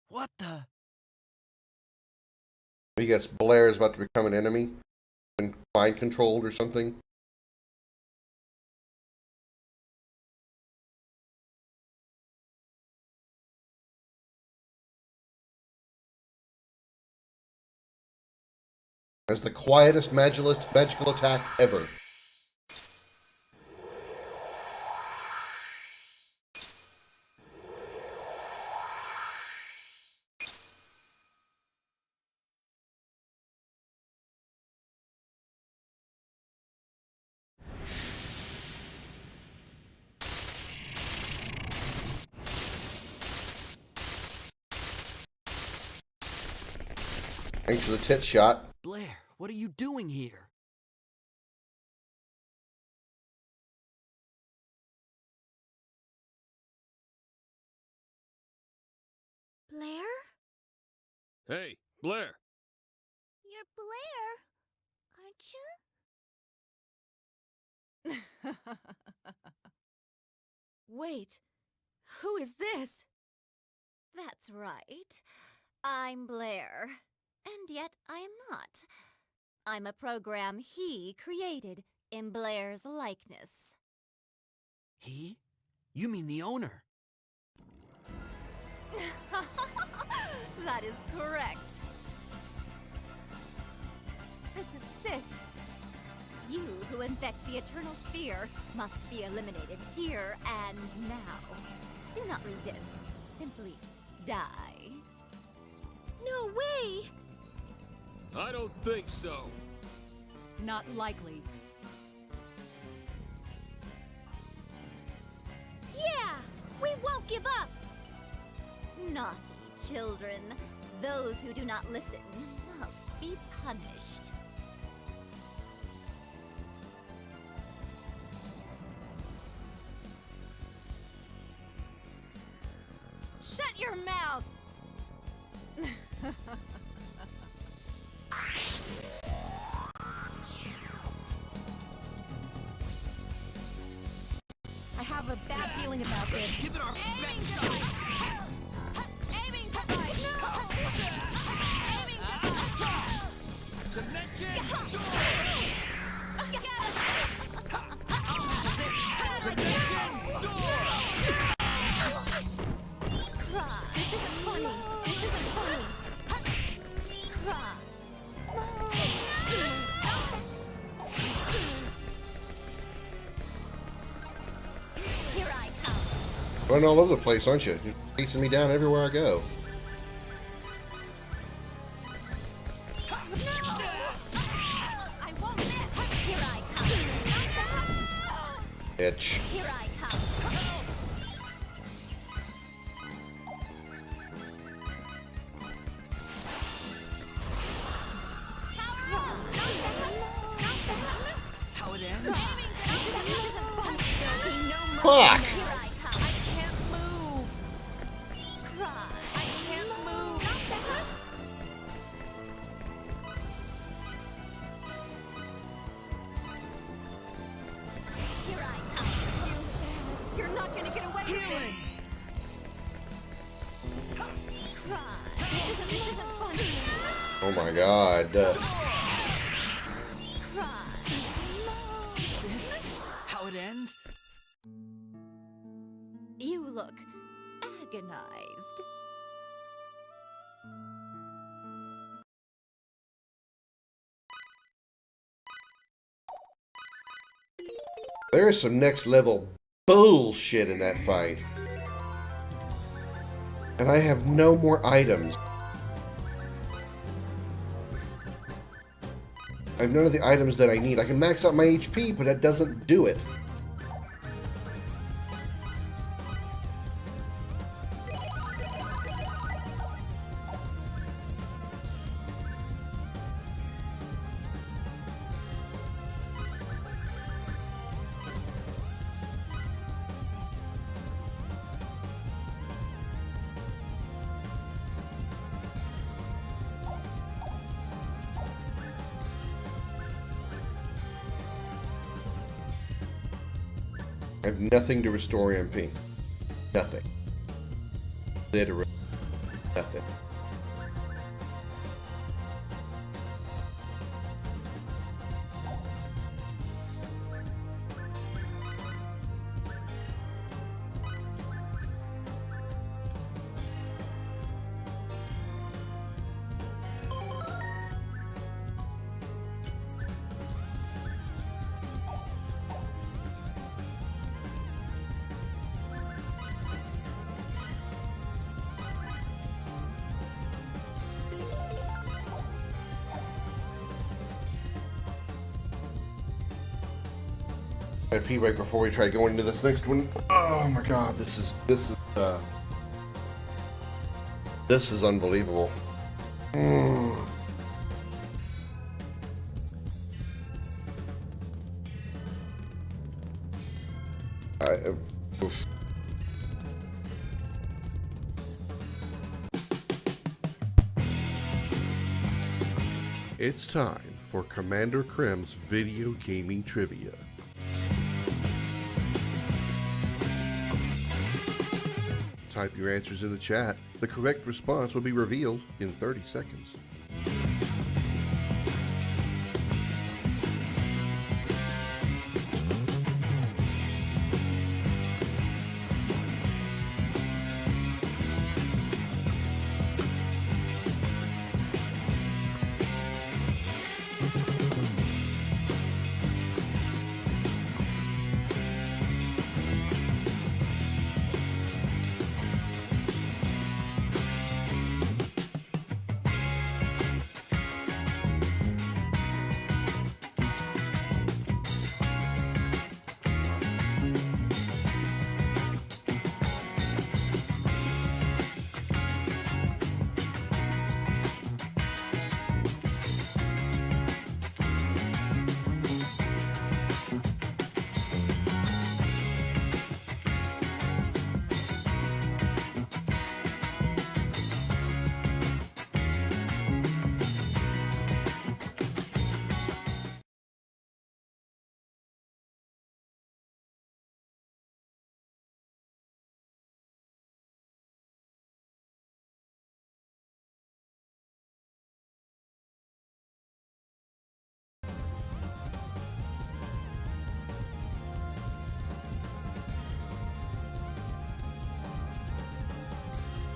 What the? I guess Blair is about to become an enemy and mind controlled or something. That's the quietest magical attack ever. Thanks for the tit shot. Blair, what are you doing here? Blair? Hey, Blair. You're Blair, aren't you? Wait, who is this? That's right. I'm Blair. And yet I am not. I'm a program he created in Blair's likeness. He? You mean the owner? That is correct. This is sick. You who infect the Eternal Sphere must be eliminated here and now. Do not resist. Simply die. No way! I don't think so. Not likely. Yeah! We won't give up! Naughty children. Those who do not listen must be punished. Shut your mouth! I have a bad feeling about this. Give it our best shot! Aiming device! No! Aiming device! Dimension door! This isn't funny. This isn't funny. Here I come. Running all over the place, aren't you? You're chasing me down everywhere I go. Bitch. Here I come. Power up. How it ends? This isn't fun. There'll be no mercy. Fuck! Here I come. I can't move. Cry. I can't move. Here I come. You're not gonna get away with Healing! it. Cry. This isn't fun. Oh my god. Cry. Is this how it ends? You look agonized. There is some next level bullshit in that fight. And I have no more items. I have none of the items that I need. I can max out my HP, but that doesn't do it. I have nothing to restore MP. Nothing. Literally nothing. I pee right before we try going into this next one. Oh my god, this is unbelievable. Oof. It's time for Commander Krem's video gaming trivia. Type your answers in the chat. The correct response will be revealed in 30 seconds.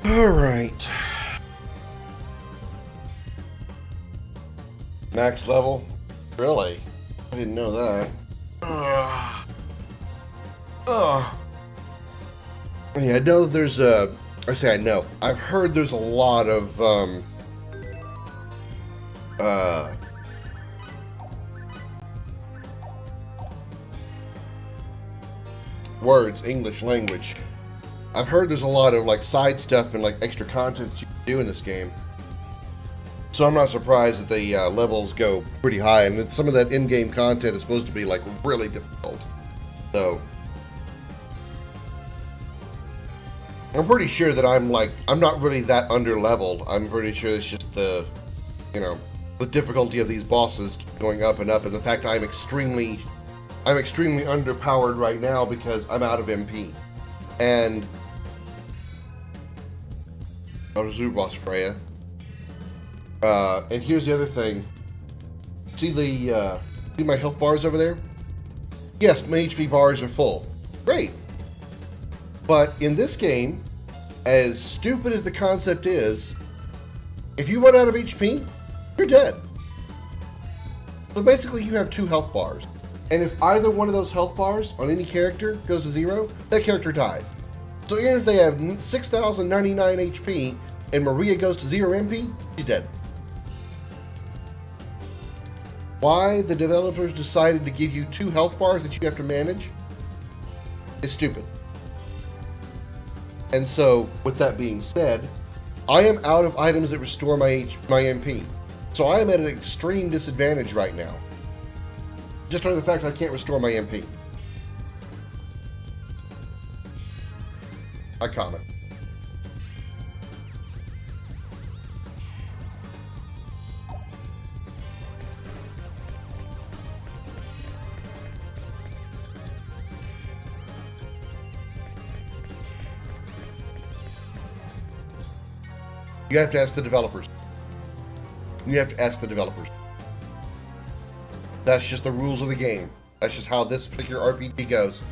All right. Max level? Really? I didn't know that. Yeah, I know there's a... I say I know. I've heard there's a lot of, words, English language. I've heard there's a lot of like side stuff and like extra content you can do in this game. So I'm not surprised that the levels go pretty high, and that some of that in-game content is supposed to be like really difficult. So I'm pretty sure that I'm not really that under-leveled. I'm pretty sure it's just the, you know, the difficulty of these bosses going up and up, and the fact I'm extremely underpowered right now because I'm out of MP. And Zoo boss Freya. And here's the other thing. See my health bars over there? Yes, my HP bars are full. Great. But in this game, as stupid as the concept is, if you run out of HP, you're dead. So basically you have 2 health bars. And if either one of those health bars on any character goes to 0, that character dies. So even if they have 6,099 HP and Maria goes to 0 MP, she's dead. Why the developers decided to give you 2 health bars that you have to manage is stupid. And so, with that being said, I am out of items that restore my MP. So I am at an extreme disadvantage right now. Just on the fact I can't restore my MP. I comment. You have to ask the developers. You have to ask the developers. That's just the rules of the game. That's just how this particular RPG goes.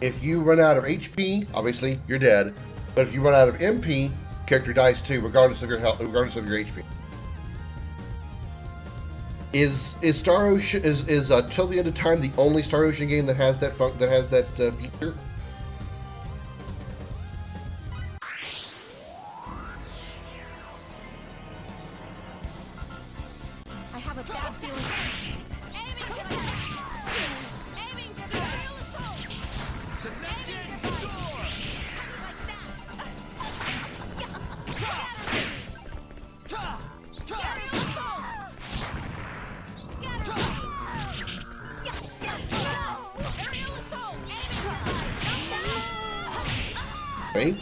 If you run out of HP, obviously you're dead. But if you run out of MP, character dies too, regardless of your health, regardless of your HP. Is Star Ocean Till the End of Time the only Star Ocean game that has that feature? I have a bad feeling. Right?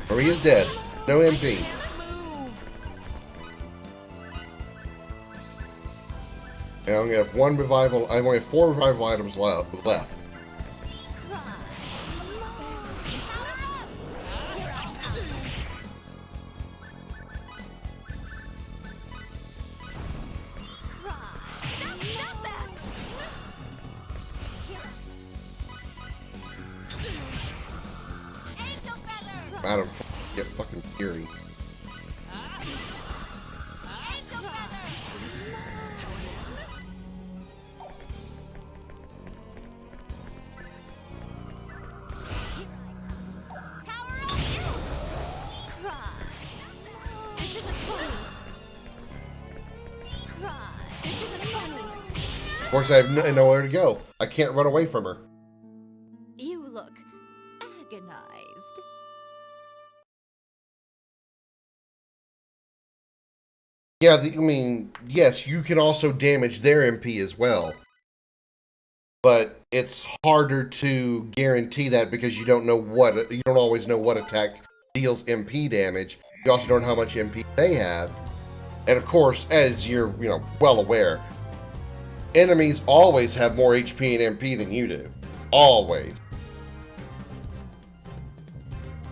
Maria's dead. No MP. And I only have 1 revival. I only have 4 revival items left. Out of get fucking fury. Of course, I have nowhere to go. I can't run away from her. You look agonized. Yeah, I mean, yes, you can also damage their MP as well. But it's harder to guarantee that because you don't always know what attack deals MP damage. You also don't know how much MP they have. And of course, as you're, well aware, enemies always have more HP and MP than you do. Always.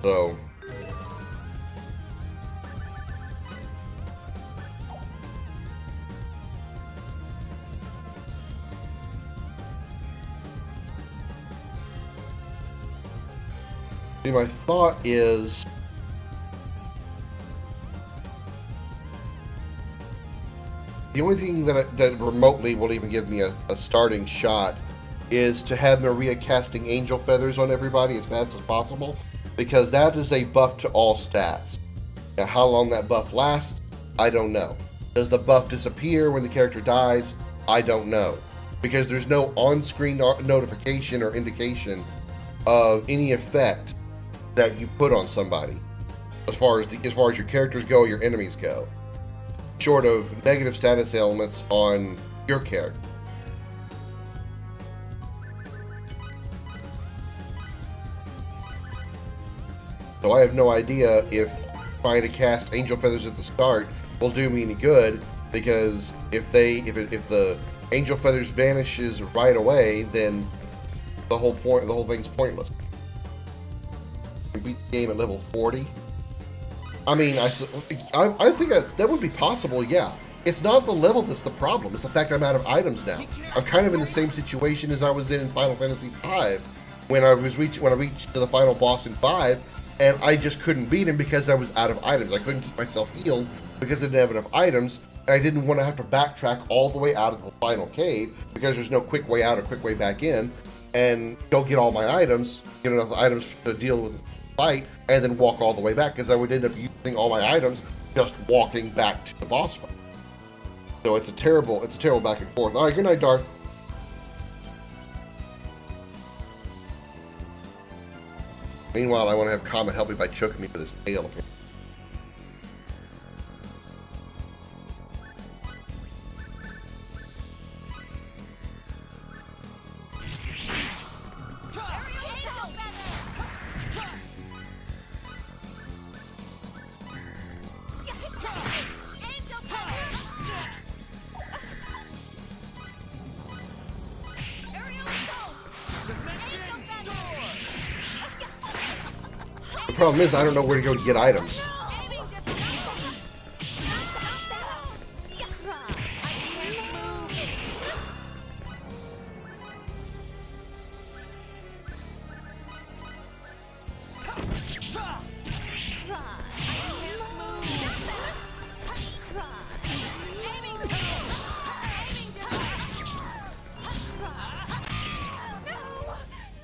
So see, my thought is the only thing that remotely will even give me a starting shot is to have Maria casting angel feathers on everybody as fast as possible, because that is a buff to all stats. Now, how long that buff lasts, I don't know. Does the buff disappear when the character dies? I don't know, because there's no on-screen notification or indication of any effect that you put on somebody, as far as your characters go, your enemies go, short of negative status elements on your character. So I have no idea if trying to cast Angel Feathers at the start will do me any good, because if the Angel Feathers vanishes right away, then the whole thing's pointless. We beat the game at level 40. I mean, I think that would be possible, yeah. It's not the level that's the problem, it's the fact I'm out of items now. I'm kind of in the same situation as I was in Final Fantasy V when I reached to the final boss in 5, and I just couldn't beat him because I was out of items. I couldn't keep myself healed because I didn't have enough items, and I didn't want to have to backtrack all the way out of the final cave because there's no quick way out or quick way back in, and go get all my items, get enough items to deal with the fight, and then walk all the way back, because I would end up using all my items just walking back to the boss fight. So it's a terrible back and forth. All right, good night, Darth. Meanwhile, I want to have Comet help me by choking me with his tail. The problem is I don't know where to go to get items.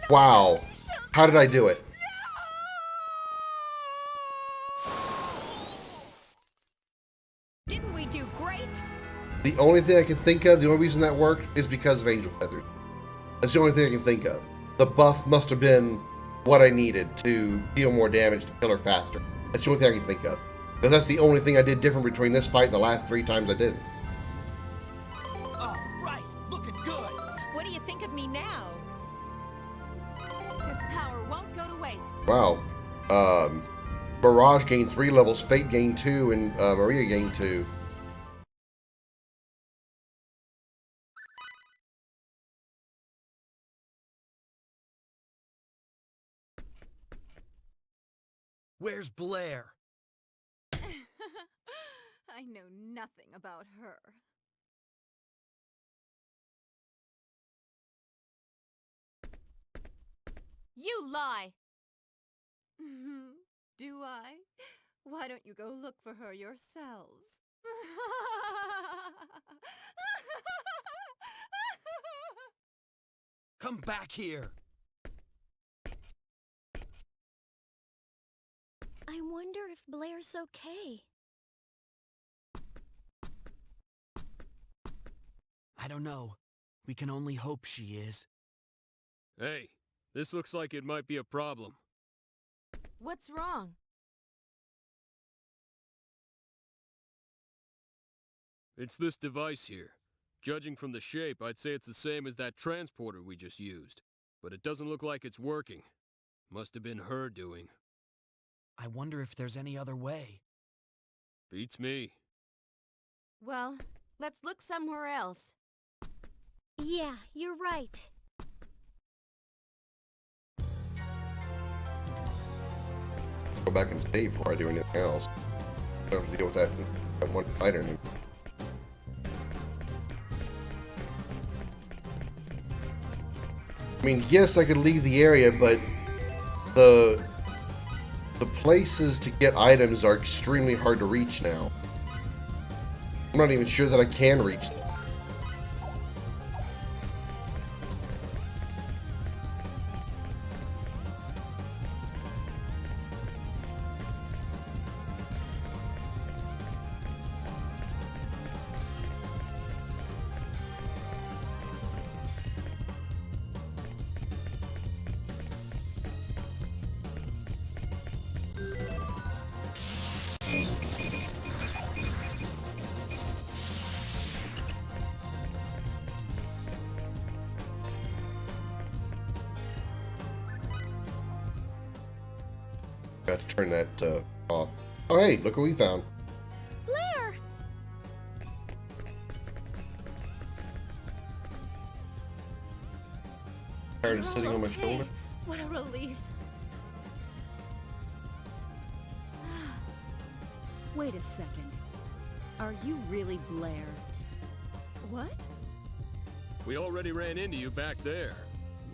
Wow. How did I do it? Didn't we do great? The only thing I can think of, the only reason that worked is because of Angel Feathers. That's the only thing I can think of. The buff must have been what I needed to deal more damage, to kill her faster. That's the only thing I can think of. Because that's the only thing I did different between this fight and the last 3 times I did it. All right, looking good. What do you think of me now? This power won't go to waste. Wow. Barrage gained 3 levels, Fate gained 2, and Maria gained 2. Where's Blair? I know nothing about her. You lie! Do I? Why don't you go look for her yourselves? Come back here. I wonder if Blair's okay. I don't know. We can only hope she is. Hey, this looks like it might be a problem. What's wrong? It's this device here. Judging from the shape, I'd say it's the same as that transporter we just used. But it doesn't look like it's working. Must have been her doing. I wonder if there's any other way. Beats me. Well, let's look somewhere else. Yeah, you're right. Go back and save before I do anything else. I don't have to deal with that one fighter anymore. I mean, yes, I could leave the area, but the places to get items are extremely hard to reach now. I'm not even sure that I can reach them. Got to turn that off. Oh, hey, look what we found. Blair! Tired of sitting on my shoulder. What a relief. Wait a second. Are you really Blair? What? We already ran into you back there.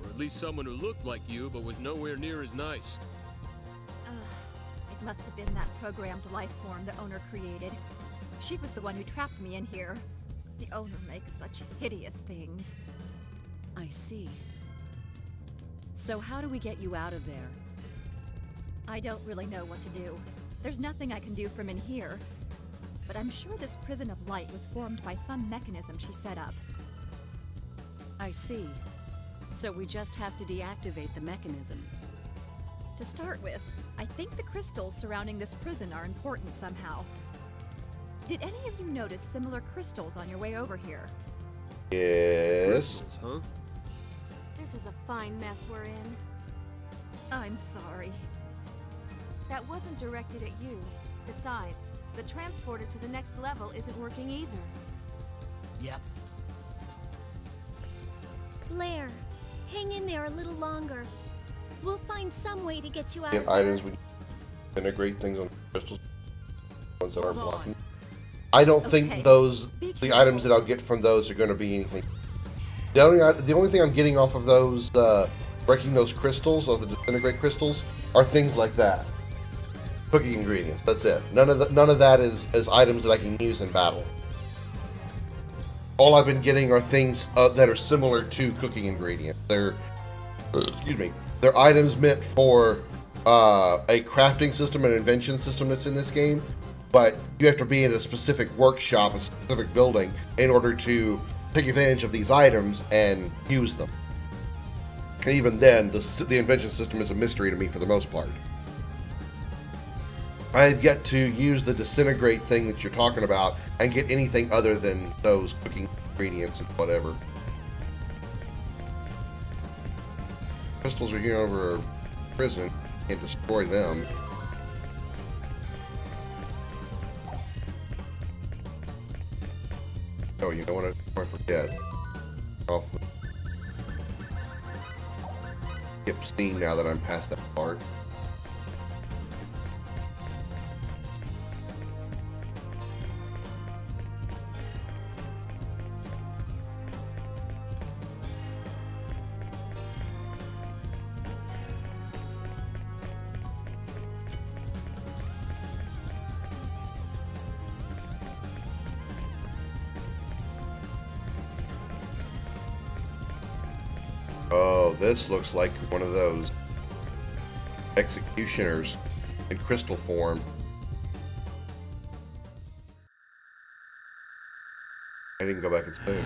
Or at least someone who looked like you but was nowhere near as nice. It must have been that programmed life form the owner created. She was the one who trapped me in here. The owner makes such hideous things. I see. So how do we get you out of there? I don't really know what to do. There's nothing I can do from in here. But I'm sure this prison of light was formed by some mechanism she set up. I see. So we just have to deactivate the mechanism. To start with, I think the crystals surrounding this prison are important somehow. Did any of you notice similar crystals on your way over here? Yes. Crystals, huh? This is a fine mess we're in. I'm sorry. That wasn't directed at you. Besides, the transporter to the next level isn't working either. Yep. Blair, hang in there a little longer. We'll find some way to get you out Get of there. items we integrate things on crystals. Ones that aren't Hold on. blocking. I don't Okay. think those Be the items that I'll get from those are going to be anything. The only thing I'm getting off of those breaking those crystals, or the disintegrate crystals, are things like that. Cooking ingredients. That's it. None of that is items that I can use in battle. All I've been getting are things that are similar to cooking ingredients. They're they're items meant for a crafting system, an invention system that's in this game, but you have to be in a specific workshop, a specific building, in order to take advantage of these items and use them. And even then, the invention system is a mystery to me for the most part. I have yet to use the disintegrate thing that you're talking about and get anything other than those cooking ingredients and whatever. Crystals are here over prison. Can't destroy them. Oh, you know what? I forget. Off the skip scene now that I'm past that part. Oh, this looks like one of those executioners in crystal form. I didn't go back and save.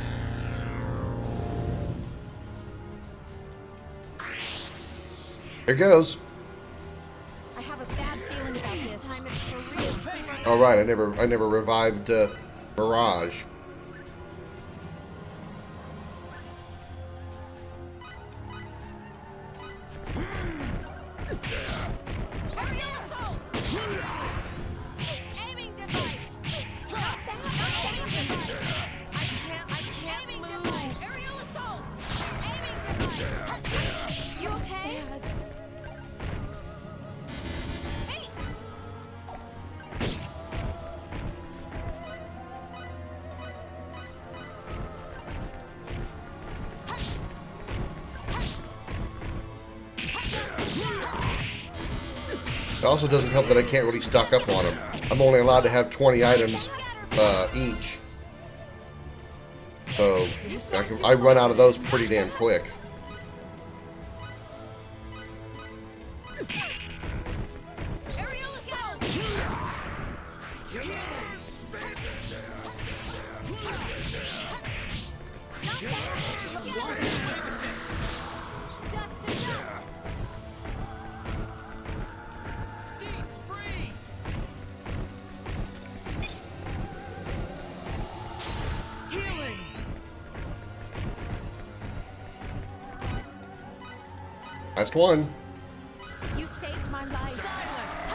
Here goes. I have a bad feeling about this. Time it's for real. All right, I never revived Mirage. Aerial assault! Aiming device! Aiming device! I can't move! Aerial assault! Aiming device! You okay? Hey! It also doesn't help that I can't really stock up on them. I'm only allowed to have 20 items each. So I run out of those pretty damn quick. Aerial assault! Not bad! Dust to dust! Deep freeze! Healing! Last one. You saved my life. Silence!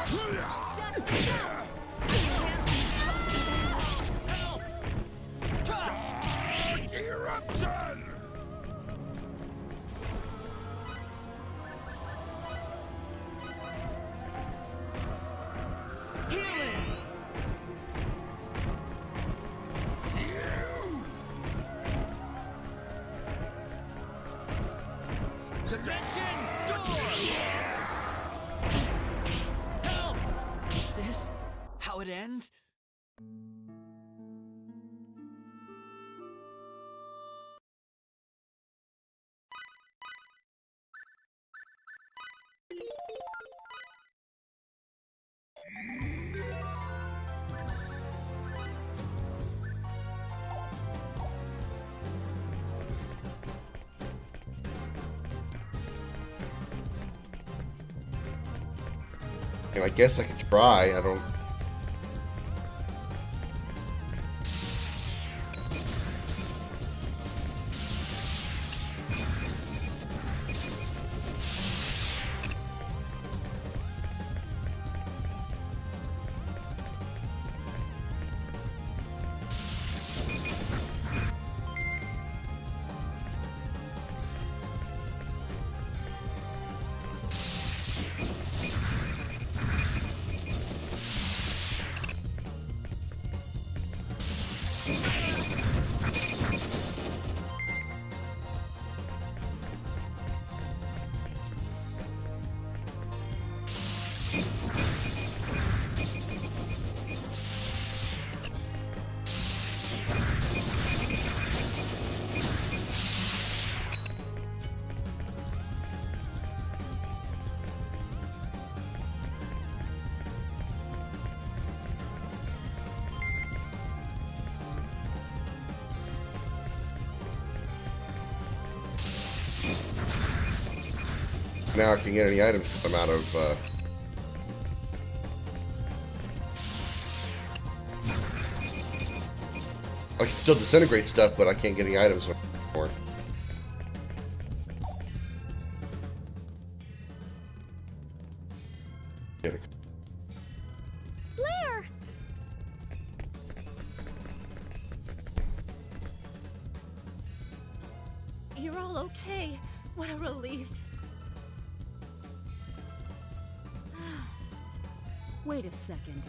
And I guess I could try. I don't. Now I can get any items because I'm out of. I can still disintegrate stuff, but I can't get any items anymore. Get it. Blair! You're all okay. What a relief. Wait a second.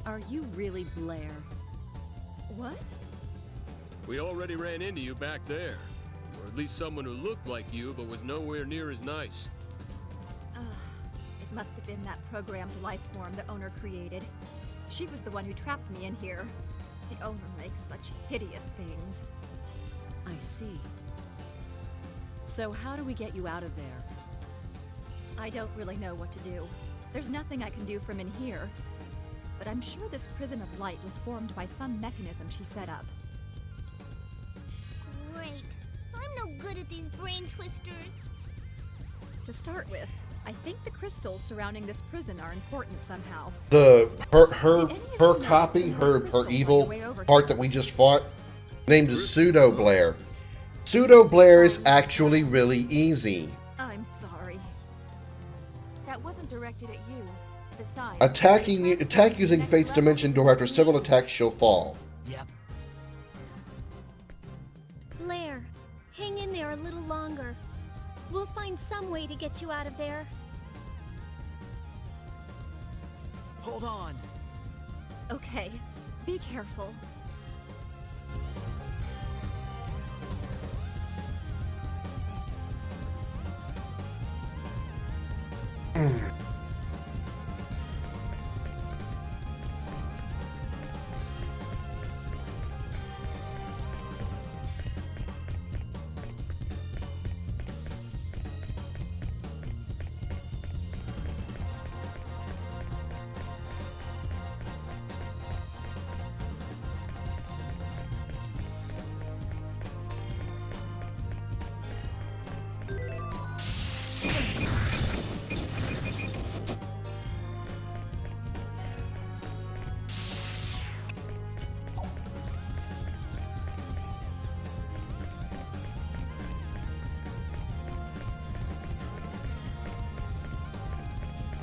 Are you really Blair? What? We already ran into you back there. Or at least someone who looked like you but was nowhere near as nice. It must have been that programmed life form the owner created. She was the one who trapped me in here. The owner makes such hideous things. I see. So how do we get you out of there? I don't really know what to do. There's nothing I can do from in here. But I'm sure this prison of light was formed by some mechanism she set up. Great. I'm no good at these brain twisters. To start with, I think the crystals surrounding this prison are important somehow. Her copy, her evil part that we just fought, named as Pseudo Blair. Pseudo Blair is actually really easy. I'm sorry. That wasn't directed at you. Besides, Attack using Fate's Dimension Door. After several attacks, she'll fall. Yep. Blair, hang in there a little longer. We'll find some way to get you out of there. Hold on. Okay, be careful.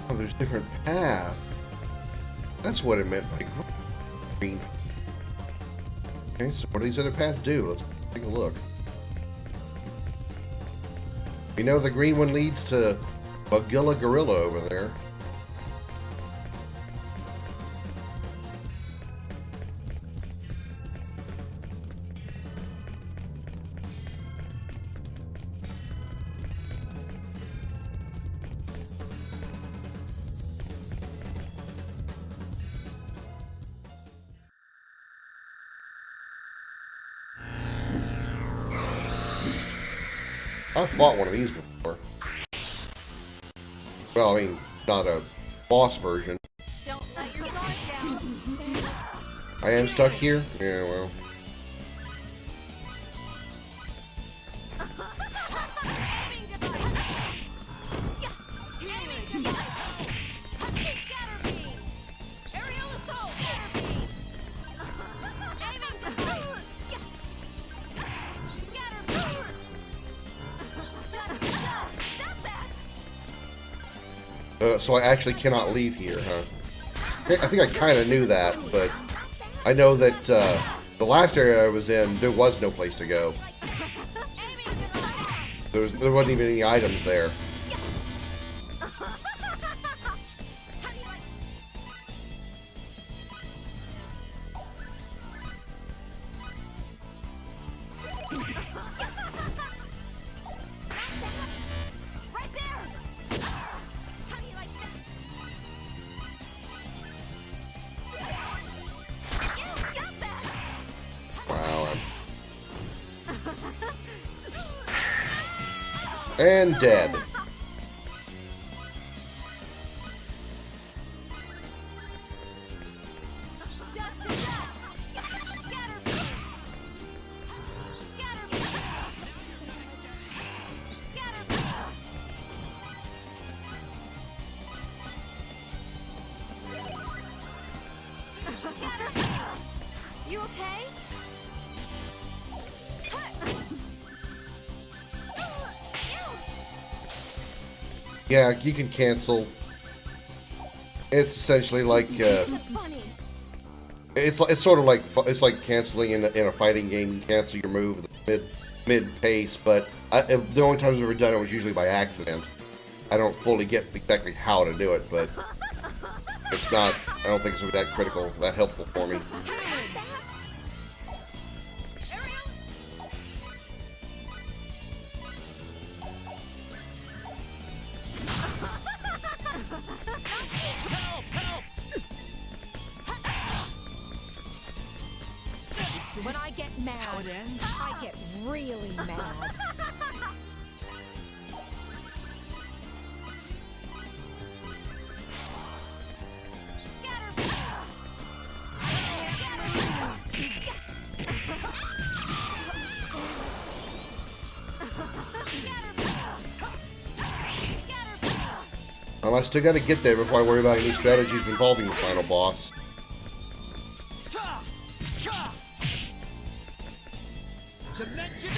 Oh, there's different paths. That's what it meant by green. Okay, so what do these other paths do? Let's take a look. We know the green one leads to Bagilla Gorilla over there. I've fought one of these before. Well, I mean, not a boss version. don't let your guard down. I am stuck here? Yeah, well. Aiming device. Yeah. Aiming device. So I actually cannot leave here, huh? I think I kind of knew that, but I know that the last area I was in, there was no place to go. There wasn't even any items there. Right there! How do you like that? You got that! Wow. And dead. Dust to dust! Scatter! Scatter! Scatter! You okay? Yeah, you can cancel. It's essentially like Funny. it's sort of like it's like canceling in a fighting game. You cancel your move mid pace, but the only times I've ever done it was usually by accident. I don't fully get exactly how to do it, but it's not. I don't think it's that critical, that helpful for me. When I get mad, how it ends? I get really mad. I still got to get there before I worry about any strategies involving the final boss. Dimension!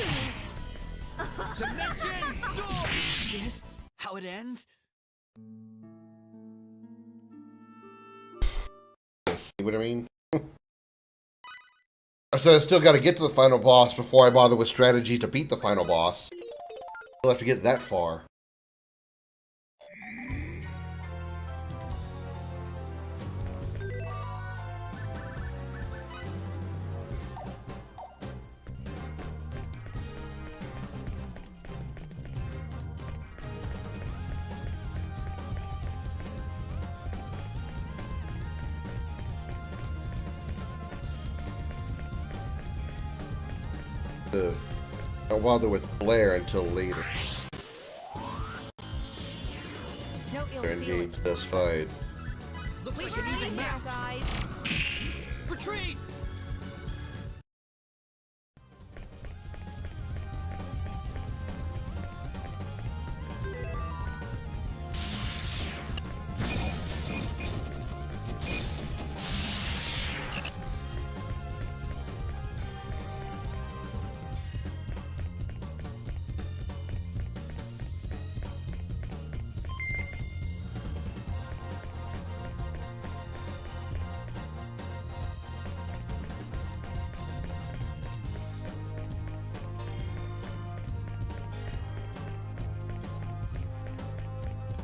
This? How it ends? See what I mean? So I still got to get to the final boss before I bother with strategies to beat the final boss. Still have to get that far. Don't bother with Blair until later. No ill To feeling. engage this fight. Looks We like should an even leave now, match. guys. Retreat!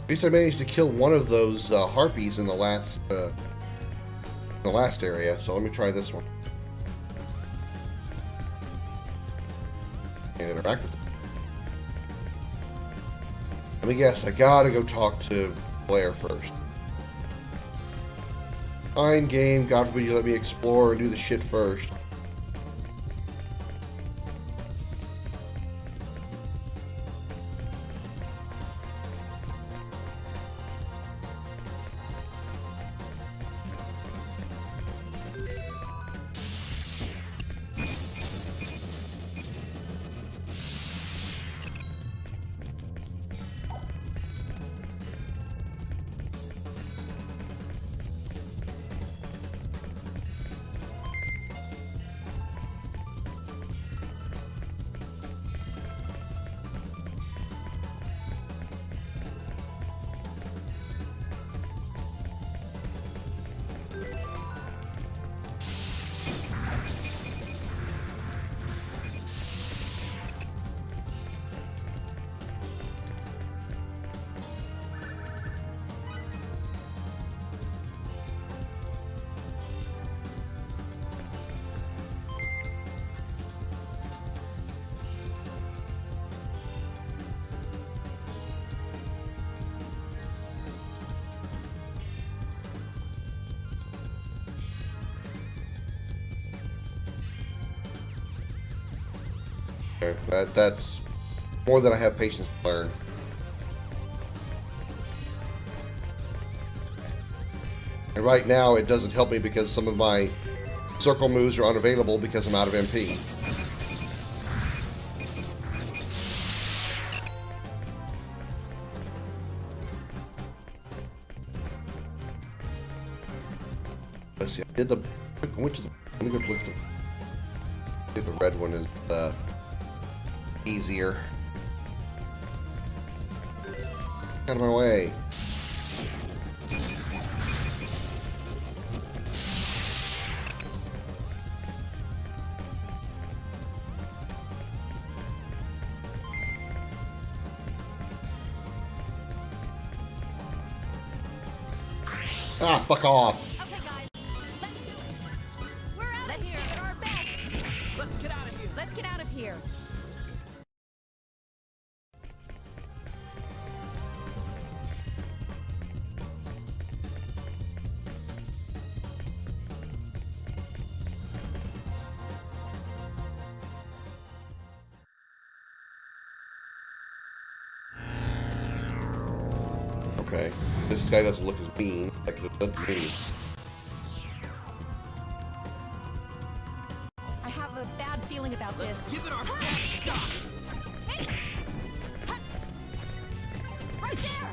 At least I managed to kill one of those harpies in the last area, so let me try this one. And interact with it. Let me guess, I gotta go talk to Blair first. Fine game, God forbid you let me explore and do the shit first. Okay, that's more than I have patience to learn. And right now, it doesn't help me because some of my circle moves are unavailable because I'm out of MP. Let's see. I went to the. Let me go look at the red one is easier. Out of my way. Ah, fuck off. Okay, guys, let's do it. We're out of here at our best. Let's get out of here. Let's get out of here. Okay. This guy doesn't look as mean like it does to me. I have a bad feeling about Let's this. give it our best shot. Hey! Right there!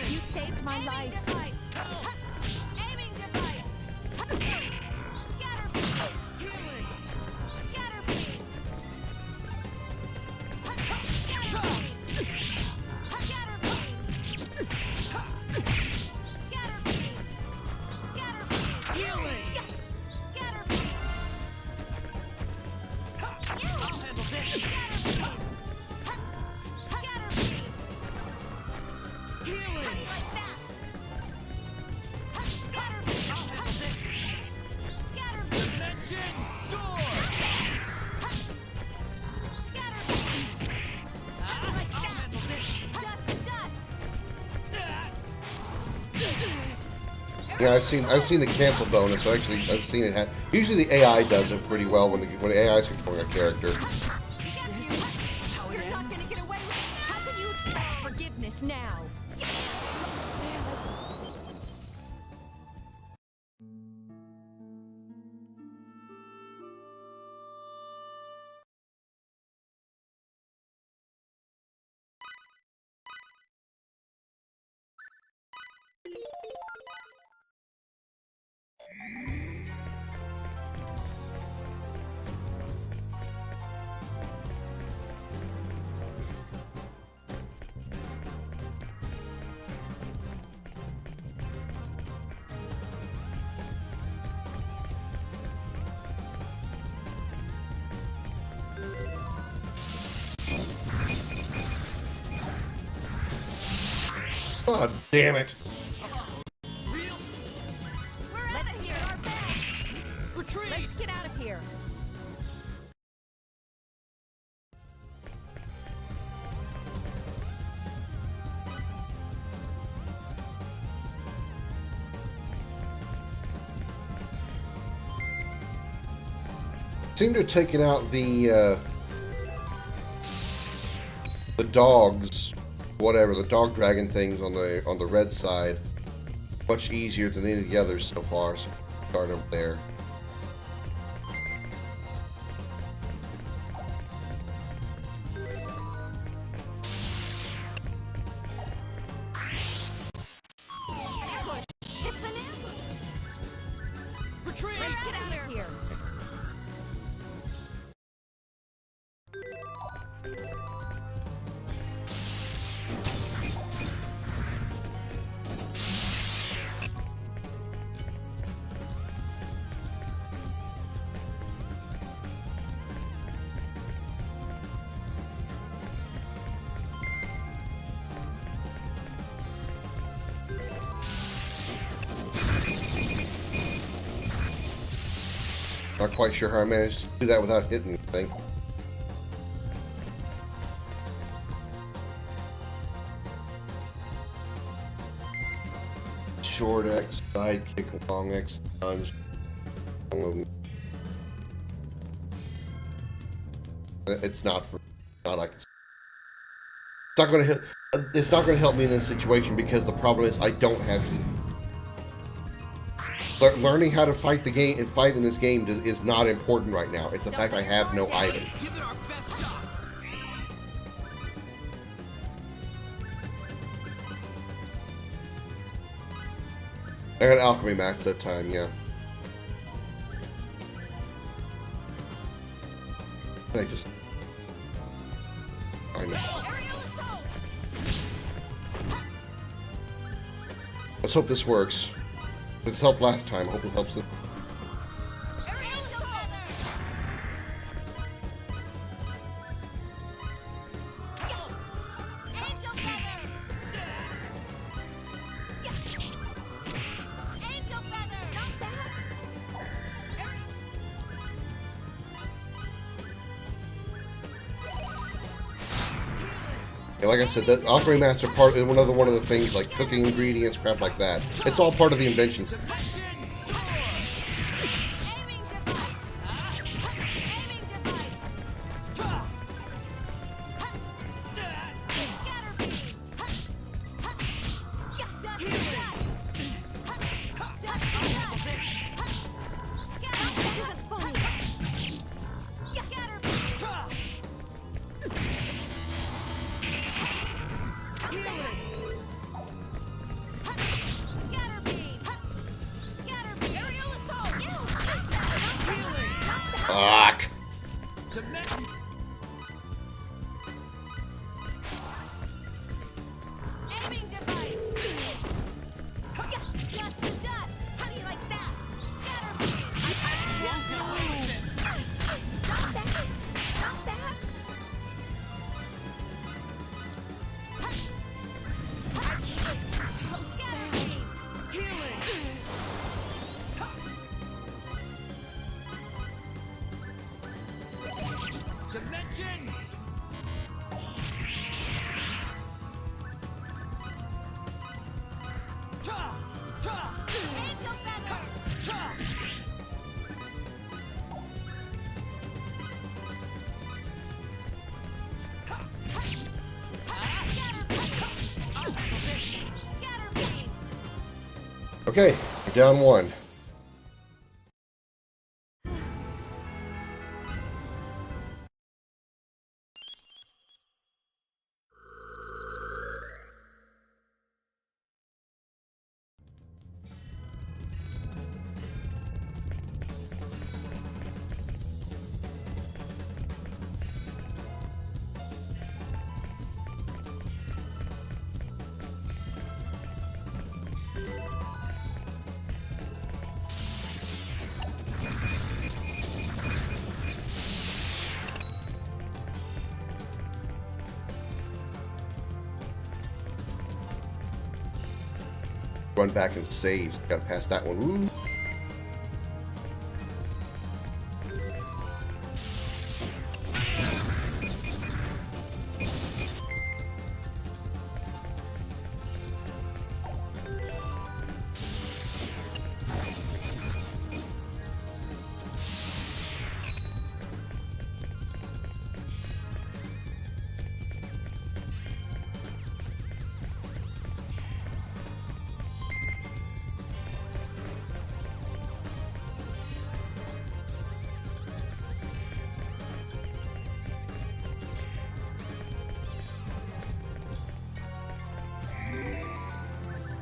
You saved my life. Aiming device. Scatter beam. Healing. Scatter beam. Scatter beam. Scatter beam. Scatter beam. Scatter beam. Healing. Scatter beam. I'll handle this. Scatter beam. Healing. Like that. Scatter beam. I'll handle this. Scatter beam. Dimension door. Scatter beam. I'll handle this. Dust. Yeah, I've seen the cancel bonus. So actually, I've seen it. Usually, the AI does it pretty well when the AI is controlling a character. How it You're not ends? gonna get away with it. How can you expect forgiveness now? God damn it! Real. We're out of here at our best. Retreat. Let's get out of here. Seem to have taken out the dogs, whatever the dog dragon things on the red side, much easier than any of the others so far. So start over there. It's an ambush. Retreat. Let's get out of here. Not quite sure how I managed to do that without hitting anything. Short X, side kick, long X, lunge. It's not for. Not like it's not going to. It's not going to help me in this situation because the problem is I don't have heat. Learning how to fight the game and fight in this game is not important right now. It's the fact I have no items. Give it our best shot. I got alchemy max that time, yeah. I just. I know. Let's hope this works. This helped last time. I hope it helps this. Yeah, like I said, that alchemy mats are one of the things, like cooking ingredients, crap like that. It's all part of the invention. Fuck. Okay, we're down one. Run back and save. Gotta pass that one. Ooh.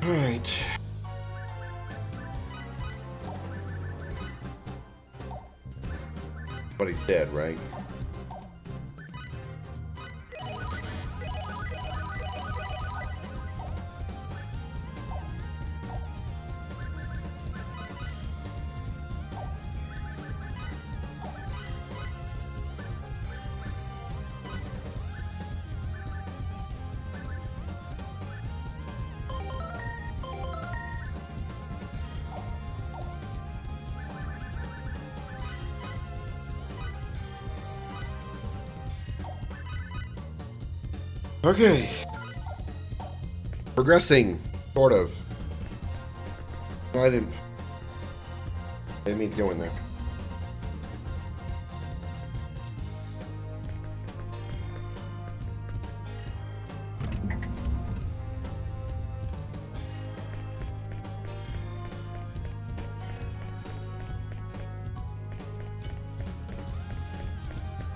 Alright. But he's dead, right? Okay. Progressing, sort of. No, I didn't mean to go in there.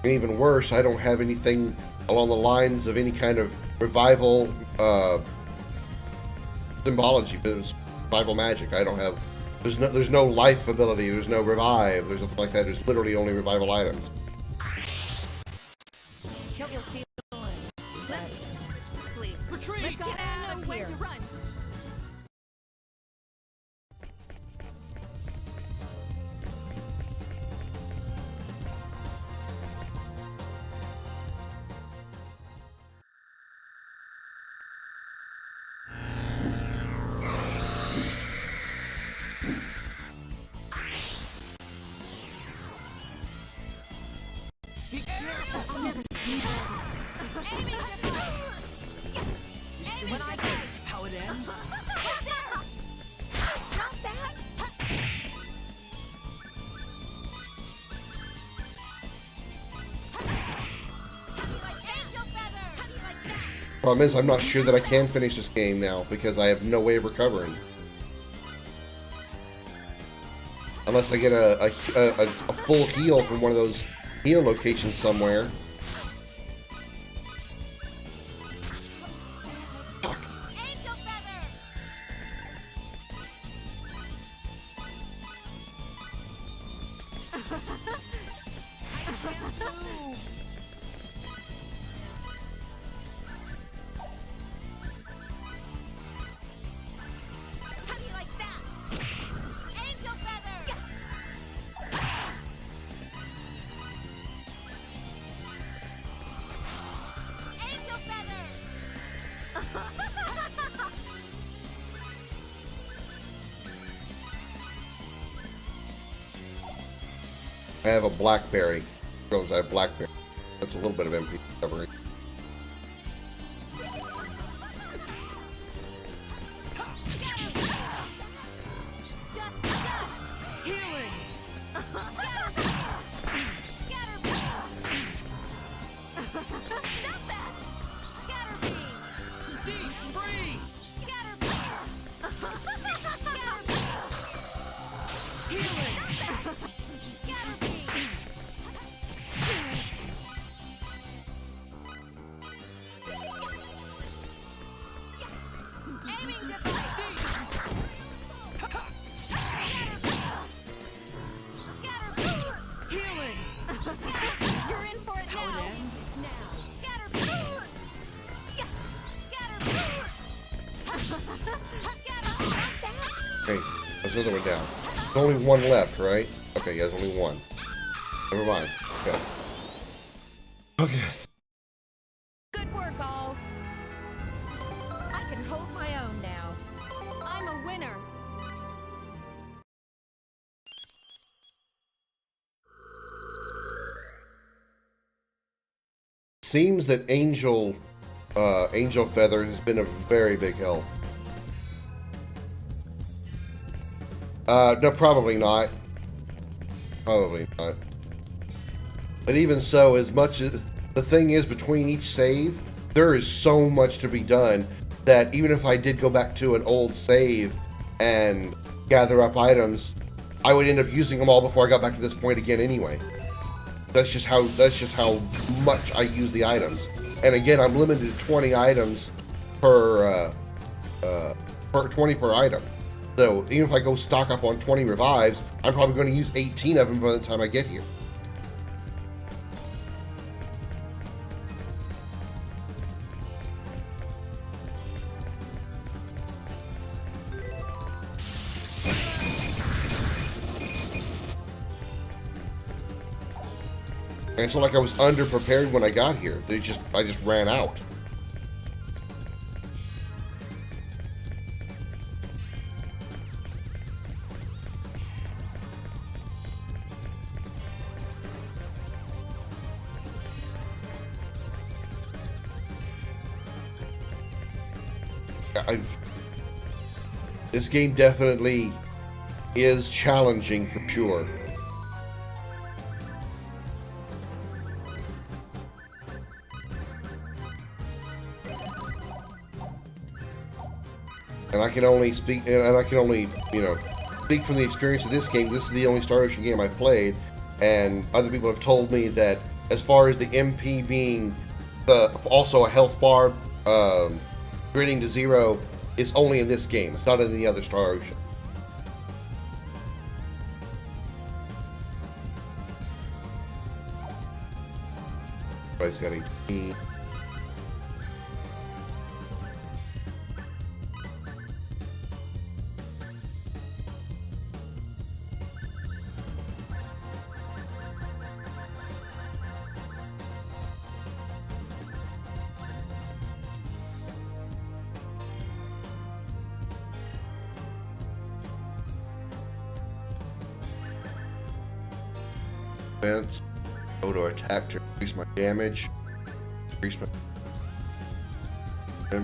And even worse, I don't have anything along the lines of any kind of revival symbology. There's revival magic. I don't have. There's no life ability. There's no revive. There's nothing like that. There's literally only revival items. Kill your feelings. Let's Retreat! Let's get out of here. To run. Be careful! Is this how it ends? Stop that! Problem is, I'm not sure that I can finish this game now because I have no way of recovering. Unless I get a full heal from one of those heal locations somewhere. I have a blackberry. Rose, I have blackberry. That's a little bit of MP recovery. Okay, there's another one down. There's only one left, right? Okay, yeah, there's only one. Never mind. Okay. Okay. Good work, all. I can hold my own now. I'm a winner. Seems that Angel Feather has been a very big help. No, probably not. Probably not. But even so, as much as the thing is, between each save, there is so much to be done that even if I did go back to an old save and gather up items, I would end up using them all before I got back to this point again anyway. That's just how much I use the items. And again, I'm limited to 20 items per 20 per item. So even if I go stock up on 20 revives, I'm probably going to use 18 of them by the time I get here. And it's not like I was underprepared when I got here. I just ran out. This game definitely is challenging for sure. And I can only speak, speak from the experience of this game. This is the only Star Ocean game I've played, and other people have told me that as far as the MP being also a health bar, grading to 0, is only in this game. It's not in the other Star Ocean. Everybody's got HP. Defense. Go to attack to increase my damage. Increase my. You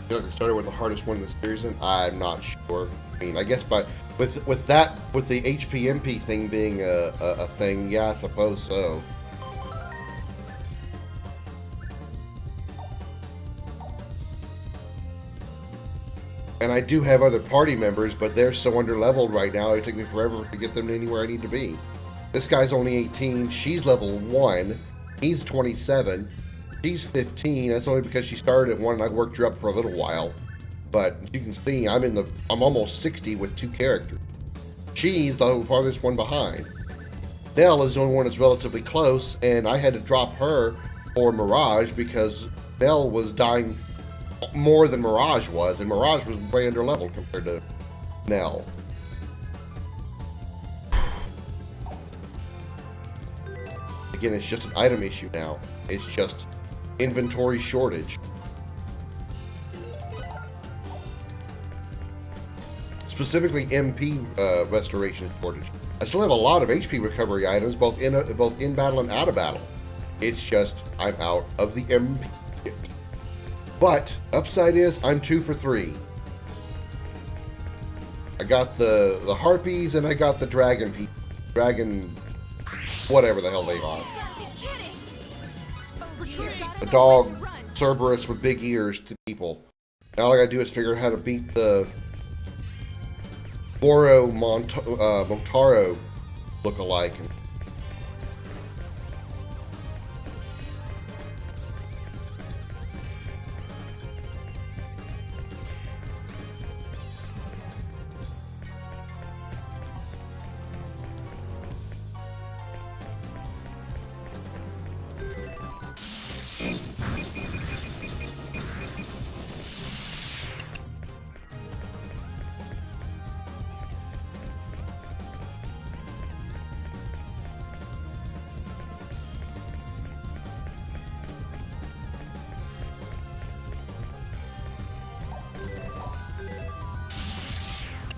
know, it started with the hardest one in the series, and I'm not sure. I mean, I guess with the HPMP thing being a thing, yeah, I suppose so. And I do have other party members, but they're so underleveled right now, it took me forever to get them anywhere I need to be. This guy's only 18, she's level 1, he's 27, she's 15, that's only because she started at 1 and I worked her up for a little while. But you can see I'm almost 60 with 2 characters. She's the farthest one behind. Nell is the only one that's relatively close, and I had to drop her for Mirage because Nell was dying more than Mirage was, and Mirage was way underleveled compared to Nell. Again, it's just an item issue now. It's just inventory shortage. Specifically MP restoration shortage. I still have a lot of HP recovery items, both in battle and out of battle. It's just I'm out of the MP. But upside is I'm 2 for 3. I got the harpies and I got the dragon whatever the hell they are. The dog Cerberus with big ears to people. Now all I gotta do is figure out how to beat the Boro Montaro look-alike.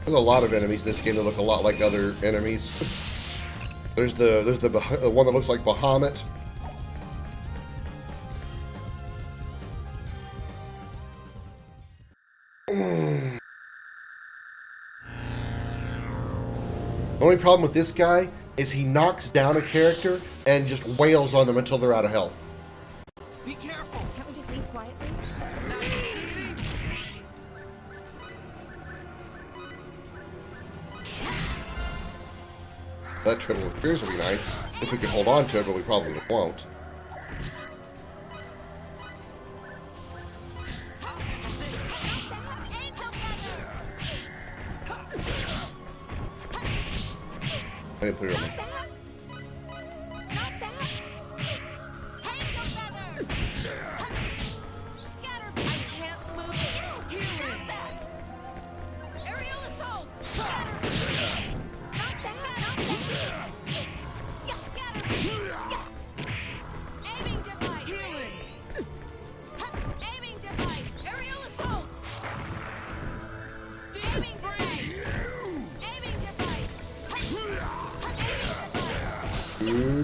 There's a lot of enemies in this game that look a lot like other enemies. There's the one that looks like Bahamut. The only problem with this guy is he knocks down a character and just wails on them until they're out of health. Be careful. Can't we just leave quietly? That turtle appears to be nice. If we can hold on to it, but we probably won't. I didn't put it on me.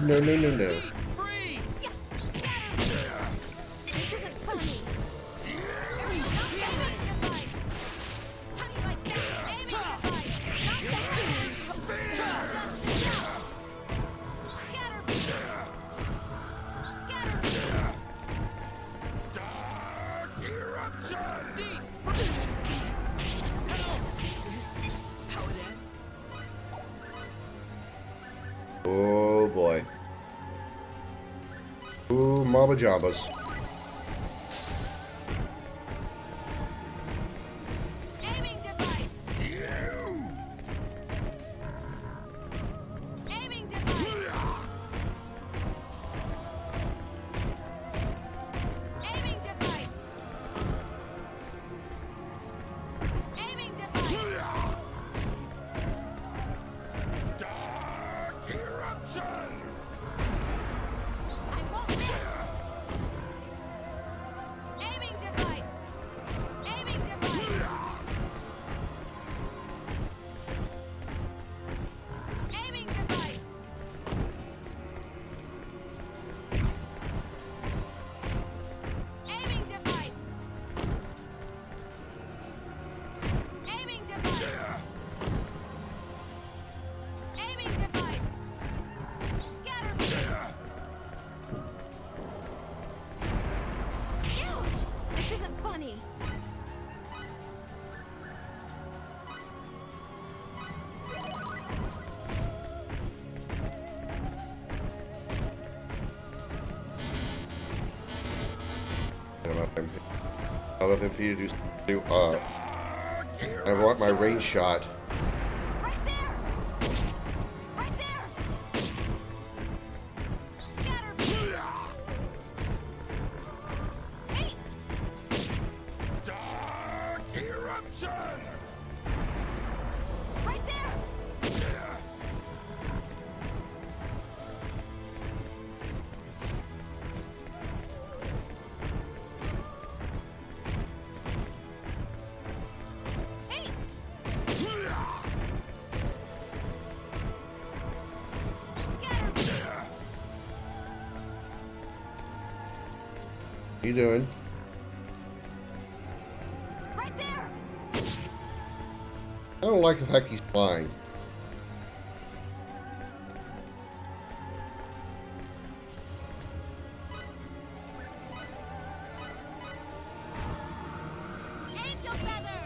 No, no, no, no. Oh boy. Ooh, Mama Jabas. Aiming device. Aiming device. Aiming device. Aiming device. Dark eruption! I won't miss. Aiming device. Aiming device. Aiming device. Aiming device. Aiming device. Aiming device. Scatter. Ouch! This isn't funny. Out of MP to do I want my range shot. Right there. Right there. Scatter. Hey. Dark eruption! Right there. Hey. Scatter. What you doing? Right there. I don't like the fact he's flying. Angel feather.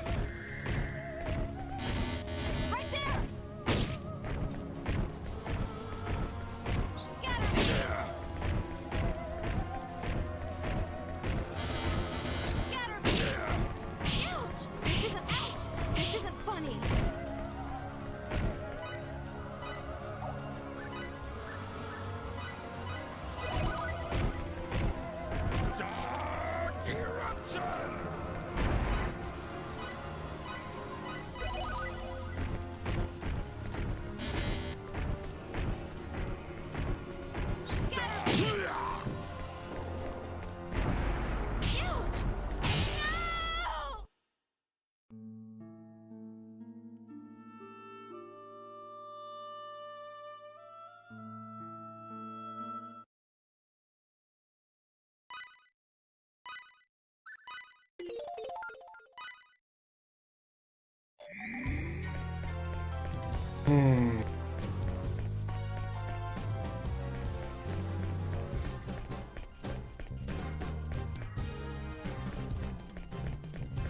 Right there. Scatter. Scatter. Ouch! This isn't funny. Dark eruption!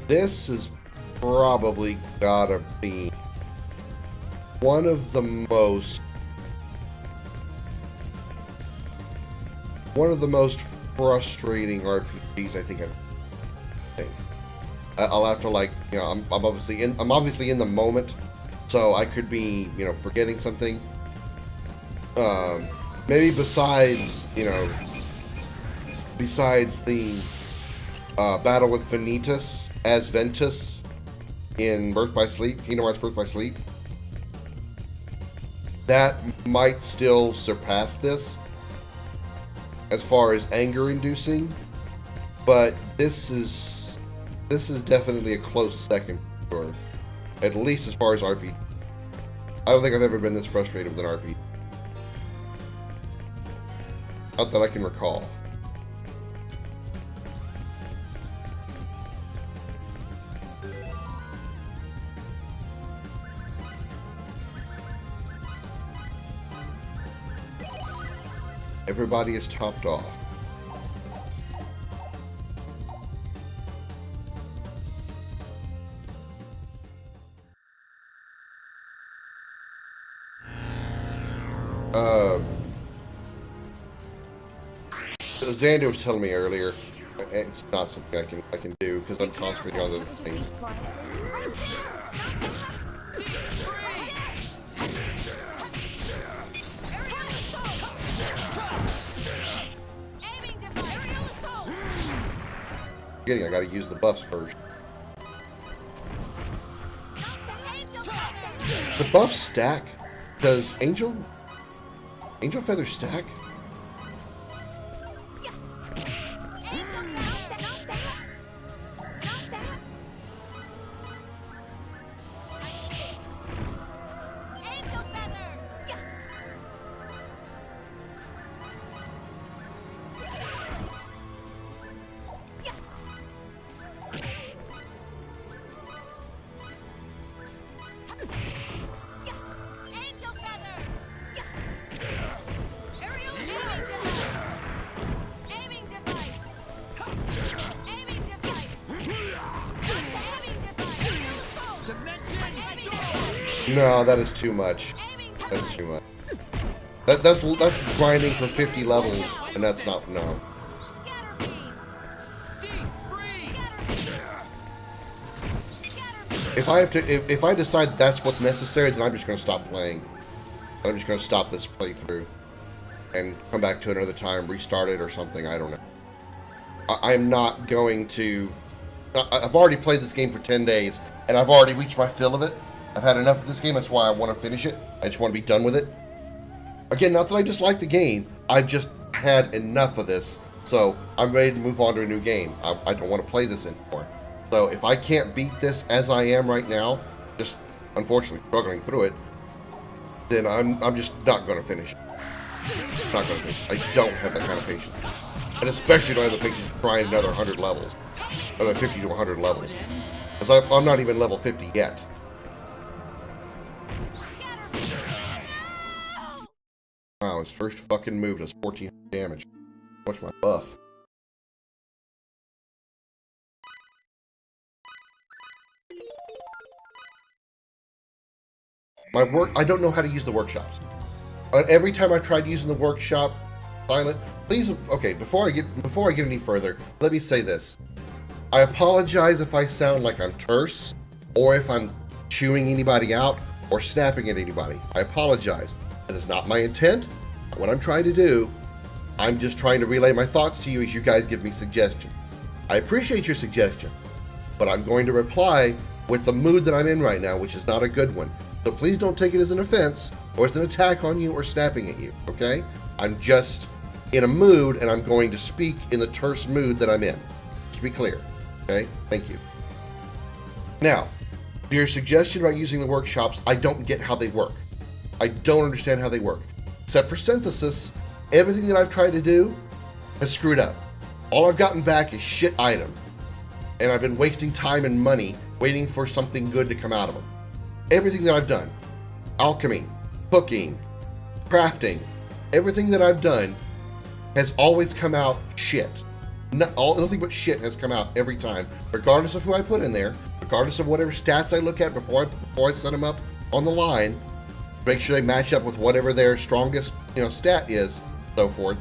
This has probably gotta be one of the most frustrating RPGs I think I've played. I'll have to I'm obviously in the moment, so I could be forgetting something. Maybe besides the battle with Vanitas as Ventus in Birth by Sleep, Kingdom Hearts Birth by Sleep. That might still surpass this as far as anger inducing, but this is definitely a close second, or at least as far as RPG. I don't think I've ever been this frustrated with an RPG. Not that I can recall. Everybody is topped off. Xander was telling me earlier, it's not something I can do because I'm concentrating on other things. Forgetting I gotta use the buffs first. The buffs stack. Does Angel Feather stack? No, that is too much. That's too much. That's grinding for 50 levels, and that's not no. If I decide that's what's necessary, then I'm just gonna stop playing. I'm just gonna stop this playthrough and come back to it another time, restart it or something. I don't know. I'm not going to. I've already played this game for 10 days, and I've already reached my fill of it. I've had enough of this game. That's why I want to finish it. I just want to be done with it. Again, not that I dislike the game. I've just had enough of this, so I'm ready to move on to a new game. I don't want to play this anymore. So if I can't beat this as I am right now, just unfortunately struggling through it, then I'm just not going to finish it. Not going to finish it. I don't have that kind of patience. And especially don't have the patience to try another 100 levels. Another 50 to 100 levels. Because I'm not even level 50 yet. Wow, his first fucking move does 14 damage. What's my buff? I don't know how to use the workshops. Every time I tried using the workshop, silent. Please, okay. Before I get any further, let me say this. I apologize if I sound like I'm terse, or if I'm chewing anybody out, or snapping at anybody. I apologize. That is not my intent. What I'm trying to do, I'm just trying to relay my thoughts to you as you guys give me suggestions. I appreciate your suggestion, but I'm going to reply with the mood that I'm in right now, which is not a good one. So please don't take it as an offense or as an attack on you or snapping at you, okay? I'm just in a mood and I'm going to speak in the terse mood that I'm in. To be clear, okay? Thank you. Now, for your suggestion about using the workshops, I don't get how they work. I don't understand how they work. Except for synthesis, everything that I've tried to do has screwed up. All I've gotten back is shit items. And I've been wasting time and money waiting for something good to come out of them. Everything that I've done, alchemy, cooking, crafting, everything that I've done has always come out shit. Nothing but shit has come out every time, regardless of who I put in there, regardless of whatever stats I look at before I set them up on the line, make sure they match up with whatever their strongest, stat is, so forth.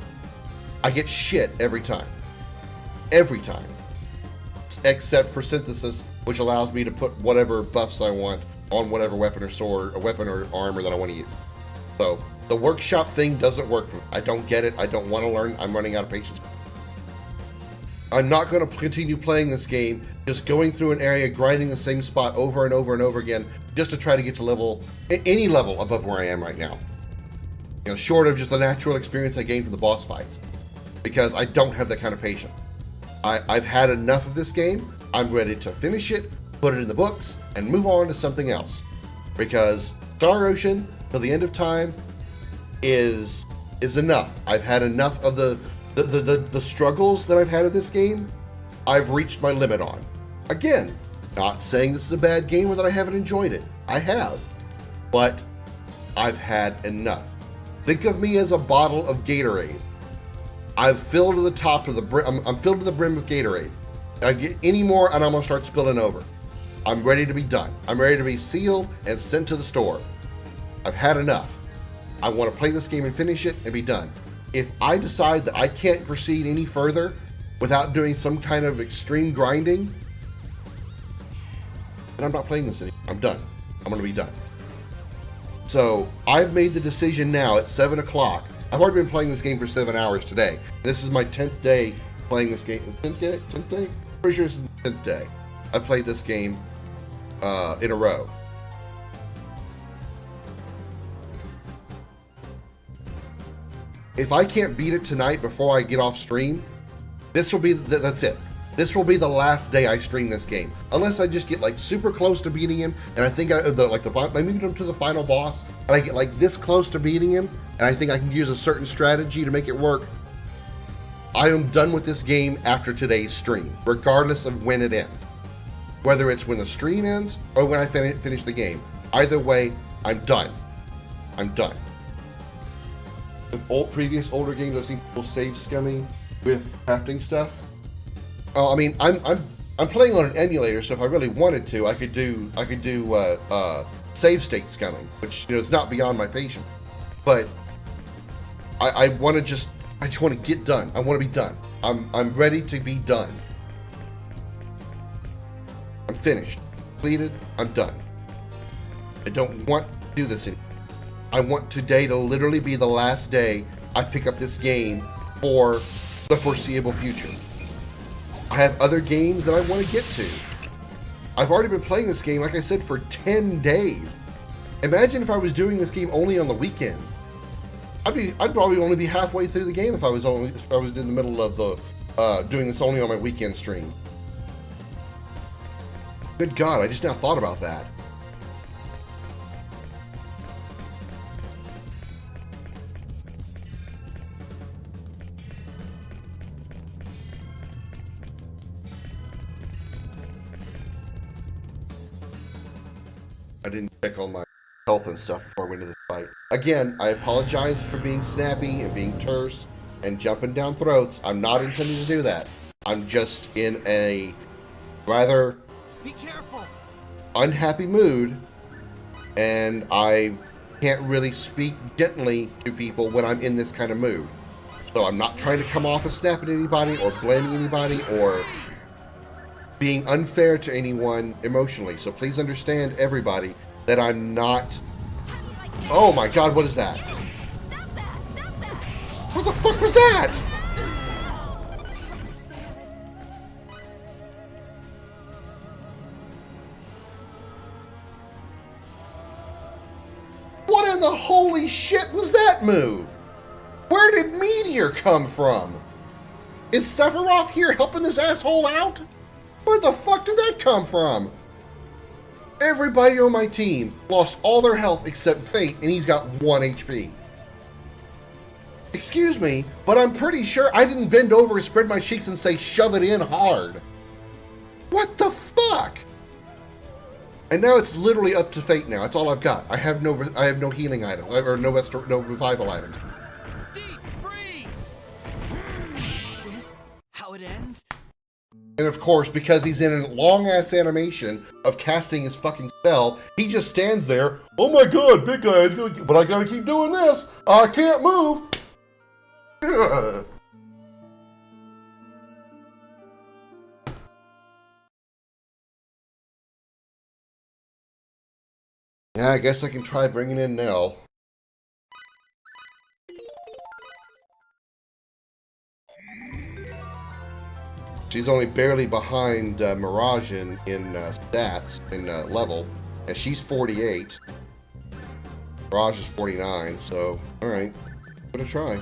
I get shit every time. Every time. Except for synthesis, which allows me to put whatever buffs I want on whatever weapon or sword, or weapon or armor that I want to use. So the workshop thing doesn't work for me. I don't get it. I don't want to learn. I'm running out of patience. I'm not going to continue playing this game, just going through an area, grinding the same spot over and over and over again, just to try to get to any level above where I am right now. Short of just the natural experience I gained from the boss fights. Because I don't have that kind of patience. I've had enough of this game. I'm ready to finish it, put it in the books, and move on to something else. Because Star Ocean, till the end of time, is enough. I've had enough of the struggles that I've had of this game. I've reached my limit on. Again, not saying this is a bad game or that I haven't enjoyed it. I have. But I've had enough. Think of me as a bottle of Gatorade. I've filled to the top of the brim. I'm filled to the brim with Gatorade. I get any more and I'm gonna start spilling over. I'm ready to be done. I'm ready to be sealed and sent to the store. I've had enough. I want to play this game and finish it and be done. if I decide that I can't proceed any further without doing some kind of extreme grinding, then I'm not playing this anymore. I'm done. I'm going to be done. So I've made the decision now at 7 o'clock. I've already been playing this game for 7 hours today. This is my 10th day playing this game. 10th day? 10th day? Pretty sure this is the 10th day. I played this game in a row. If I can't beat it tonight before I get off stream, this will be, that's it. This will be the last day I stream this game. Unless I just get like super close to beating him, and I think maybe get him to the final boss, and I get like this close to beating him, and I think I can use a certain strategy to make it work. I am done with this game after today's stream, regardless of when it ends. Whether it's when the stream ends or when I finish the game. Either way, I'm done. I'm done. With previous older games, I've seen people save scumming with crafting stuff. I mean, I'm playing on an emulator, so if I really wanted to, I could do save state scumming, which, you know, it's not beyond my patience. But I just want to get done. I want to be done. I'm ready to be done. I'm finished, completed. I'm done. I don't want to do this anymore. I want today to literally be the last day I pick up this game for the foreseeable future. I have other games that I want to get to. I've already been playing this game, like I said, for 10 days. Imagine if I was doing this game only on the weekends. I'd probably only be halfway through the game if I was in the middle of the doing this only on my weekend stream. Good God, I just now thought about that. I didn't check on my health and stuff before I went into the fight. Again, I apologize for being snappy and being terse and jumping down throats. I'm not intending to do that. I'm just in a rather unhappy mood, and I can't really speak gently to people when I'm in this kind of mood. So I'm not trying to come off as snapping at anybody or blaming anybody or being unfair to anyone emotionally. So please understand, everybody, that I'm not... Oh my God, what is that? What the fuck was that? What in the holy shit was that move? Where did Meteor come from? Is Sephiroth here helping this asshole out? Where the fuck did that come from? Everybody on my team lost all their health except Fate, and he's got 1 HP. Excuse me, but I'm pretty sure I didn't bend over and spread my cheeks and say, shove it in hard. What the fuck? And now it's literally up to Fate now. That's all I've got. I have no healing item, or no revival item. Deep freeze! Is this how it ends? And of course, because he's in a long-ass animation of casting his fucking spell, he just stands there, oh my God, big guy, but I gotta keep doing this. I can't move. Ugh. Yeah, I guess I can try bringing in Nell. She's only barely behind Mirage in stats, in level, and she's 48. Mirage is 49, so, alright. Give it a try.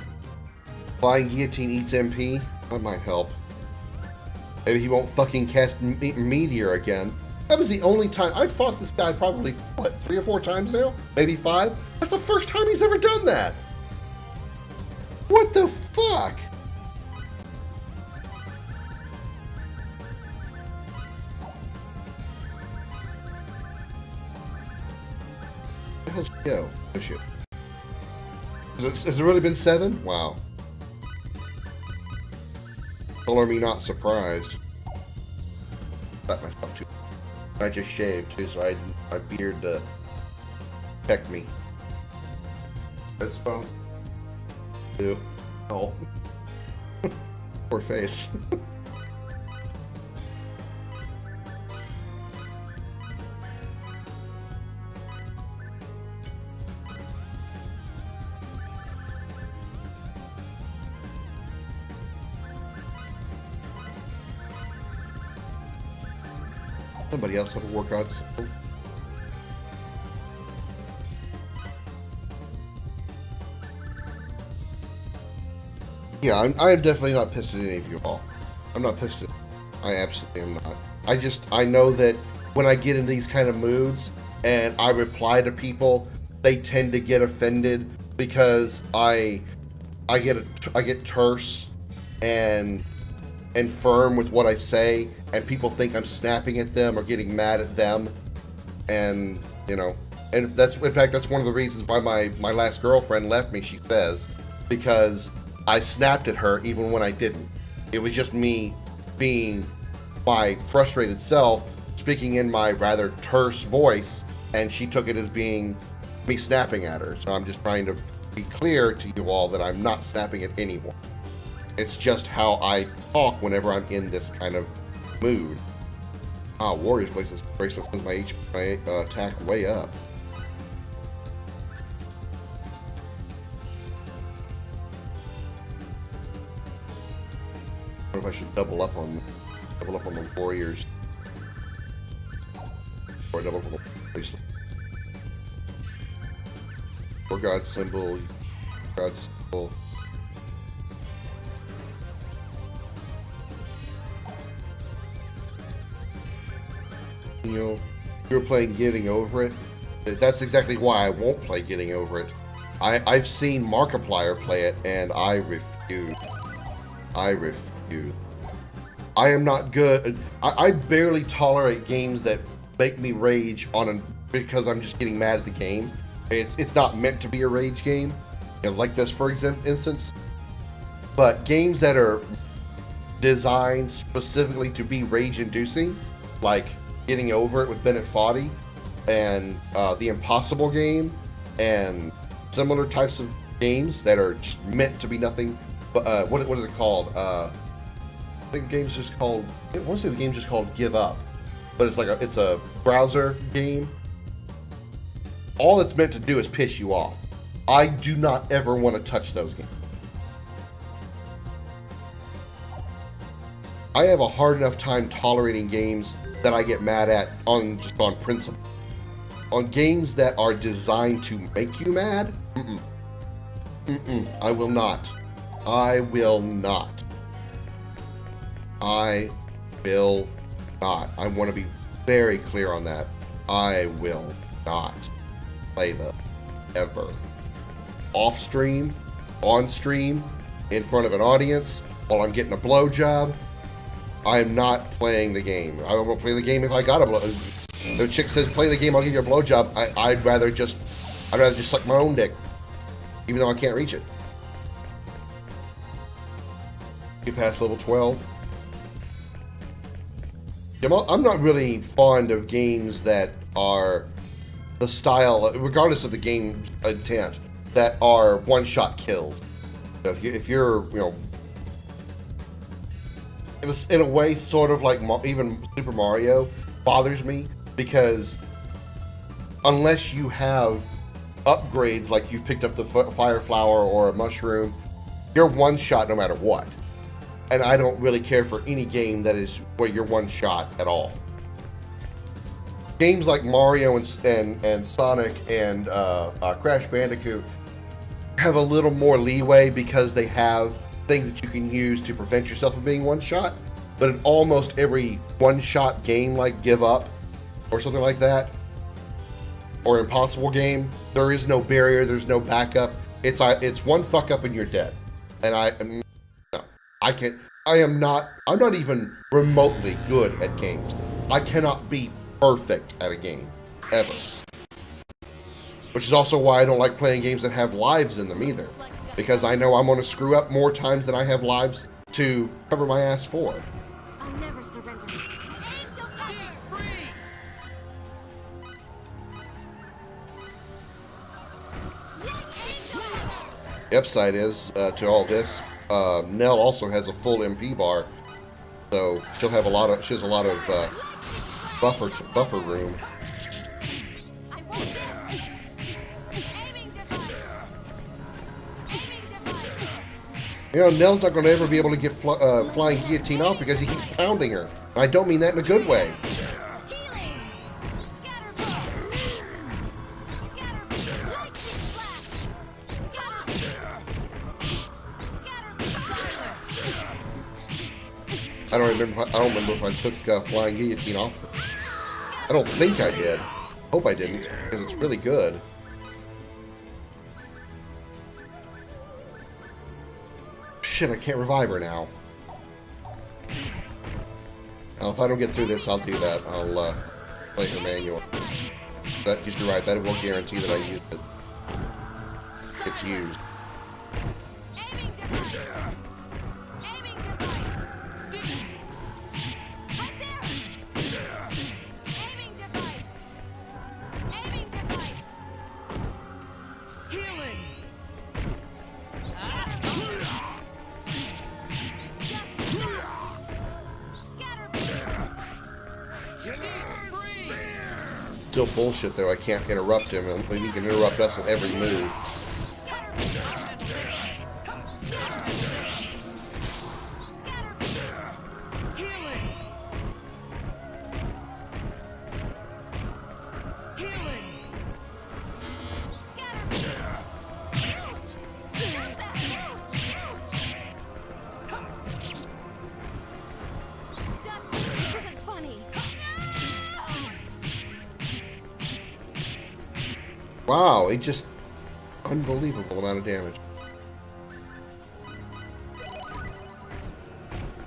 Flying Guillotine eats MP? That might help. Maybe he won't fucking cast Meteor again. That was the only time. I've fought this guy probably, what, 3 or 4 times now? Maybe 5? That's the first time he's ever done that! What the fuck? Where the hell did she go? Oh shit. Has it really been 7? Wow. Color me not surprised. Got myself too. I just shaved too, so my beard to protect me. Headphones. Too. Oh. Poor face. Somebody else have a work on something. Yeah, I am definitely not pissed at any of you all. I'm not pissed at. I absolutely am not. I know that when I get in these kind of moods and I reply to people, they tend to get offended because I get terse and firm with what I say, and people think I'm snapping at them or getting mad at them, and you know, and that's in fact that's one of the reasons why my last girlfriend left me. She says because I snapped at her even when I didn't. It was just me being my frustrated self, speaking in my rather terse voice, and she took it as being me snapping at her. So I'm just trying to be clear to you all that I'm not snapping at anyone. It's just how I talk whenever I'm in this kind of mood. Ah, Warriors bracelet sends my attack way up. I wonder if I should double up on the Warriors. Or double up on the bracelet. Or God symbol. God symbol. You know, you're playing Getting Over It. That's exactly why I won't play Getting Over It. I've seen Markiplier play it, and I refuse. I refuse. I am not good. I barely tolerate games that make me rage because I'm just getting mad at the game. It's not meant to be a rage game, you know, like this for instance. But games that are designed specifically to be rage-inducing, like Getting Over It with Bennett Foddy, and the Impossible game, and similar types of games that are just meant to be nothing but what is it called? I think the game's just called. I want to say the game's just called Give Up, but it's a browser game. All it's meant to do is piss you off. I do not ever want to touch those games. I have a hard enough time tolerating games that I get mad at just on principle. On games that are designed to make you mad, I will not. I will not. I will not. I want to be very clear on that. I will not play them ever. Off stream, on stream, in front of an audience, while I'm getting a blowjob. I am not playing the game. I will play the game if I got a blow. If the chick says play the game, I'll give you a blowjob. I'd rather just suck my own dick, even though I can't reach it. You pass level 12. I'm not really fond of games that are the style, regardless of the game intent, that are one-shot kills. So if you're, you know, in a way, sort of like even Super Mario bothers me, because unless you have upgrades like you've picked up the fire flower or a mushroom, you're one shot no matter what. And I don't really care for any game that is where you're one shot at all. Games like Mario and Sonic and Crash Bandicoot have a little more leeway because they have things that you can use to prevent yourself from being one shot. But in almost every one shot game like Give Up or something like that, or Impossible game, there is no barrier, there's no backup. It's one fuck up and you're dead. And I'm not even remotely good at games. I cannot be perfect at a game, ever. Which is also why I don't like playing games that have lives in them either. Because I know I'm going to screw up more times than I have lives to cover my ass for. I'll never surrender. The upside is to all this. Nell also has a full MP bar, so she'll have a lot of. She has a lot of buffer room. I won't miss. Aiming device. Aiming device. You know, Nell's not going to ever be able to get flying guillotine off because he keeps pounding her. And I don't mean that in a good way. Healing. Scatterbug. Scatterbug. Lightning flash. Scatterbug. I don't remember if I took flying guillotine off. I don't think I did. Hope I didn't, because it's really good. Shit, I can't revive her now. Now, if I don't get through this, I'll do that. I'll play her manual. That, you're right, that will guarantee that I use it. It's used. Aiming device. Aiming device. Right there. Aiming device. Aiming device. Healing. Still bullshit though, I can't interrupt him, and he can interrupt us at every move. Wow, it just unbelievable amount of damage.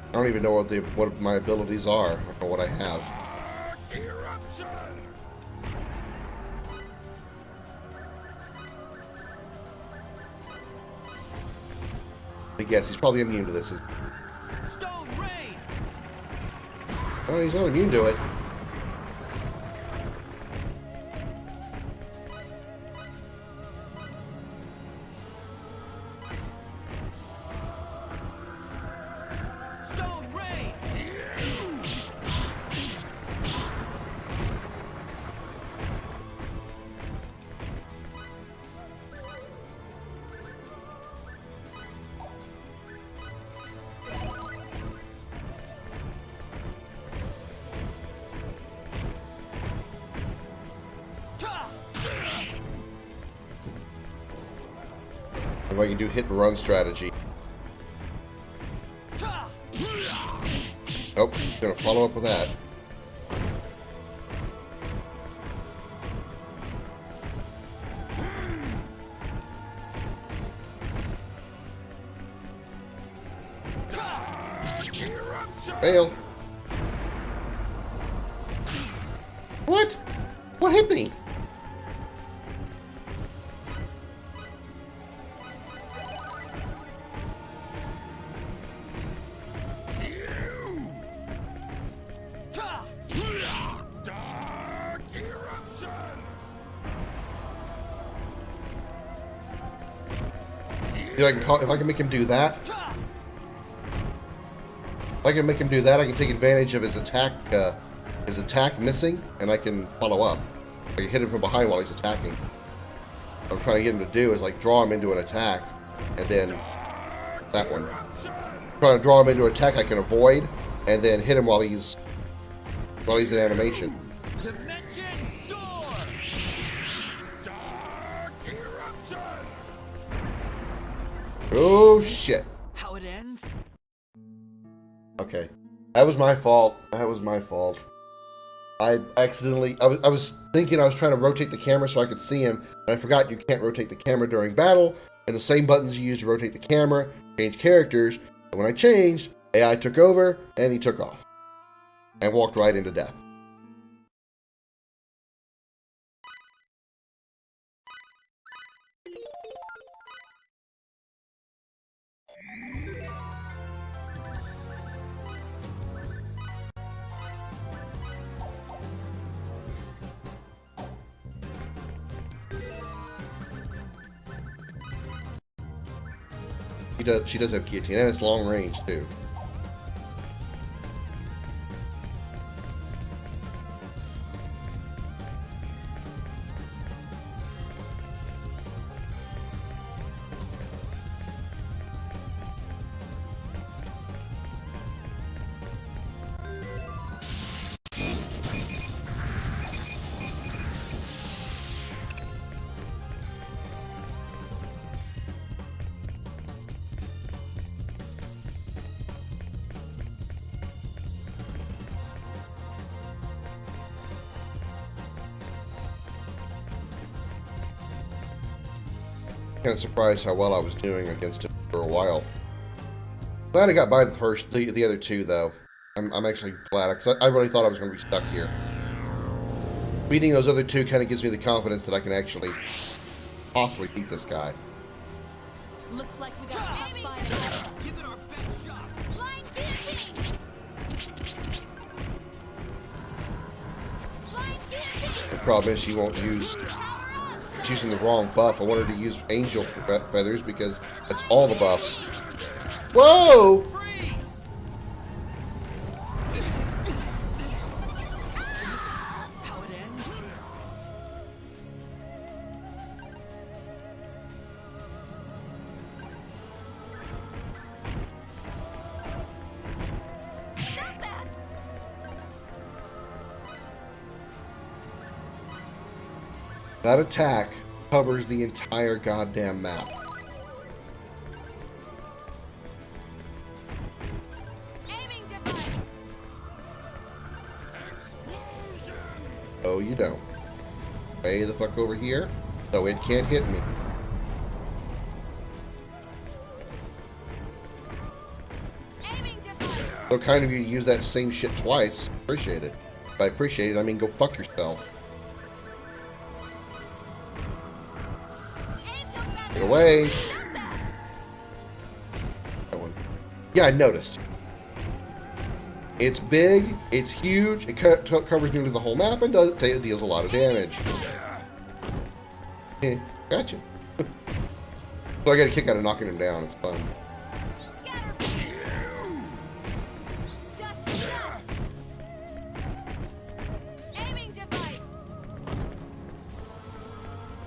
I don't even know what my abilities are or what I have. I guess he's probably immune to this. Stone Rain! Oh, he's not immune to it. Stone Rain! If I can do hit and run strategy. Nope, gonna follow up with that. Fail. What? What hit me? If I can make him do that, I can take advantage of his attack missing, and I can follow up. I can hit him from behind while he's attacking. What I'm trying to get him to do is like draw him into an attack, and then that one. Trying to draw him into an attack I can avoid, and then hit him while he's in animation. Dimension Door! Oh shit. How it ends? Okay. That was my fault. I accidentally, I was thinking I was trying to rotate the camera so I could see him, and I forgot you can't rotate the camera during battle, and the same buttons you use to rotate the camera change characters, and when I changed, AI took over, and he took off. And walked right into death. She does have guillotine, and it's long range too. Kind of surprised how well I was doing against it for a while. Glad I got by the other two though. I'm actually glad because I really thought I was going to be stuck here. Beating those other two kind of gives me the confidence that I can actually possibly beat this guy. Looks like we got a tough fight. Give it our best shot. Blind guillotine! Blind guillotine! The problem is she won't use. She's using the wrong buff. I wanted to use angel feathers because that's all the buffs. Whoa! How it ends? Stop that! That attack covers the entire goddamn map. Aiming device! Oh, you don't. Way the fuck over here, so it can't hit me. Aiming device! So kind of you to use that same shit twice. Appreciate it. By appreciate it, I mean go fuck yourself. Get away. That one. Yeah, I noticed. It's big, it's huge, it covers nearly the whole map, and deals a lot of damage. Gotcha. So I get a kick out of knocking him down, it's fun.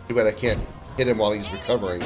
Too bad I can't hit him while he's recovering.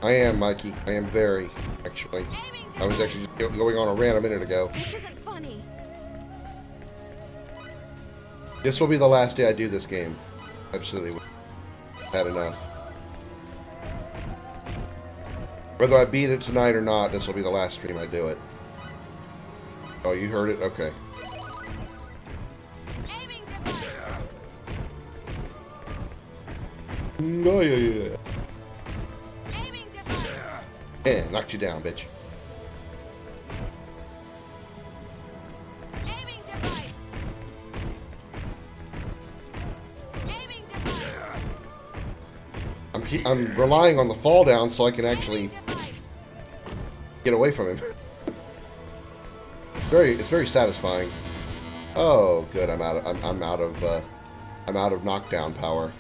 I am, Mikey. I am very, actually. I was actually just going on a rant a minute ago. This isn't funny. This will be the last day I do this game. Absolutely. Had enough. Whether I beat it tonight or not, this will be the last stream I do it. Oh, you heard it? Okay. No, yeah. Yeah, knocked you down, bitch. I'm relying on the fall down so I can actually get away from him. It's very satisfying. Oh, good. I'm out of knockdown power.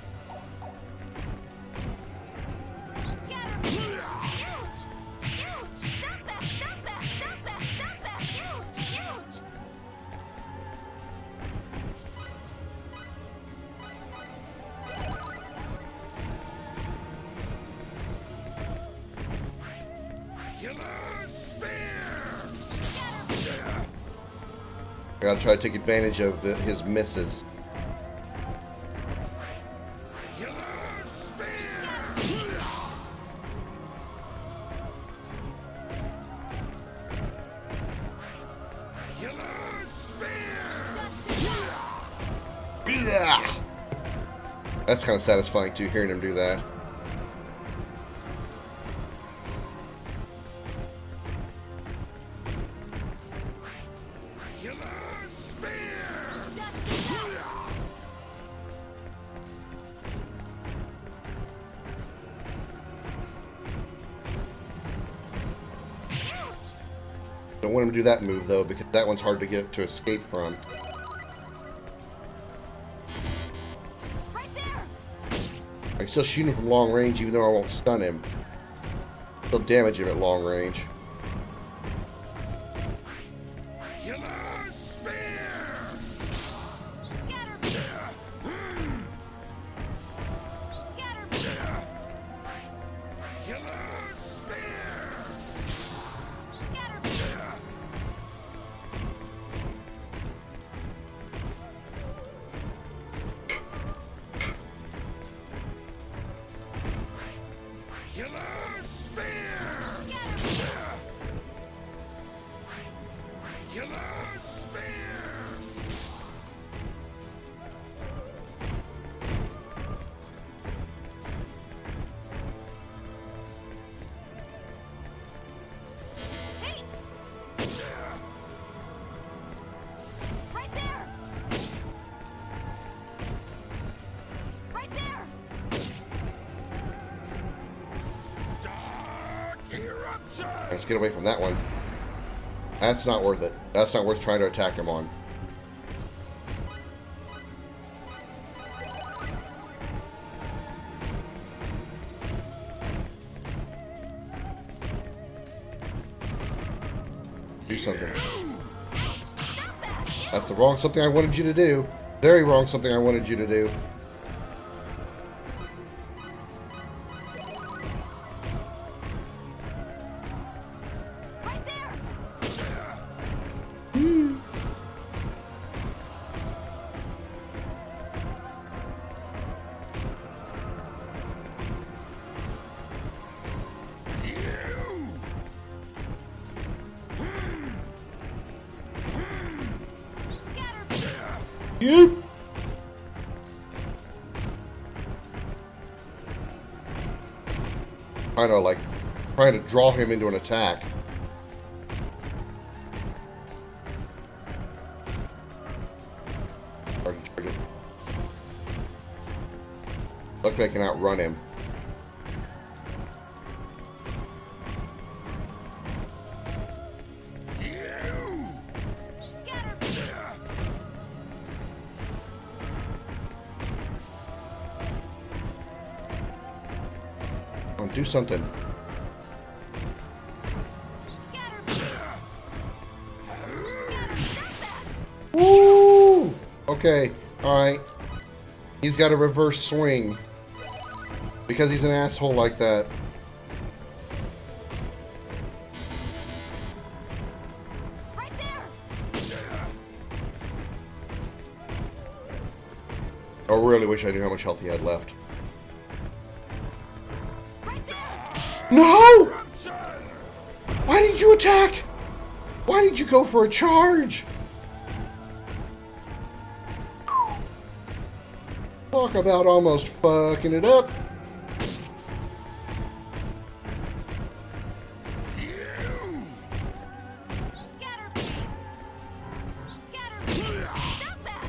I gotta try to take advantage of his misses. That's kind of satisfying too, hearing him do that. Don't want him to do that move though, because that one's hard to get to escape from. Right there. I can still shoot him from long range, even though I won't stun him. Still damage him at long range. Right there. Right there. Let's get away from that one. That's not worth it. That's not worth trying to attack him on. Do something. That's the wrong something I wanted you to do. Very wrong something I wanted you to do. Right there. Yep. Trying to draw him into an attack. Luckily I can outrun him. Come on, do something. Woo! Okay, alright. He's got a reverse swing. Because he's an asshole like that. Right there. I really wish I knew how much health he had left. Right there. No! Why did you attack? Why did you go for a charge? Talk about almost fucking it up. Stop that.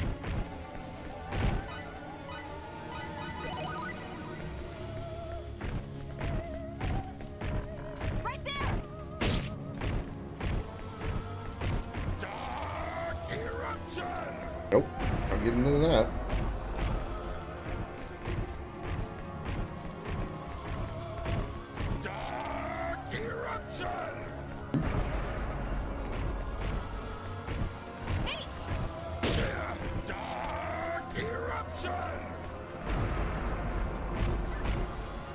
Right there. Nope, I'm getting into that.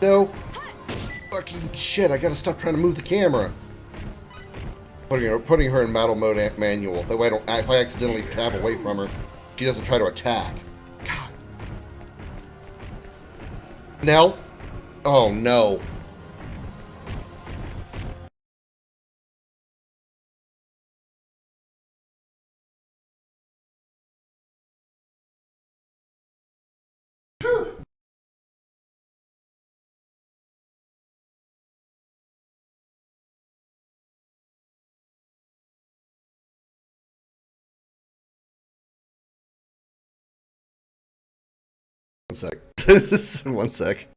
No. Fucking shit, I gotta stop trying to move the camera. Putting her in battle mode manual. That way if I accidentally tab away from her, she doesn't try to attack. God. Nell? Oh no. One sec. One sec.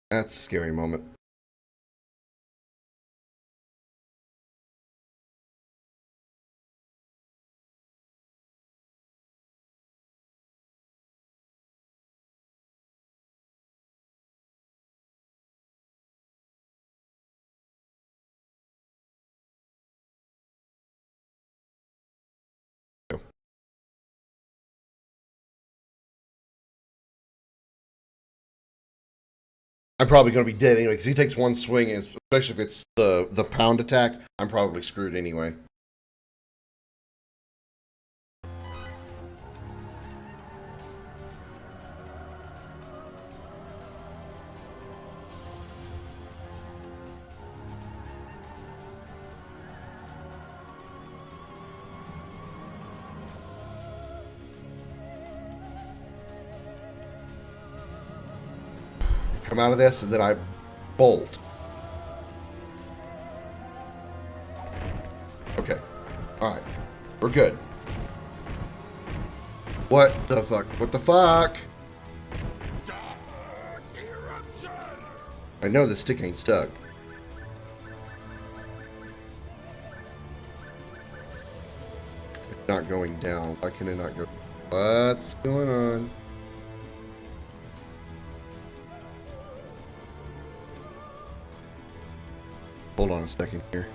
That's a scary moment. I'm probably going to be dead anyway because he takes one swing, and especially if it's the pound attack, I'm probably screwed anyway. Come out of this, and then I bolt. Okay. Alright. We're good. What the fuck? What the fuck? I know the stick ain't stuck. It's not going down. Why can it not go? What's going on? Hold on a second here.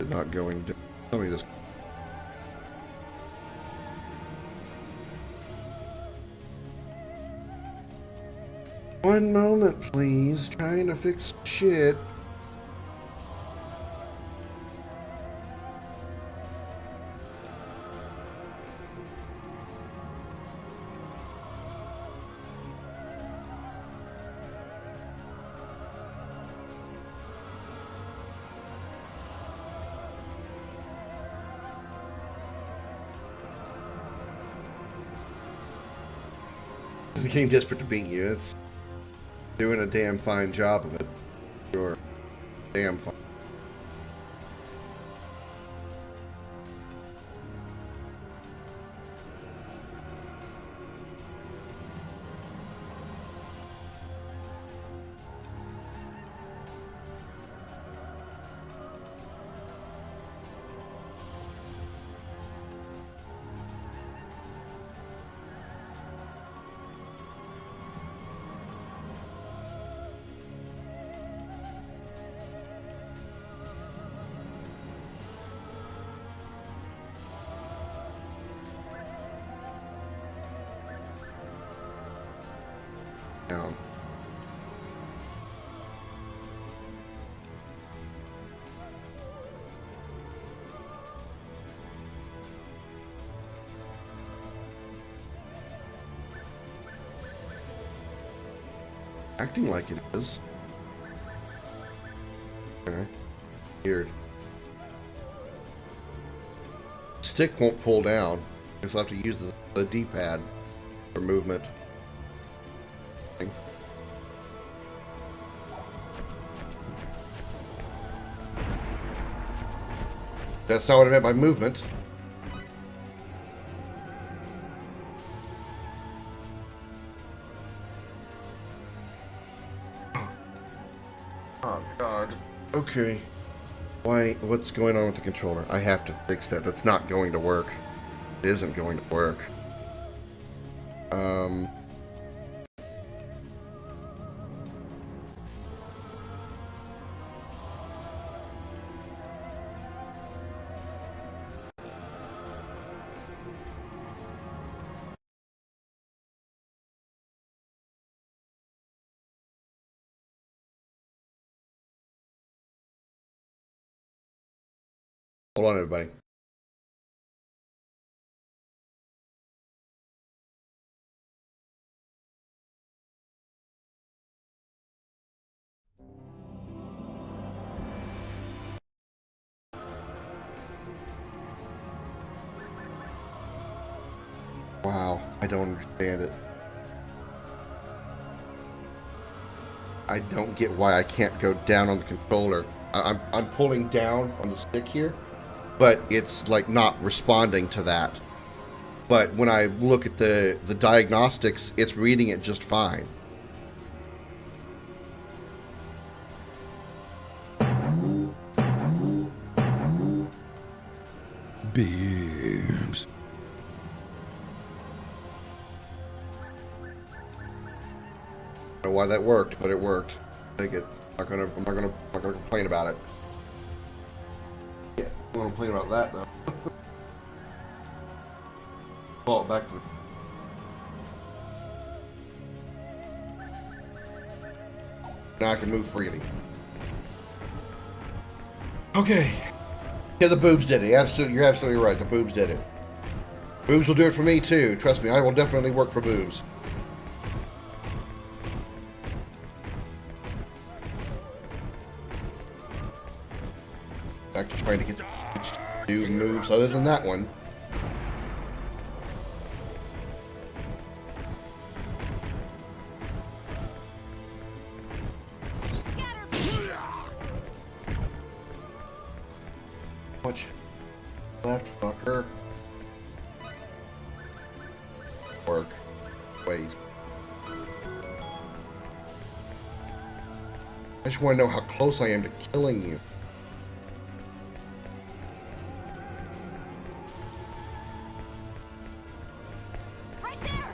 Not going down. Let me just. One moment, please. Trying to fix shit. I became desperate to beat you. It's doing a damn fine job of it. Sure. Damn fine. Down. Acting like it is. Okay. Weird. Stick won't pull down. I guess I'll have to use the D-pad for movement. That's not what I meant by movement. Oh, God. Okay. Why? What's going on with the controller? I have to fix that. That's not going to work. It isn't going to work. Hold on, everybody. Wow, I don't understand it. I don't get why I can't go down on the controller. I'm pulling down on the stick here, but it's like not responding to that. But when I look at the diagnostics, it's reading it just fine. Beams. I don't know why that worked, but it worked. Take it. I'm not gonna complain about it. Yeah, I'm gonna complain about that though. Fall back to. Now I can move freely. Okay. Yeah, the boobs did it. You're absolutely right. The boobs did it. Boobs will do it for me too. Trust me, I will definitely work for boobs. Back to trying to get to do moves other than that one. Much left, fucker. Work. Ways. I just want to know how close I am to killing you. Right there.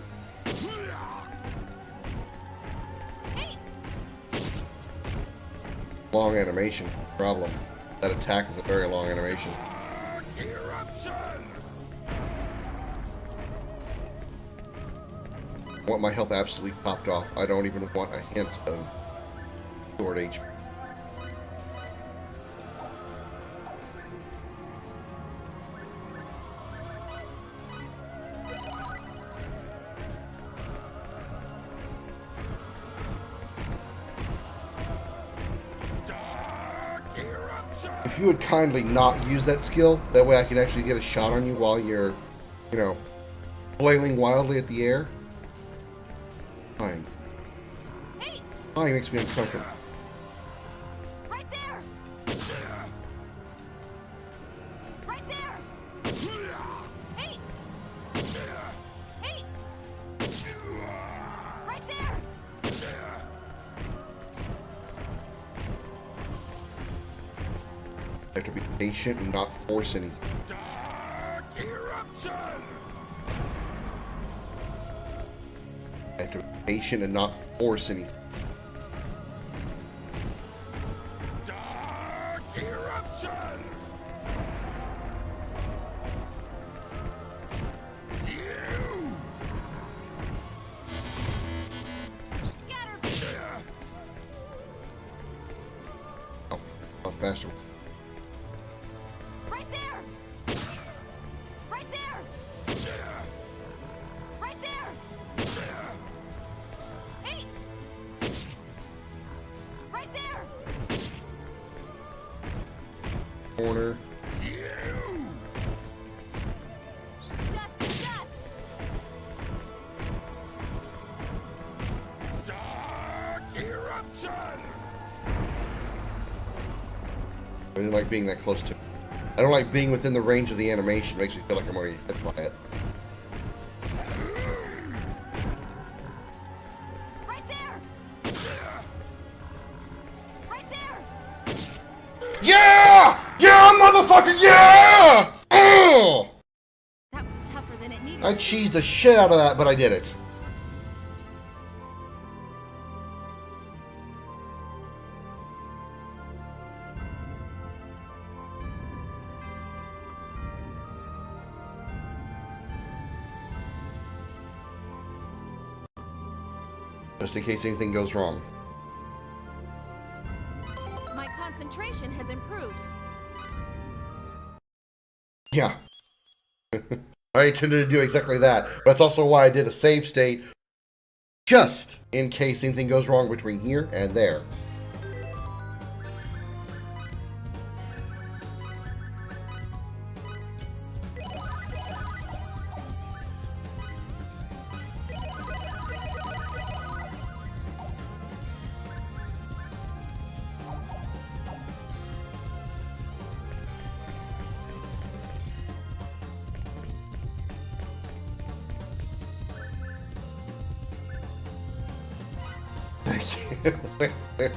Hey. Long animation. Problem. That attack is a very long animation. I want my health absolutely popped off. I don't even want a hint of stored HP. If you would kindly not use that skill, that way I can actually get a shot on you while you're, you know, flailing wildly at the air. Fine. Hey. Fine makes me uncomfortable. Right there. Right there. Hey. Hey. Right there. I have to be patient and not force anything. I have to be patient and not force anything. Oh, a lot faster. Right there. Right there. Right there. Hey. Right there. Corner. Dust to dust. I didn't like being that close to it. I don't like being within the range of the animation. It makes me feel like I'm already hit by it. Right there. Right there. Yeah! Yeah, motherfucker, yeah! Oh! That was tougher than it needed. I cheesed the shit out of that, but I did it. Just in case anything goes wrong. My concentration has improved. Yeah. I intended to do exactly that. But that's also why I did a save state, just in case anything goes wrong between here and there.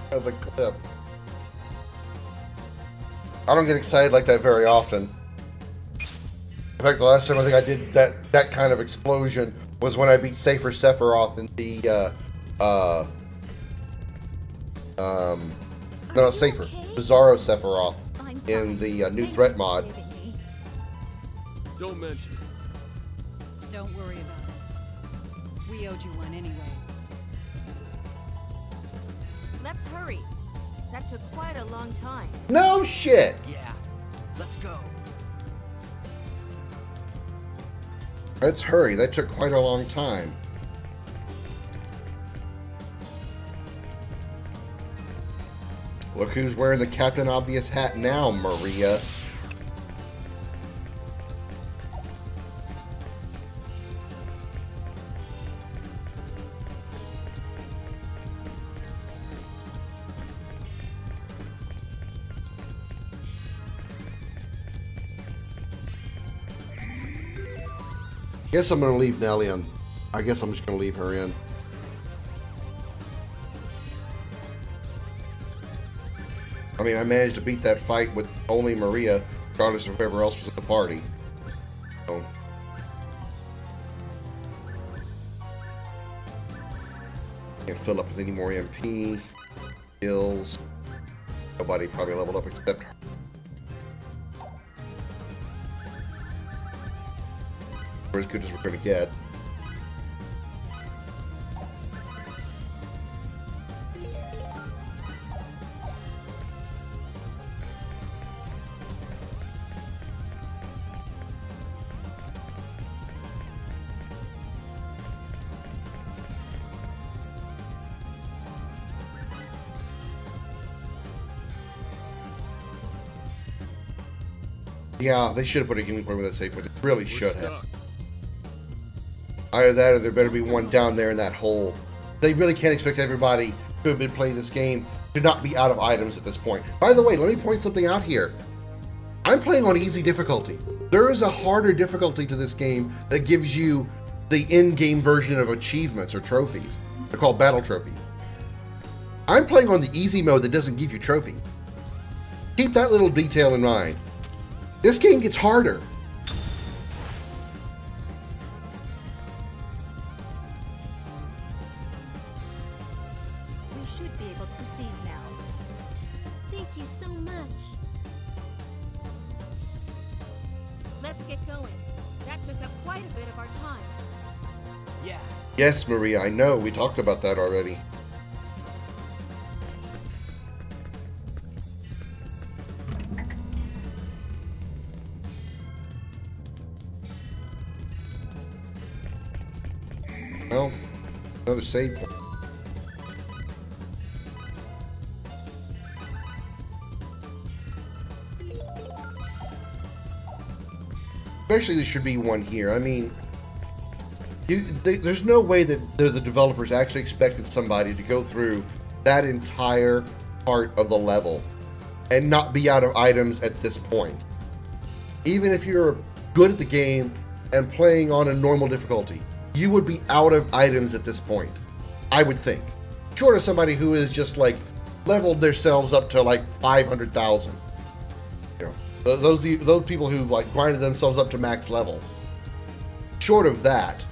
The clip. I don't get excited like that very often. In fact, the last time I think I did that kind of explosion was when I beat Safer Sephiroth in the no, Safer Bizarro Sephiroth in the new threat mod. Don't mention it. Don't worry about it. We owed you one anyway. Let's hurry. That took quite a long time. No shit. Yeah, let's go. Let's hurry. That took quite a long time. Look who's wearing the Captain Obvious hat now, Maria. Guess I'm gonna leave Nellie on. I guess I'm just gonna leave her in. I mean, I managed to beat that fight with only Maria, regardless of whoever else was at the party. So. Can't fill up with any more MP. Skills. Nobody probably leveled up except her. We're as good as we're going to get. Yeah, they should have put a healing point with that save point. They really should have. Either that or there better be one down there in that hole. They really can't expect everybody who have been playing this game to not be out of items at this point. By the way, let me point something out here. I'm playing on easy difficulty. There is a harder difficulty to this game that gives you the in-game version of achievements or trophies. They're called battle trophies. I'm playing on the easy mode that doesn't give you trophies. Keep that little detail in mind. This game gets harder. We should be able to proceed now. Thank you so much. Let's get going. That took up quite a bit of our time. Yeah. Yes, Maria, I know. We talked about that already. Well, another save point. Especially there should be one here. I mean, there's no way that the developers actually expected somebody to go through that entire part of the level and not be out of items at this point. Even if you're good at the game and playing on a normal difficulty, you would be out of items at this point, I would think. Short of somebody who is just like leveled themselves up to like 500,000. You know, those people who like grinded themselves up to max level. Short of that,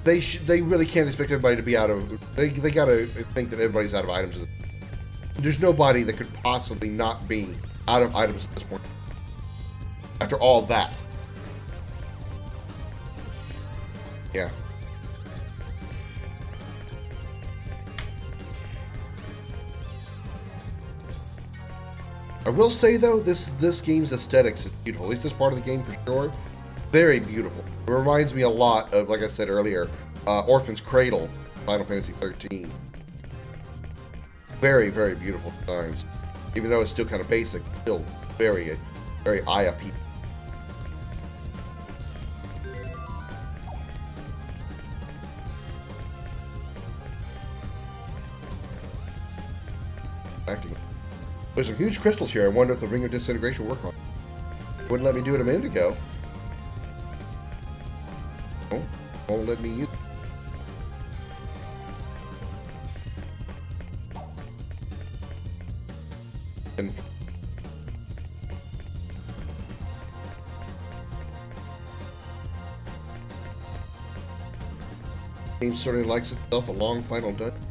they really can't expect everybody to be out of. They gotta think that everybody's out of items. There's nobody that could possibly not be out of items at this point. After all that. Yeah. I will say though, this game's aesthetics is beautiful. At least this part of the game for sure. Very beautiful. It reminds me a lot of, like I said earlier, Orphan's Cradle, Final Fantasy 13. Very, very beautiful designs. Even though it's still kind of basic, still very, very eye-appealing. Acting. There's some huge crystals here. I wonder if the Ring of Disintegration will work on it. Wouldn't let me do it a minute ago. Oh, won't let me use it. And game certainly likes itself a long final dungeon.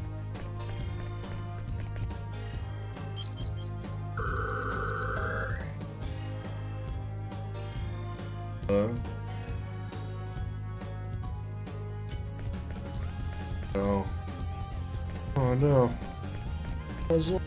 No. Oh no. Puzzles?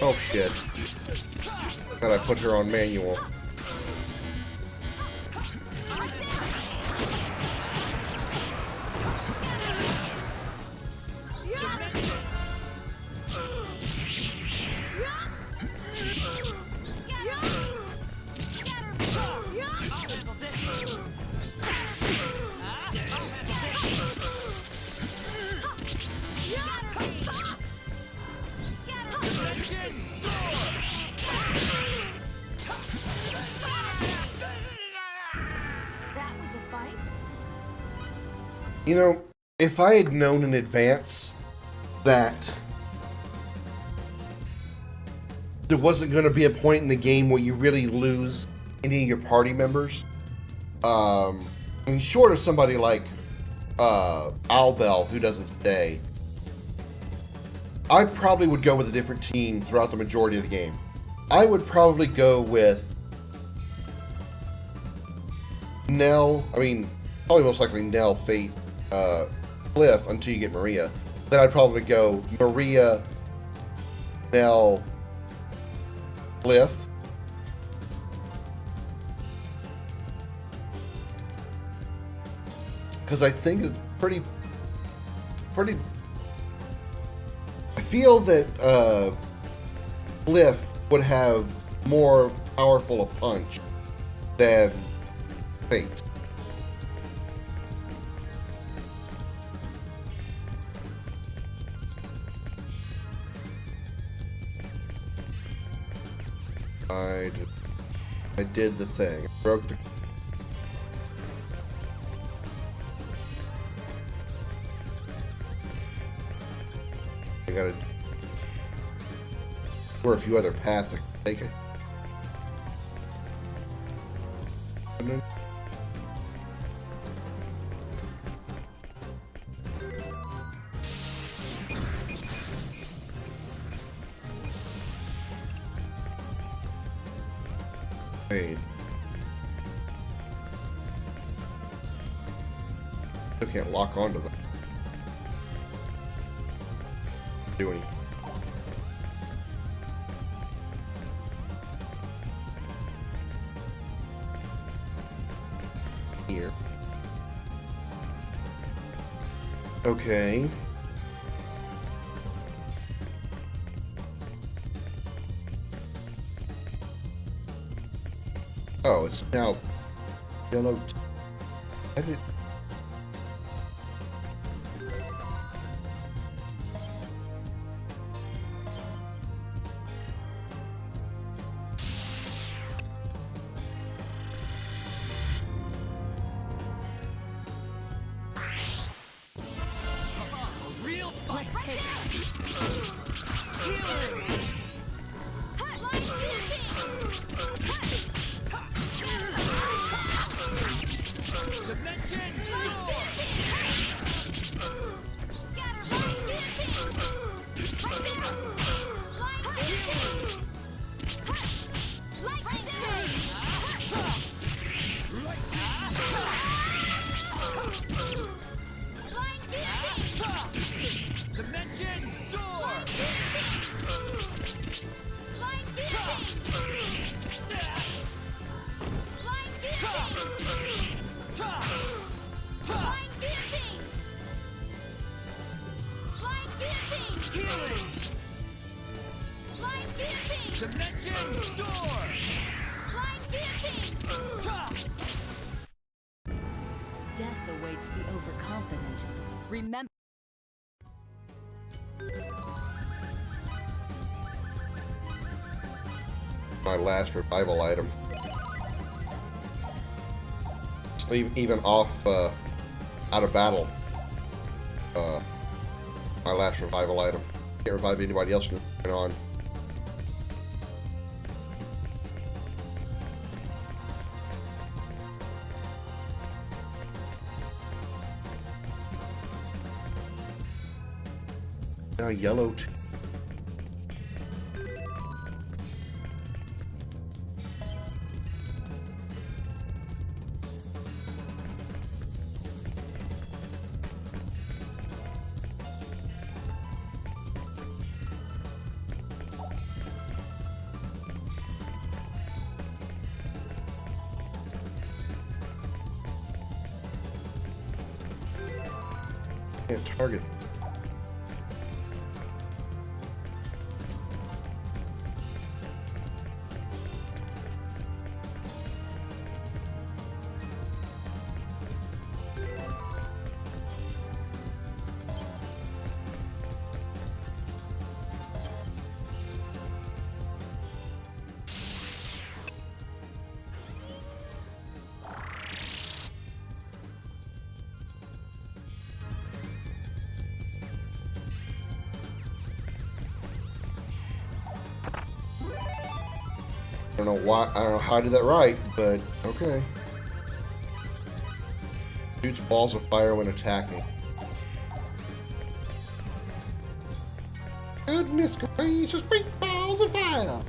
Oh shit. Gotta put her on manual. You know, if I had known in advance that there wasn't going to be a point in the game where you really lose any of your party members, I mean, short of somebody like Albel, who doesn't stay, I probably would go with a different team throughout the majority of the game. I would probably go with Nell, probably most likely Nell, Fate, Cliff until you get Maria. Then I'd probably go Maria, Nell, Cliff. Because I think it's pretty. I feel that Cliff would have more powerful a punch than Fate. I did the thing. I broke the... I gotta... Or a few other paths I can take it. Still can't lock onto them. Do any. Here. Okay. Oh, it's now yellow. Edit. Let's take it. Dimension door! Dimension door! Healing! Dimension door! Death awaits the overconfident. Remember. My last revival item. Just leave even off out of battle. My last revival item. Can't revive anybody else from going on. Now yellow. Can't target. I don't know why. I don't know how I did that right, but okay. Shoots balls of fire when attacking. Goodness gracious, big balls of fire!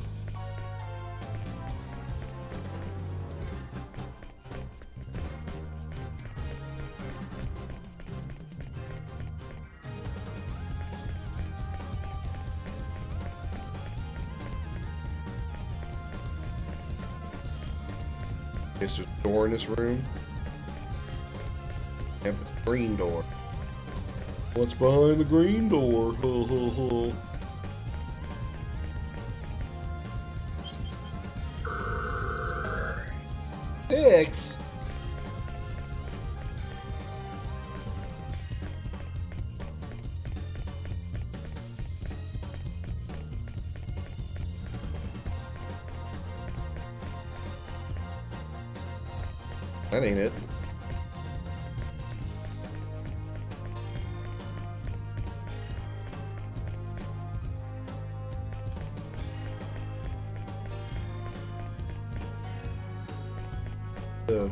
There's a door in this room. Yep, it's a green door. What's behind the green door? Ho ho ho. X. That ain't it. Here.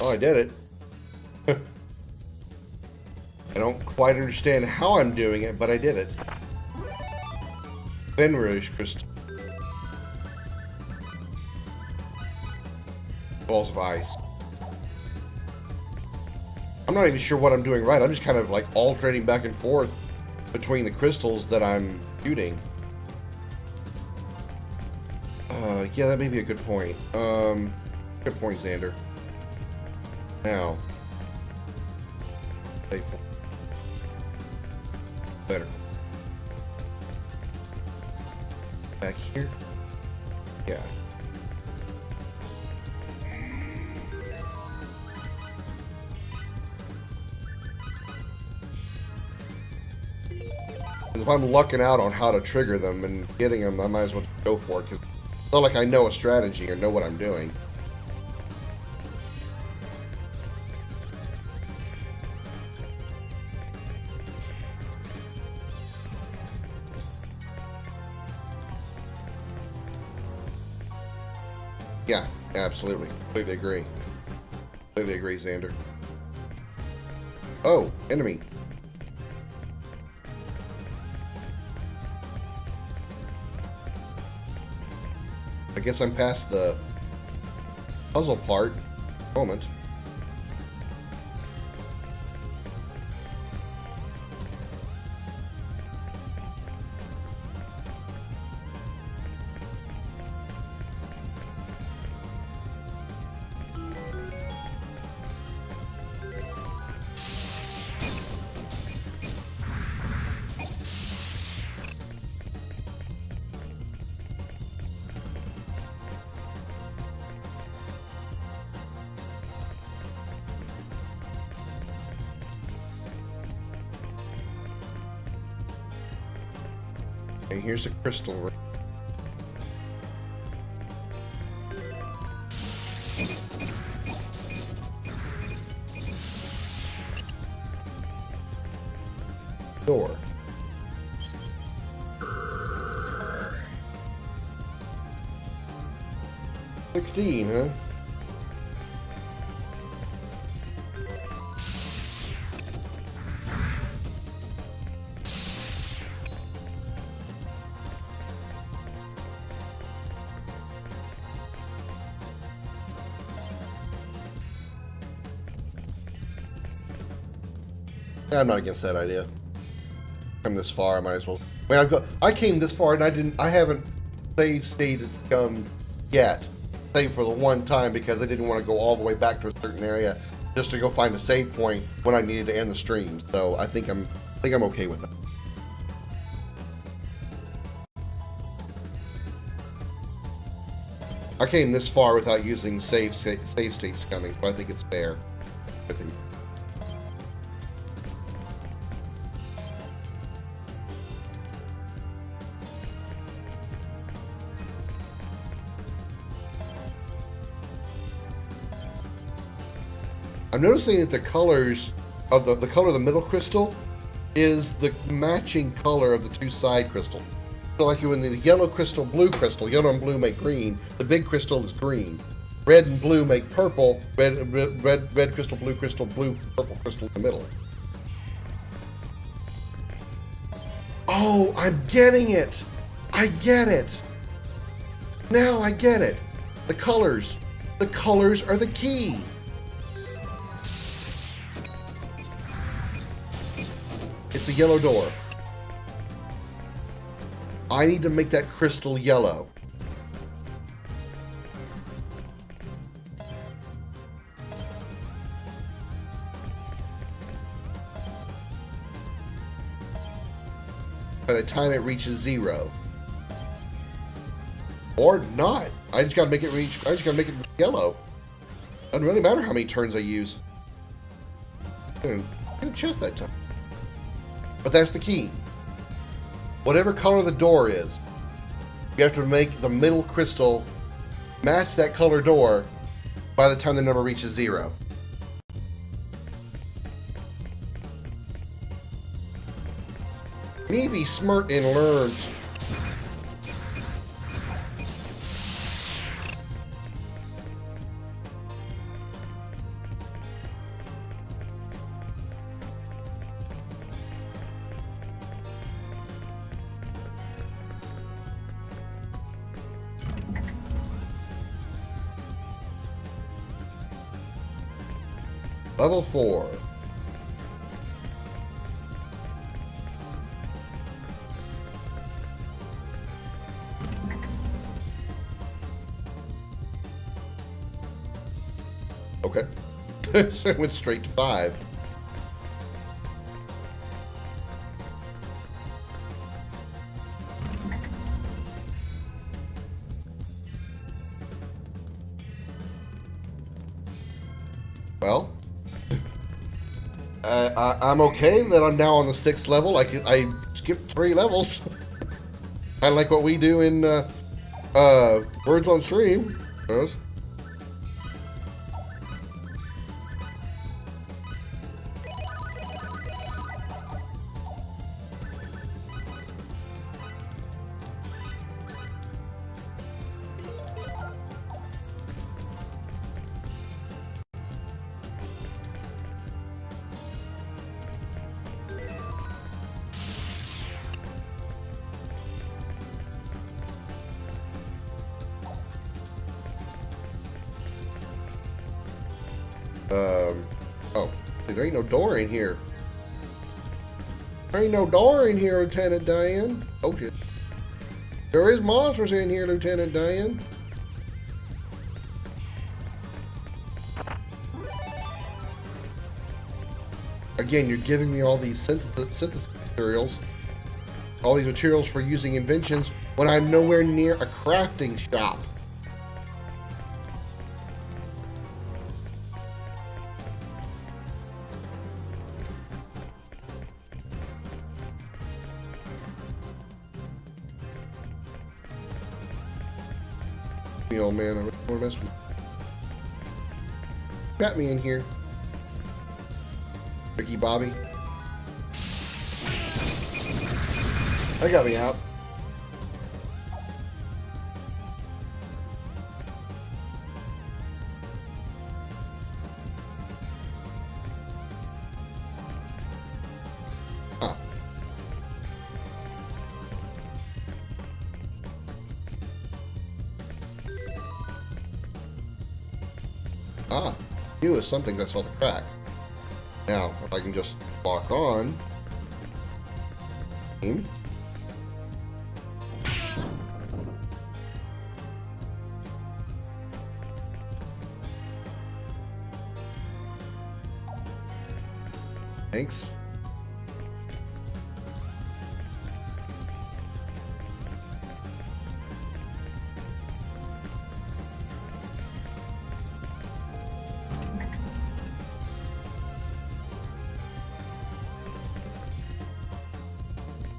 Oh, I did it. I don't quite understand how I'm doing it, but I did it. Fenris crystal. Balls of ice. I'm not even sure what I'm doing right. I'm just kind of like alternating back and forth between the crystals that I'm shooting. Yeah, that may be a good point. Good point, Xander. Now. Better. Back here? Yeah. And if I'm lucking out on how to trigger them and getting them, I might as well go for it, because it's not like I know a strategy or know what I'm doing. Yeah, absolutely. Completely agree. Completely agree, Xander. Oh, enemy. I guess I'm past the puzzle part. Moment. Okay, here's a crystal ring. Door. $16, huh? I'm not against that idea. Come this far, I might as well. I mean, I came this far and I haven't saved stated scum yet, save for the one time because I didn't want to go all the way back to a certain area just to go find a save point when I needed to end the stream. So I think I'm okay with that. I came this far without using save state scumming, so I think it's fair. I think. I'm noticing that the colors of the color of the middle crystal is the matching color of the two side crystals. So like when the yellow crystal, blue crystal, yellow and blue make green, the big crystal is green. Red and blue make purple, red crystal, blue, purple crystal in the middle. Oh, I'm getting it! I get it! Now I get it! The colors are the key! It's a yellow door. I need to make that crystal yellow. By the time it reaches 0. Or not. I just gotta make it yellow. Doesn't really matter how many turns I use. I'm gonna chest that time. But that's the key. Whatever color the door is, you have to make the middle crystal match that color door by the time the number reaches 0. Me be smart and learn. Level 4. Okay. So I went straight to 5. Well, I'm okay that I'm now on the 6th level. I skipped 3 levels. Kind of like what we do in Birds on Stream. Yes. Oh, there ain't no door in here. There ain't no door in here, Lieutenant Dan. Oh shit. There is monsters in here, Lieutenant Dan. Again, you're giving me all these synthesis materials. All these materials for using inventions when I'm nowhere near a crafting shop. Oh man, I really want to mess with you. Got me in here. Ricky Bobby. That got me out. Huh. Ah, he was something that saw the crack. Now, if I can just lock on. Thanks.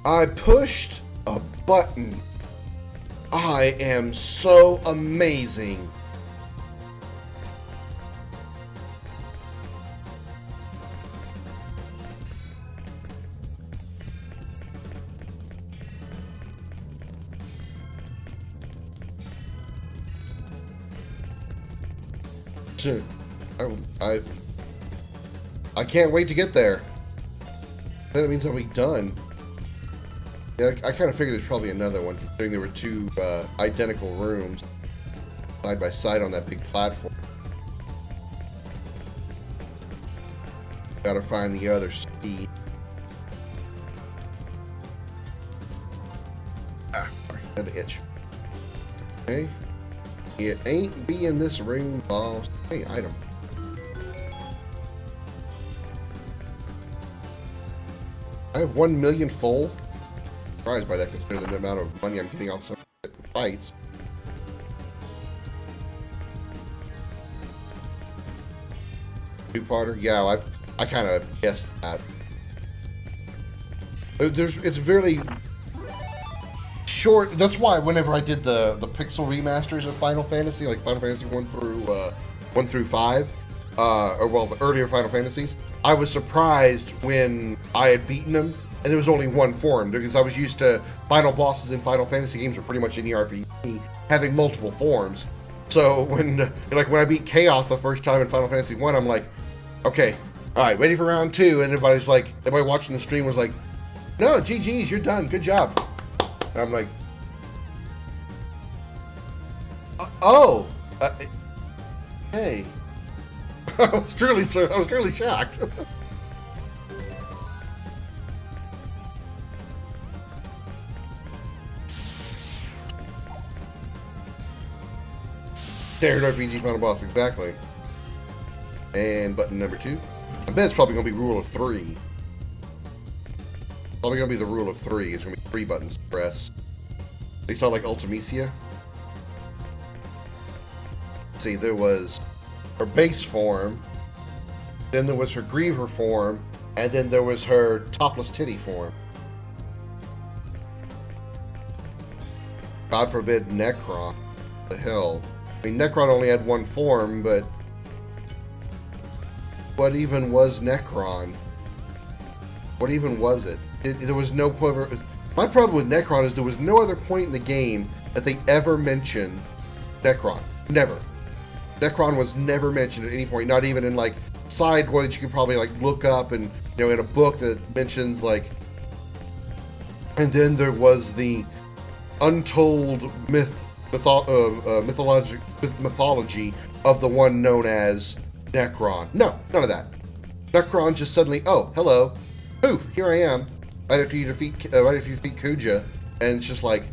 I pushed a button. I am so amazing. I can't wait to get there. Then it means I'll be done. Yeah, I kind of figured there's probably another one, considering there were 2 identical rooms side by side on that big platform. Gotta find the other speed. Ah, sorry, had to itch. Okay. It ain't be in this room, boss. Hey, item. I have 1 million full. Surprised by that, considering the amount of money I'm getting off some fights. Two-parter? Yeah, I kind of guessed that. It's very short. That's why whenever I did the pixel remasters of Final Fantasy, like Final Fantasy 1 through 5, or well, the earlier Final Fantasies, I was surprised when I had beaten them. And there was only one form, because I was used to final bosses in Final Fantasy games, or pretty much any RPG, having multiple forms. So when I beat Chaos the first time in Final Fantasy 1, I'm like, okay, all right, ready for round 2. And everybody watching the stream was like, no, GG's, you're done, good job. And I'm like, hey. I was truly shocked. Standard RPG final boss, exactly. And button number 2. I bet it's probably going to be rule of 3. Probably going to be the rule of 3. It's going to be 3 buttons to press. At least not like Ultimecia. Let's see, there was her base form. then there was her Griever form, and then there was her topless titty form. God forbid Necron. The hell. I mean, Necron only had one form, but what even was Necron? What even was it? There was no point. My problem with Necron is there was no other point in the game that they ever mentioned Necron. Never. Necron was never mentioned at any point, not even in like side where that you could probably like look up and, you know, in a book that mentions like. And then there was the untold mythology of the one known as Necron. No, none of that. Necron just suddenly, oh, hello, poof, here I am. Right after you defeat Kuja, and it's just like,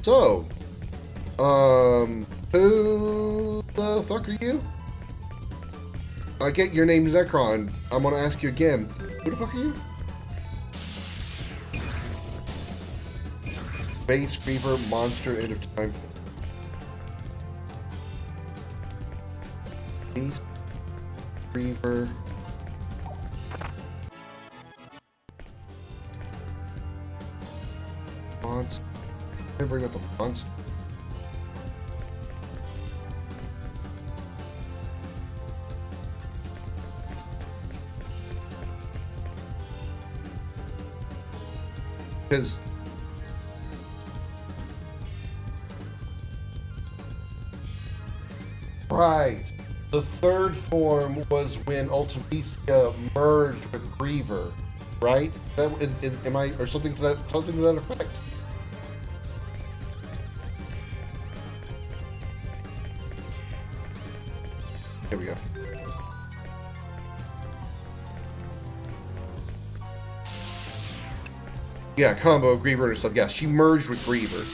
so, who the fuck are you? I get your name's Necron. I'm gonna ask you again. Who the fuck are you? Space Griever Monster End of Time. Space Griever. Monster. I bring up the monster. Because right, the third form was when Ultimisia merged with Griever, right? That am I or something to that effect? Here we go. Yeah, combo of Griever and herself. Yeah, she merged with Griever.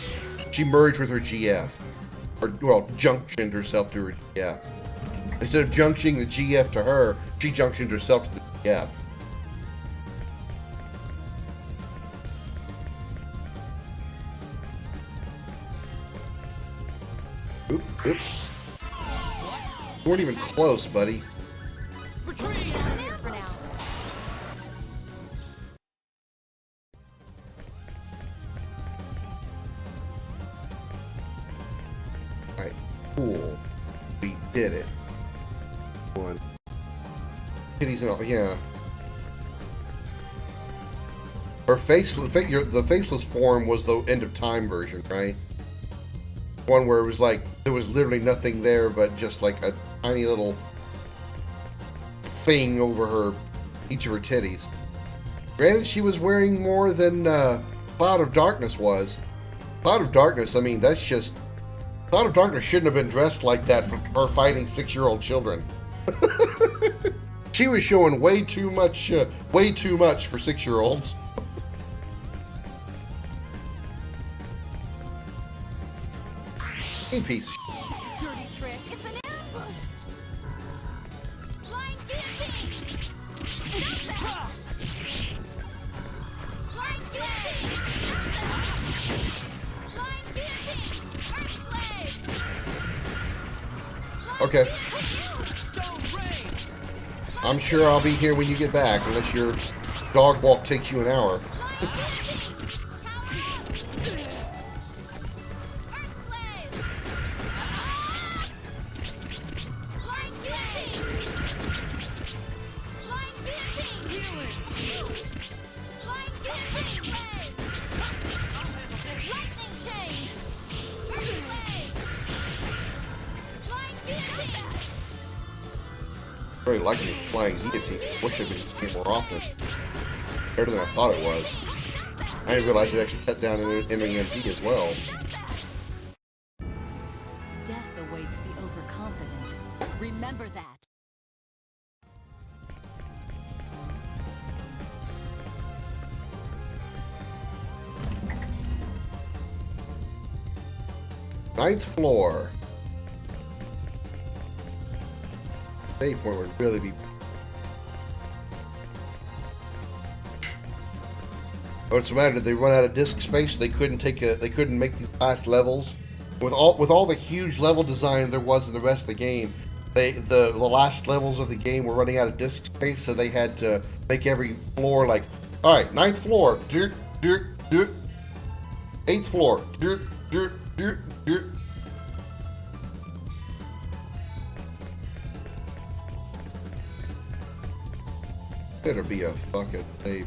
She merged with her GF. Or, well, junctioned herself to her GF. Instead of junctioning the GF to her, she junctioned herself to the GF. Oop, oop. You weren't even close, buddy. Retreat! For now. Alright, cool. We did it. One. Kitties and all, yeah. Her the faceless form was the end of time version, right? One where it was like, there was literally nothing there but just like a tiny little thing over each of her titties. Granted, she was wearing more than Cloud of Darkness was. Cloud of Darkness, I mean, that's just... Cloud of Darkness shouldn't have been dressed like that for her fighting 6-year-old children. She was showing way too much for 6-year-olds. You piece of shit. Dirty trick. It's an ambush. Flying guillotine! Flying guillotine! Flying guillotine! Earthblade! Okay. I'm sure I'll be here when you get back, unless your dog walk takes you an hour. Very likely flying guillotine. Wish it was more often. Better than I thought it was. I didn't realize it actually cut down MEMP as well. Death awaits the overconfident. Remember that. Ninth floor. Save point would really be. What's the matter? Did they run out of disk space? They couldn't make these last levels. With all the huge level design there was in the rest of the game, the last levels of the game were running out of disk space, so they had to make every floor like, all right, 9th floor, dirt, dirt, dirt, 8th floor, dirt, dirt, dirt, dirt. Better be a fucking safe.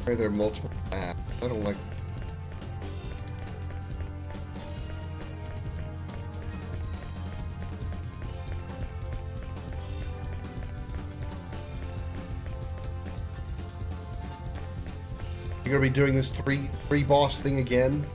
Why are there multiple paths? I don't like. You're gonna be doing this three boss thing again?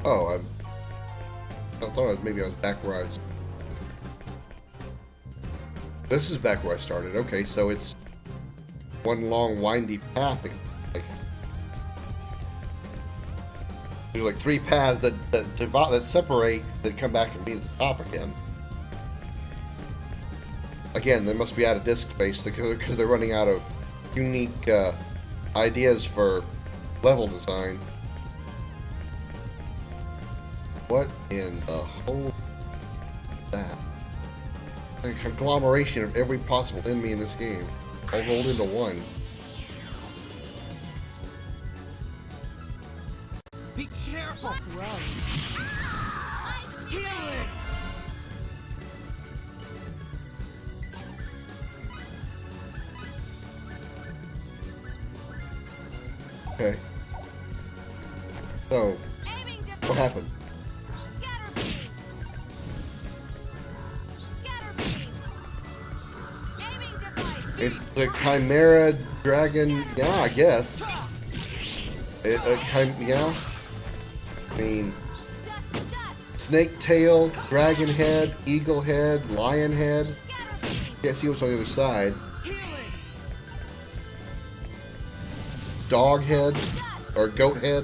Oh, I thought maybe I was back where I was. This is back where I started. Okay, so it's one long windy path. There's like 3 paths that separate, that come back and meet at the top again. Again, they must be out of disk space because they're running out of unique ideas for level design. What in the whole that? A conglomeration of every possible enemy in this game, all rolled into one. Be careful, Heal it! Okay. So, what happened? It's the Chimera Dragon, yeah, I guess. Yeah. I mean, snake tail, dragon head, eagle head, lion head. Can't see what's on the other side. Dog head, or goat head.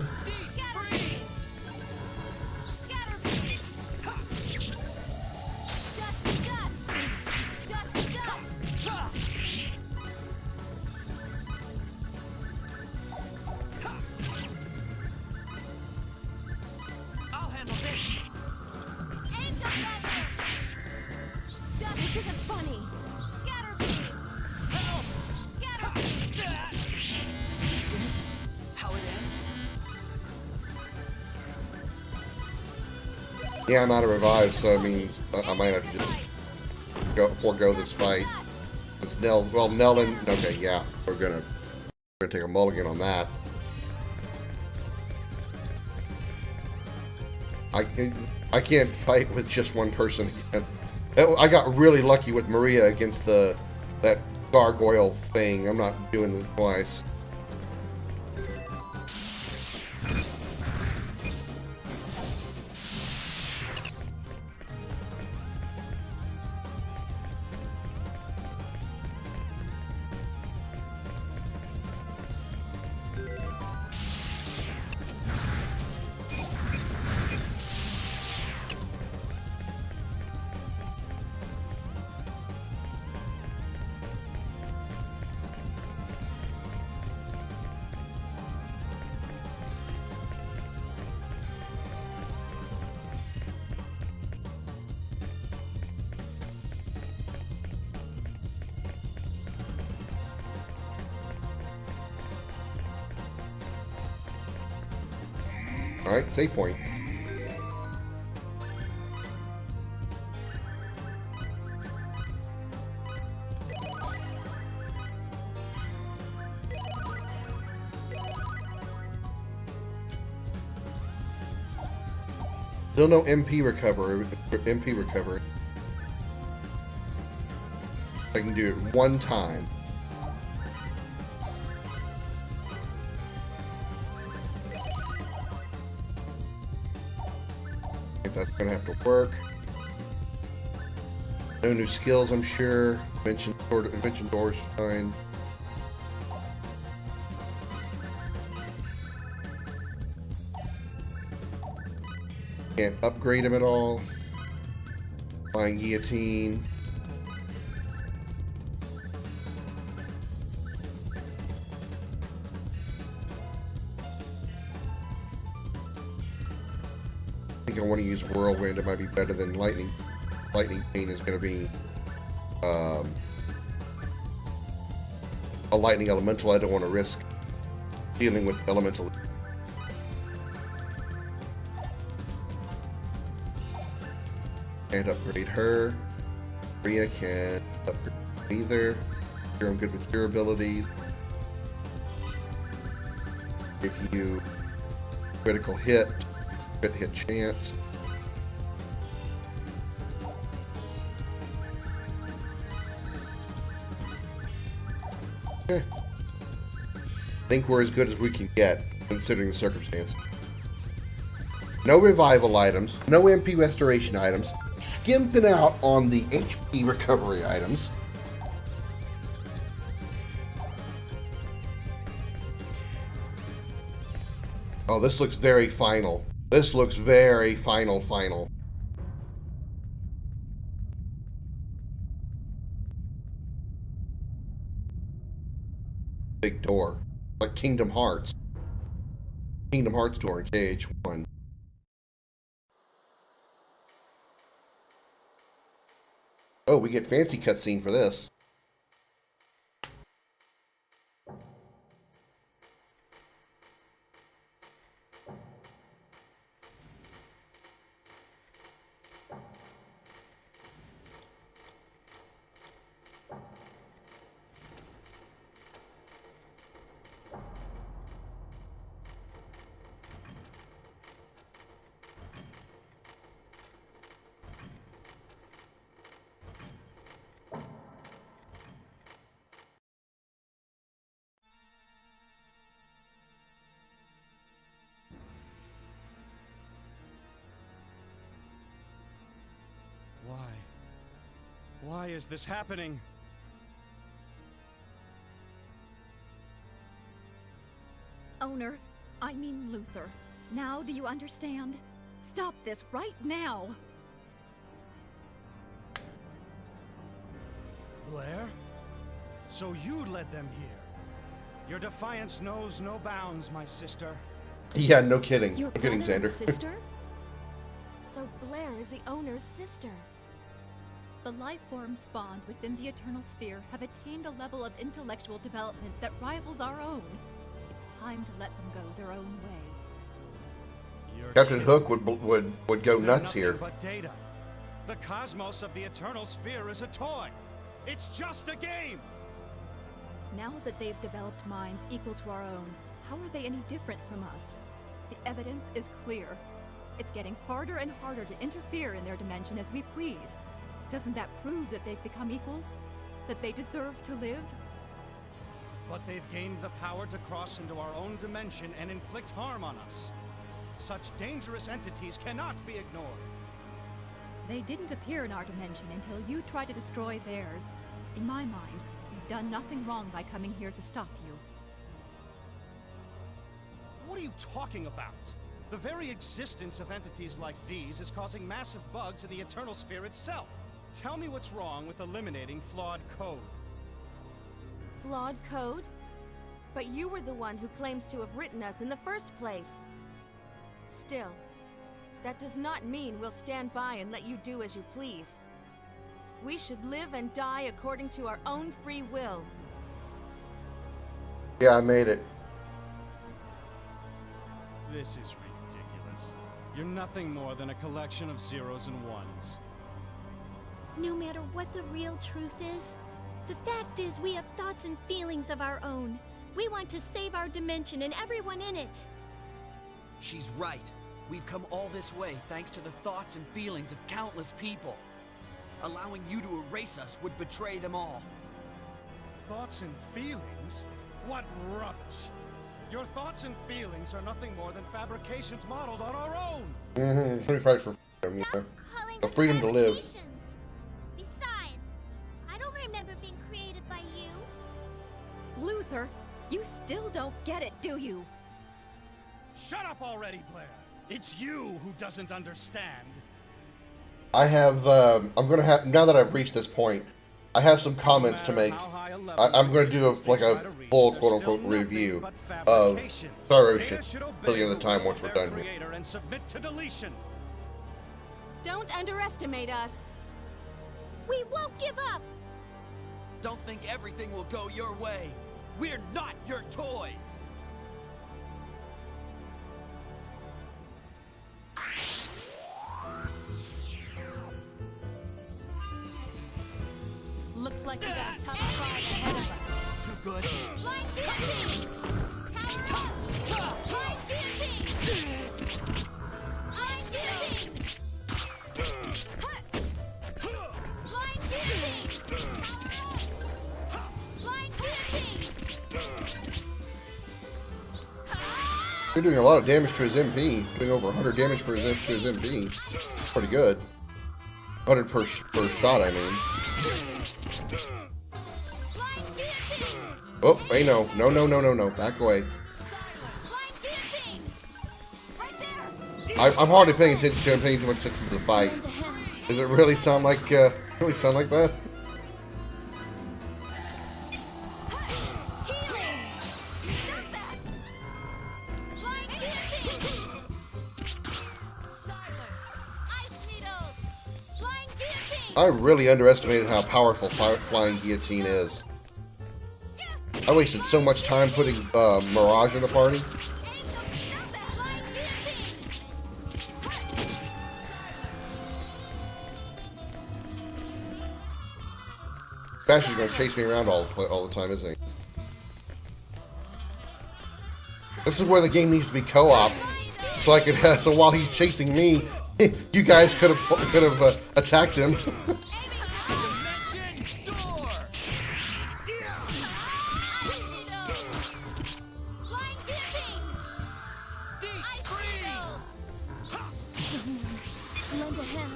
Yeah, I'm out of revive, so it means I might have to just forego this fight. It's Nell. Well, Nell and okay, yeah, we're gonna take a mulligan on that. I can't fight with just one person again. I got really lucky with Maria against that gargoyle thing. I'm not doing this twice. Alright, save point. Still no MP recovery. I can do it one time. That's gonna have to work. No new skills, I'm sure. Invention doors, fine. Can't upgrade him at all. Flying guillotine. I think I want to use whirlwind. It might be better than lightning. Lightning chain is going to be a lightning elemental. I don't want to risk dealing with elemental. Can't upgrade her. Rhea can't upgrade either. Here I'm good with your abilities. If you critical hit, crit hit chance. Okay. I think we're as good as we can get, considering the circumstances. No revival items, no MP restoration items, skimping out on the HP recovery items. Oh, this looks very final. This looks very final. Big door. Like Kingdom Hearts. Kingdom Hearts door in KH1. Oh, we get fancy cutscene for this. Why is this happening? Owner, I mean Luther. Now do you understand? Stop this right now! Blair? So you led them here. Your defiance knows no bounds, my sister. Yeah, no kidding. Your No kidding, brother and Xander. sister? So Blair is the owner's sister. The life forms spawned within the Eternal Sphere have attained a level of intellectual development that rivals our own. It's time to let them go their own way. You're Captain kidding. Hook would go They're nuts nothing here. but data. The cosmos of the Eternal Sphere is a toy. It's just a game. Now that they've developed minds equal to our own, how are they any different from us? The evidence is clear. It's getting harder and harder to interfere in their dimension as we please. Doesn't that prove that they've become equals? That they deserve to live? But they've gained the power to cross into our own dimension and inflict harm on us. Such dangerous entities cannot be ignored. They didn't appear in our dimension until you tried to destroy theirs. In my mind, you've done nothing wrong by coming here to stop you. What are you talking about? The very existence of entities like these is causing massive bugs in the Eternal Sphere itself. Tell me what's wrong with eliminating flawed code. Flawed code? But you were the one who claims to have written us in the first place. Still, that does not mean we'll stand by and let you do as you please. We should live and die according to our own free will. Yeah, I made it. This is ridiculous. You're nothing more than a collection of zeros and ones. No matter what the real truth is, the fact is we have thoughts and feelings of our own. We want to save our dimension and everyone in it. She's right. We've come all this way thanks to the thoughts and feelings of countless people. Allowing you to erase us would betray them all. Thoughts and feelings? What rubbish! Your thoughts and feelings are nothing more than fabrications modeled on our own! Let me fight for You know, Calling the us freedom to live. fabrications. Besides, I don't remember being created by you. Luther, you still don't get it, do you? Shut up already, Blair. It's you who doesn't understand. I have, I'm gonna have, now that I've reached this point, I have some comments to make. I'm gonna do like a full quote-unquote review of Star Ocean for the end of the time once we're done here. And submit to deletion. Don't underestimate us. We won't give up! Don't think everything will go your way. We're not your toys. Looks like we got a tough fight ahead of us. Too good. Line guillotine! Power up! Line guillotine! Line guillotine! Line guillotine! Power up! Line guillotine! You're doing a lot of damage to his MP, doing over 100 damage to his MP. Pretty good. 100 per shot, I mean. Oh, hey, no. No. Back away. I'm hardly paying attention to him, paying too much attention to the fight. Does it really sound like, that? I really underestimated how powerful Flying Guillotine is. I wasted so much time putting Mirage in the party. Bash is going to chase me around all the time, isn't he? This is where the game needs to be co-op, so I could. So while he's chasing me, you guys could have attacked him. Lend a hand.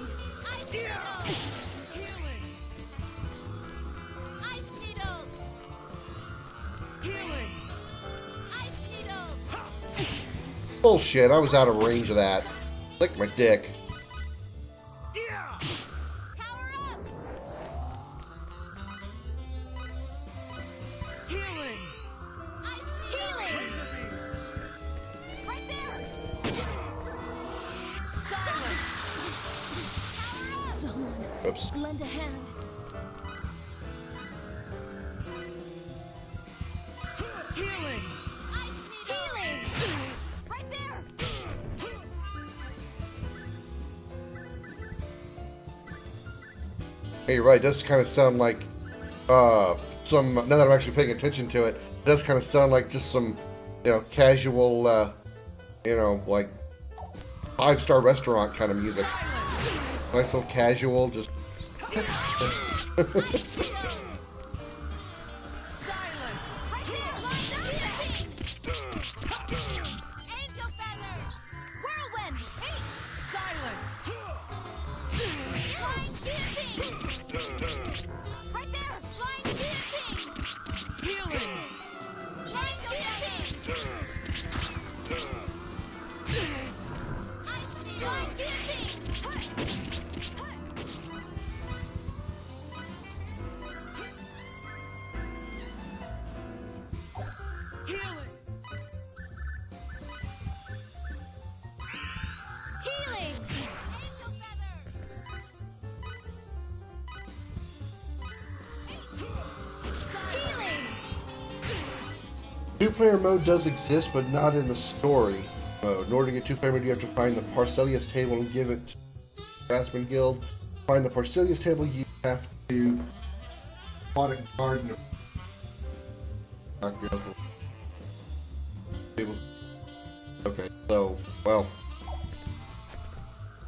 Bullshit, I was out of range of that. Lick my dick. Oops. Lend a hand. Healing! Healing! Right there! Hey, you're right. It does kind of sound like some. Now that I'm actually paying attention to it, it does kind of sound like just some, casual, like 5-star restaurant kind of music. Nice little casual, just. Two-player mode does exist, but not in the story mode. In order to get two-player mode, you have to find the Parcelius table and give it to the Craftsman Guild. Find the Parcelius table, you have to Aquatic Garden. Okay, so, well.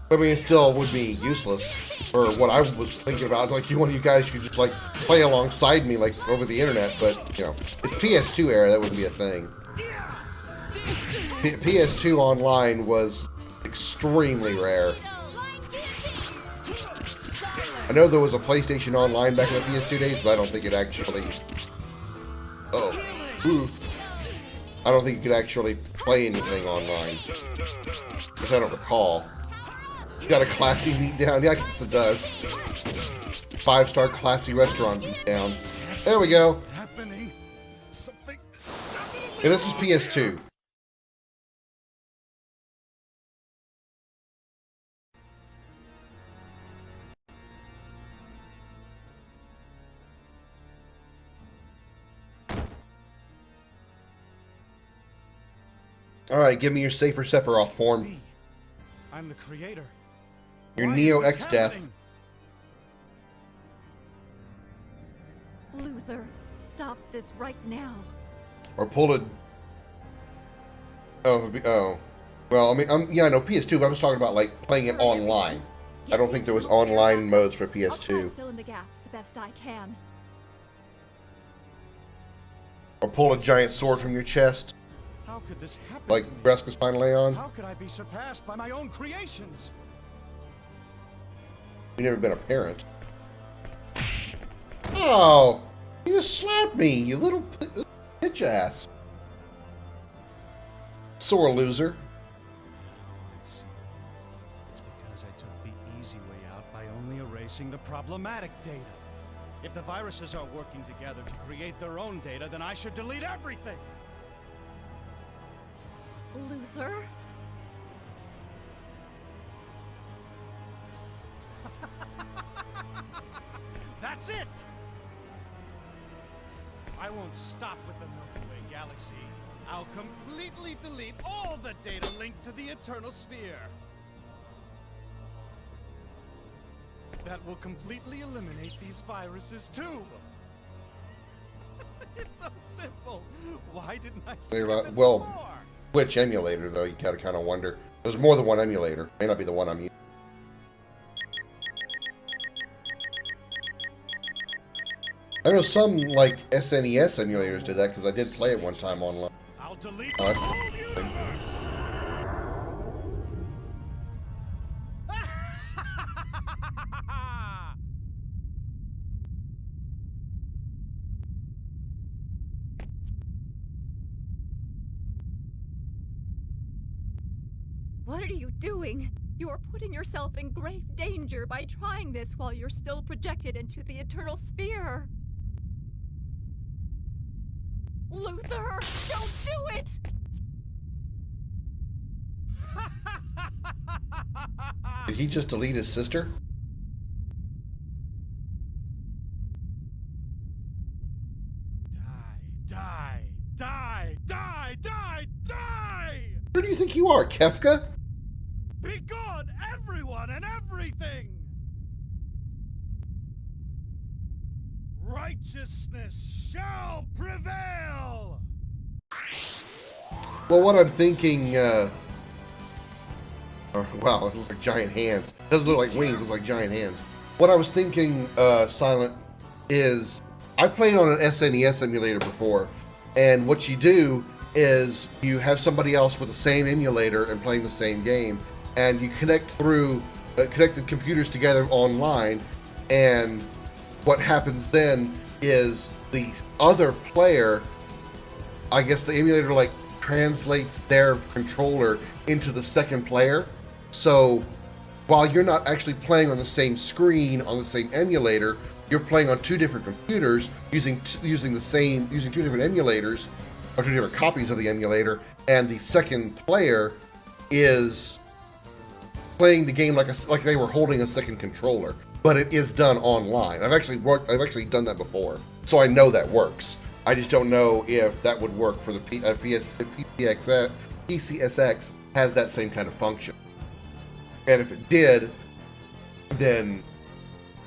I mean, it still would be useless. Or what I was thinking about, like, one of you guys could just, like, play alongside me, like, over the internet, but, it's PS2 era, that wouldn't be a thing. PS2 online was extremely rare. I know there was a PlayStation Online back in the PS2 days, but I don't think it actually... Oh. Ooh. I don't think you could actually play anything online. Which I don't recall. Got a classy beat down? Yeah, I guess it does. 5-star classy restaurant beat down. There we go. Yeah, this is PS2. Alright, give me your Safer Sephiroth form. I'm the creator. Your Why Neo is this X Death. happening? Luther, stop this right now. Or pull it. Oh. Well, I mean, yeah, I know PS2, but I was talking about like playing it online. I don't think there was online modes for I'll try PS2. to fill in the gaps the best I can. Or pull a giant sword from your chest, How could this happen? like to me? Breska's Final Aeon. How could I be surpassed by my own creations? You've never been a parent. Oh! You just slapped me, you little bitch ass. Sore loser. It's because I took the easy way out by only erasing the problematic data. If the viruses are working together to create their own data, then I should delete everything. Luther? That's it! I won't stop with the Milky Way galaxy. I'll completely delete all the data linked to the Eternal Sphere. That will completely eliminate these viruses too. It's so simple. Why didn't I think of it Well, before? which emulator, though? You gotta kind of wonder. There's more than one emulator. May not be the one I'm using. I know some, like, SNES emulators did that, because I did play it one time online. I'll delete Oh, the that's whole the thing. universe. What are you doing? You are putting yourself in grave danger by trying this while you're still projected into the Eternal Sphere. Luther, don't do it! Did he just delete his sister? Die, die, die, die, die! Who do you think you are, Kefka? Be gone, everyone and everything! Righteousness shall prevail! Well, what I'm thinking, wow, it looks like giant hands. It doesn't look like wings, it looks like giant hands. What I was thinking, Silent, is I played on an SNES emulator before, and what you do is you have somebody else with the same emulator and playing the same game, and you connect through, connect the computers together online, and what happens then is the other player, I guess the emulator like translates their controller into the second player. So while you're not actually playing on the same screen on the same emulator, you're playing on two different computers using two different emulators or two different copies of the emulator, and the second player is playing the game like they were holding a second controller. But it is done online. I've actually done that before, so I know that works. I just don't know if that would work for the PCSX has that same kind of function. And if it did, then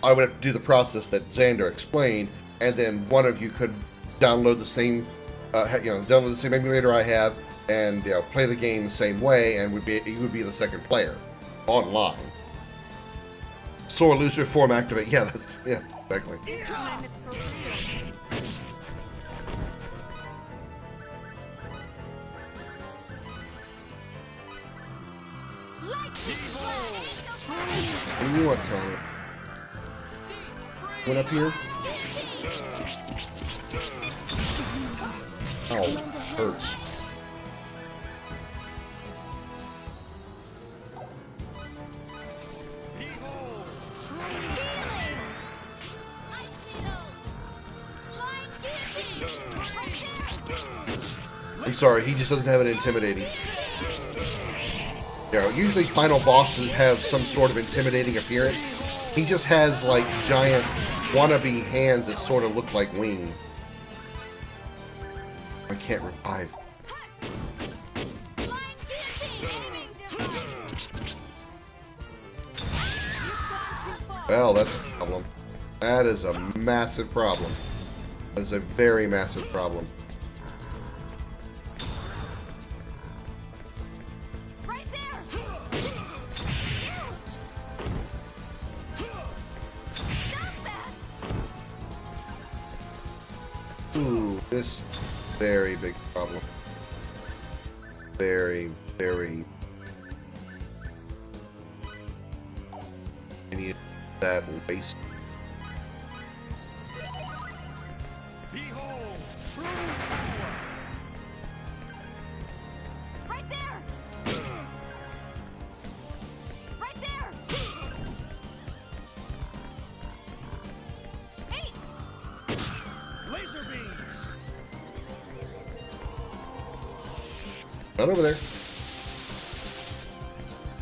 I would have to do the process that Xander explained, and then one of you could download the same, download the same emulator I have, and play the game the same way, and you would be the second player online. Sore loser form activate. Yeah, exactly. Limits for restraint. You know what, Tony? Went up here. Oh, hurts. I'm sorry, he just doesn't have an intimidating. You know, usually final bosses have some sort of intimidating appearance. He just has like giant wannabe hands that sort of look like wings. I can't revive. Well, that's a problem. That is a massive problem. That is a very massive problem. Right there. Ooh, this very big problem. Very, very. I need that waste. Behold, true Right there. Right there. Hey. laser beams. Right over there.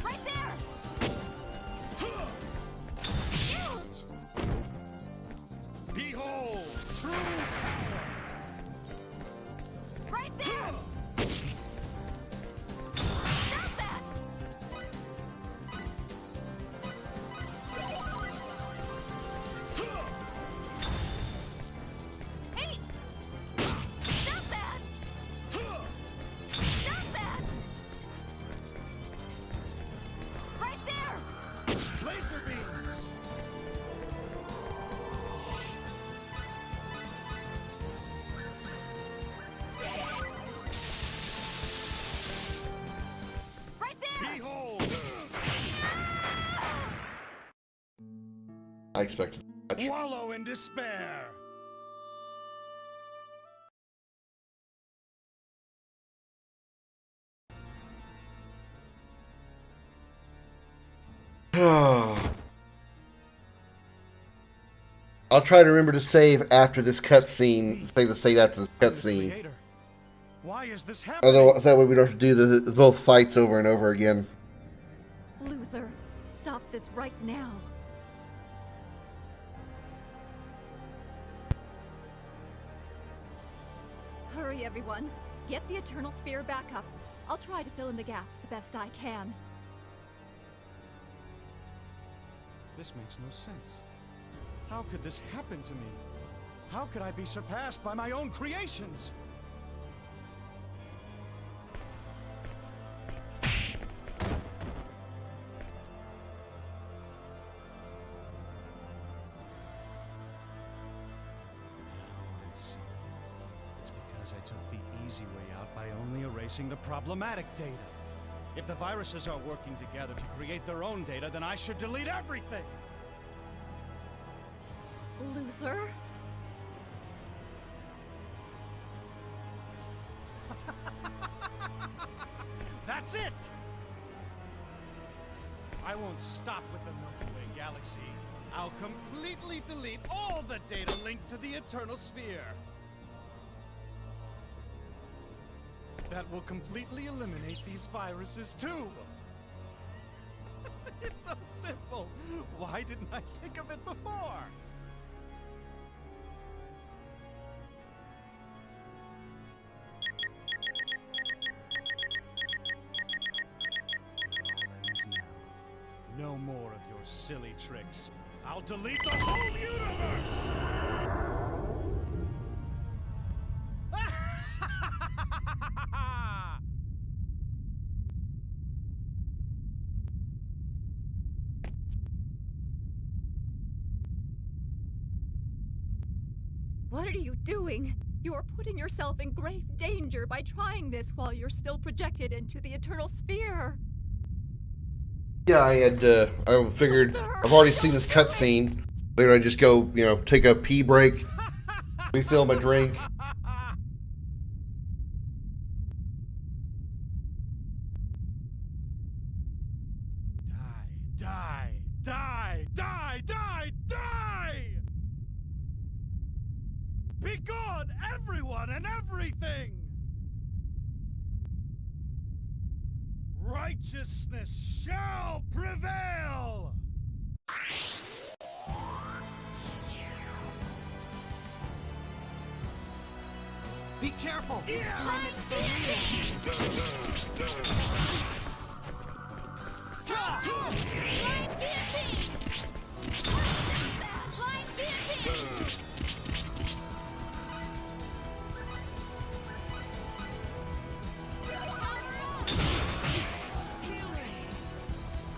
Right there. Behold, true Right there. Stop that. Hey. Stop that. Stop that. Right there. laser beams. Right there. Behold, I expected much. wallow in despair. I'll try to remember to save after this cutscene. Save the save after this cutscene. Creator, why is this happening? Although that way we don't have to do both fights over and over again. Luther, stop this right now. Hurry, everyone. Get the Eternal Sphere back up. I'll try to fill in the gaps the best I can. This makes no sense. How could this happen to me? How could I be surpassed by my own creations? Now I see. It's because I took the easy way out by only erasing the problematic data. If the viruses are working together to create their own data, then I should delete everything! Luther? That's it! I won't stop with the Milky Way galaxy. I'll completely delete all the data linked to the Eternal Sphere. That will completely eliminate these viruses too. It's so simple. Why didn't I think of it before? No more of your silly tricks. I'll delete the whole universe! What are you doing? You are putting yourself in grave danger by trying this while you're still projected into the Eternal Sphere. Yeah, I figured I've already seen this cutscene. Figured I'd just go, take a pee break, refill my drink. Die, die, die, die, die! Be gone, everyone and everything! Righteousness shall prevail! Be careful! Time it's for Blind guillotine!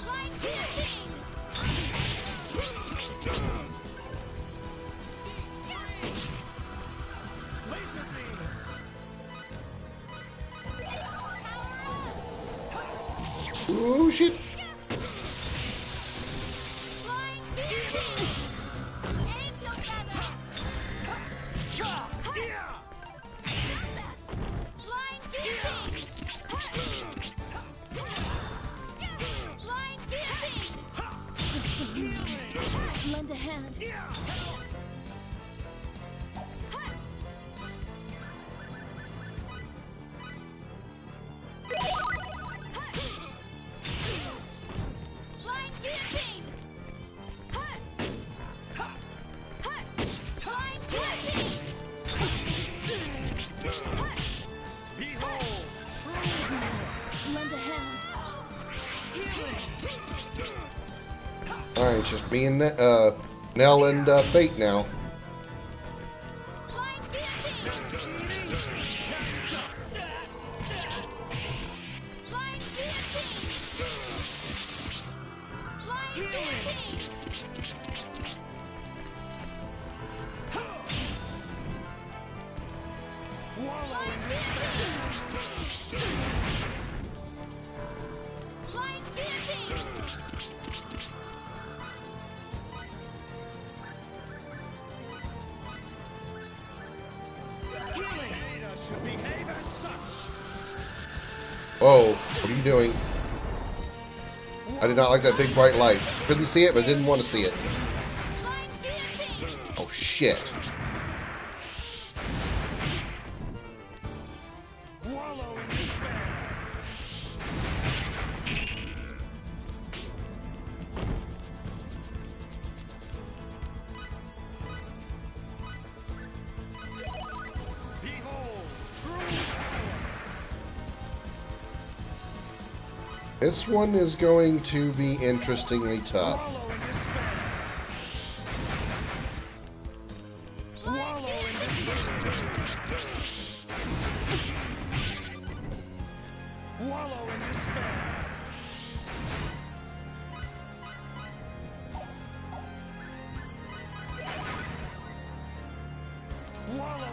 Blind guillotine! Blind guillotine! Laser beam! Oh shit! Blind guillotine! Angel feather! Blind guillotine! Blind guillotine! Lend a hand. Blind guillotine! Blind guillotine! Behold, Lend a hand. Alright, it's just me and Nell and Fate now. Blind guillotine! Blind guillotine! Blind guillotine! wallow in despair! Blind guillotine! Data should behave as such! Whoa, what are you doing? I did not like that big bright light. Couldn't see it, but didn't want to see it. Blind guillotine! Oh shit. Wallow in despair! Behold, true This one is going to be interestingly tough. wallow in despair! Wallow in despair! Wallow in despair! Wallow.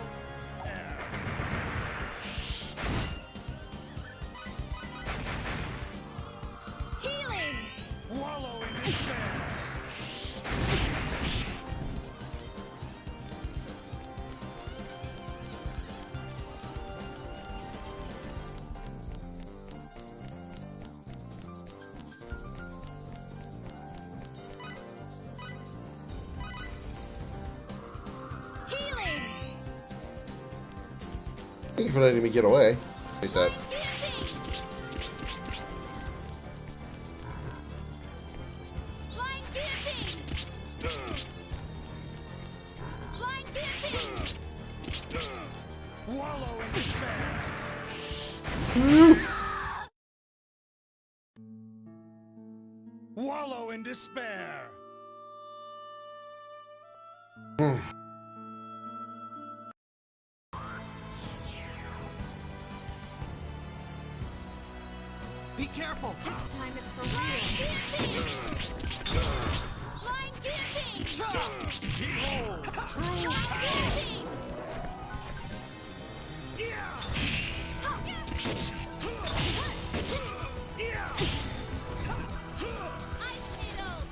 Healing! Wallow in despair! Healing! Thank you for letting me get away. Take that. Blind guillotine! Blind guillotine! Wallow in despair! Wallow in despair! Be careful! This time it's for real. Blind guillotine! Behold, true Blind power! guillotine! Yeah! Yeah! Ice needles!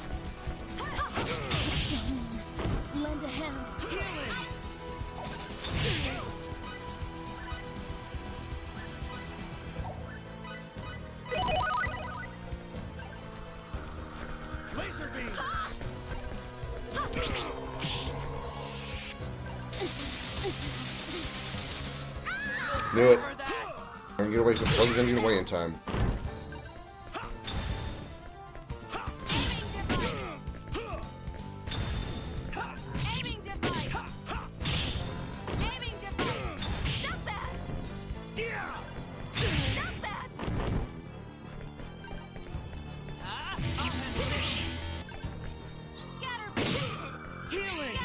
Laser beam! Knew it. I'm gonna get away. Wasn't gonna get away in time. Aiming device! Aiming device! Stop that! Stop that! Scatter beam! Healing!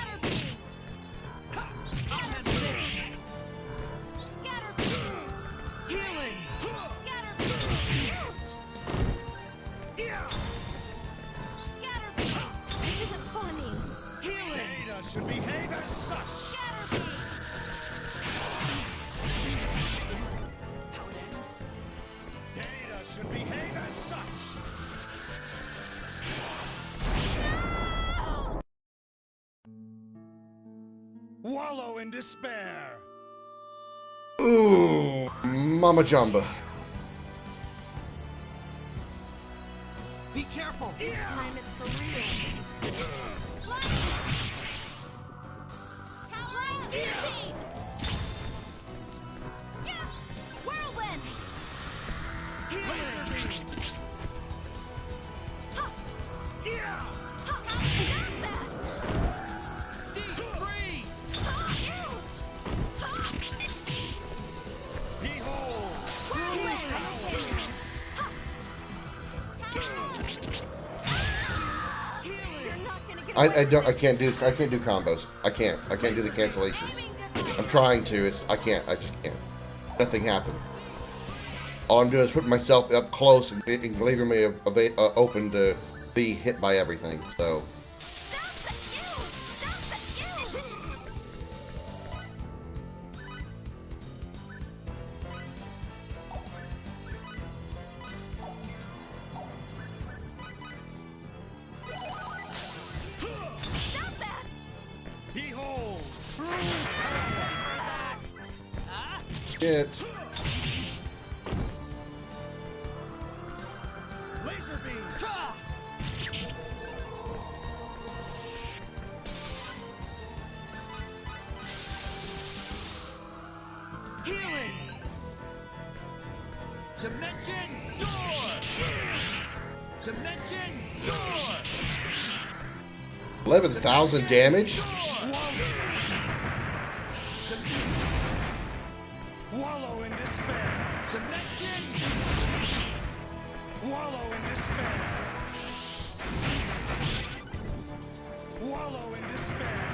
Scatter beam! Scatter beam! Scatter beam! Healing! Scatter beam! Scatter beam! This isn't funny. Healing! Data should behave as such! Scatter beam! This how it ends? Data should behave as such! Wallow in despair! Ooh, Mama Jamba. Be careful! This time it's for real. Whirlwind! Laser beam! Behold! I can't do combos. I can't do the cancellations. I'm trying to. I can't. I just can't. Nothing happened. All I'm doing is putting myself up close and leaving me open to be hit by everything. So. Behold! True It. laser beam! Healing! Dimension door! Dimension door! 11,000 damage. Wallow in despair. Dimension. Wallow in despair. Wallow in despair.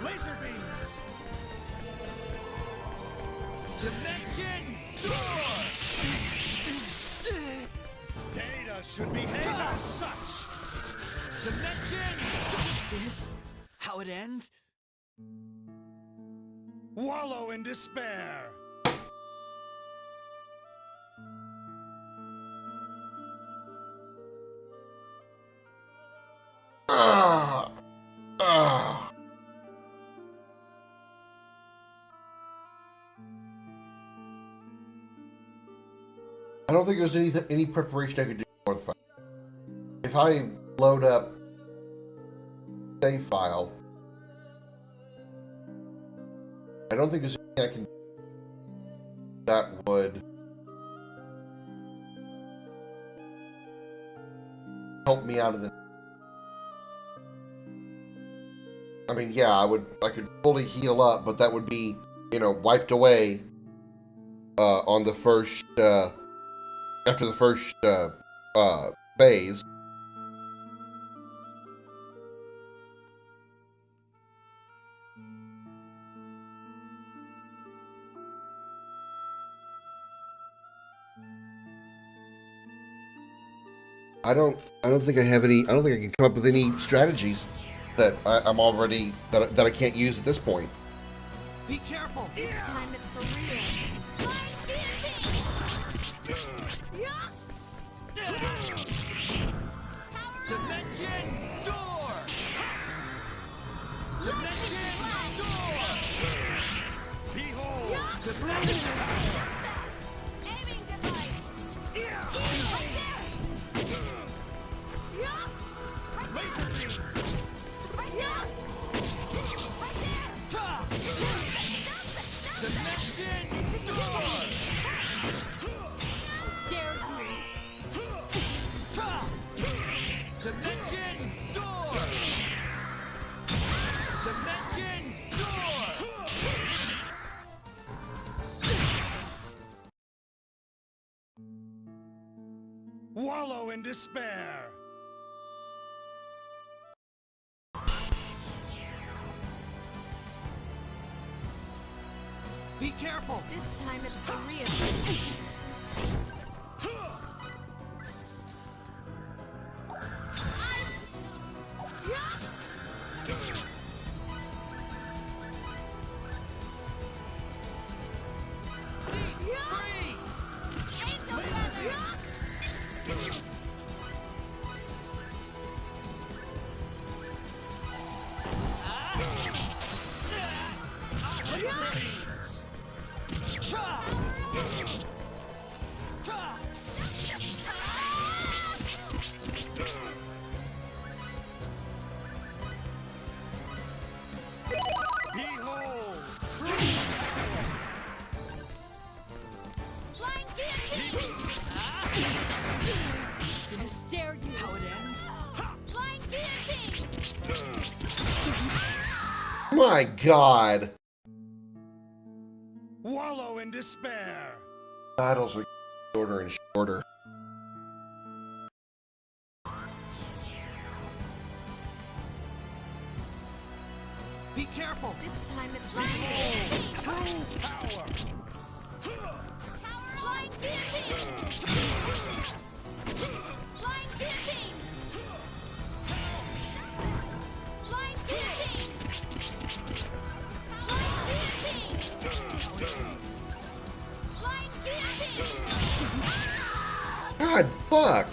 Laser beams. Dimension door. Data should behave as such. Dimension. This how it ends? Wallow in despair. Ah. Ah. I don't think there's any preparation I could do for the fight. If I load up save file, I don't think there's anything I can do that would help me out of this. I mean, yeah, I could fully heal up, but that would be, wiped away on the first after the first phase. I don't think I have any. I don't think I can come up with any strategies that I'm already that I can't use at this point. Be careful! This time it's for real. Power Dimension door! Dimension door! Behold! Dimension Aiming device! Laser beam! Dimension door! Dare you! Dimension door! Dimension door! Wallow in despair! Be careful! This time it's Maria's. Angel feather! Behold! Flying guillotine! Dare you! How it ends? Flying guillotine! My God. Wallow in despair! Battles are shorter and shorter. Be careful! This time it's Maria's. True power! Flying guillotine! Flying guillotine! Flying guillotine! Flying guillotine! God, fuck.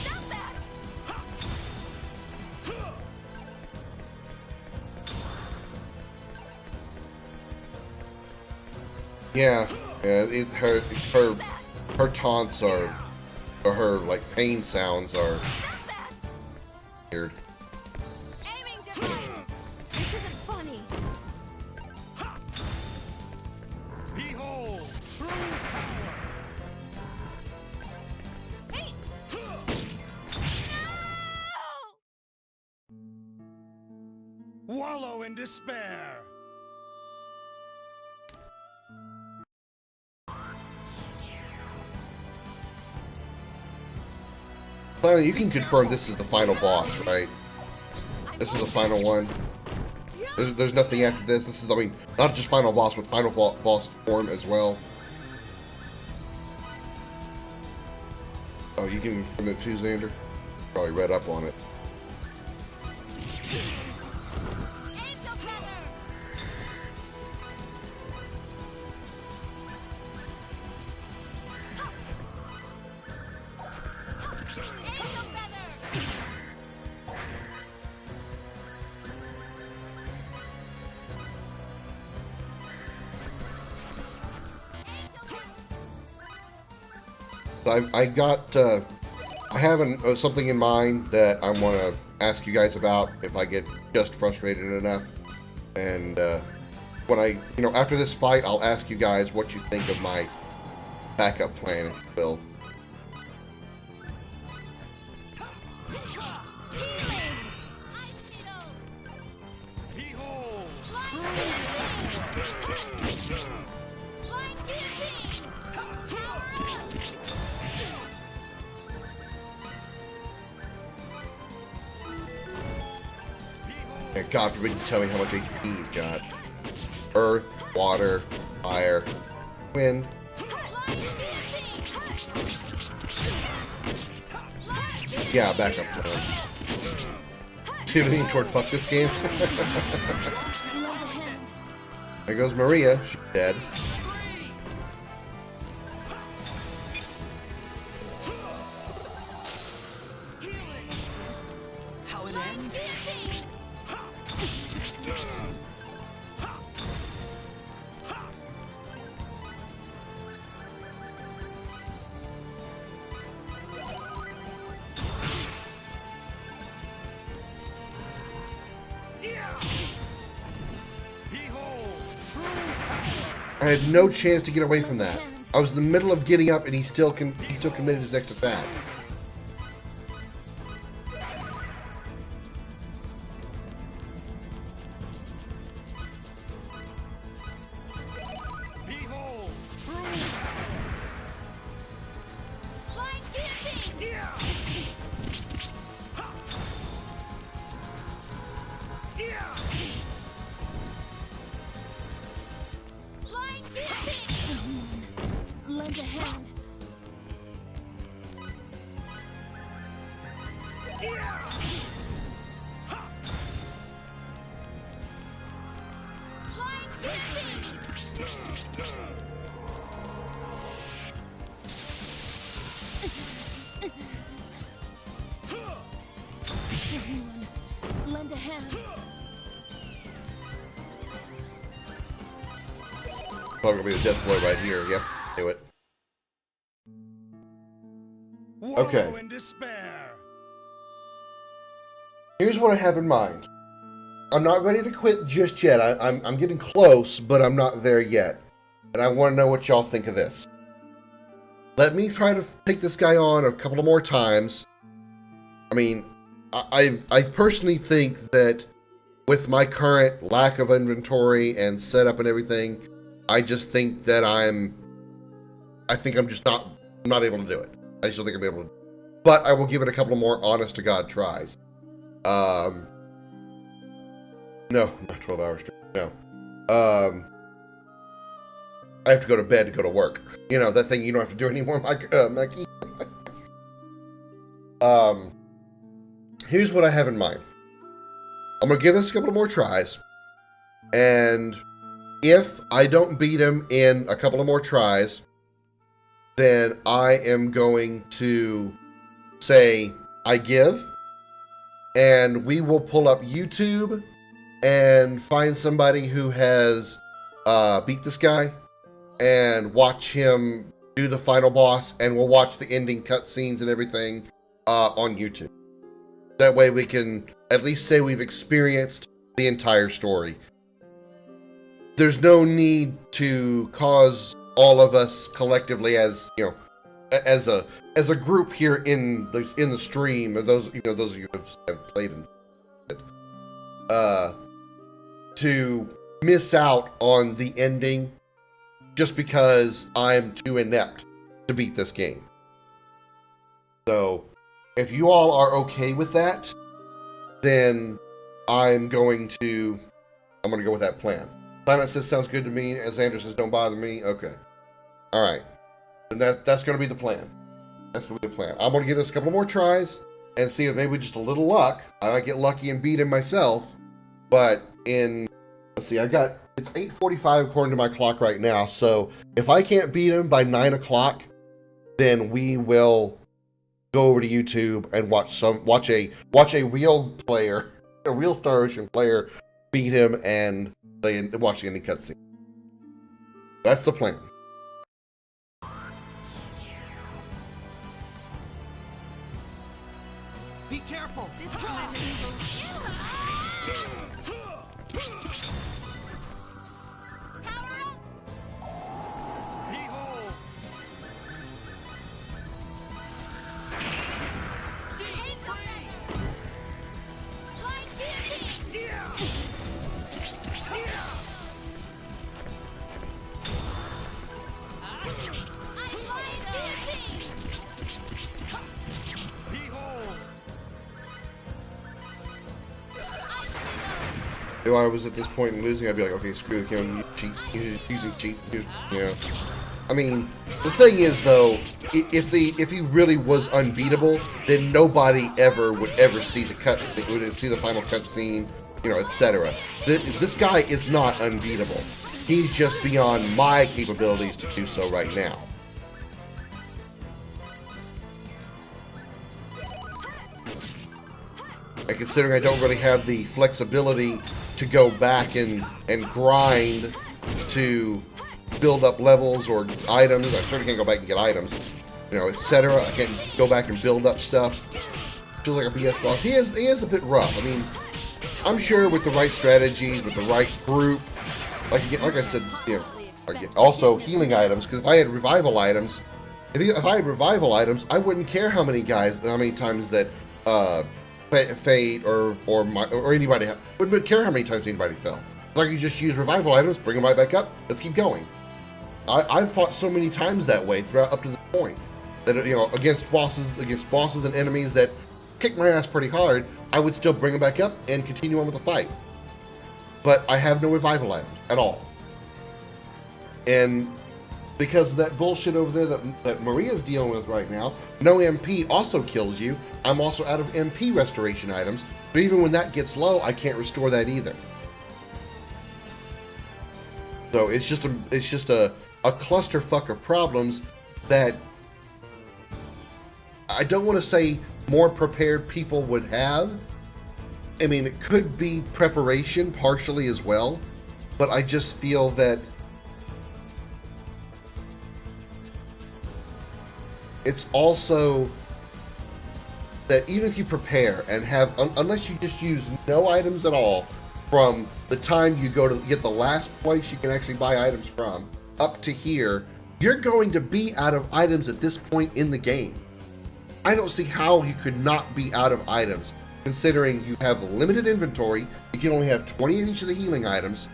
Stop that! Yeah, her taunts are, or her like pain sounds are weird. Aiming device! This isn't funny. Behold! True power! Hey! No! Wallow in despair! Lana, you can confirm this is the final boss, right? This is the final one. There's nothing after this. This is, I mean, not just final boss, but final boss form as well. Oh, you can confirm it too, Xander? Probably read up on it. Angel feather! Angel feather! I got, I have something in mind that I want to ask you guys about if I get just frustrated enough. And when after this fight, I'll ask you guys what you think of my backup plan, if you will. Behold! Flying guillotine! Power up! And God forbid you tell me how much HP he's got. Earth, water, fire, wind. Flying guillotine! Yeah, backup plan. Do you have anything toward fuck this game? There goes Maria. She's dead. Healing I had no chance to get away from that. I was in the middle of getting up, and he still committed his next attack. Behold, true. Flying guillotine! Flying guillotine! Someone, lend a hand. Flying guillotine! Someone, lend a hand. Probably gonna be the death blow right here. Yep, knew it. Okay. Wallow in despair. Here's what I have in mind. I'm not ready to quit just yet. I'm getting close, but I'm not there yet. And I want to know what y'all think of this. Let me try to take this guy on a couple of more times. I mean, I personally think that with my current lack of inventory and setup and everything, I just think that I'm just not able to do it. I just don't think I'm able to. But I will give it a couple of more honest to God tries. No, not 12 hours straight. No. I have to go to bed to go to work. You know, that thing you don't have to do anymore, Mackie. Here's what I have in mind. I'm going to give this a couple of more tries. And if I don't beat him in a couple of more tries, then I am going to say, I give. And we will pull up YouTube and find somebody who has beat this guy and watch him do the final boss, and we'll watch the ending cutscenes and everything on YouTube. That way we can at least say we've experienced the entire story. There's no need to cause all of us collectively, as you know, as a group here in the stream, of those those of you who have played in to miss out on the ending just because I'm too inept to beat this game. So if you all are okay with that, then I'm going to go with that plan. Silent says sounds good to me. As Andrew says, don't bother me. Okay. All right. And that's going to be the plan. That's going to be the plan. I'm going to give this a couple more tries and see if maybe just a little luck. I might get lucky and beat him myself. But let's see, it's 8:45 according to my clock right now. So if I can't beat him by 9 o'clock, then we will go over to YouTube and watch a real player, a real Star Ocean player beat him and watch the ending cutscene. That's the plan. Be careful! This time it's Power up! Behold, Flying guillotine! I'm flying guillotine! behold. If I was at this point in losing, I'd be like, okay, screw the game, using cheat, you know. I mean, the thing is though, if he really was unbeatable, then nobody would ever see the cutscene, would see the final cutscene, you know, etc. This guy is not unbeatable. He's just beyond my capabilities to do so right now. And considering I don't really have the flexibility to go back and grind to build up levels or items, I certainly can't go back and get items, you know, etc. I can't go back and build up stuff. Feels like a BS boss. He is a bit rough. I mean, I'm sure with the right strategies, with the right group, like I said, you know, Also, healing items, because if I had revival items, if I had revival items, I wouldn't care how many times that Fate or anybody wouldn't care how many times anybody fell. I could just use revival items, bring them right back up. Let's keep going. I've fought so many times that way throughout up to the point that against bosses and enemies that kick my ass pretty hard, I would still bring them back up and continue on with the fight. But I have no revival items at all. And because of that bullshit over there that Maria's dealing with right now, no MP also kills you. I'm also out of MP restoration items, but even when that gets low, I can't restore that either. So it's just a clusterfuck of problems that I don't want to say more prepared people would have. I mean, it could be preparation partially as well, but I just feel that it's also that even if you prepare and have, unless you just use no items at all from the time you go to get the last place you can actually buy items from up to here, you're going to be out of items at this point in the game. I don't see how you could not be out of items, considering you have limited inventory, you can only have 20 of each of the healing items.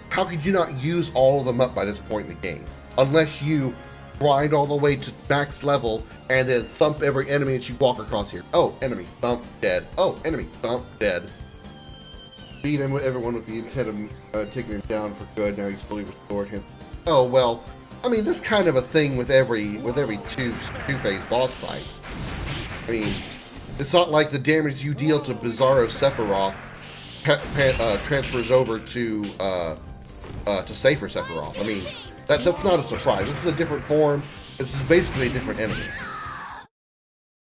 How could you not use all of them up by this point in the game? Unless you grind all the way to max level and then thump every enemy that you walk across here. Oh, enemy, thump, dead. Oh, enemy, thump, dead. Beat him with everyone with the intent of taking him down for good. Now he's fully restored him. Oh, well, I mean, that's kind of a thing with every two-phase boss fight. I mean, it's not like the damage you deal to Bizarro Sephiroth transfers over to Safer Sephiroth. I mean, that's not a surprise. This is a different form. This is basically a different enemy.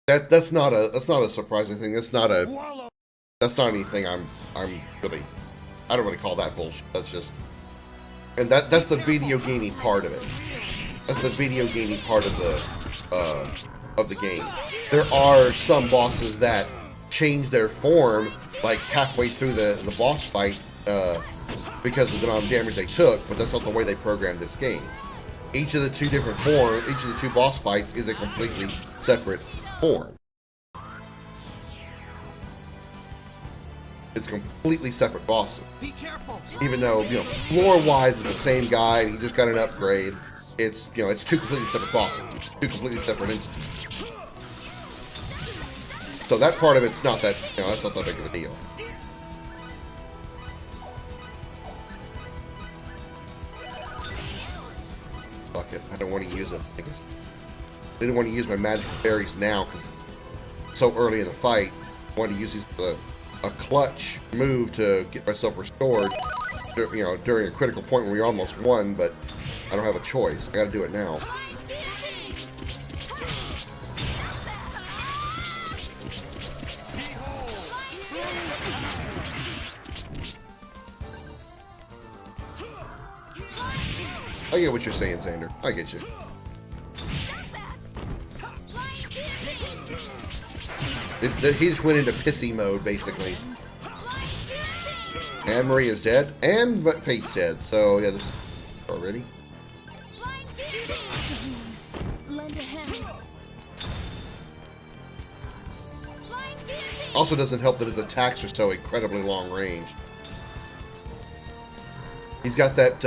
That's not a surprising thing. That's not anything I don't really call that bullshit. That's just, and that's the video gaming part of it. That's the video gaming part of the game. There are some bosses that change their form like halfway through the boss fight because of the amount of damage they took, but that's not the way they programmed this game. Each of the two different forms, each of the two boss fights is a completely separate form. It's completely separate bosses. Be careful. Even though, floor-wise is the same guy, and he just got an upgrade. It's, it's two completely separate bosses, two completely separate entities. So that part of it's not that, that's not that big of a deal. Fuck it, I don't want to use them. I didn't want to use my magic berries now because it's so early in the fight. I wanted to use these a clutch move to get myself restored, during a critical point where we almost won, but I don't have a choice. I gotta do it now. I get what you're saying, Xander. I get you. He just went into pissy mode, basically. And Maria's dead, and Fate's dead. So yeah, this already. Also, doesn't help that his attacks are so incredibly long range. He's got that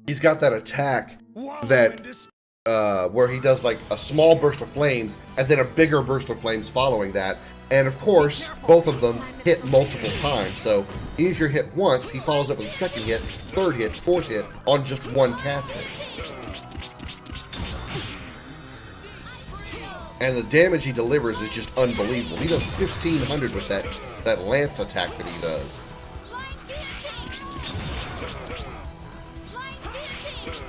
he's got that attack that where he does like a small burst of flames and then a bigger burst of flames following that, and of course both of them hit multiple times. So even if you're hit once, he follows up with a second hit, third hit, fourth hit on just one casting. And the damage he delivers is just unbelievable. He does 1,500 with that lance attack that he does.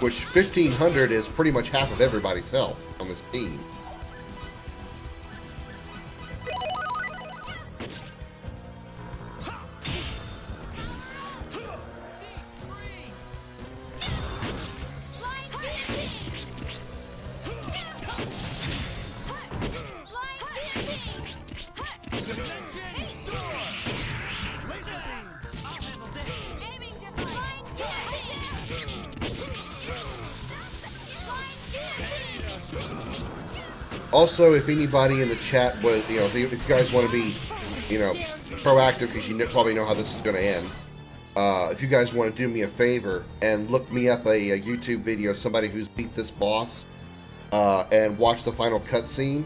Which 1,500 is pretty much half of everybody's health on this team. Also, if anybody in the chat was, if you guys want to be, proactive, because you probably know how this is going to end. If you guys want to do me a favor and look me up a YouTube video of somebody who's beat this boss and watch the final cutscene,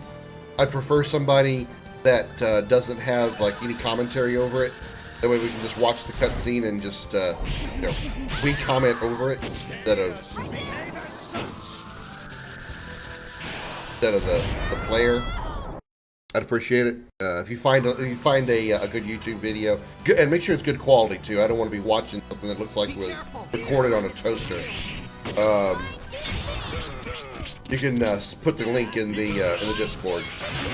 I'd prefer somebody that doesn't have like any commentary over it. That way we can just watch the cutscene and just we comment over it instead of the player. I'd appreciate it if you find a good YouTube video, and make sure it's good quality too. I don't want to be watching something that looks like it was recorded on a toaster. You can put the link in the Discord,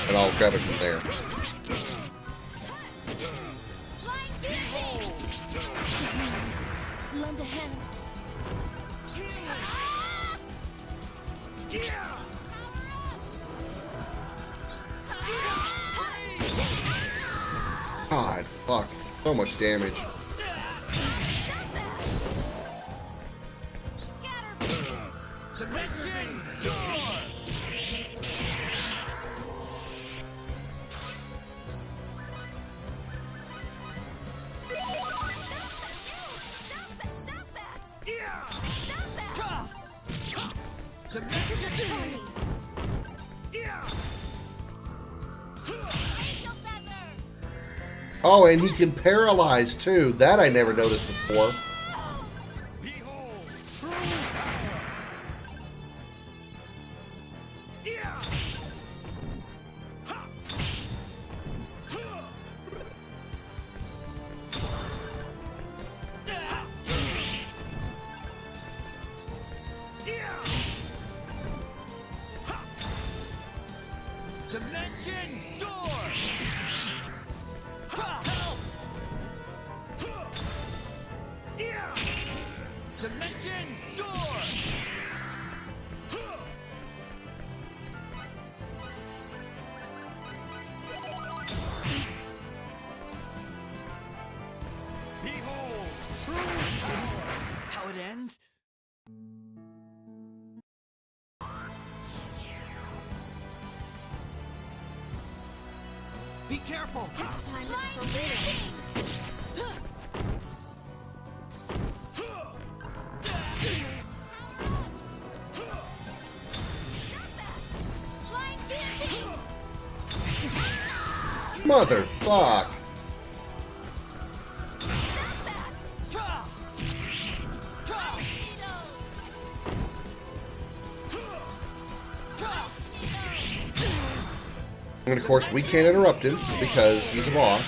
and I'll grab it from there. Lend a hand. God, fuck. So much damage. Oh, and he can paralyze too. That I never noticed before. How it ends? Be careful! This time it's for real. Motherfuck! And of course, we can't interrupt him because he's a boss.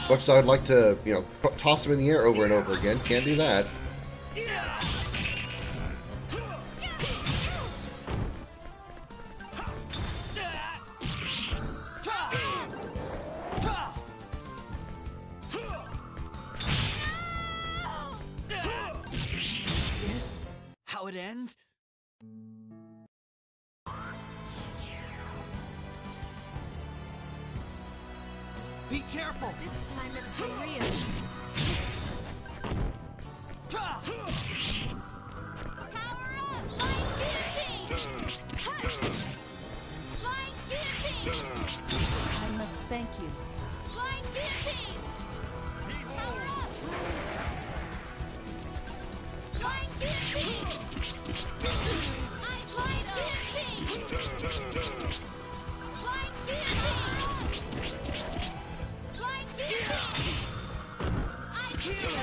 Much as I'd like to, toss him in the air over and over again, can't do that. Is this how it ends? Be careful! This time it's for real. Power up! Line guillotine! Line guillotine! I must thank you. Line guillotine! Power up! Line guillotine! Line guillotine! Line guillotine! Line guillotine! I kill you!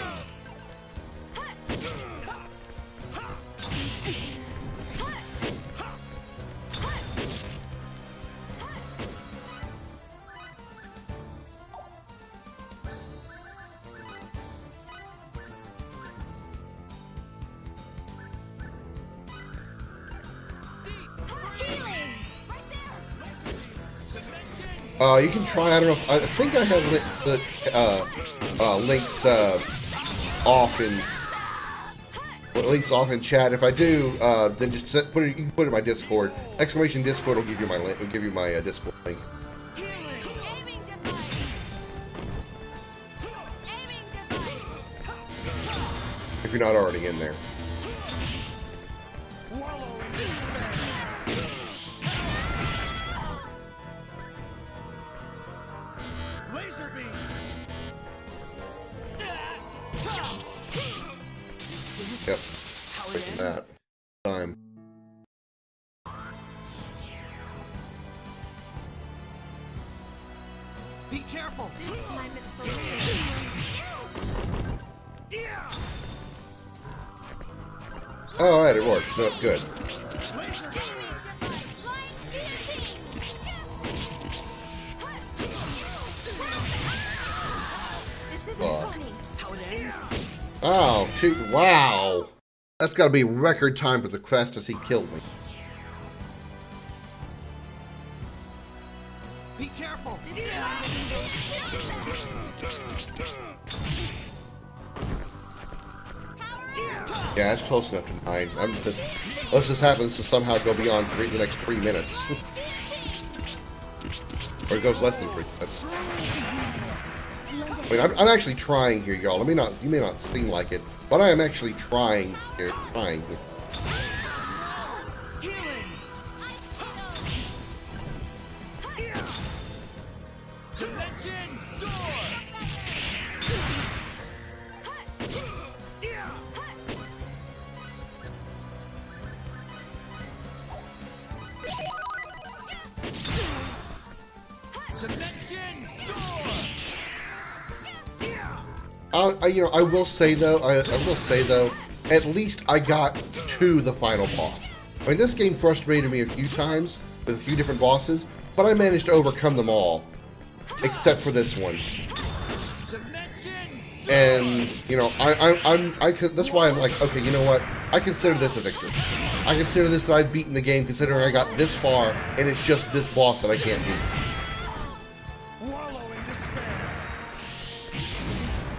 You can try. I don't know. I think I have the links off in chat. If I do, then just put it. You can put it in my Discord. Exclamation Discord will give you my link. Will give you my Discord link. Aiming device! Aiming device! If you're not already in there. Wallow in despair. Laser beam! Yep. Taking that time. Be careful! This time it's for real. Oh, alright, it worked. So, good. This isn't Fuck. funny. How it ends? Oh, wow. That's got to be record time for the fastest he killed me. Be careful! Yeah, that's close enough to 9. Unless this happens to somehow go beyond the next 3 minutes. Or it goes less than 3 minutes. I mean, I'm actually trying here, y'all. You may not seem like it, but I am actually trying here. I will say though, at least I got to the final boss. I mean, this game frustrated me a few times with a few different bosses, but I managed to overcome them all, except for this one. And that's why I'm like, okay, you know what? I consider this a victory. I consider this that I've beaten the game, considering I got this far, and it's just this boss that I can't beat. Wallow in despair.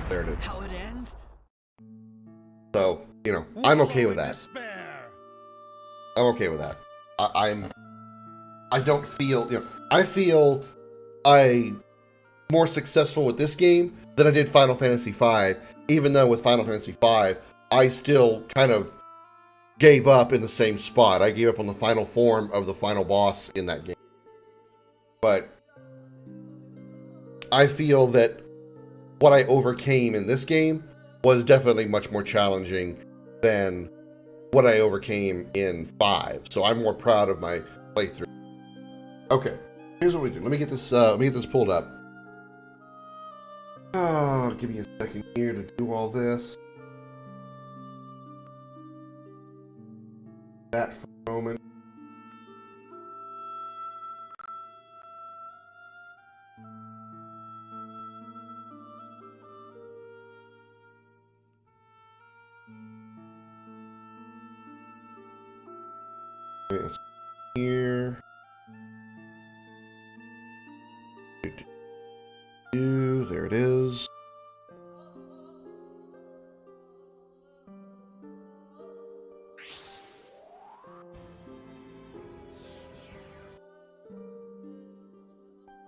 There it is. How it ends? So, I'm okay with that. Despair. I'm okay with that. I don't feel, I feel I'm more successful with this game than I did Final Fantasy V, even though with Final Fantasy V, I still kind of gave up in the same spot. I gave up on the final form of the final boss in that game. But I feel that what I overcame in this game was definitely much more challenging than what I overcame in 5. So I'm more proud of my playthrough. Okay, here's what we do. Let me get this pulled up. Oh, give me a second here to do all this. That for a moment. It's here. There it is.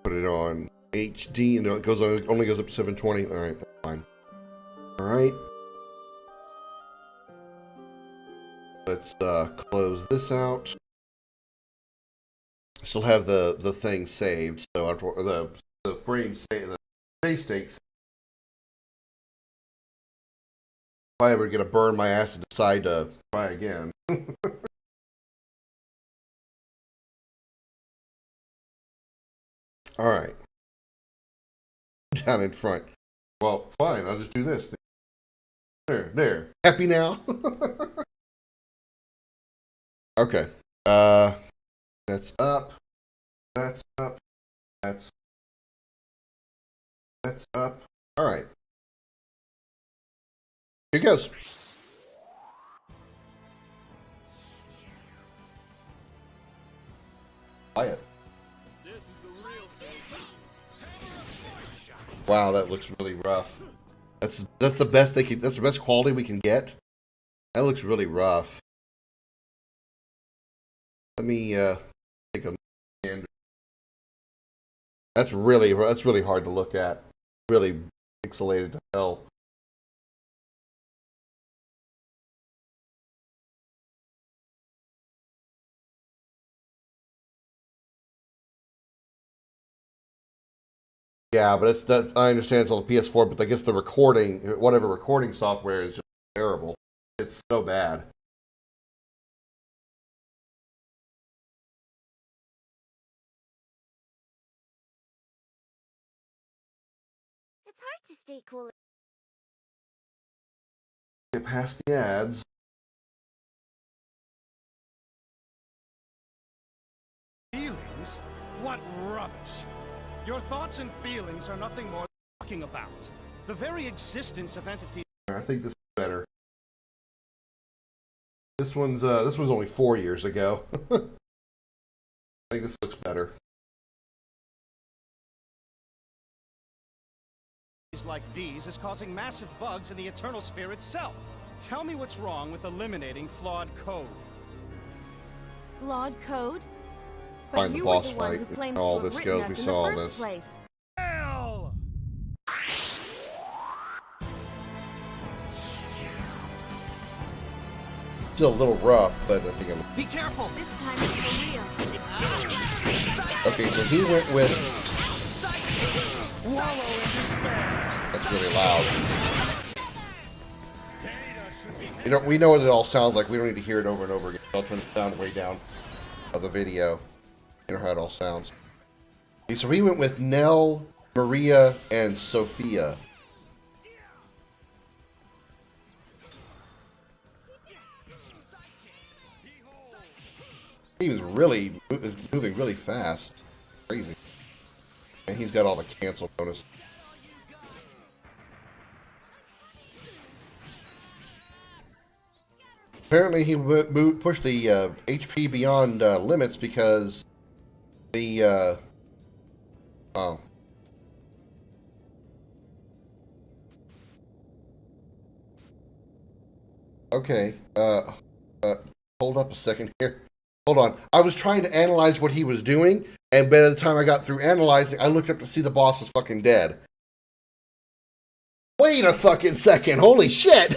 Put it on HD, and it only goes up to 720. All right, that's fine. All right. Let's close this out. I still have the thing saved, so after the frame save, the save state. If I ever get to burn my ass and decide to try again. All right. Down in front. Well, fine. I'll just do this. There. Happy now? Okay. That's up. That's up. That's up. All right. Here goes. Quiet. Wow, that looks really rough. That's the best they can. That's the best quality we can get. That looks really rough. Let me take a hand. That's really hard to look at. Really pixelated to hell. Yeah, but that's I understand it's on the PS4, but I guess the recording, whatever recording software, is just terrible. It's so bad. It's hard to stay cool. Get past the ads. Feelings? What rubbish! Your thoughts and feelings are nothing more than talking about. The very existence of entities. I think this is better. This one's only 4 years ago. I think this looks better. Like these is causing massive bugs in the Eternal Sphere itself. Tell me what's wrong with eliminating flawed code. Flawed code? But Find the you boss were the one fight. who claims All to have this written goes. We us in saw all the first this. place. Hell! Still a little rough, but I think I'm... Be careful! This time it's for real. Okay, so he went with... Wallow in despair. That's really loud. You know, we know what it all sounds like. We don't need to hear it over and over again. I'll turn the sound way down of the video. You know how it all sounds. Okay, so we went with Nell, Maria, and Sophia. He was really moving really fast. Crazy. And he's got all the cancel bonus. Apparently he pushed the HP beyond limits because the oh. Okay. Hold up a second here. Hold on. I was trying to analyze what he was doing, and by the time I got through analyzing, I looked up to see the boss was fucking dead. Wait a fucking second. Holy shit.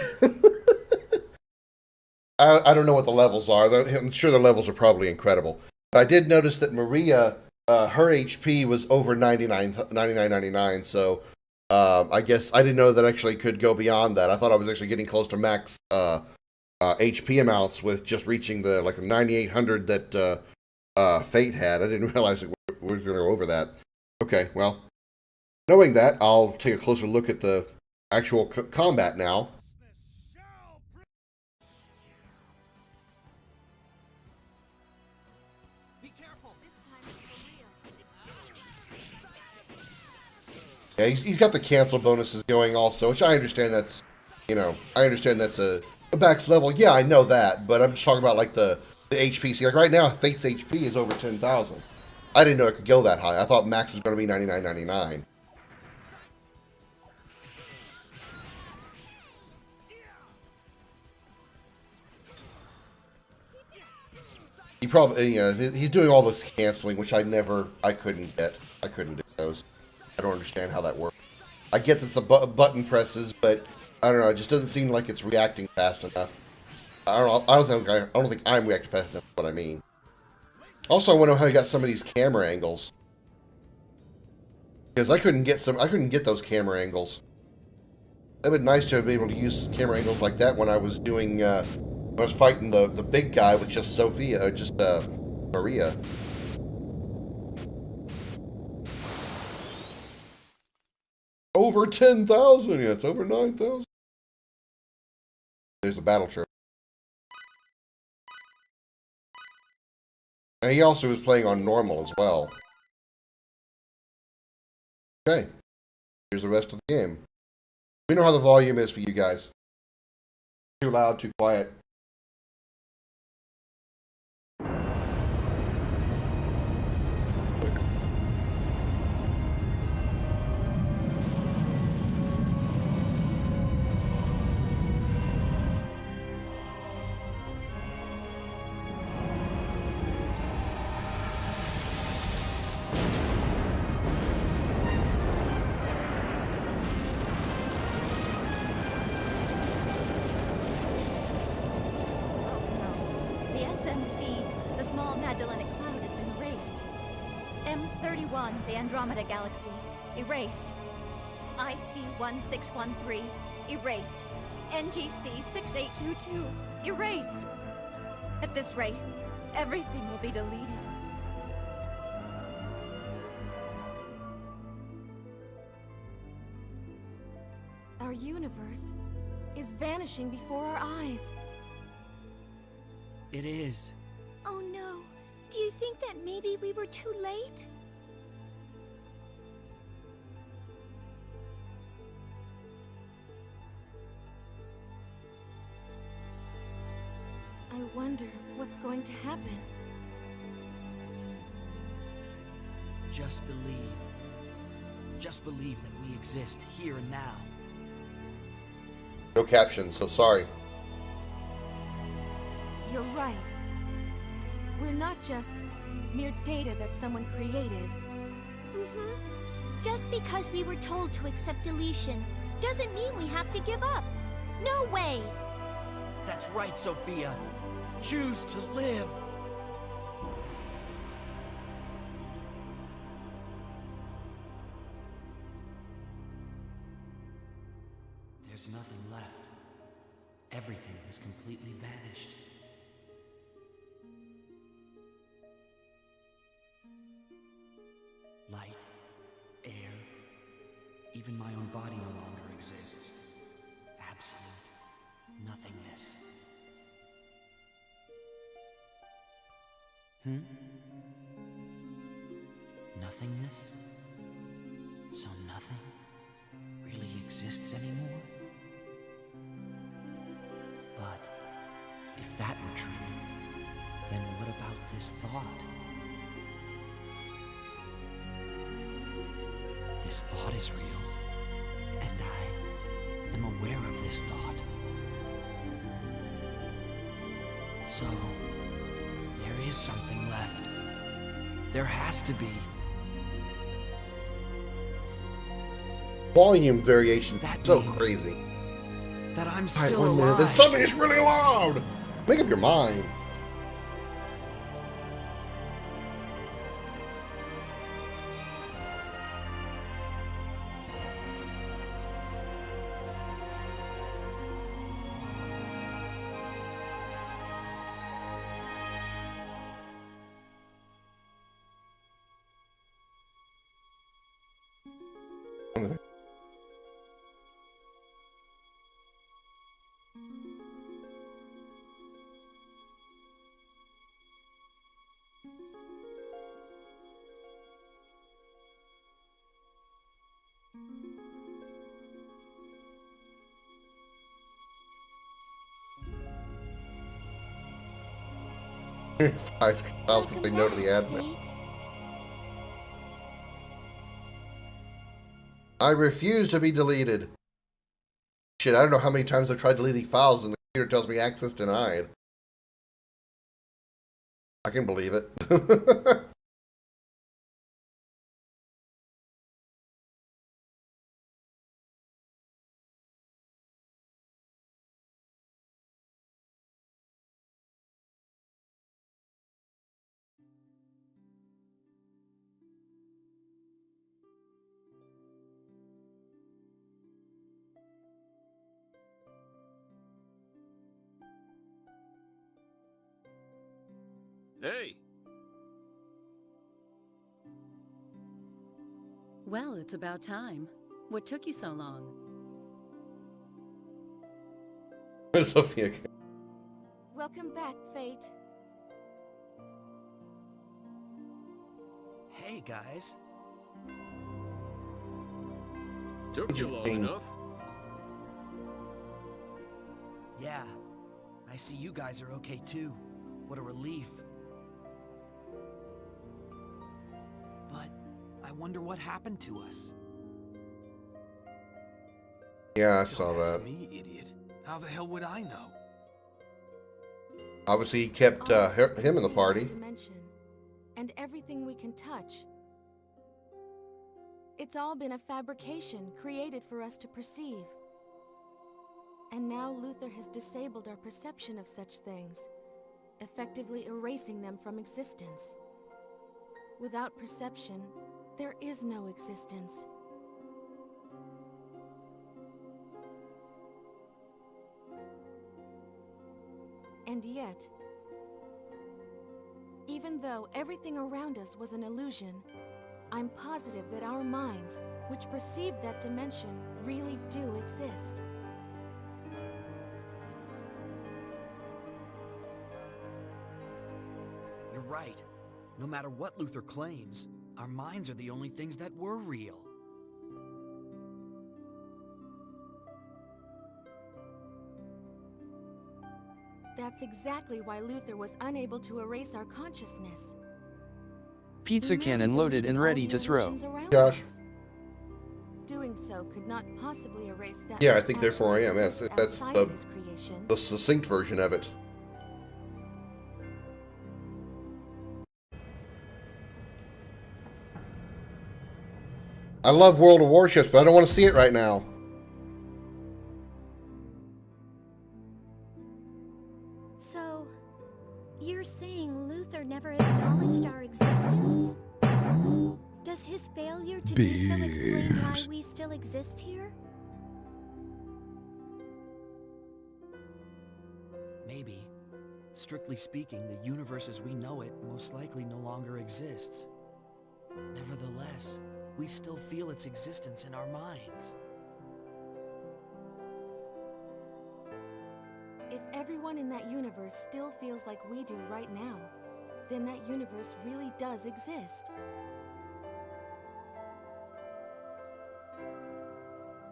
I don't know what the levels are. I'm sure the levels are probably incredible. But I did notice that Maria, her HP was over 99.99, so I guess I didn't know that actually could go beyond that. I thought I was actually getting close to max HP amounts with just reaching the like 9800 that Fate had. I didn't realize that we were going to go over that. Okay, well, knowing that, I'll take a closer look at the actual combat now. Yeah, he's got the cancel bonuses going also, which I understand that's, you know, I understand that's a max level. Yeah, I know that, but I'm just talking about like the HP. See, like right now, Fate's HP is over 10,000. I didn't know it could go that high. I thought max was going to be 99.99. He probably, you know, he's doing all this canceling, which I couldn't get. I couldn't do those. I don't understand how that works. I get this the button presses, but I don't know. It just doesn't seem like it's reacting fast enough. I don't think I'm reacting fast enough. What I mean. Also, I want to know how you got some of these camera angles, because I couldn't get those camera angles. It'd been nice to be able to use camera angles like that when I was doing. I was fighting the big guy with just Sophia, or just Maria. Over 10,000. Yeah, it's over 9,000. There's a battle trophy. And he also was playing on normal as well. Okay. Here's the rest of the game. We know how the volume is for you guys. Too loud, too quiet. The Andromeda Galaxy. Erased. IC-1613. Erased. NGC-6822. Erased. At this rate, everything will be deleted. Our universe is vanishing before our eyes. It is. Oh no. Do you think that maybe we were too late? I wonder what's going to happen. Just believe. Just believe that we exist here and now. No captions, so sorry. You're right. We're not just mere data that someone created. Just because we were told to accept deletion doesn't mean we have to give up. No way! That's right, Sophia. Choose to live. There's nothing left. Everything has completely vanished. Light, air, even my own body no longer exists. Absolute nothingness. Nothingness? So nothing really exists anymore? But if that were true, then what about this thought? This thought is real, and I am aware of this thought. So, there is something left. There has to be. Volume variation. That So means crazy. That I'm All right, still 1 minute. alive. Then something is really loud. Make up your mind. I was going to say no to the admin. I refuse to be deleted. Shit, I don't know how many times I've tried deleting files and the computer tells me access denied. I can believe it. Hey! Well, it's about time. What took you so long? Sophia. Welcome back, Fate. Hey, guys. Took you long enough. Yeah, I see you guys are okay too. What a relief. But I wonder what happened to us. Yeah, I saw Don't ask that. me, idiot. How the hell would I know? Obviously, he kept him in the party. Dimension, and everything we can touch. It's all been a fabrication created for us to perceive. And now Luther has disabled our perception of such things, effectively erasing them from existence. Without perception, there is no existence. And yet, even though everything around us was an illusion, I'm positive that our minds, which perceive that dimension, really do exist. You're right. No matter what Luther claims, our minds are the only things that were real. That's exactly why Luther was unable to erase our consciousness. Pizza He merely cannon loaded deleted and all ready the to throw. illusions around Josh. us. Doing so could not possibly erase that. Yeah, I which think therefore I am. actually That's exists outside the of his creation. the succinct version of it. I love World of Warships, but I don't want to see it right now. So, you're saying Luther never acknowledged our existence? Does his failure to do so explain why we still exist here? Maybe. Strictly speaking, the universe as we know it most likely no longer exists. Nevertheless, we still feel its existence in our minds. If everyone in that universe still feels like we do right now, then that universe really does exist.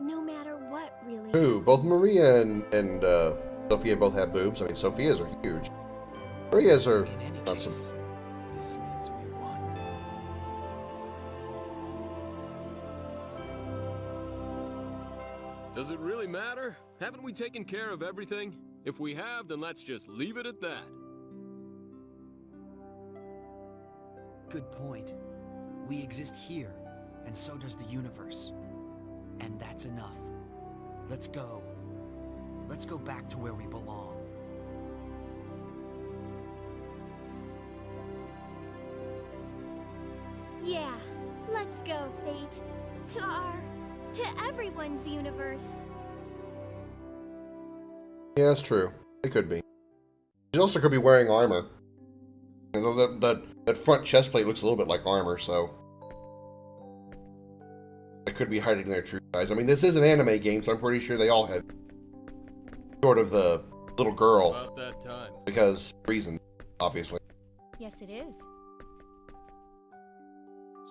No matter what, really. Who? Both Maria and Sophia both have boobs. I mean, Sophia's are huge. Maria's are In any not case, so. this means we won. Does it really matter? Haven't we taken care of everything? If we have, then let's just leave it at that. Good point. We exist here, and so does the universe. And that's enough. Let's go. Let's go back to where we belong. Yeah, let's go, Fate. To everyone's universe. Yeah, that's true. It could be. She also could be wearing armor. You know, that front chest plate looks a little bit like armor, so it could be hiding their true size. I mean, this is an anime game, so I'm pretty sure they all had sort of the little girl About that time. because reason, obviously. Yes, it is.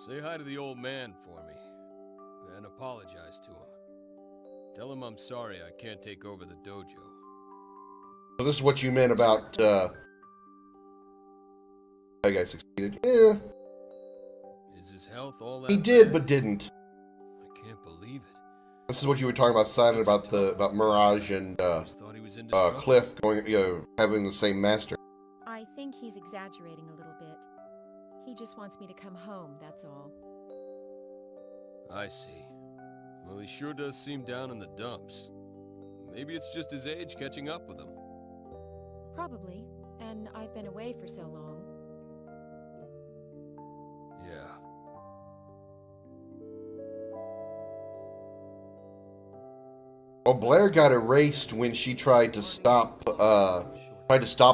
Say hi to the old man for me, and apologize to him. Tell him I'm sorry I can't take over the dojo. So this is what you meant about that guy succeeded. Yeah, Is his health all that he did, bad? but didn't. I can't believe it. This is what you were talking about, Simon, about Mirage and Just thought he was indestructible. Cliff going, having the same master. I think he's exaggerating a little bit. He just wants me to come home, that's all. I see. Well, he sure does seem down in the dumps. Maybe it's just his age catching up with him. Probably, and I've been away for so long. Yeah. Well, Blair got erased when she tried to stop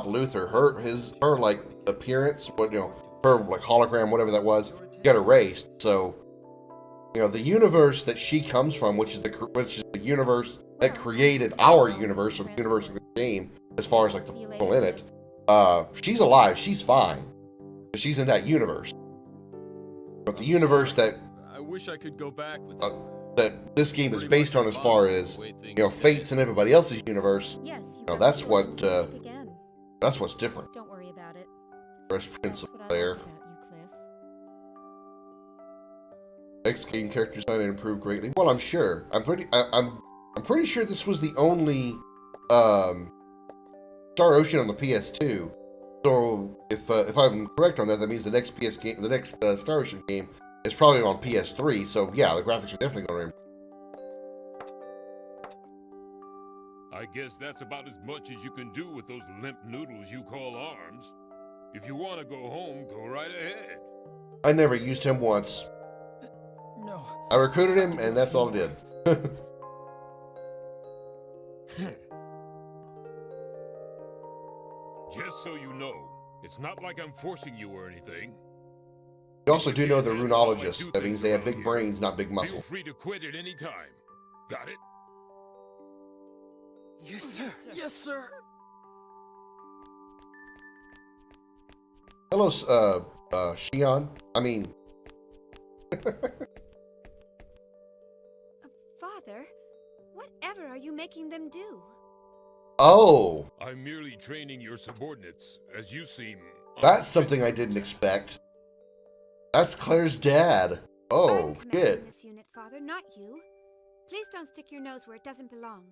Luther. Her like appearance, her like hologram, whatever that was, got erased. So, the universe that she comes from, which is the universe that created our universe, or the universe of the game, as far as like the people in it, she's alive. She's fine. She's in that universe. But the universe that I wish I could go back with him. that this game is based on, as far as Fate's and everybody else's universe, Yes, you that's really what should. Speak again. that's what's different. Don't worry about it. Rest Prince That's what I Blair. like about you, Cliff. Next game character design and improved greatly. Well, I'm sure. I'm pretty sure this was the only Star Ocean on the PS2. So if I'm correct on that, that means the next Star Ocean game is probably on PS3. So yeah, the graphics are definitely going to improve. I guess that's about as much as you can do with those limp noodles you call arms. If you want to go home, go right ahead. I never used him once. No. I recruited him, and that's all I did. Just so you know, it's not like I'm forcing you or anything. You also do know they're If you can't handle how I do runologists. That means things they have around big here, brains, not big Feel muscle. free to quit at any time. Got it? Yes, sir. Yes, sir. Hello, Shion. I mean, Father, whatever are you making them do? oh, I'm merely training your subordinates, as you seem... that's something I didn't expect. That's Claire's dad. Oh, I'm commanding shit. this unit, Father, not you. Please don't stick your nose where it doesn't belong.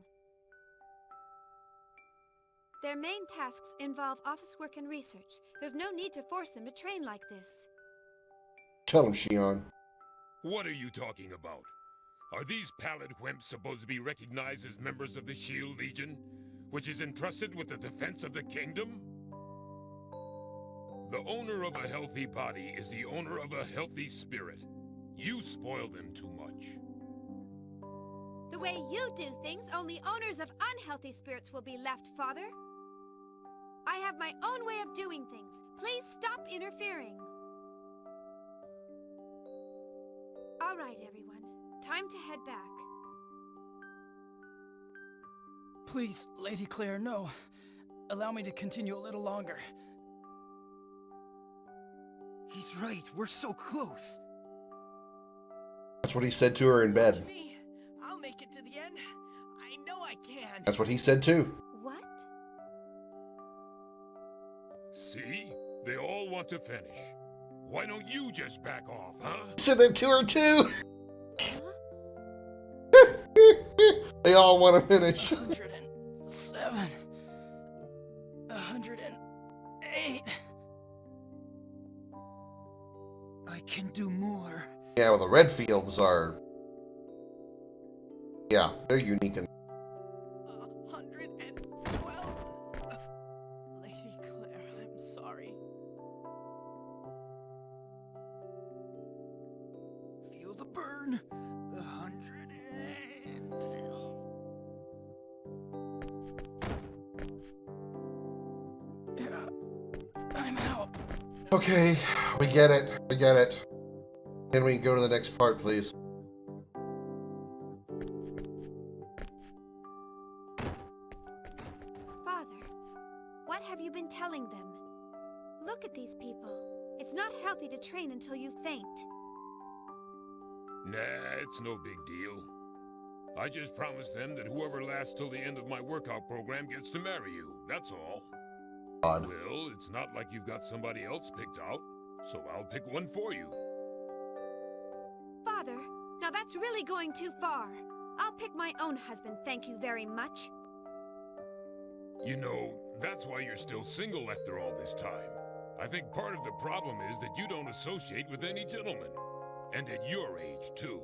Their main tasks involve office work and research. There's no need to force them to train like this. Tell him, Shion. What are you talking about? Are these pallid wimps supposed to be recognized as members of the Shield Legion, which is entrusted with the defense of the kingdom? The owner of a healthy body is the owner of a healthy spirit. You spoil them too much. The way you do things, only owners of unhealthy spirits will be left, Father. I have my own way of doing things. Please stop interfering. All right, everyone. Time to head back. Please, Lady Claire, no. Allow me to continue a little longer. He's right. We're so close. That's what he said to her in bed. Me? I'll make it to the end. I know I can. That's what he said too. What? See? They all want to finish. Why don't you just back off, huh? He said that to her too. They all want to finish. 107. 108. I can do more. Yeah, well, the Redfields are. Yeah, they're unique. 112. Lady Claire, I'm sorry. Feel the burn. 100 and... Yeah, I'm out. Okay, we get it. We get it. Can we go to the next part, please? Father, what have you been telling them? Look at these people. It's not healthy to train until you faint. Nah, it's no big deal. I just promised them that whoever lasts till the end of my workout program gets to marry you. That's all. Odd. Well, it's not like you've got somebody else picked out, so I'll pick one for you. Father, now that's really going too far. I'll pick my own husband, thank you very much. You know, that's why you're still single after all this time. I think part of the problem is that you don't associate with any gentlemen. And at your age, too.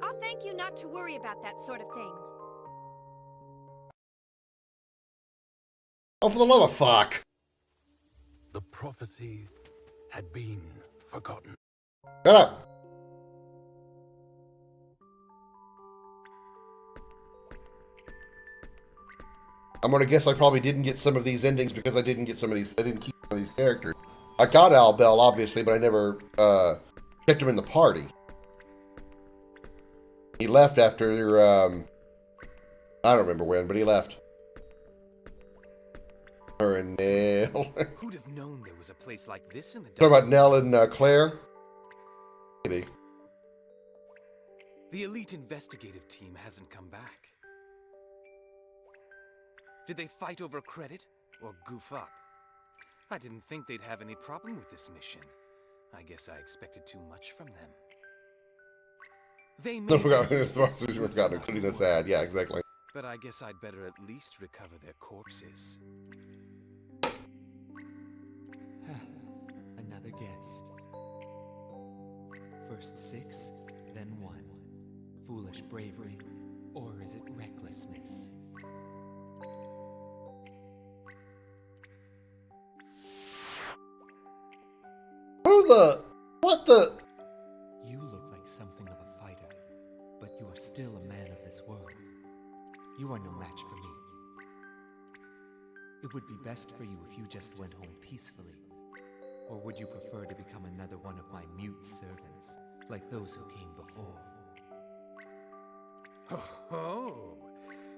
I'll thank you not to worry about that sort of thing. Oh, for the love of fuck! The prophecies had been forgotten. Shut up! I'm gonna guess I probably didn't get some of these endings because I didn't get some of these. I didn't keep some of these characters. I got Al Bell, obviously, but I never kept him in the party. He left after I don't remember when, but he left. Her and Nell. Who'd have known there was a place like this in the Talking about Nell and Claire? Maybe. The elite investigative team hasn't come back. Did they fight over credit or goof up? I didn't think they'd have any problem with this mission. I guess I expected too much from them. They may Forgot, including this ad. Yeah, exactly. but I guess I'd better at least recover their corpses. Another guest. First 6, then 1. Foolish bravery, or is it recklessness? Who the? What the? You look like something of a fighter, but you are still a man of this world. You are no match for me. It It would be best for you if you just went home peacefully. Or would you prefer to become another one of my mute servants, like those who came before? Oh,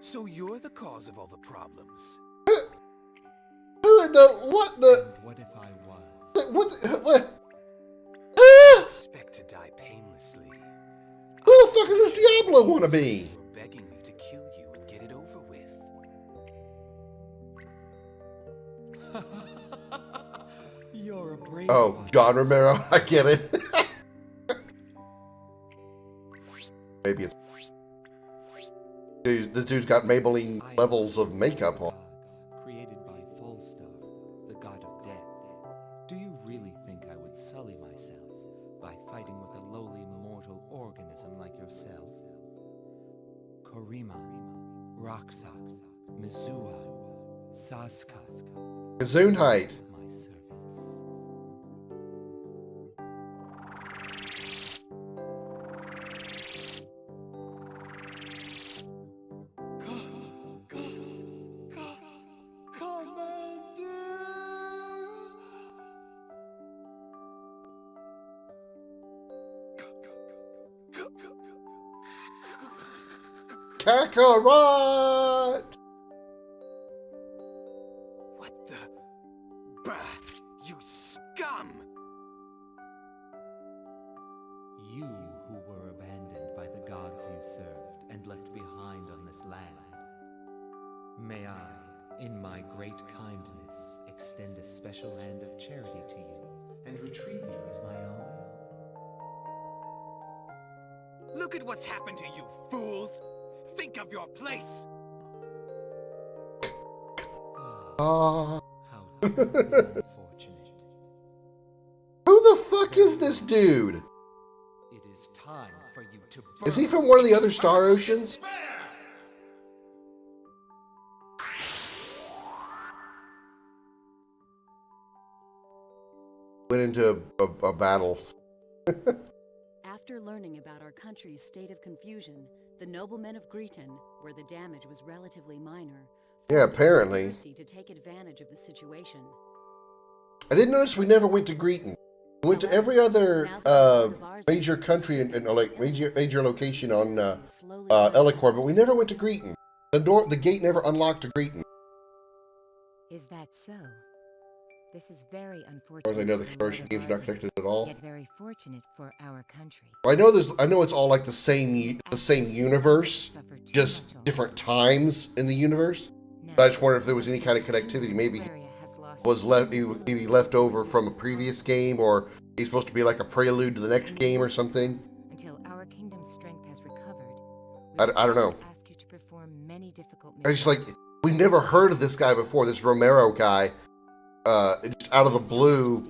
so you're the cause of all the problems. Who the what the? And what if I was? What? Expect to die painlessly. Who the fuck is this Diablo wanna be? You're begging me to kill you and get it over with. You're a brave Oh, one. John Romero. I get it. Maybe it's. Dude, this dude's got Maybelline levels of makeup on. Created by Falstaff, the god of death. Do you really think I would sully myself by fighting with a lowly mortal organism like yourself? Korima, Roxa, Mizua, Saska. Gesundheit. My servants. Kakarot! What the? Bah! You scum! You who were abandoned by the gods you served and left behind on this land. May I, in my great kindness, extend a special hand of charity to you and retrieve you as my own? Look at what's happened to you, fools! Think of your place! How unfortunate. Who the fuck is this dude? It is time for you to burn. Is he from one of the other Star Oceans? Went into a battle. After learning about our country's state of confusion, the noblemen of Greeton, where the damage was relatively minor, Yeah, formed a apparently. conspiracy to take advantage of the situation. I didn't notice we never went to Greeton. We went to every other major country and like major location on Elicor, but we never went to Greeton. The gate never unlocked to Greeton. Is that so? This is very As unfortunate. far as I know, the for Croatian game's not connected at all. Yet very fortunate for our country. I know it's all like the same universe, just different times in the universe. But I just wondered if there was any kind of connectivity. Maybe he left over from a previous game, or he's supposed to be like a prelude to the next game or something. Until our kingdom's strength has recovered, I don't know. ask you to perform many difficult I just like we never heard of this guy before. This Romero guy, just out of the blue,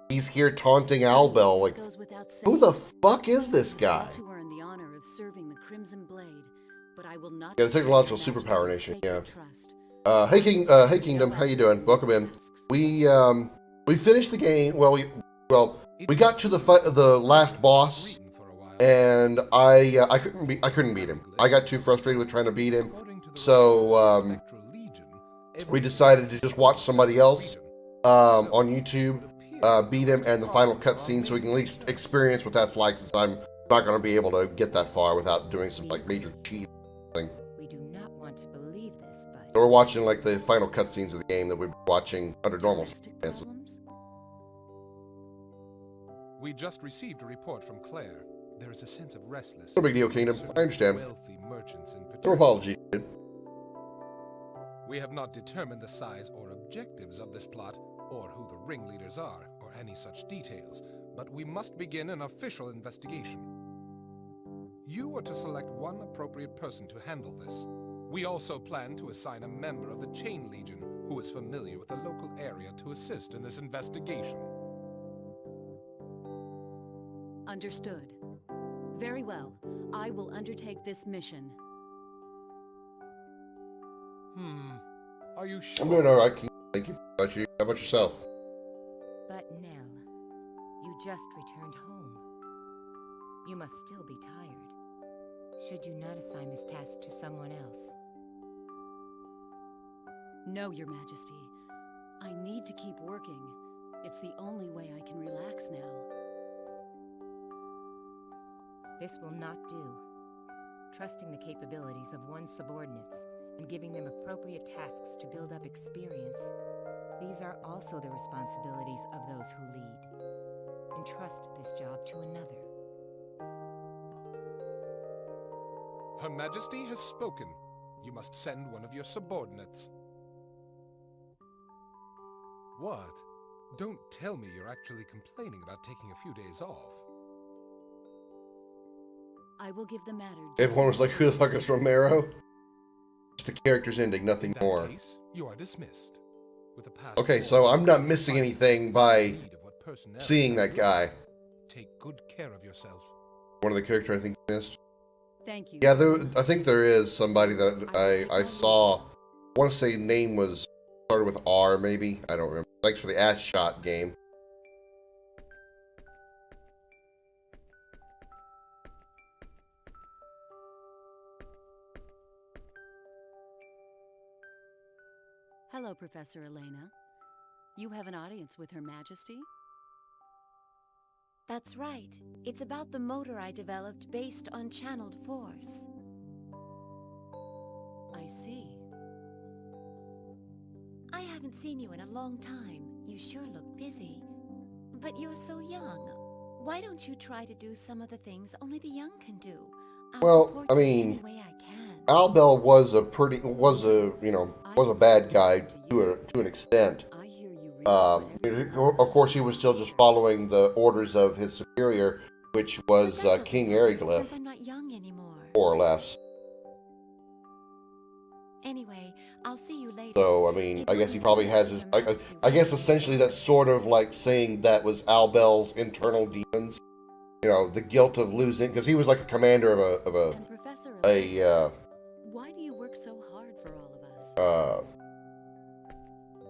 he's here taunting Albel. Like, who the fuck is this guy? To earn the honor of serving the Crimson Blade, but I will not. Yeah, the technological superpower nation. Yeah. Hey Kingdom, how you doing? Welcome in. We finished the game. Well, we got to the last boss, and I couldn't beat him. I got too frustrated with trying to beat him, so we decided to just watch somebody else on YouTube beat him and the final cutscene, so we can at least experience what that's like. Since I'm not going to be able to get that far without doing some like major cheating. We do not want to believe this, but So we're watching like the final cutscenes of the game that we're watching under normal circumstances. We just received a report from Claire. There is a sense of restlessness. No big deal, Kingdom. I understand. Wealthy merchants in No particular. apology, dude. We have not determined the size or objectives of this plot, or who the ringleaders are, or any such details, but we must begin an official investigation. You are to select one appropriate person to handle this. We also plan to assign a member of the Chain Legion who is familiar with the local area to assist in this investigation. Understood. Very well. I will undertake this mission. Are you sure? I'm doing all right, King. Thank you. How about yourself? But Nell, you just returned home. You must still be tired. Should you not assign this task to someone else? No, Your Majesty. I need to keep working. It's the only way I can relax now. This will not do. Trusting the capabilities of one's subordinates and giving them appropriate tasks to build up experience, these are also the responsibilities of those who lead. Entrust this job to another. Her Majesty has spoken. You must send one of your subordinates. What? Don't tell me you're actually complaining about taking a few days off. I will give the matter... Everyone was like, who the fuck is Romero? Just the character's ending, nothing more. In that case, you are dismissed. With a pass Okay, so I'm not missing anything by seeing that guy. Take good care of yourself. One of the characters I think missed. Thank you. Yeah, I think there is somebody that I saw. I want to say name was started with R, maybe. I don't remember. Thanks for the ass shot game. Hello, Professor Elena. You have an audience with Her Majesty? That's right. It's about the motor I developed based on channeled force. I see. I haven't seen you in a long time. You sure look busy. But you're so young. Why don't you try to do some of the things only the young can do? Well, I mean, Albel was a bad guy to an extent. Of course, he was still just following the orders of his superior, which was King Ariglyph, I'm not young anymore. more or less. Anyway, I'll see you later. So, I mean, I guess he probably has his... I guess essentially that's sort of like saying that was Albel's internal demons. You know, the guilt of losing... Because he was like a commander of why do you work so hard for all of us?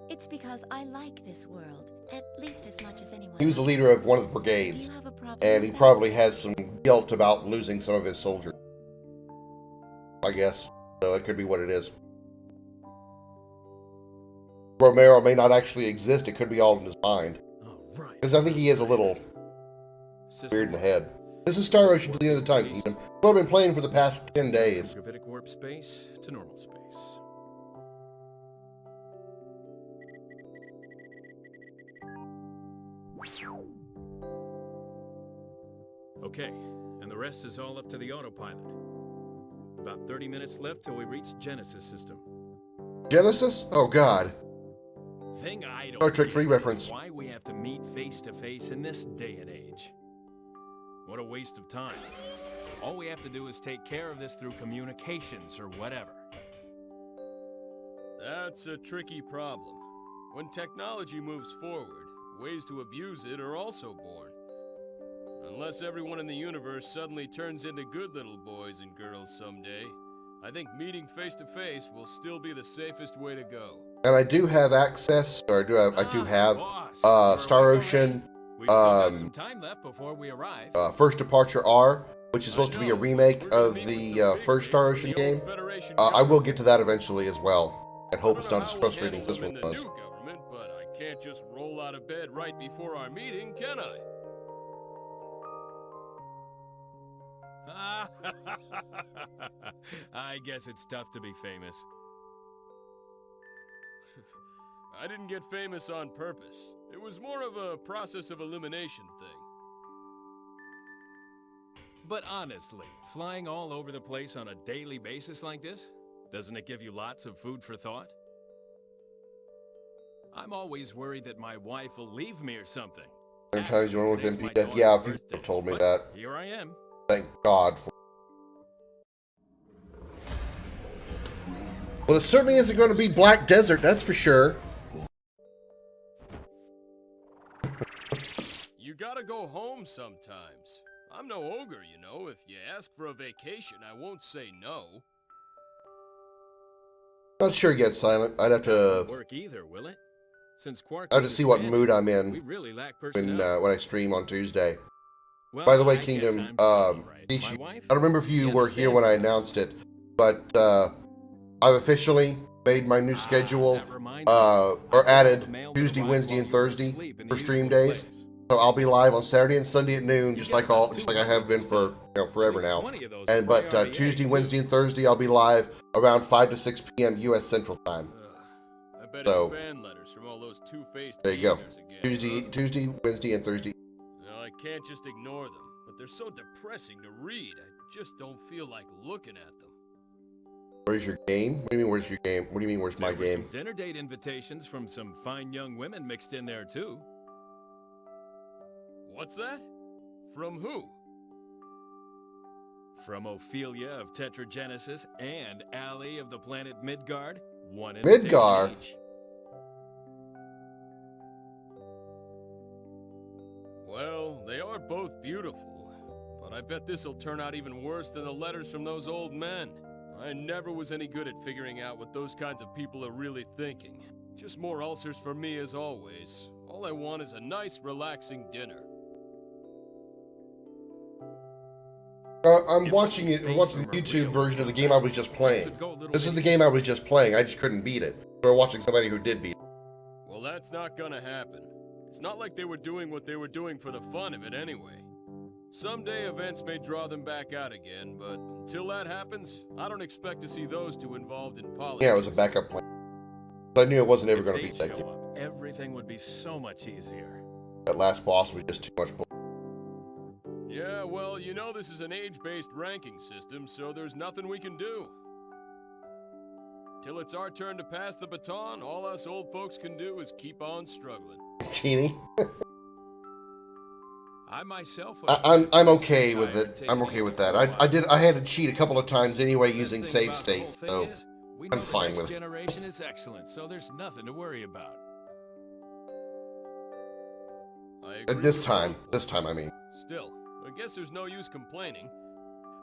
It's because I like this world, at least as much as anyone He was the else leader of does. one of the brigades, Do you have a problem and with he that? probably has some guilt about losing some of his soldiers. I guess. So that could be what it is. Romero may not actually exist, it could be all in his mind. Because I think he is a little weird in the head. This is Star Ocean to the end of the Time Kingdom. What I've been playing for the past 10 days. Gravitic warp space to normal space. Okay, and the rest is all up to the autopilot. About 30 minutes left till we reach Genesis system. Genesis? Oh god. Thing I don't Star Trek get 3 is reference. why we have to meet face to face in this day and age. What a waste of time. All we have to do is take care of this through communications or whatever. That's a tricky problem. When technology moves forward, ways to abuse it are also born. Unless everyone in the universe suddenly turns into good little boys and girls someday, I think meeting face to face will still be the safest way to go. And I do have access, or I do have Star Ocean, We've still got some time left before we arrive. First Departure R, which is supposed to be a remake of the first Star Ocean game. I will get to that eventually as well, and hope it's not as frustrating as this one was. Government, but I can't just roll out of bed right before our meeting, can I? I guess it's tough to be famous. I didn't get famous on purpose. It was more of a process of elimination thing. But honestly, flying all over the place on a daily basis like this, doesn't it give you lots of food for thought? I'm always worried that my wife will leave me or something. Sometimes you went with MPF. Yeah, if you have told me that. Here I am. Thank God for. Well, it certainly isn't going to be Black Desert, that's for sure. You gotta go home sometimes. I'm no ogre, you know. If you ask for a vacation, I won't say no. Not sure yet, Silent. I'd have to. Work either, will it? Since Quark I have to see what mood I'm in we really lack when I stream on Tuesday. Well, By the way, I guess Kingdom, I'm still right. Ishi, My wife, I don't remember if you she were here when I announced it, but I've officially made my new schedule, or added Tuesday, Wednesday, and Thursday for stream days. So I'll be live on Saturday and Sunday at noon, just like I have been for forever now. But Tuesday, Wednesday, and Thursday I'll be live around 5 to 6 p.m. U.S. Central Time. I bet So, it's fan letters from all those two-faced there you go. geezers again. Tuesday, Wednesday, and Thursday. No, I can't just ignore them, but they're so depressing to read. I just don't feel like looking at them. Where's your game? What do you mean, where's your game? What do you mean, where's my There were game? some dinner date invitations from some fine young women mixed in there, too. What's that? From who? From Ophelia of Tetragenesis and Allie of the planet Midgard. One invitation Midgard? each. Well, they are both beautiful, but I bet this'll turn out even worse than the letters from those old men. I never was any good at figuring out what those kinds of people are really thinking. Just more ulcers for me as always. All I want is a nice, relaxing dinner. I'm watching the YouTube version of the game I was just playing. This is the game I was just playing. I just couldn't beat it. We're watching somebody who did beat it. Well, that's not gonna happen. It's not like they were doing what they were doing for the fun of it anyway. Someday events may draw them back out again, but until that happens, I don't expect to see those two involved in politics. Yeah, it was a backup plan. I knew I wasn't ever going to beat that game. Everything would be so much easier. That last boss was just too much bull. Yeah, well, you know this is an age-based ranking system, so there's nothing we can do. Till it's our turn to pass the baton, all us old folks can do is keep on struggling. Genie. I myself I'm okay with it. I'm okay with that. I had to cheat a couple of times anyway using save states, so I'm fine with it. Generation is excellent, so there's nothing to worry about. This time I mean. Still, I guess there's no use complaining.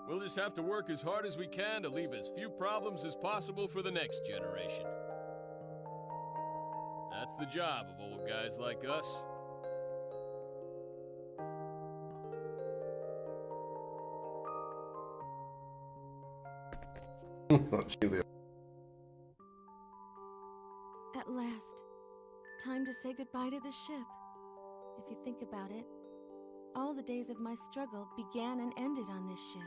We'll just have to work as hard as we can to leave as few problems as possible for the next generation. That's the job of old guys like us. At last. Time to say goodbye to the ship. If you think about it, all the days of my struggle began and ended on this ship.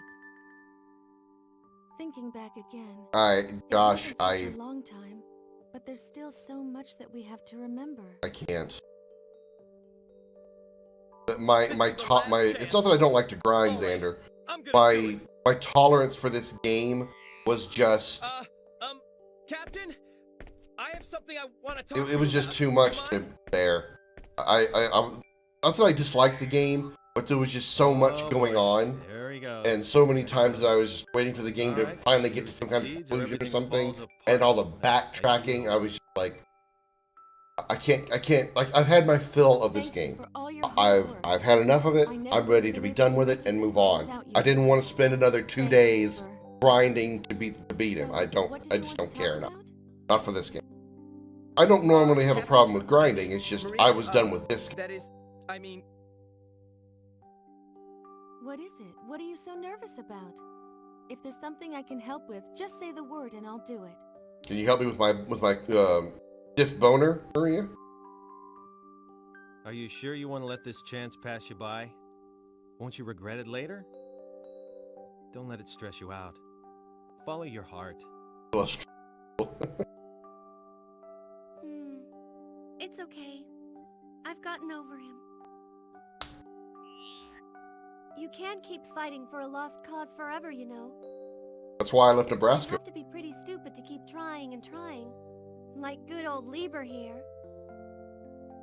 Thinking back again, Gosh, it wasn't such a long time, but there's still so much that we have to remember. I can't. It's not that I don't like to grind, Xander. My tolerance for this game was just Captain, I have something I want to talk to you it was just too much to bear. Not that I disliked the game, but there was just so much going on, and so many times that I was just waiting for the game to finally get to some kind of conclusion or something, and all the backtracking, I was just like, I can't, like, I've had my fill of this game. I've had enough of it. I'm ready to be done with it and move on. I didn't want to spend another 2 days grinding to beat him. I just don't care enough. Not for this game. I don't normally have a problem with grinding, it's just I was done with this game. That is, I mean... What is it? What are you so nervous about? If there's something I can help with, just say the word and I'll do it. Can you help me with my stiff boner, Maria? Are you sure you want to let this chance pass you by? Won't you regret it later? Don't let it stress you out. Follow your heart. It's okay. I've gotten over him. You can't keep fighting for a lost cause forever, you know. That's why I left You Nebraska. have to be pretty stupid to keep trying and trying. Like good old Lieber here.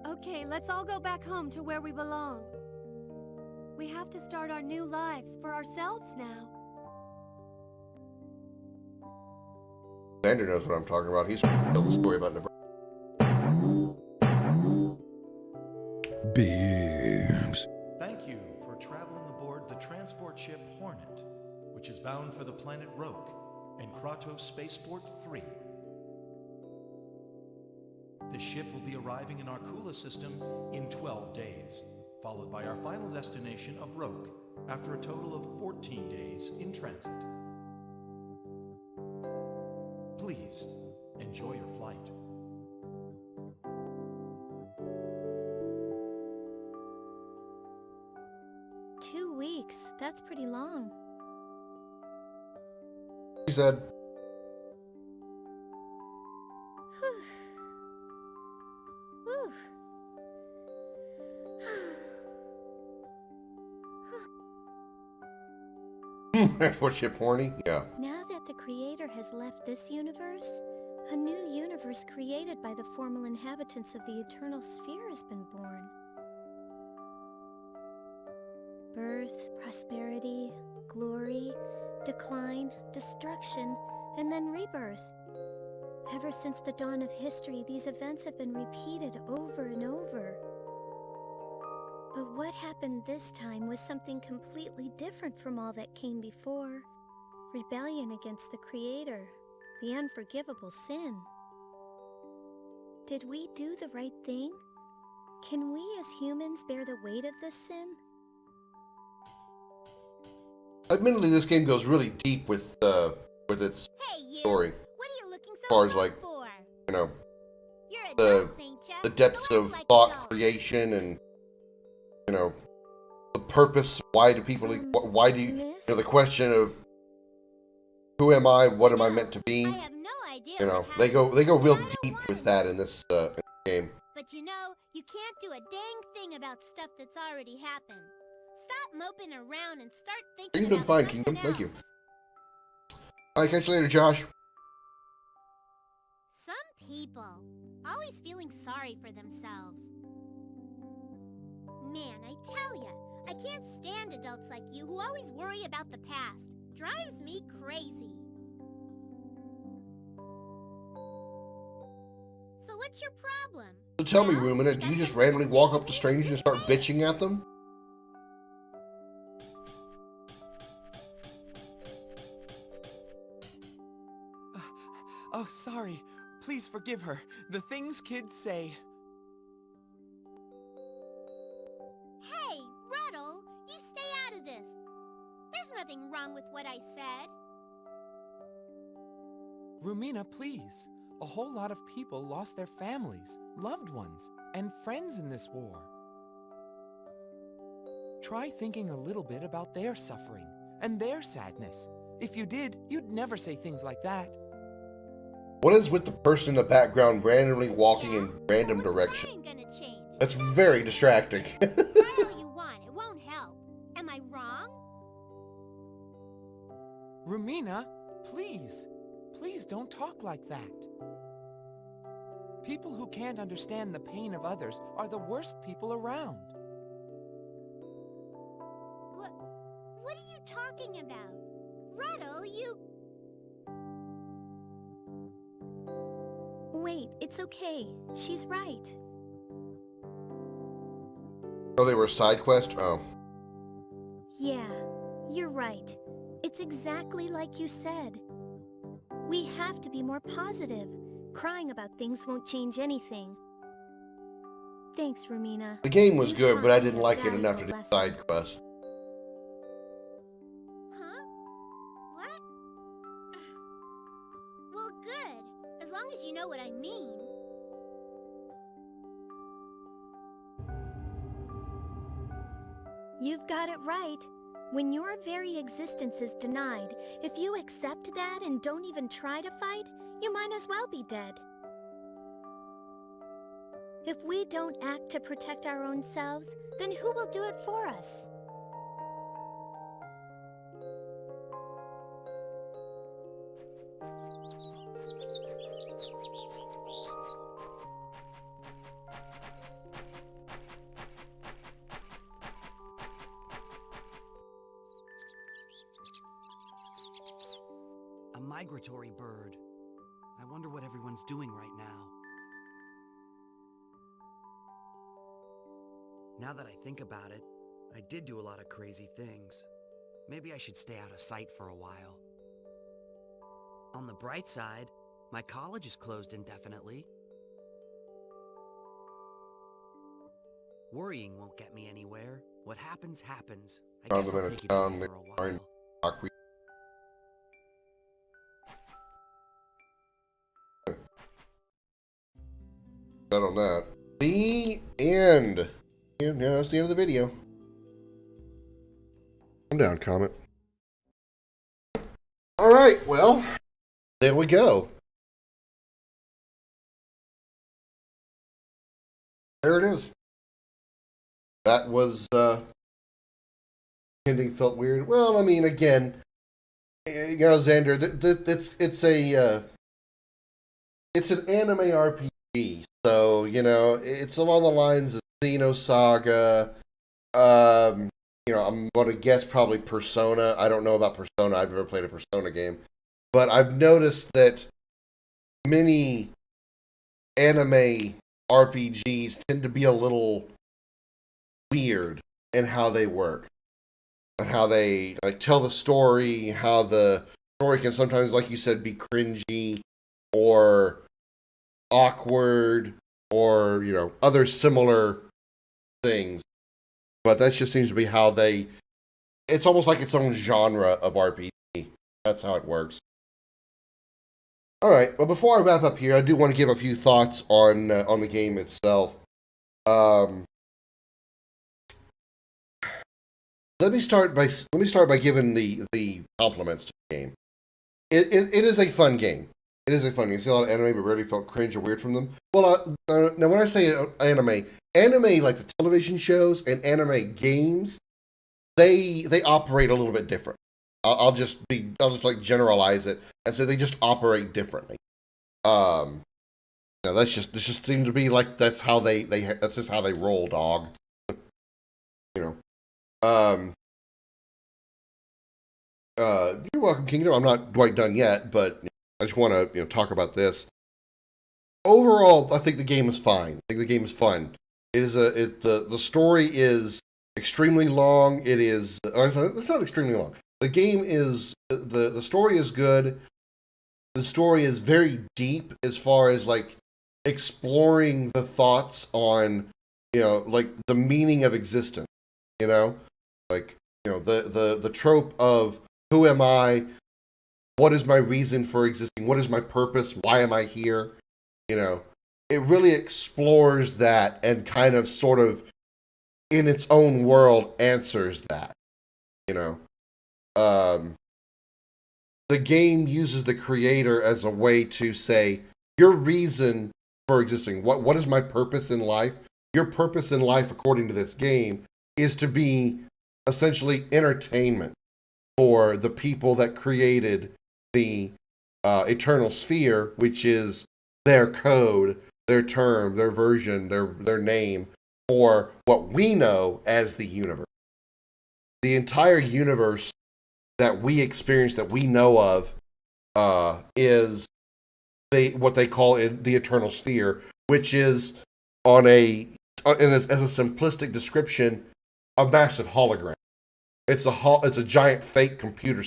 Okay, let's all go back home to where we belong. We have to start our new lives for ourselves now. Xander knows what I'm talking about. He's told the story about Nebraska. Beams. Thank you for traveling aboard the transport ship Hornet, which is bound for the planet Roke and Kratos Spaceport 3. The ship will be arriving in our Kula system in 12 days, followed by our final destination of Roke after a total of 14 days in transit. Please, enjoy enjoy your flight. Two weeks. That's pretty long. He said. Whew. Airship horny? Yeah. Now that the Creator has left this universe, a new universe created by the formal inhabitants of the Eternal Sphere has been born. Birth, prosperity, glory, decline, destruction, and then rebirth. Ever since the dawn of history, these events have been repeated over and over. But what happened this time was something completely different from all that came before. Rebellion against the Creator, the unforgivable sin. Did we do the right thing? Can we as humans bear the weight of this sin? Admittedly, this game goes really deep with its story. What are you looking so As far as, hard like, for? you know, You're the adults, ain't ya? the depths So of act like thought adults. creation and, you know, the purpose. Why do people? Why do you know, the question of who am I? What am I meant to be? I have no idea You know, what they go happened. real deep with that in this game. But you know, you can't do a dang thing about stuff that's already happened. Stop moping around and start thinking You've done about fine, something Kingdom. Thank you. else. All right, catch you later, Josh. Some people always feeling sorry for themselves. Man, I tell ya, I can't stand adults like you who always worry about the past. Drives me crazy. So what's your problem? So tell me, Rumina, do you just randomly walk up to strangers and start bitching at them? Oh, sorry. Please forgive her. The things kids say. Hey, Ruddle, you stay out of this. There's nothing wrong with what I said. Rumina, please. A whole lot of people lost their families, loved ones, and friends in this war. Try thinking a little bit about their suffering and their sadness. If you did, you'd never say things like that. What is with the person in the background randomly walking in random direction? That's very distracting. Try all you want, it won't help. Am I wrong? Rumina, please. Please don't talk like that. People who can't understand the pain of others are the worst people around. What are you talking about? Ruddle, you... Wait, it's okay. She's right. Oh, they were a side quest? Oh. Yeah, you're right. It's exactly like you said. We have to be more positive. Crying about things won't change anything. Thanks, Rumina. The game was You've good, taught but I me didn't a like it enough to valuable do lesson. side quests. Huh? What? Well, good. As long as you know what I mean. You've got it right. When your very existence is denied, if you accept that and don't even try to fight, you might as well be dead. If we don't act to protect our own selves, then who will do it for us? A migratory bird. I wonder what everyone's doing right now. Now that I think about it, I did do a lot of crazy things. Maybe I should stay out of sight for a while. On the bright side, my college is closed indefinitely. Worrying won't get me anywhere. What happens, happens. I Found guess them I'll in a take it town. easy They for a find while. Right on that. The end. Yeah, that's the end of the video. Calm down, Comet. All right, well, there we go. There it is. That was, ending felt weird. Well, I mean, again, you know, Xander, it's an anime RPG, so, you know, it's along the lines of Xenosaga, you know, I'm going to guess probably Persona. I don't know about Persona. I've never played a Persona game. But I've noticed that many anime RPGs tend to be a little weird in how they work. And how they like tell the story, how the story can sometimes, like you said, be cringy or awkward or, you know, other similar things. But that just seems to be how it's almost like its own genre of RPG. That's how it works. All right. Well, before I wrap up here, I do want to give a few thoughts on the game itself. Let me start by giving the compliments to the game. It is a fun game. It is a fun game. You see a lot of anime, but rarely felt cringe or weird from them. Well, now when I say anime like the television shows and anime games, they operate a little bit different. I'll just like generalize it and say they just operate differently. Now this just seems to be like that's just how they roll, dog. You know. You're welcome, Kingdom. I'm not quite done yet, but I just want to talk about this. Overall, I think the game is fine. I think the game is fun. The story is extremely long. It's not extremely long. The game is the story is good. The story is very deep as far as like exploring the thoughts on like the meaning of existence. Like the trope of who am I? What is my reason for existing? What is my purpose? Why am I here? It really explores that and kind of sort of in its own world answers that. The game uses the creator as a way to say, your reason for existing, what is my purpose in life? Your purpose in life, according to this game, is to be essentially entertainment for the people that created the Eternal Sphere, which is their code, their term, their version, their name for what we know as the universe. The entire universe that we experience, that we know of, is what they call the Eternal Sphere, which is as a simplistic description, a massive hologram. It's a giant fake computer,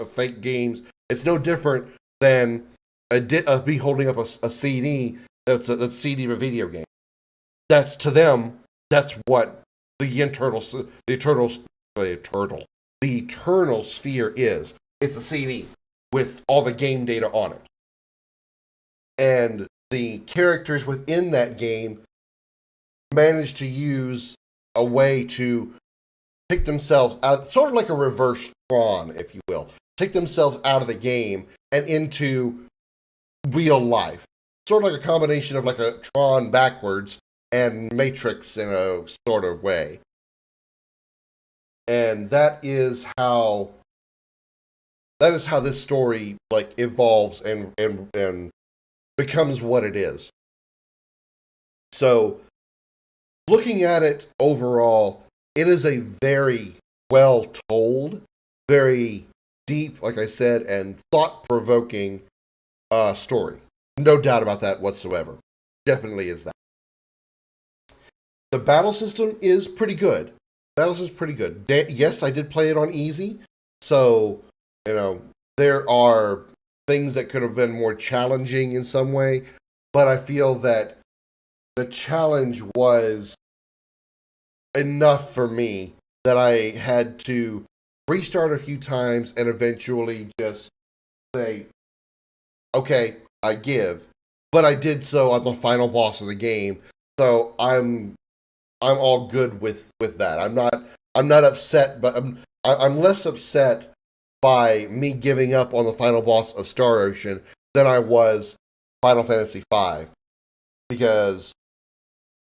fake games. It's no different than me holding up a CD that's a CD of a video game. That's to them. That's what the Eternal Sphere is. It's a CD with all the game data on it, and the characters within that game manage to use a way to take themselves out, sort of like a reverse Tron, if you will, take themselves out of the game and into real life. Sort of like a combination of like a Tron backwards and Matrix in a sort of way. And that is how this story like evolves and becomes what it is. So, looking at it overall, it is a very well told, very deep, like I said, and thought-provoking story. No doubt about that whatsoever. Definitely is that. The battle system is pretty good. Yes, I did play it on easy, so there are things that could have been more challenging in some way, but I feel that the challenge was enough for me that I had to restart a few times and eventually just say, okay, I give. but I did so on the final boss of the game. So I'm all good with that. I'm not upset, but I'm less upset by me giving up on the final boss of Star Ocean than I was Final Fantasy V, because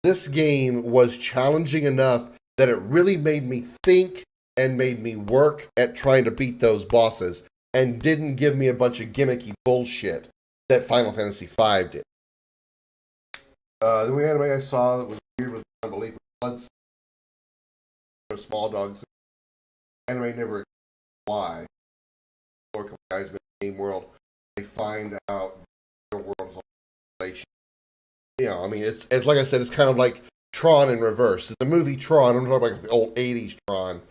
this game was challenging enough that it really made me think and made me work at trying to beat those bosses, and didn't give me a bunch of gimmicky bullshit that Final Fantasy V did. The only anime I saw that was weird was Unbelievable Bloods, Small Dogs. Anime never why. Or a couple guys in the game world, they find out their world's all relation. You know, I mean, it's like I said, it's kind of like Tron in reverse. The movie Tron, I'm talking about the old 80s Tron.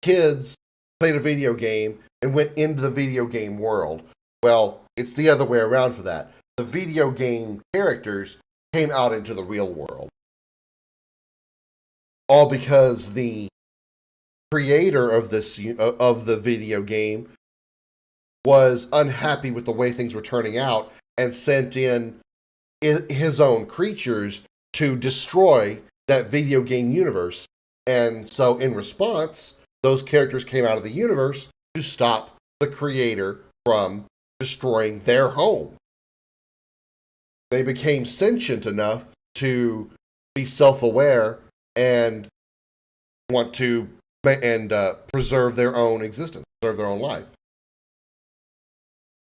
Kids played a video game and went into the video game world. Well, it's the other way around for that. The video game characters came out into the real world. All because the creator of the video game was unhappy with the way things were turning out and sent in his own creatures to destroy that video game universe. And so in response, those characters came out of the universe to stop the creator from destroying their home. They became sentient enough to be self-aware and want to preserve their own existence, preserve their own life.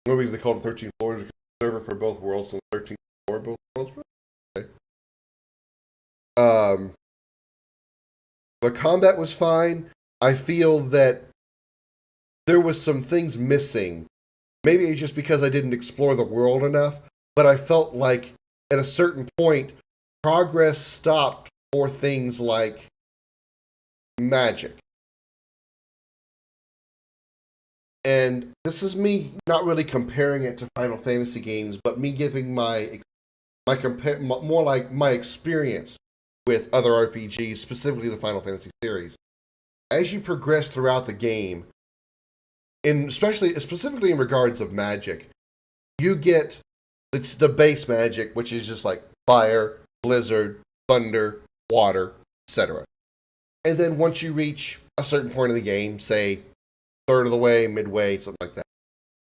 One reason they call it 13th floor is server for both worlds, so 13th floor both worlds. Okay. The combat was fine. I feel that there was some things missing. Maybe it's just because I didn't explore the world enough, but I felt like at a certain point, progress stopped for things like magic. And this is me not really comparing it to Final Fantasy games, but me giving more like my experience with other RPGs, specifically the Final Fantasy series. As you progress throughout the game, specifically in regards of magic, you get the base magic, which is just like fire, blizzard, thunder, water, etc. And then once you reach a certain point of the game, say third of the way, midway, something like that,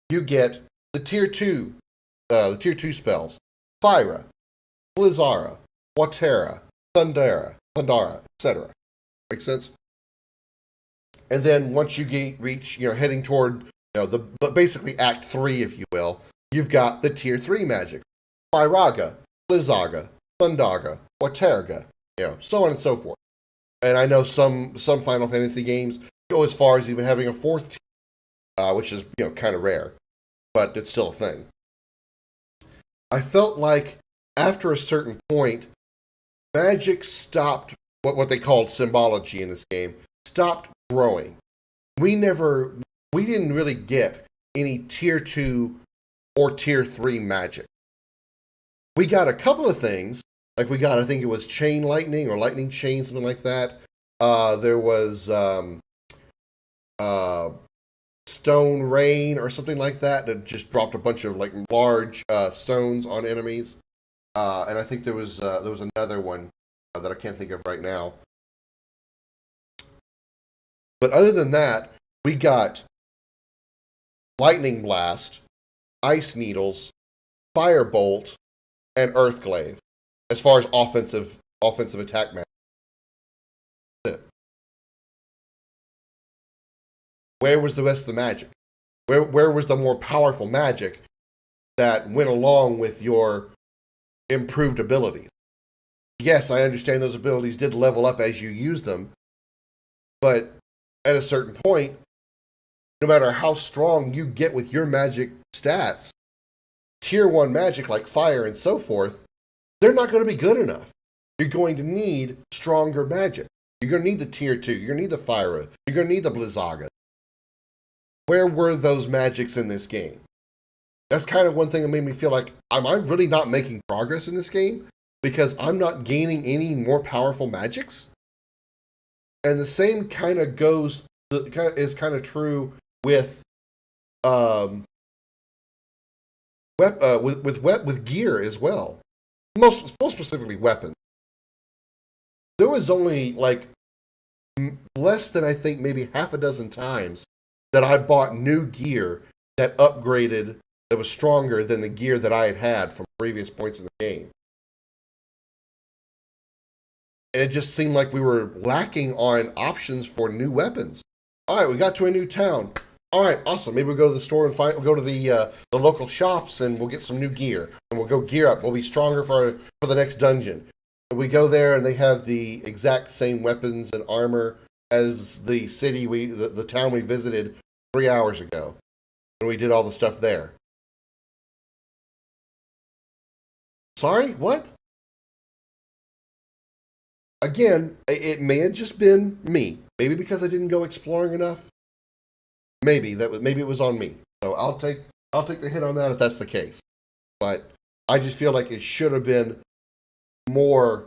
you get the tier 2 spells: Fyra, Blizzara, Watera, Thundara, etc. Make sense? And then once you reach, heading toward, but basically Act 3, if you will, you've got the tier 3 magic: Fyraga, Blizzaga, Thundaga, Waterga, so on and so forth. And I know some Final Fantasy games go as far as even having a 4th tier, which is, kind of rare, but it's still a thing. I felt like after a certain point, magic stopped, what they called symbology in this game, stopped growing. We didn't really get any tier 2 or tier 3 magic. We got a couple of things, like I think it was chain lightning or lightning chain, something like that. There was stone rain or something like that just dropped a bunch of like large stones on enemies. And I think there was another one that I can't think of right now. But other than that, we got lightning blast, ice needles, firebolt, and earthglaive as far as offensive attack magic. Where was the rest of the magic? Where was the more powerful magic that went along with your improved abilities? Yes, I understand those abilities did level up as you used them, but at a certain point, no matter how strong you get with your magic stats, tier 1 magic like fire and so forth, they're not going to be good enough. You're going to need stronger magic. You're going to need the tier 2. You're going to need the Fyra. You're going to need the Blizzaga. Where were those magics in this game? That's kind of one thing that made me feel like, am I really not making progress in this game? Because I'm not gaining any more powerful magics? And the same kind of is kind of true with with gear as well. Most specifically weapons. There was only like less than I think maybe half a dozen times that I bought new gear that upgraded, that was stronger than the gear that I had from previous points in the game. And it just seemed like we were lacking on options for new weapons. All right, we got to a new town. All right, awesome. Maybe we'll go to the store and we'll go to the local shops and we'll get some new gear. And we'll go gear up. We'll be stronger for the next dungeon. And we go there and they have the exact same weapons and armor as the city the town we visited 3 hours ago. And we did all the stuff there. Sorry, what? Again, it may have just been me. Maybe because I didn't go exploring enough. Maybe it was on me. So I'll take the hit on that if that's the case. But I just feel like it should have been more.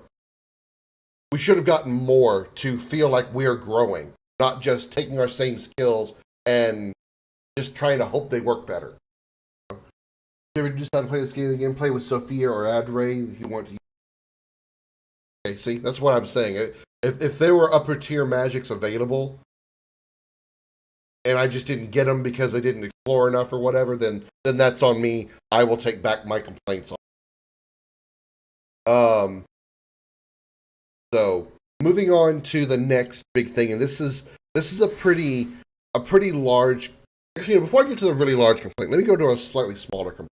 We should have gotten more to feel like we're growing, not just taking our same skills and just trying to hope they work better. If you ever decide to play this game again, play with Sophia or Adre if you want to. Okay, see, that's what I'm saying. If there were upper tier magics available, and I just didn't get them because I didn't explore enough or whatever, then that's on me. I will take back my complaints on. So moving on to the next big thing, and this is a pretty large. Actually, before I get to the really large complaint, let me go to a slightly smaller complaint.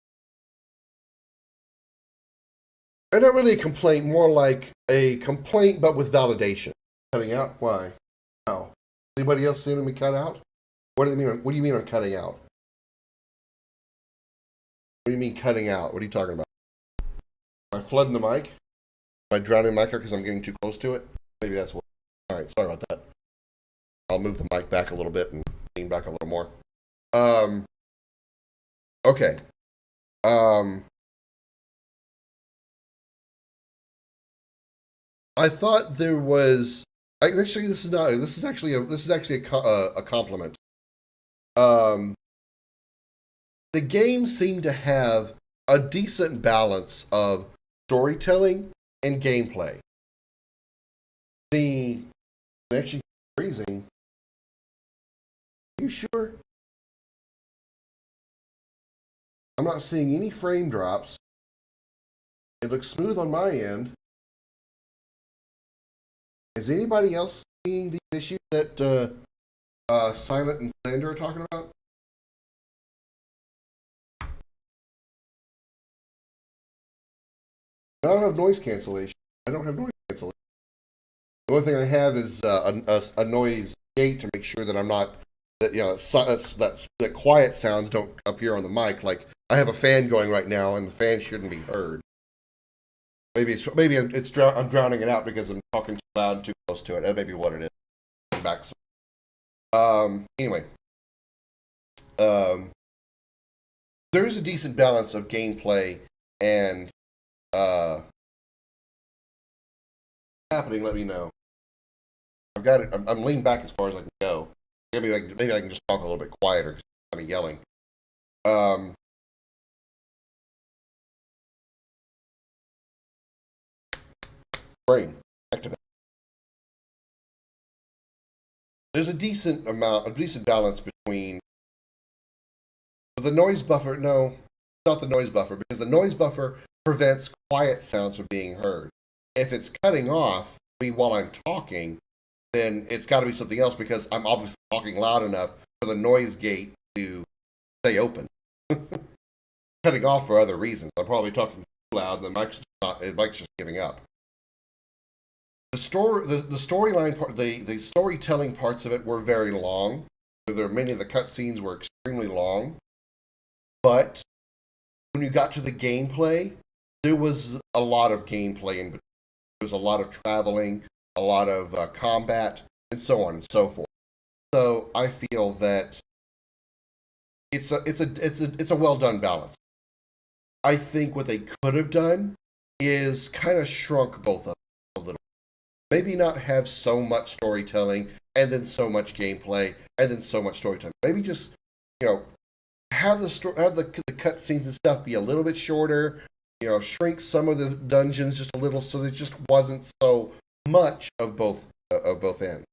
And not really a complaint, more like a complaint, but with validation. Cutting out? Why? How? Anybody else seeing me cut out? What do you mean? What do you mean on cutting out? What do you mean cutting out? What are you talking about? Am I flooding the mic? Am I drowning the mic because I'm getting too close to it? Maybe that's what. All right, sorry about that. I'll move the mic back a little bit and lean back a little more. Okay. I thought there was. Actually, this is not. This is actually a compliment. The game seemed to have a decent balance of storytelling and gameplay. The connection freezing. Are you sure? I'm not seeing any frame drops. It looks smooth on my end. Is anybody else seeing the issue that Silent and Xander are talking about? I don't have noise cancellation. The only thing I have is a noise gate to make sure that I'm not that quiet sounds don't appear on the mic. Like I have a fan going right now, and the fan shouldn't be heard. Maybe I'm drowning it out because I'm talking too loud and too close to it. That may be what it is. I'm back. Anyway, there is a decent balance of gameplay and happening. Let me know. I've got it. I'm leaning back as far as I can go. Maybe I can just talk a little bit quieter because I'm kind of yelling. Brain activate. There's a decent balance between the noise buffer. No, not the noise buffer, because the noise buffer prevents quiet sounds from being heard. If it's cutting off me while I'm talking, then it's got to be something else because I'm obviously talking loud enough for the noise gate to stay open. Cutting off for other reasons. I'm probably talking too loud, and the mic's just giving up. The storyline part, the storytelling parts of it were very long. Many of the cutscenes were extremely long, but when you got to the gameplay, there was a lot of gameplay in between. There was a lot of traveling, a lot of combat, and so on and so forth. So I feel that it's a well done balance. I think what they could have done is kind of shrunk both of them a little. Maybe not have so much storytelling and then so much gameplay and then so much storytelling. Maybe just, have the cutscenes and stuff be a little bit shorter. Shrink some of the dungeons just a little, so there just wasn't so much of both ends.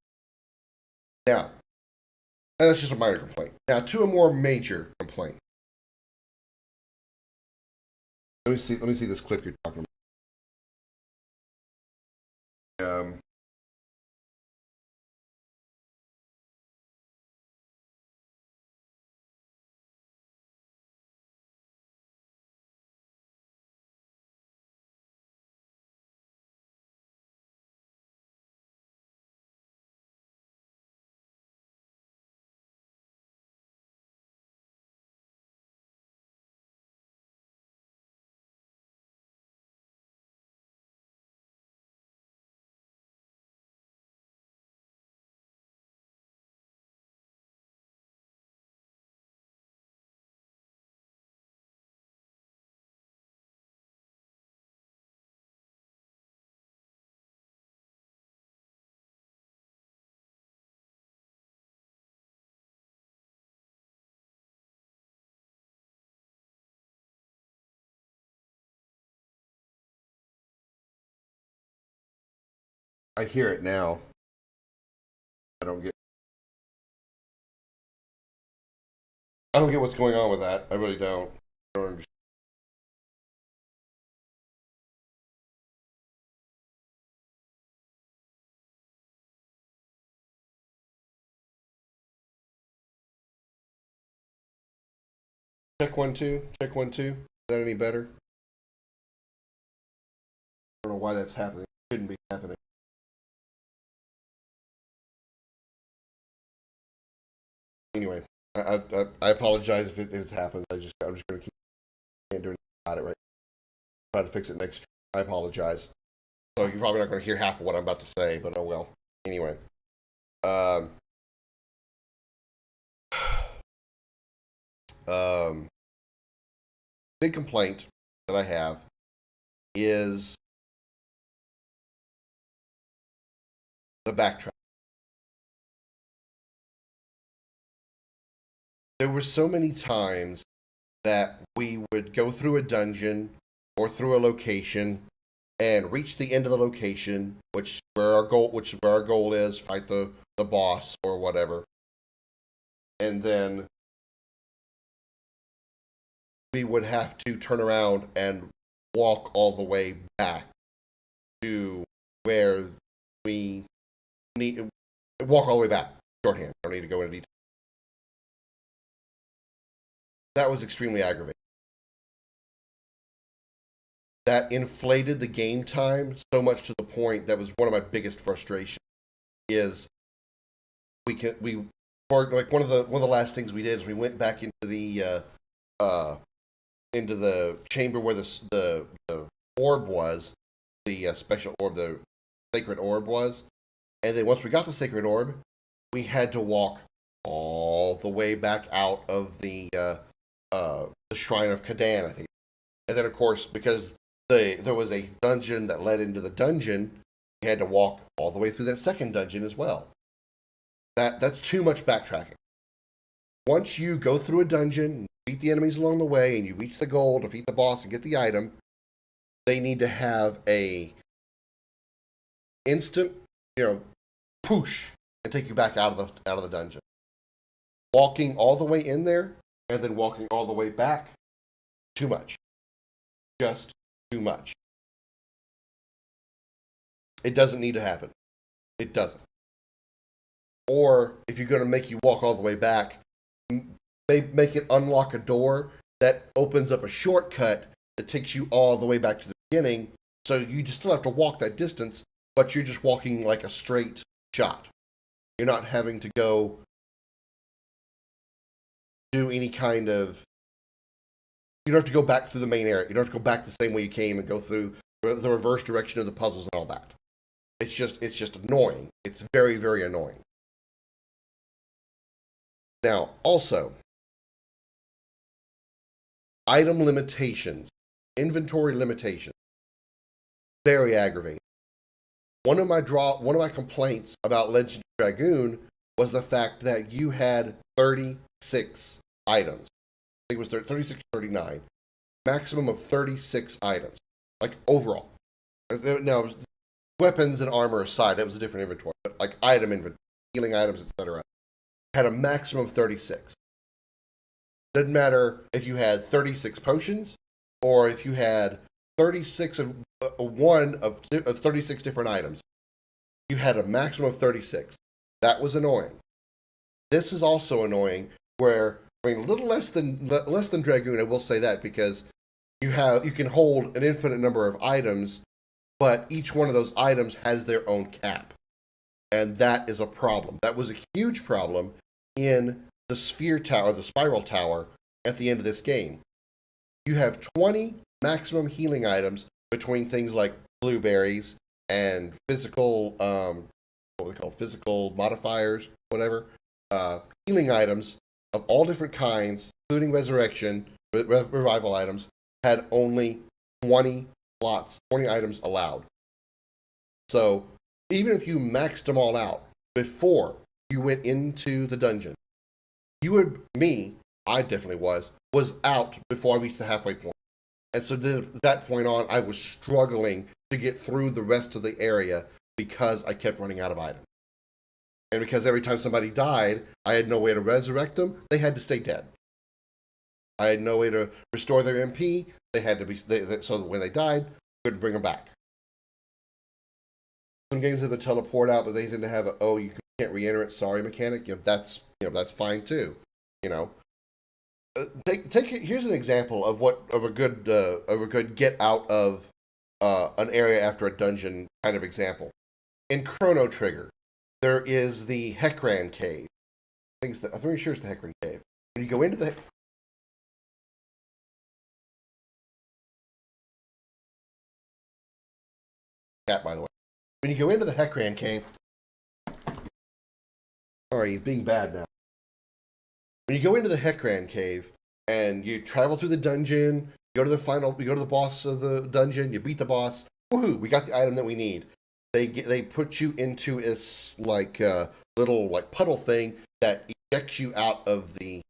Now, and that's just a minor complaint. Now, to a more major complaint. Let me see this clip you're talking about. I hear it now. I don't get what's going on with that. I really don't. I don't understand. Check 1 2. Check 1 2. Is that any better? I don't know why that's happening. It shouldn't be happening. Anyway, I apologize if it's happened. I'm just going to keep doing anything about it right. Try to fix it next. I apologize. So you're probably not going to hear half of what I'm about to say, but oh well. Anyway, big complaint that I have is the backtrack. There were so many times that we would go through a dungeon or through a location and reach the end of the location, which is where our goal is, fight the boss or whatever. And then we would have to turn around and walk all the way back to where we need walk all the way back. Shorthand. I don't need to go into detail. That was extremely aggravating. That inflated the game time so much to the point that was one of my biggest frustrations. Is like one of the last things we did is we went back into the chamber where the orb was, the special orb, the sacred orb was, and then once we got the sacred orb, we had to walk all the way back out of the Shrine of Kadan, I think. And then, of course, because there was a dungeon that led into the dungeon, we had to walk all the way through that second dungeon as well. That's too much backtracking. Once you go through a dungeon, beat the enemies along the way, and you reach the goal, defeat the boss, and get the item, they need to have a instant, push and take you back out of the dungeon. Walking all the way in there and then walking all the way back, too much. Just too much. It doesn't need to happen. It doesn't. Or if you're going to make you walk all the way back, make it unlock a door that opens up a shortcut that takes you all the way back to the beginning. So you just still have to walk that distance, but you're just walking like a straight shot. You're not having to go do any kind of... You don't have to go back through the main area. You don't have to go back the same way you came and go through the reverse direction of the puzzles and all that. It's just annoying. It's very, very annoying. Now, also, item limitations, inventory limitations, very aggravating. One of my complaints about Legend of Dragoon was the fact that you had 36 items. think it was 36 or 39, maximum of 36 items, like overall. Now, weapons and armor aside, it was a different inventory, but like item inventory, healing items, etc., had a maximum of 36. Doesn't matter if you had 36 potions or if you had 36 of one of 36 different items. You had a maximum of 36. That was annoying. This is also annoying where, I mean, a little less than Dragoon, I will say that, because you can hold an infinite number of items, but each one of those items has their own cap. And that is a problem. That was a huge problem in the sphere tower, the spiral tower, at the end of this game. You have 20 maximum healing items between things like blueberries and physical, what we call physical modifiers, whatever. Healing items of all different kinds, including resurrection, revival items, had only 20 slots, 20 items allowed. So even if you maxed them all out before you went into the dungeon, I definitely was out before I reached the halfway point. And so then at that point on, I was struggling to get through the rest of the area because I kept running out of items. And because every time somebody died, I had no way to resurrect them, they had to stay dead. I had no way to restore their MP, they had to be, so that when they died, I couldn't bring them back. Some games have a teleport out, but they didn't have you can't re-enter it, sorry mechanic. That's fine too. Here's an example of a good get out of an area after a dungeon kind of example. In Chrono Trigger, there is the Hekran Cave. I'm pretty sure it's the Hekran Cave. When you go into the cat, by the way, when you go into the Hekran Cave, sorry, he's being bad now. When you go into the Hekran Cave and you travel through the dungeon, you go to the boss of the dungeon, you beat the boss. Woohoo! We got the item that we need. They put you into this little puddle thing that ejects you out of the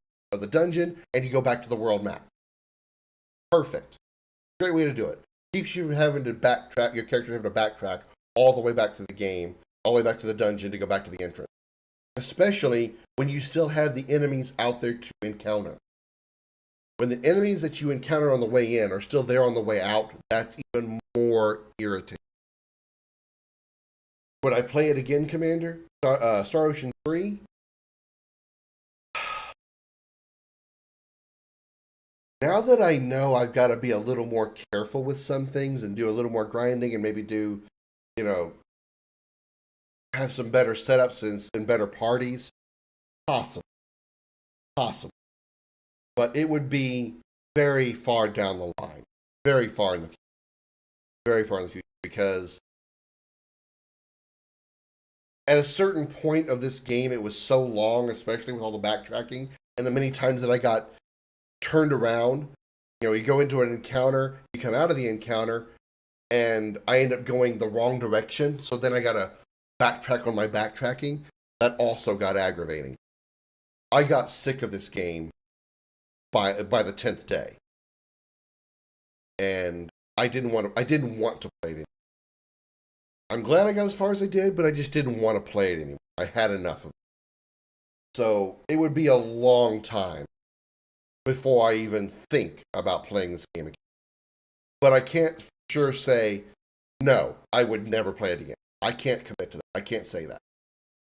dungeon, and you go back to the world map. Perfect. Great way to do it. Keeps you from having to backtrack. Your character having to backtrack all the way back to the game, all the way back to the dungeon to go back to the entrance. Especially when you still have the enemies out there to encounter. When the enemies that you encounter on the way in are still there on the way out, that's even more irritating. Would I play it again, Commander? Star Ocean 3? Now that I know I've got to be a little more careful with some things and do a little more grinding and maybe do, have some better setups and better parties, possible. But it would be very far down the line. Very far in the future. Because at a certain point of this game, it was so long, especially with all the backtracking, and the many times that I got turned around. You go into an encounter, you come out of the encounter, and I end up going the wrong direction, so then I gotta backtrack on my backtracking. That also got aggravating. I got sick of this game by the 10th day. And I didn't want to play it anymore. I'm glad I got as far as I did, but I just didn't want to play it anymore. I had enough of it. So it would be a long time before I even think about playing this game again. But I can't for sure say, no, I would never play it again. I can't commit to that. I can't say that.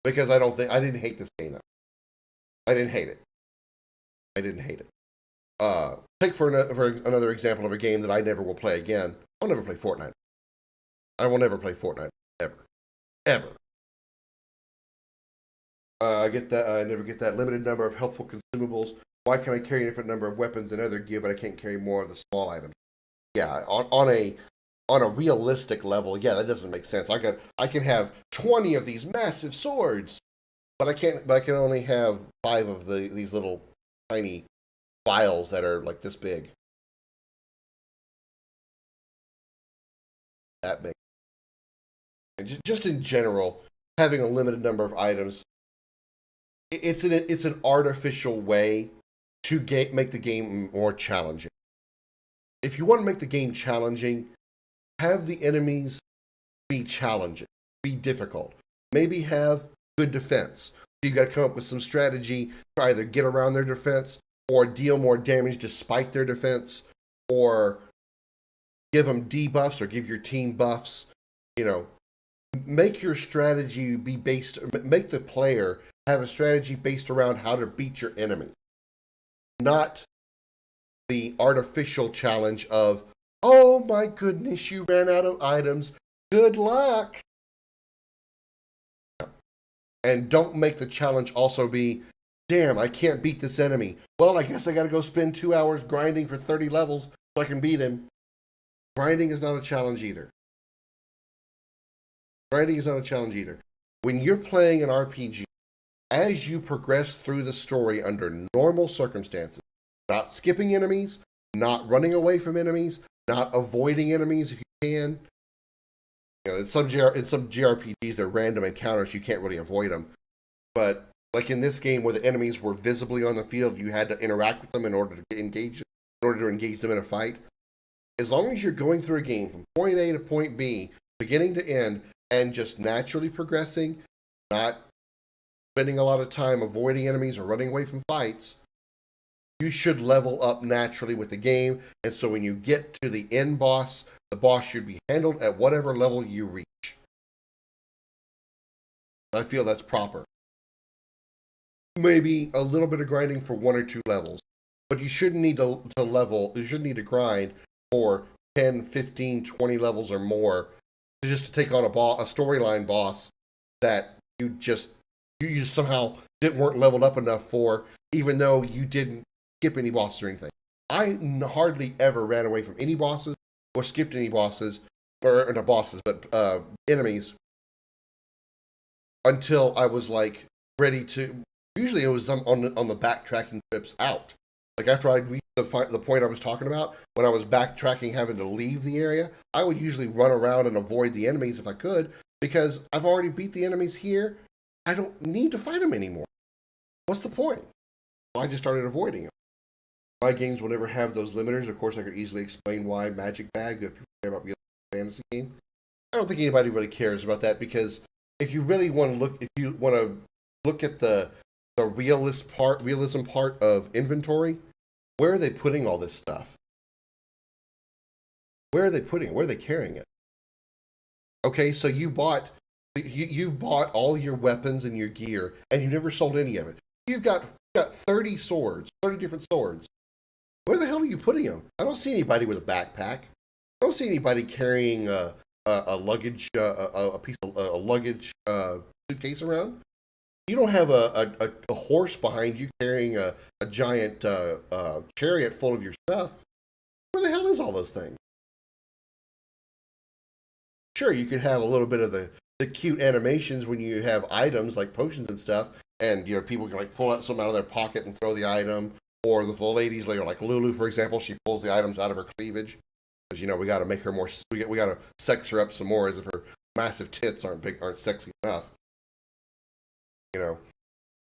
Because I didn't hate this game, though. I didn't hate it. Take for another example of a game that I never will play again. I'll never play Fortnite. I will never play Fortnite. Ever. I get that. I never get that limited number of helpful consumables. Why can I carry a different number of weapons and other gear, but I can't carry more of the small items? Yeah, on a realistic level, yeah, that doesn't make sense. I can have 20 of these massive swords, but I can only have 5 of these little tiny vials that are like this big. That big. And just in general, having a limited number of items, it's an artificial way to make the game more challenging. If you want to make the game challenging, have the enemies be challenging, be difficult. Maybe have good defense. You got to come up with some strategy to either get around their defense or deal more damage despite their defense, or give them debuffs or give your team buffs. Make your strategy be based, make the player have a strategy based around how to beat your enemy, not the artificial challenge of, oh my goodness, you ran out of items, good luck. And don't make the challenge also be, damn, I can't beat this enemy. Well, I guess I gotta go spend 2 hours grinding for 30 levels so I can beat him. Grinding is not a challenge either. Grinding is not a challenge either. When you're playing an RPG, as you progress through the story under normal circumstances, not skipping enemies, not running away from enemies, not avoiding enemies if you can. In some JRPGs, they're random encounters, you can't really avoid them. But like in this game where the enemies were visibly on the field, you had to interact with them in order to engage them in a fight. As long as you're going through a game from point A to point B, beginning to end, and just naturally progressing, not spending a lot of time avoiding enemies or running away from fights, you should level up naturally with the game. And so when you get to the end boss, the boss should be handled at whatever level you reach. I feel that's proper. Maybe a little bit of grinding for 1 or 2 levels, but you shouldn't need to grind for 10, 15, 20 levels or more just to take on a storyline boss that you just somehow weren't leveled up enough for, even though you didn't skip any bosses or anything. I hardly ever ran away from any bosses or skipped any bosses, or not bosses, but enemies, until I was like ready to. Usually it was on the backtracking trips out. Like after I reached the point I was talking about, when I was backtracking having to leave the area, I would usually run around and avoid the enemies if I could, because I've already beat the enemies here. I don't need to fight them anymore. What's the point? So I just started avoiding them. My games will never have those limiters. Of course, I could easily explain why Magic Bag, if people care about real fantasy game. I don't think anybody really cares about that, because if you really want to look at the realism part of inventory, where are they putting all this stuff? Where are they putting it? Where are they carrying it? Okay, so you've bought all your weapons and your gear, and you never sold any of it. You've got 30 swords, 30 different swords. Where the hell are you putting them? I don't see anybody with a backpack. I don't see anybody carrying a luggage, a piece of a luggage suitcase around. You don't have a horse behind you carrying a giant chariot full of your stuff. Where the hell is all those things? Sure, you could have a little bit of the cute animations when you have items like potions and stuff, and people can like pull out something out of their pocket and throw the item, or the ladies like Lulu, for example, she pulls the items out of her cleavage because we got to make her more. We got to sex her up some more, as if her massive tits aren't sexy enough.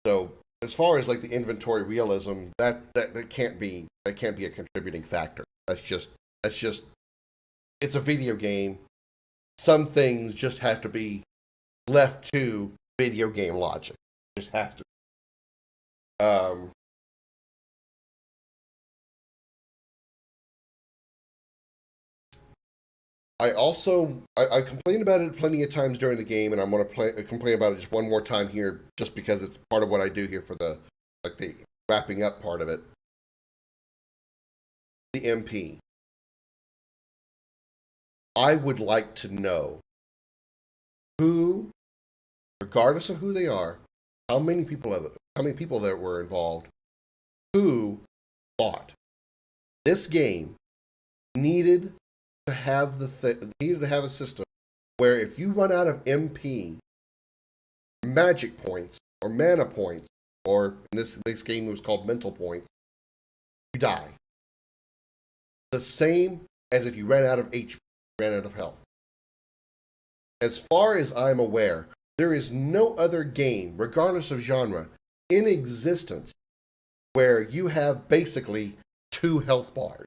So as far as like the inventory realism, that can't be a contributing factor. That's just it's a video game. Some things just have to be left to video game logic. Just have to. I complained about it plenty of times during the game, and I'm going to complain about it just one more time here, just because it's part of what I do here for the wrapping up part of it. The MP. I would like to know who, regardless of who they are, how many people that were involved, who thought this game needed to have a system where if you run out of MP, magic points or mana points, or in this game it was called mental points, you die. The same as if you ran out of HP, ran out of health. As far as I'm aware, there is no other game, regardless of genre, in existence where you have basically 2 health bars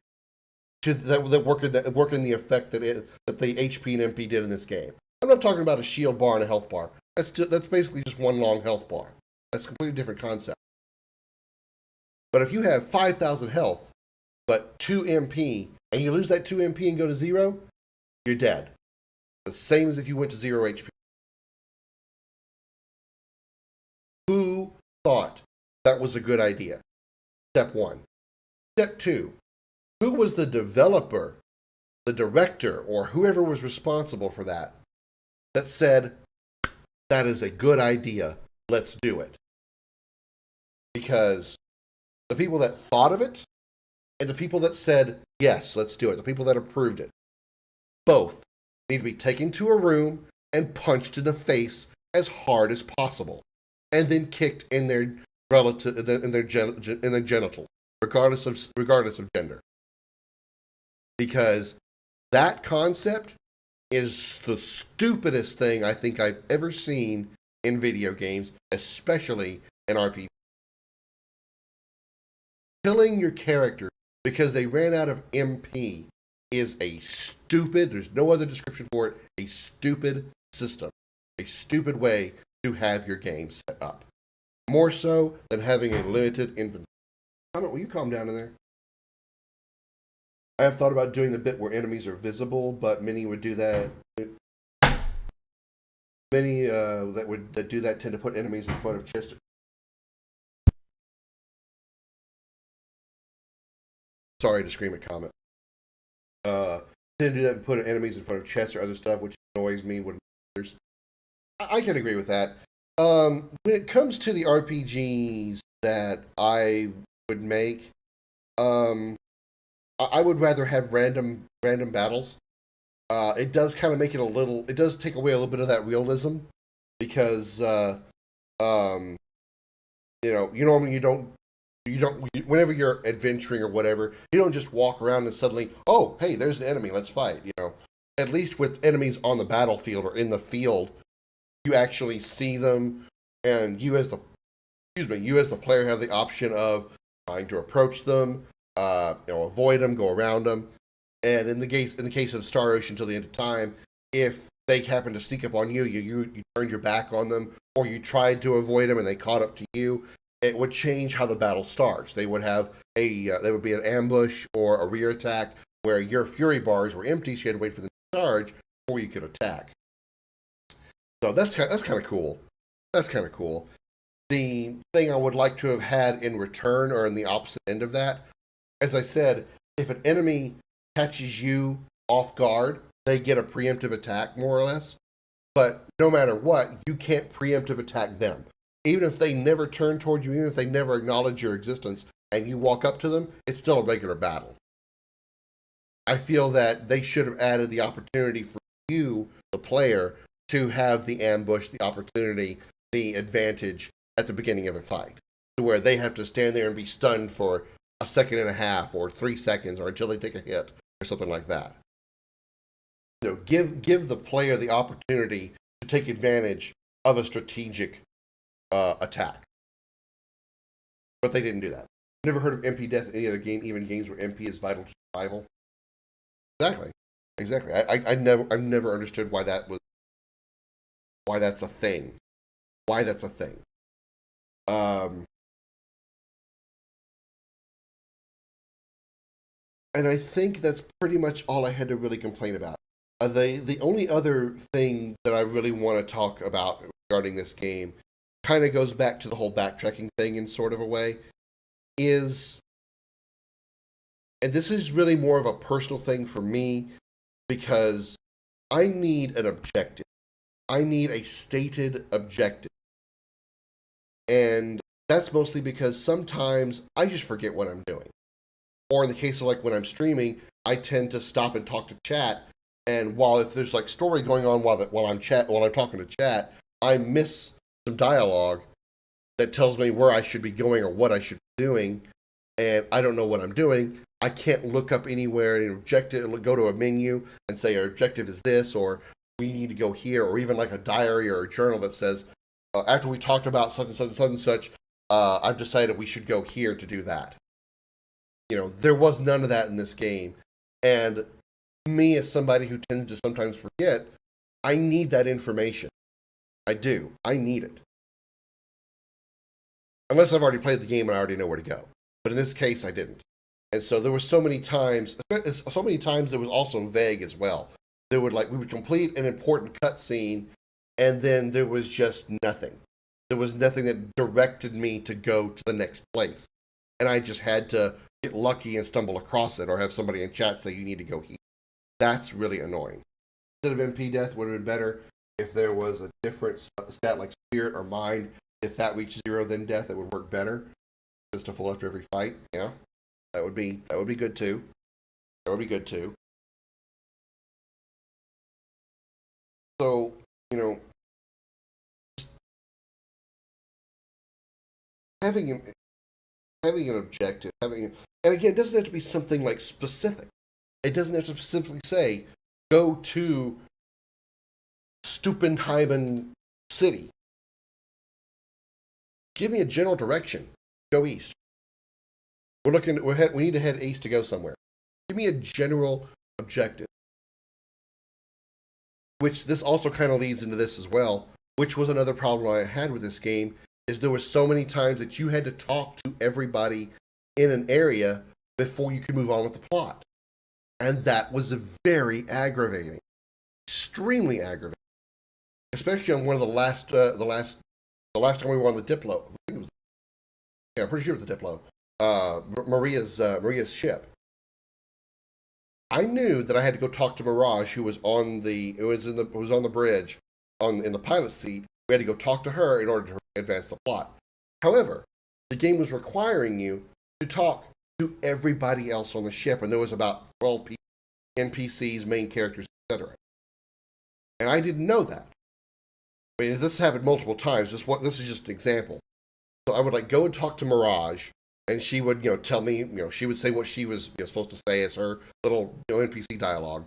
that work in the effect that the HP and MP did in this game. I'm not talking about a shield bar and a health bar. That's basically just one long health bar. That's a completely different concept. But if you have 5,000 health, but 2 MP, and you lose that 2 MP and go to 0, you're dead. The same as if you went to 0 HP. Who thought that was a good idea? Step 1. Step 2. Who was the developer, the director, or whoever was responsible for that said, that is a good idea, let's do it? Because the people that thought of it and the people that said, yes, let's do it, the people that approved it, both need to be taken to a room and punched in the face as hard as possible, and then kicked in their genitals, regardless of gender. Because that concept is the stupidest thing I think I've ever seen in video games, especially in RPG. Killing your character because they ran out of MP is a stupid, there's no other description for it, a stupid system, a stupid way to have your game set up. More so than having a limited inventory. Will you calm down in there? I have thought about doing the bit where enemies are visible, but many would do that. Many that do that tend to put enemies in front of chests. Sorry to scream at comment. Tend to do that and put enemies in front of chests or other stuff, which annoys me when others. I can agree with that. When it comes to the RPGs that I would make, I would rather have random battles. It does kind of make it a little. It does take away a little bit of that realism, because you normally you don't. Whenever you're adventuring or whatever, you don't just walk around and suddenly, oh, hey, there's an enemy, let's fight. At least with enemies on the battlefield or in the field, you actually see them, and you as the player have the option of trying to approach them, avoid them, go around them. And in the case of Star Ocean till the end of time, if they happen to sneak up on you, you turned your back on them, or you tried to avoid them and they caught up to you, it would change how the battle starts. They would have there would be an ambush or a rear attack where your fury bars were empty, so you had to wait for them to charge before you could attack. So that's kind of cool. That's kind of cool. The thing I would like to have had in return, or in the opposite end of that, as I said, if an enemy catches you off guard, they get a preemptive attack, more or less. But no matter what, you can't preemptive attack them. Even if they never turn toward you, even if they never acknowledge your existence, and you walk up to them, it's still a regular battle. I feel that they should have added the opportunity for you, the player, to have the ambush, the opportunity, the advantage at the beginning of a fight, to where they have to stand there and be stunned for a second and a half or 3 seconds, or until they take a hit or something like that. Give the player the opportunity to take advantage of a strategic attack. But they didn't do that. Never heard of MP death in any other game, even games where MP is vital to survival. Exactly. I've never understood why that's a thing. Why that's a thing. And I think that's pretty much all I had to really complain about. The only other thing that I really want to talk about regarding this game kind of goes back to the whole backtracking thing in sort of a way, is, and this is really more of a personal thing for me, because I need an objective. I need a stated objective. And that's mostly because sometimes I just forget what I'm doing. Or in the case of like when I'm streaming, I tend to stop and talk to chat, and if there's like story going on while I'm talking to chat, I miss some dialogue that tells me where I should be going or what I should be doing, and I don't know what I'm doing. I can't look up anywhere and go to a menu and say our objective is this, or we need to go here, or even like a diary or a journal that says, after we talked about such and such and such, I've decided we should go here to do that. You know, there was none of that in this game. And me, as somebody who tends to sometimes forget, I need that information. I do. I need it. Unless I've already played the game and I already know where to go. But in this case, I didn't. And so there were so many times it was also vague as well. We would complete an important cutscene, and then there was just nothing. There was nothing that directed me to go to the next place. And I just had to get lucky and stumble across it, or have somebody in chat say you need to go here. That's really annoying. Instead of MP death, would have been better if there was a different stat like spirit or mind. If that reached 0, then death, it would work better. Just a full after every fight. Yeah, that would be good too. That would be good too. So, you know, having an objective, and again, it doesn't have to be something like specific. It doesn't have to specifically say, go to Stupenheimen City. Give me a general direction. Go east. We need to head east to go somewhere. Give me a general objective. Which this also kind of leads into this as well, which was another problem I had with this game, is there were so many times that you had to talk to everybody in an area before you could move on with the plot. And that was very aggravating. Extremely aggravating. Especially on one of the last time we were on the Diplo. I'm pretty sure it was the Diplo. Maria's ship. I knew that I had to go talk to Mirage, who was on the bridge, in the pilot seat. We had to go talk to her in order to advance the plot. However, the game was requiring you to talk to everybody else on the ship, and there was about 12 people, NPCs, main characters, etc. And I didn't know that. I mean, this happened multiple times. This is just an example. So I would go and talk to Mirage, and she would, tell me, she would say what she was supposed to say as her little NPC dialogue.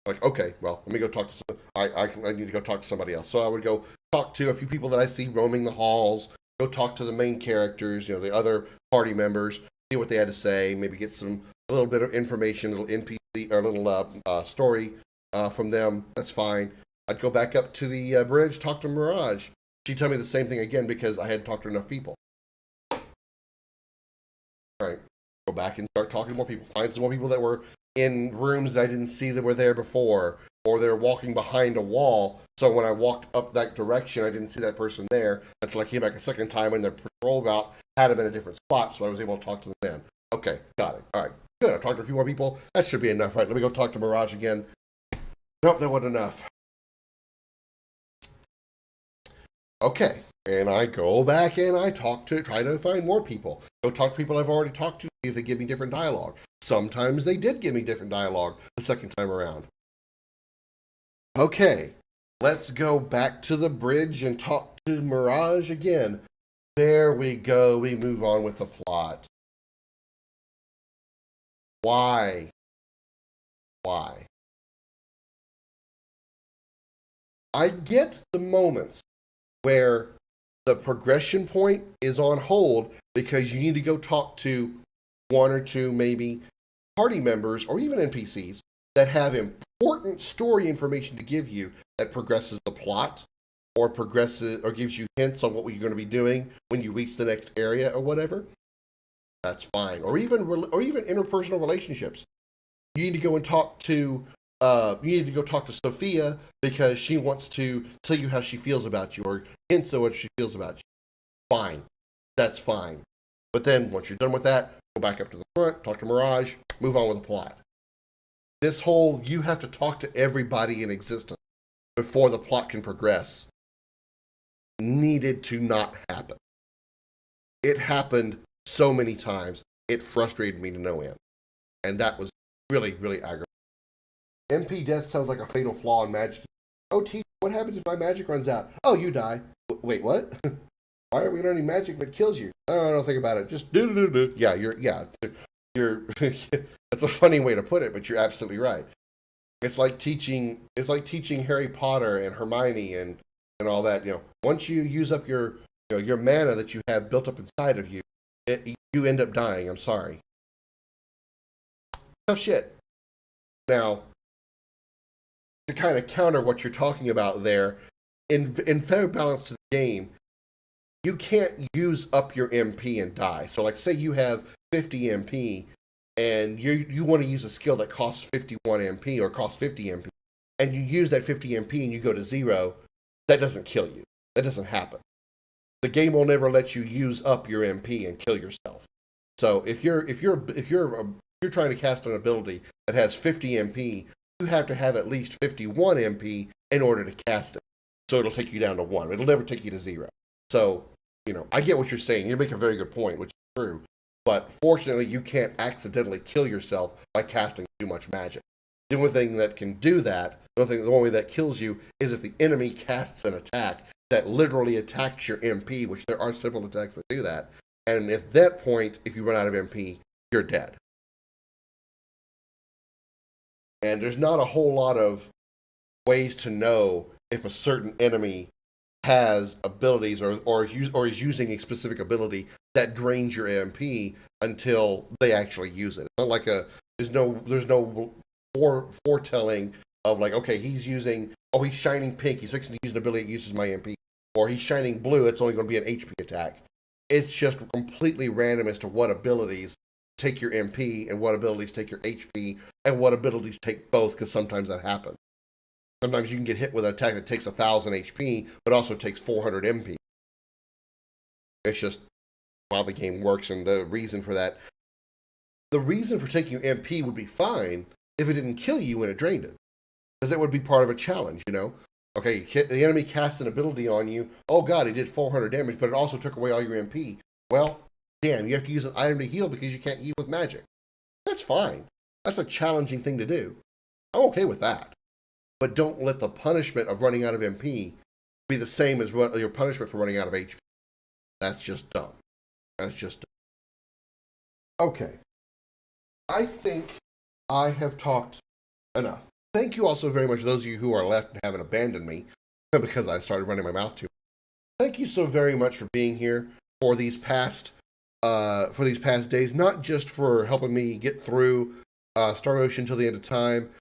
Like, okay, well, let me go talk to I need to go talk to somebody else. So I would go talk to a few people that I see roaming the halls, go talk to the main characters, the other party members, see what they had to say, maybe get a little bit of information, a little NPC or a little story from them. That's fine. I'd go back up to the bridge, talk to Mirage. She'd tell me the same thing again because I hadn't talked to enough people. Right. Go back and start talking to more people. Find some more people that were in rooms that I didn't see that were there before, or they're walking behind a wall. So when I walked up that direction, I didn't see that person there until I came back a second time when the patrol route had them in a different spot, so I was able to talk to them then. Okay, got it. All right, good. I talked to a few more people. That should be enough, right? Let me go talk to Mirage again. Nope, that wasn't enough. Okay, and I go back and I try to find more people. Go talk to people I've already talked to, see if they give me different dialogue. Sometimes they did give me different dialogue the second time around. Okay, let's go back to the bridge and talk to Mirage again. There we go, we move on with the plot. Why? I get the moments where the progression point is on hold because you need to go talk to one or two maybe party members or even NPCs that have important story information to give you that progresses the plot or gives you hints on what you're going to be doing when you reach the next area or whatever. That's fine. Or even interpersonal relationships. You need to go and talk to Sophia because she wants to tell you how she feels about you or hints at what she feels about you. Fine. That's fine. But then once you're done with that, go back up to the front, talk to Mirage, move on with the plot. This whole you have to talk to everybody in existence before the plot can progress needed to not happen. It happened so many times, it frustrated me to no end. And that was really, really aggravating. MP death sounds like a fatal flaw in magic. Oh, teacher, what happens if my magic runs out? Oh, you die. Wait, what? Why are we learning magic that kills you? Oh, I don't think about it. Just do. Yeah, you're that's a funny way to put it, but you're absolutely right. It's like teaching Harry Potter and Hermione and all that. Once you use up your your mana that you have built up inside of you, you end up dying. I'm sorry. Tough shit. Now, to kind of counter what you're talking about there, in fair balance to the game, you can't use up your MP and die. So, like, say you have 50 MP, and you want to use a skill that costs 51 MP or costs 50 MP, and you use that 50 MP and you go to 0, that doesn't kill you. That doesn't happen. The game will never let you use up your MP and kill yourself. So if you're trying to cast an ability that has 50 MP, you have to have at least 51 MP in order to cast it. So it'll take you down to 1. It'll never take you to 0. So, I get what you're saying. You make a very good point, which is true. But fortunately, you can't accidentally kill yourself by casting too much magic. The only thing that can do that, the only way that kills you, is if the enemy casts an attack that literally attacks your MP, which there are several attacks that do that. And at that point, if you run out of MP, you're dead. And there's not a whole lot of ways to know if a certain enemy has abilities or is using a specific ability that drains your MP until they actually use it. It's not like there's no foretelling of like, okay, he's shining pink, he's fixing to use an ability that uses my MP. Or he's shining blue, it's only going to be an HP attack. It's just completely random as to what abilities take your MP and what abilities take your HP and what abilities take both, because sometimes that happens. Sometimes you can get hit with an attack that takes 1,000 HP, but also takes 400 MP. It's just how the game works, and the reason for that. The reason for taking your MP would be fine if it didn't kill you when it drained it. Because that would be part of a challenge, Okay, the enemy cast an ability on you. Oh god, he did 400 damage, but it also took away all your MP. Well, damn, you have to use an item to heal because you can't heal with magic. That's fine. That's a challenging thing to do. I'm okay with that. But don't let the punishment of running out of MP be the same as your punishment for running out of HP. That's just dumb. Okay. I think I have talked enough. Thank you also very much, those of you who are left and haven't abandoned me, because I started running my mouth too. Thank you so very much for being here for these past days, not just for helping me get through Star Ocean till the end of time,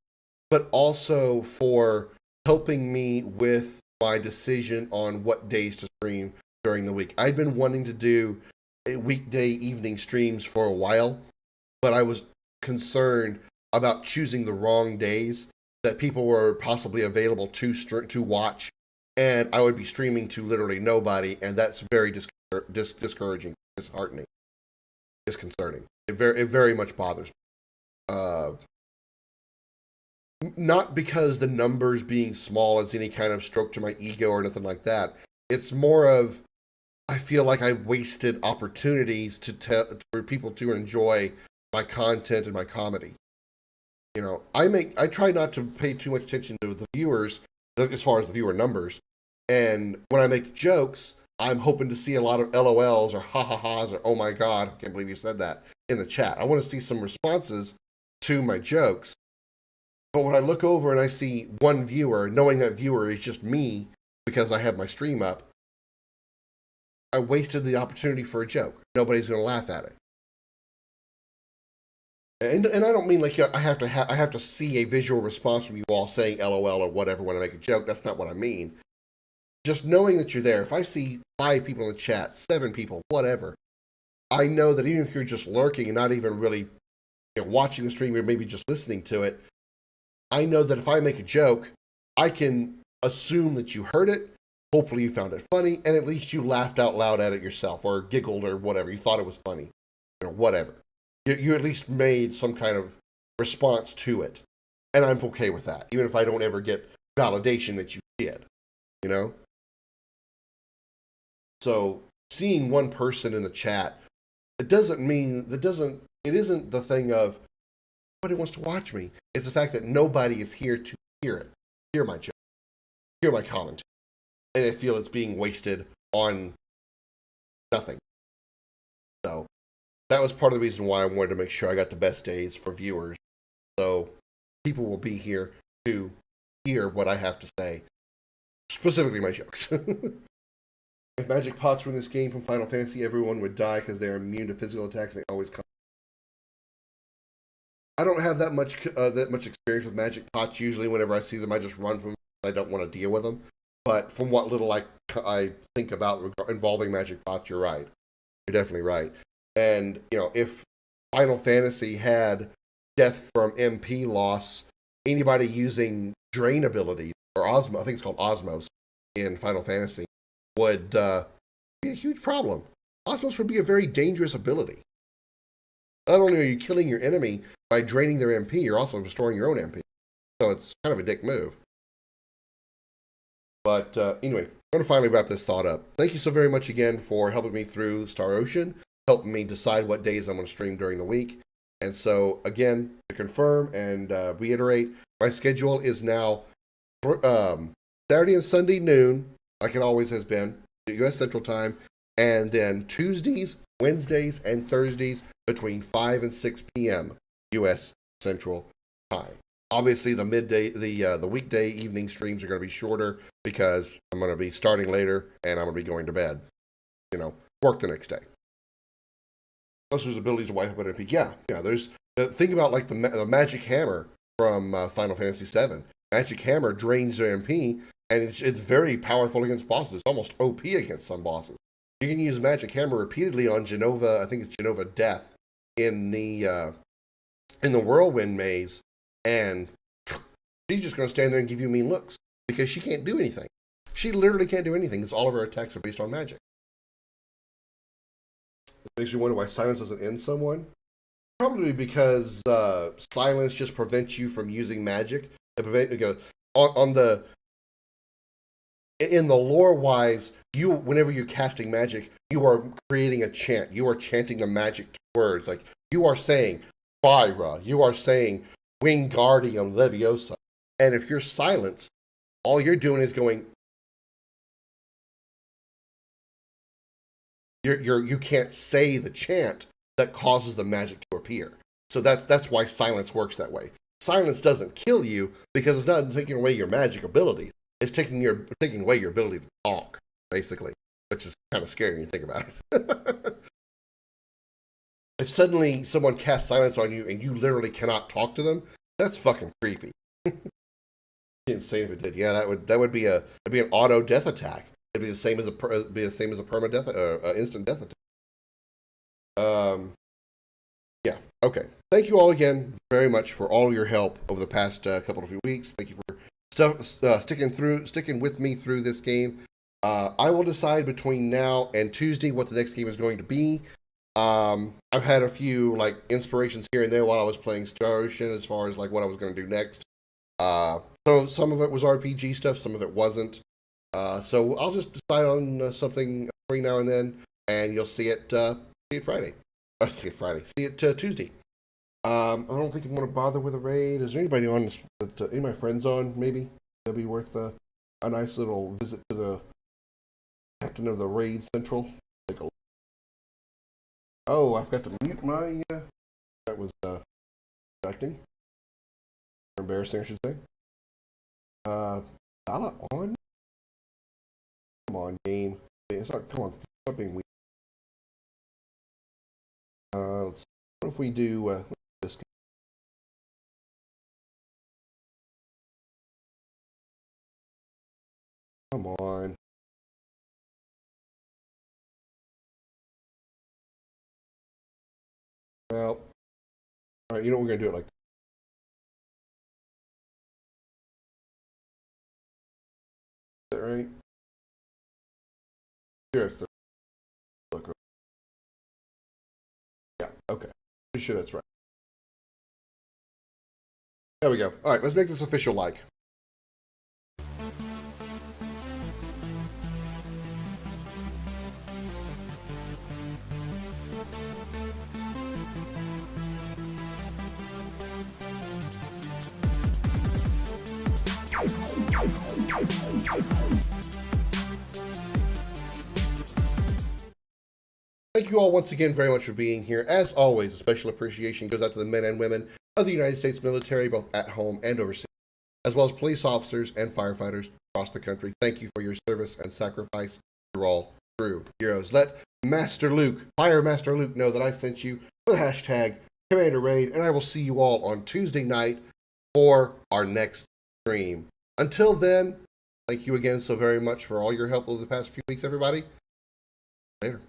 but also for helping me with my decision on what days to stream during the week. I'd been wanting to do weekday evening streams for a while, but I was concerned about choosing the wrong days that people were possibly available to watch, and I would be streaming to literally nobody, and that's very discouraging, disheartening, disconcerting. It very much bothers me. Not because the numbers being small is any kind of stroke to my ego or nothing like that. It's more of, I feel like I wasted opportunities for people to enjoy my content and my comedy. I try not to pay too much attention to the viewers as far as the viewer numbers. And when I make jokes, I'm hoping to see a lot of LOLs or ha-ha-has or oh my god, I can't believe you said that in the chat. I want to see some responses to my jokes. But when I look over and I see one viewer, knowing that viewer is just me because I have my stream up, I wasted the opportunity for a joke. Nobody's going to laugh at it. And I don't mean like I have to see a visual response from you all saying LOL or whatever when I make a joke. That's not what I mean. Just knowing that you're there. If I see 5 people in the chat, 7 people, whatever, I know that even if you're just lurking and not even really watching the stream or maybe just listening to it, I know that if I make a joke, I can assume that you heard it. Hopefully you found it funny, and at least you laughed out loud at it yourself or giggled or whatever. You thought it was funny, whatever. You at least made some kind of response to it. And I'm okay with that, even if I don't ever get validation that you did, So seeing one person in the chat, it isn't the thing of nobody wants to watch me. It's the fact that nobody is here to hear my joke, hear my commentary. And I feel it's being wasted on nothing. So that was part of the reason why I wanted to make sure I got the best days for viewers. So people will be here to hear what I have to say, specifically my jokes. if magic pots were in this game from Final Fantasy, everyone would die because they're immune to physical attacks. They always come. I don't have that much experience with magic pots. Usually, whenever I see them, I just run from them. I don't want to deal with them. But from what little I think about involving magic pots, you're right. You're definitely right. And if Final Fantasy had death from MP loss, anybody using drain ability or Osmo, I think it's called Osmos in Final Fantasy, would be a huge problem. Osmos would be a very dangerous ability. Not only are you killing your enemy by draining their MP, you're also restoring your own MP. So it's kind of a dick move. But anyway, I'm going to finally wrap this thought up. Thank you so very much again for helping me through Star Ocean, helping me decide what days I'm going to stream during the week. And so, again, to confirm and reiterate, my schedule is now Saturday and Sunday noon, like it always has been, U.S. Central Time, and then Tuesdays, Wednesdays, and Thursdays between 5 and 6 p.m. U.S. Central Time. Obviously, the weekday evening streams are going to be shorter because I'm going to be starting later and I'm going to be going to bed. Work the next day. Plus, there's abilities to wipe up an MP. Yeah. There's think about like the magic hammer from Final Fantasy VII. Magic hammer drains their MP, and it's very powerful against bosses. It's almost OP against some bosses. You can use magic hammer repeatedly on Genova. I think it's Genova Death in the whirlwind maze, and she's just going to stand there and give you mean looks because she can't do anything. She literally can't do anything because all of her attacks are based on magic. It makes you wonder why silence doesn't end someone. Probably because silence just prevents you from using magic. It prevents in the lore wise, whenever you're casting magic, you are creating a chant. You are chanting the magic words. Like you are saying Fyra, you are saying Wingardium Leviosa. And if you're silenced, all you're doing is going. You can't say the chant that causes the magic to appear. So that's why silence works that way. Silence doesn't kill you because it's not taking away your magic abilities. It's taking away your ability to talk, basically, which is kind of scary when you think about it. If suddenly someone casts silence on you and you literally cannot talk to them, that's fucking creepy. Insane if it did. Yeah, that would be an auto death attack. It'd be the same as a permadeath, instant death attack. Yeah. Okay. Thank you all again very much for all your help over the past couple of weeks. Thank you for sticking with me through this game. I will decide between now and Tuesday what the next game is going to be. I've had a few inspirations here and there while I was playing Star Ocean as far as what I was going to do next. So some of it was RPG stuff, some of it wasn't. So I'll just decide on something every now and then, and you'll see it Friday. See it Tuesday. I don't think I'm going to bother with a raid. Is there anybody on this, any of my friends on, maybe? That'd be worth a nice little visit to the captain of the raid central. Take a look. Oh, I forgot to mute my, that was, distracting. Embarrassing, I should say. Ballot on? Come on, game. It's not, come on, stop being weak. Let's see. What if we do this? Come on. Well, all right, you know we're going to do it like this. Is that right? Yes. Look. Yeah, okay. Pretty sure that's right. There we go. All right, let's make this official like. Thank you all once again very much for being here. As always, a special appreciation goes out to the men and women of the United States military, both at home and overseas, as well as police officers and firefighters across the country. Thank you for your service and sacrifice. You're all true heroes. Let Master Luke, Fire Master Luke, know that I sent you with hashtag Commander Raid, and I will see you all on Tuesday night for our next stream. Until then, thank you again so very much for all your help over the past few weeks, everybody. Later.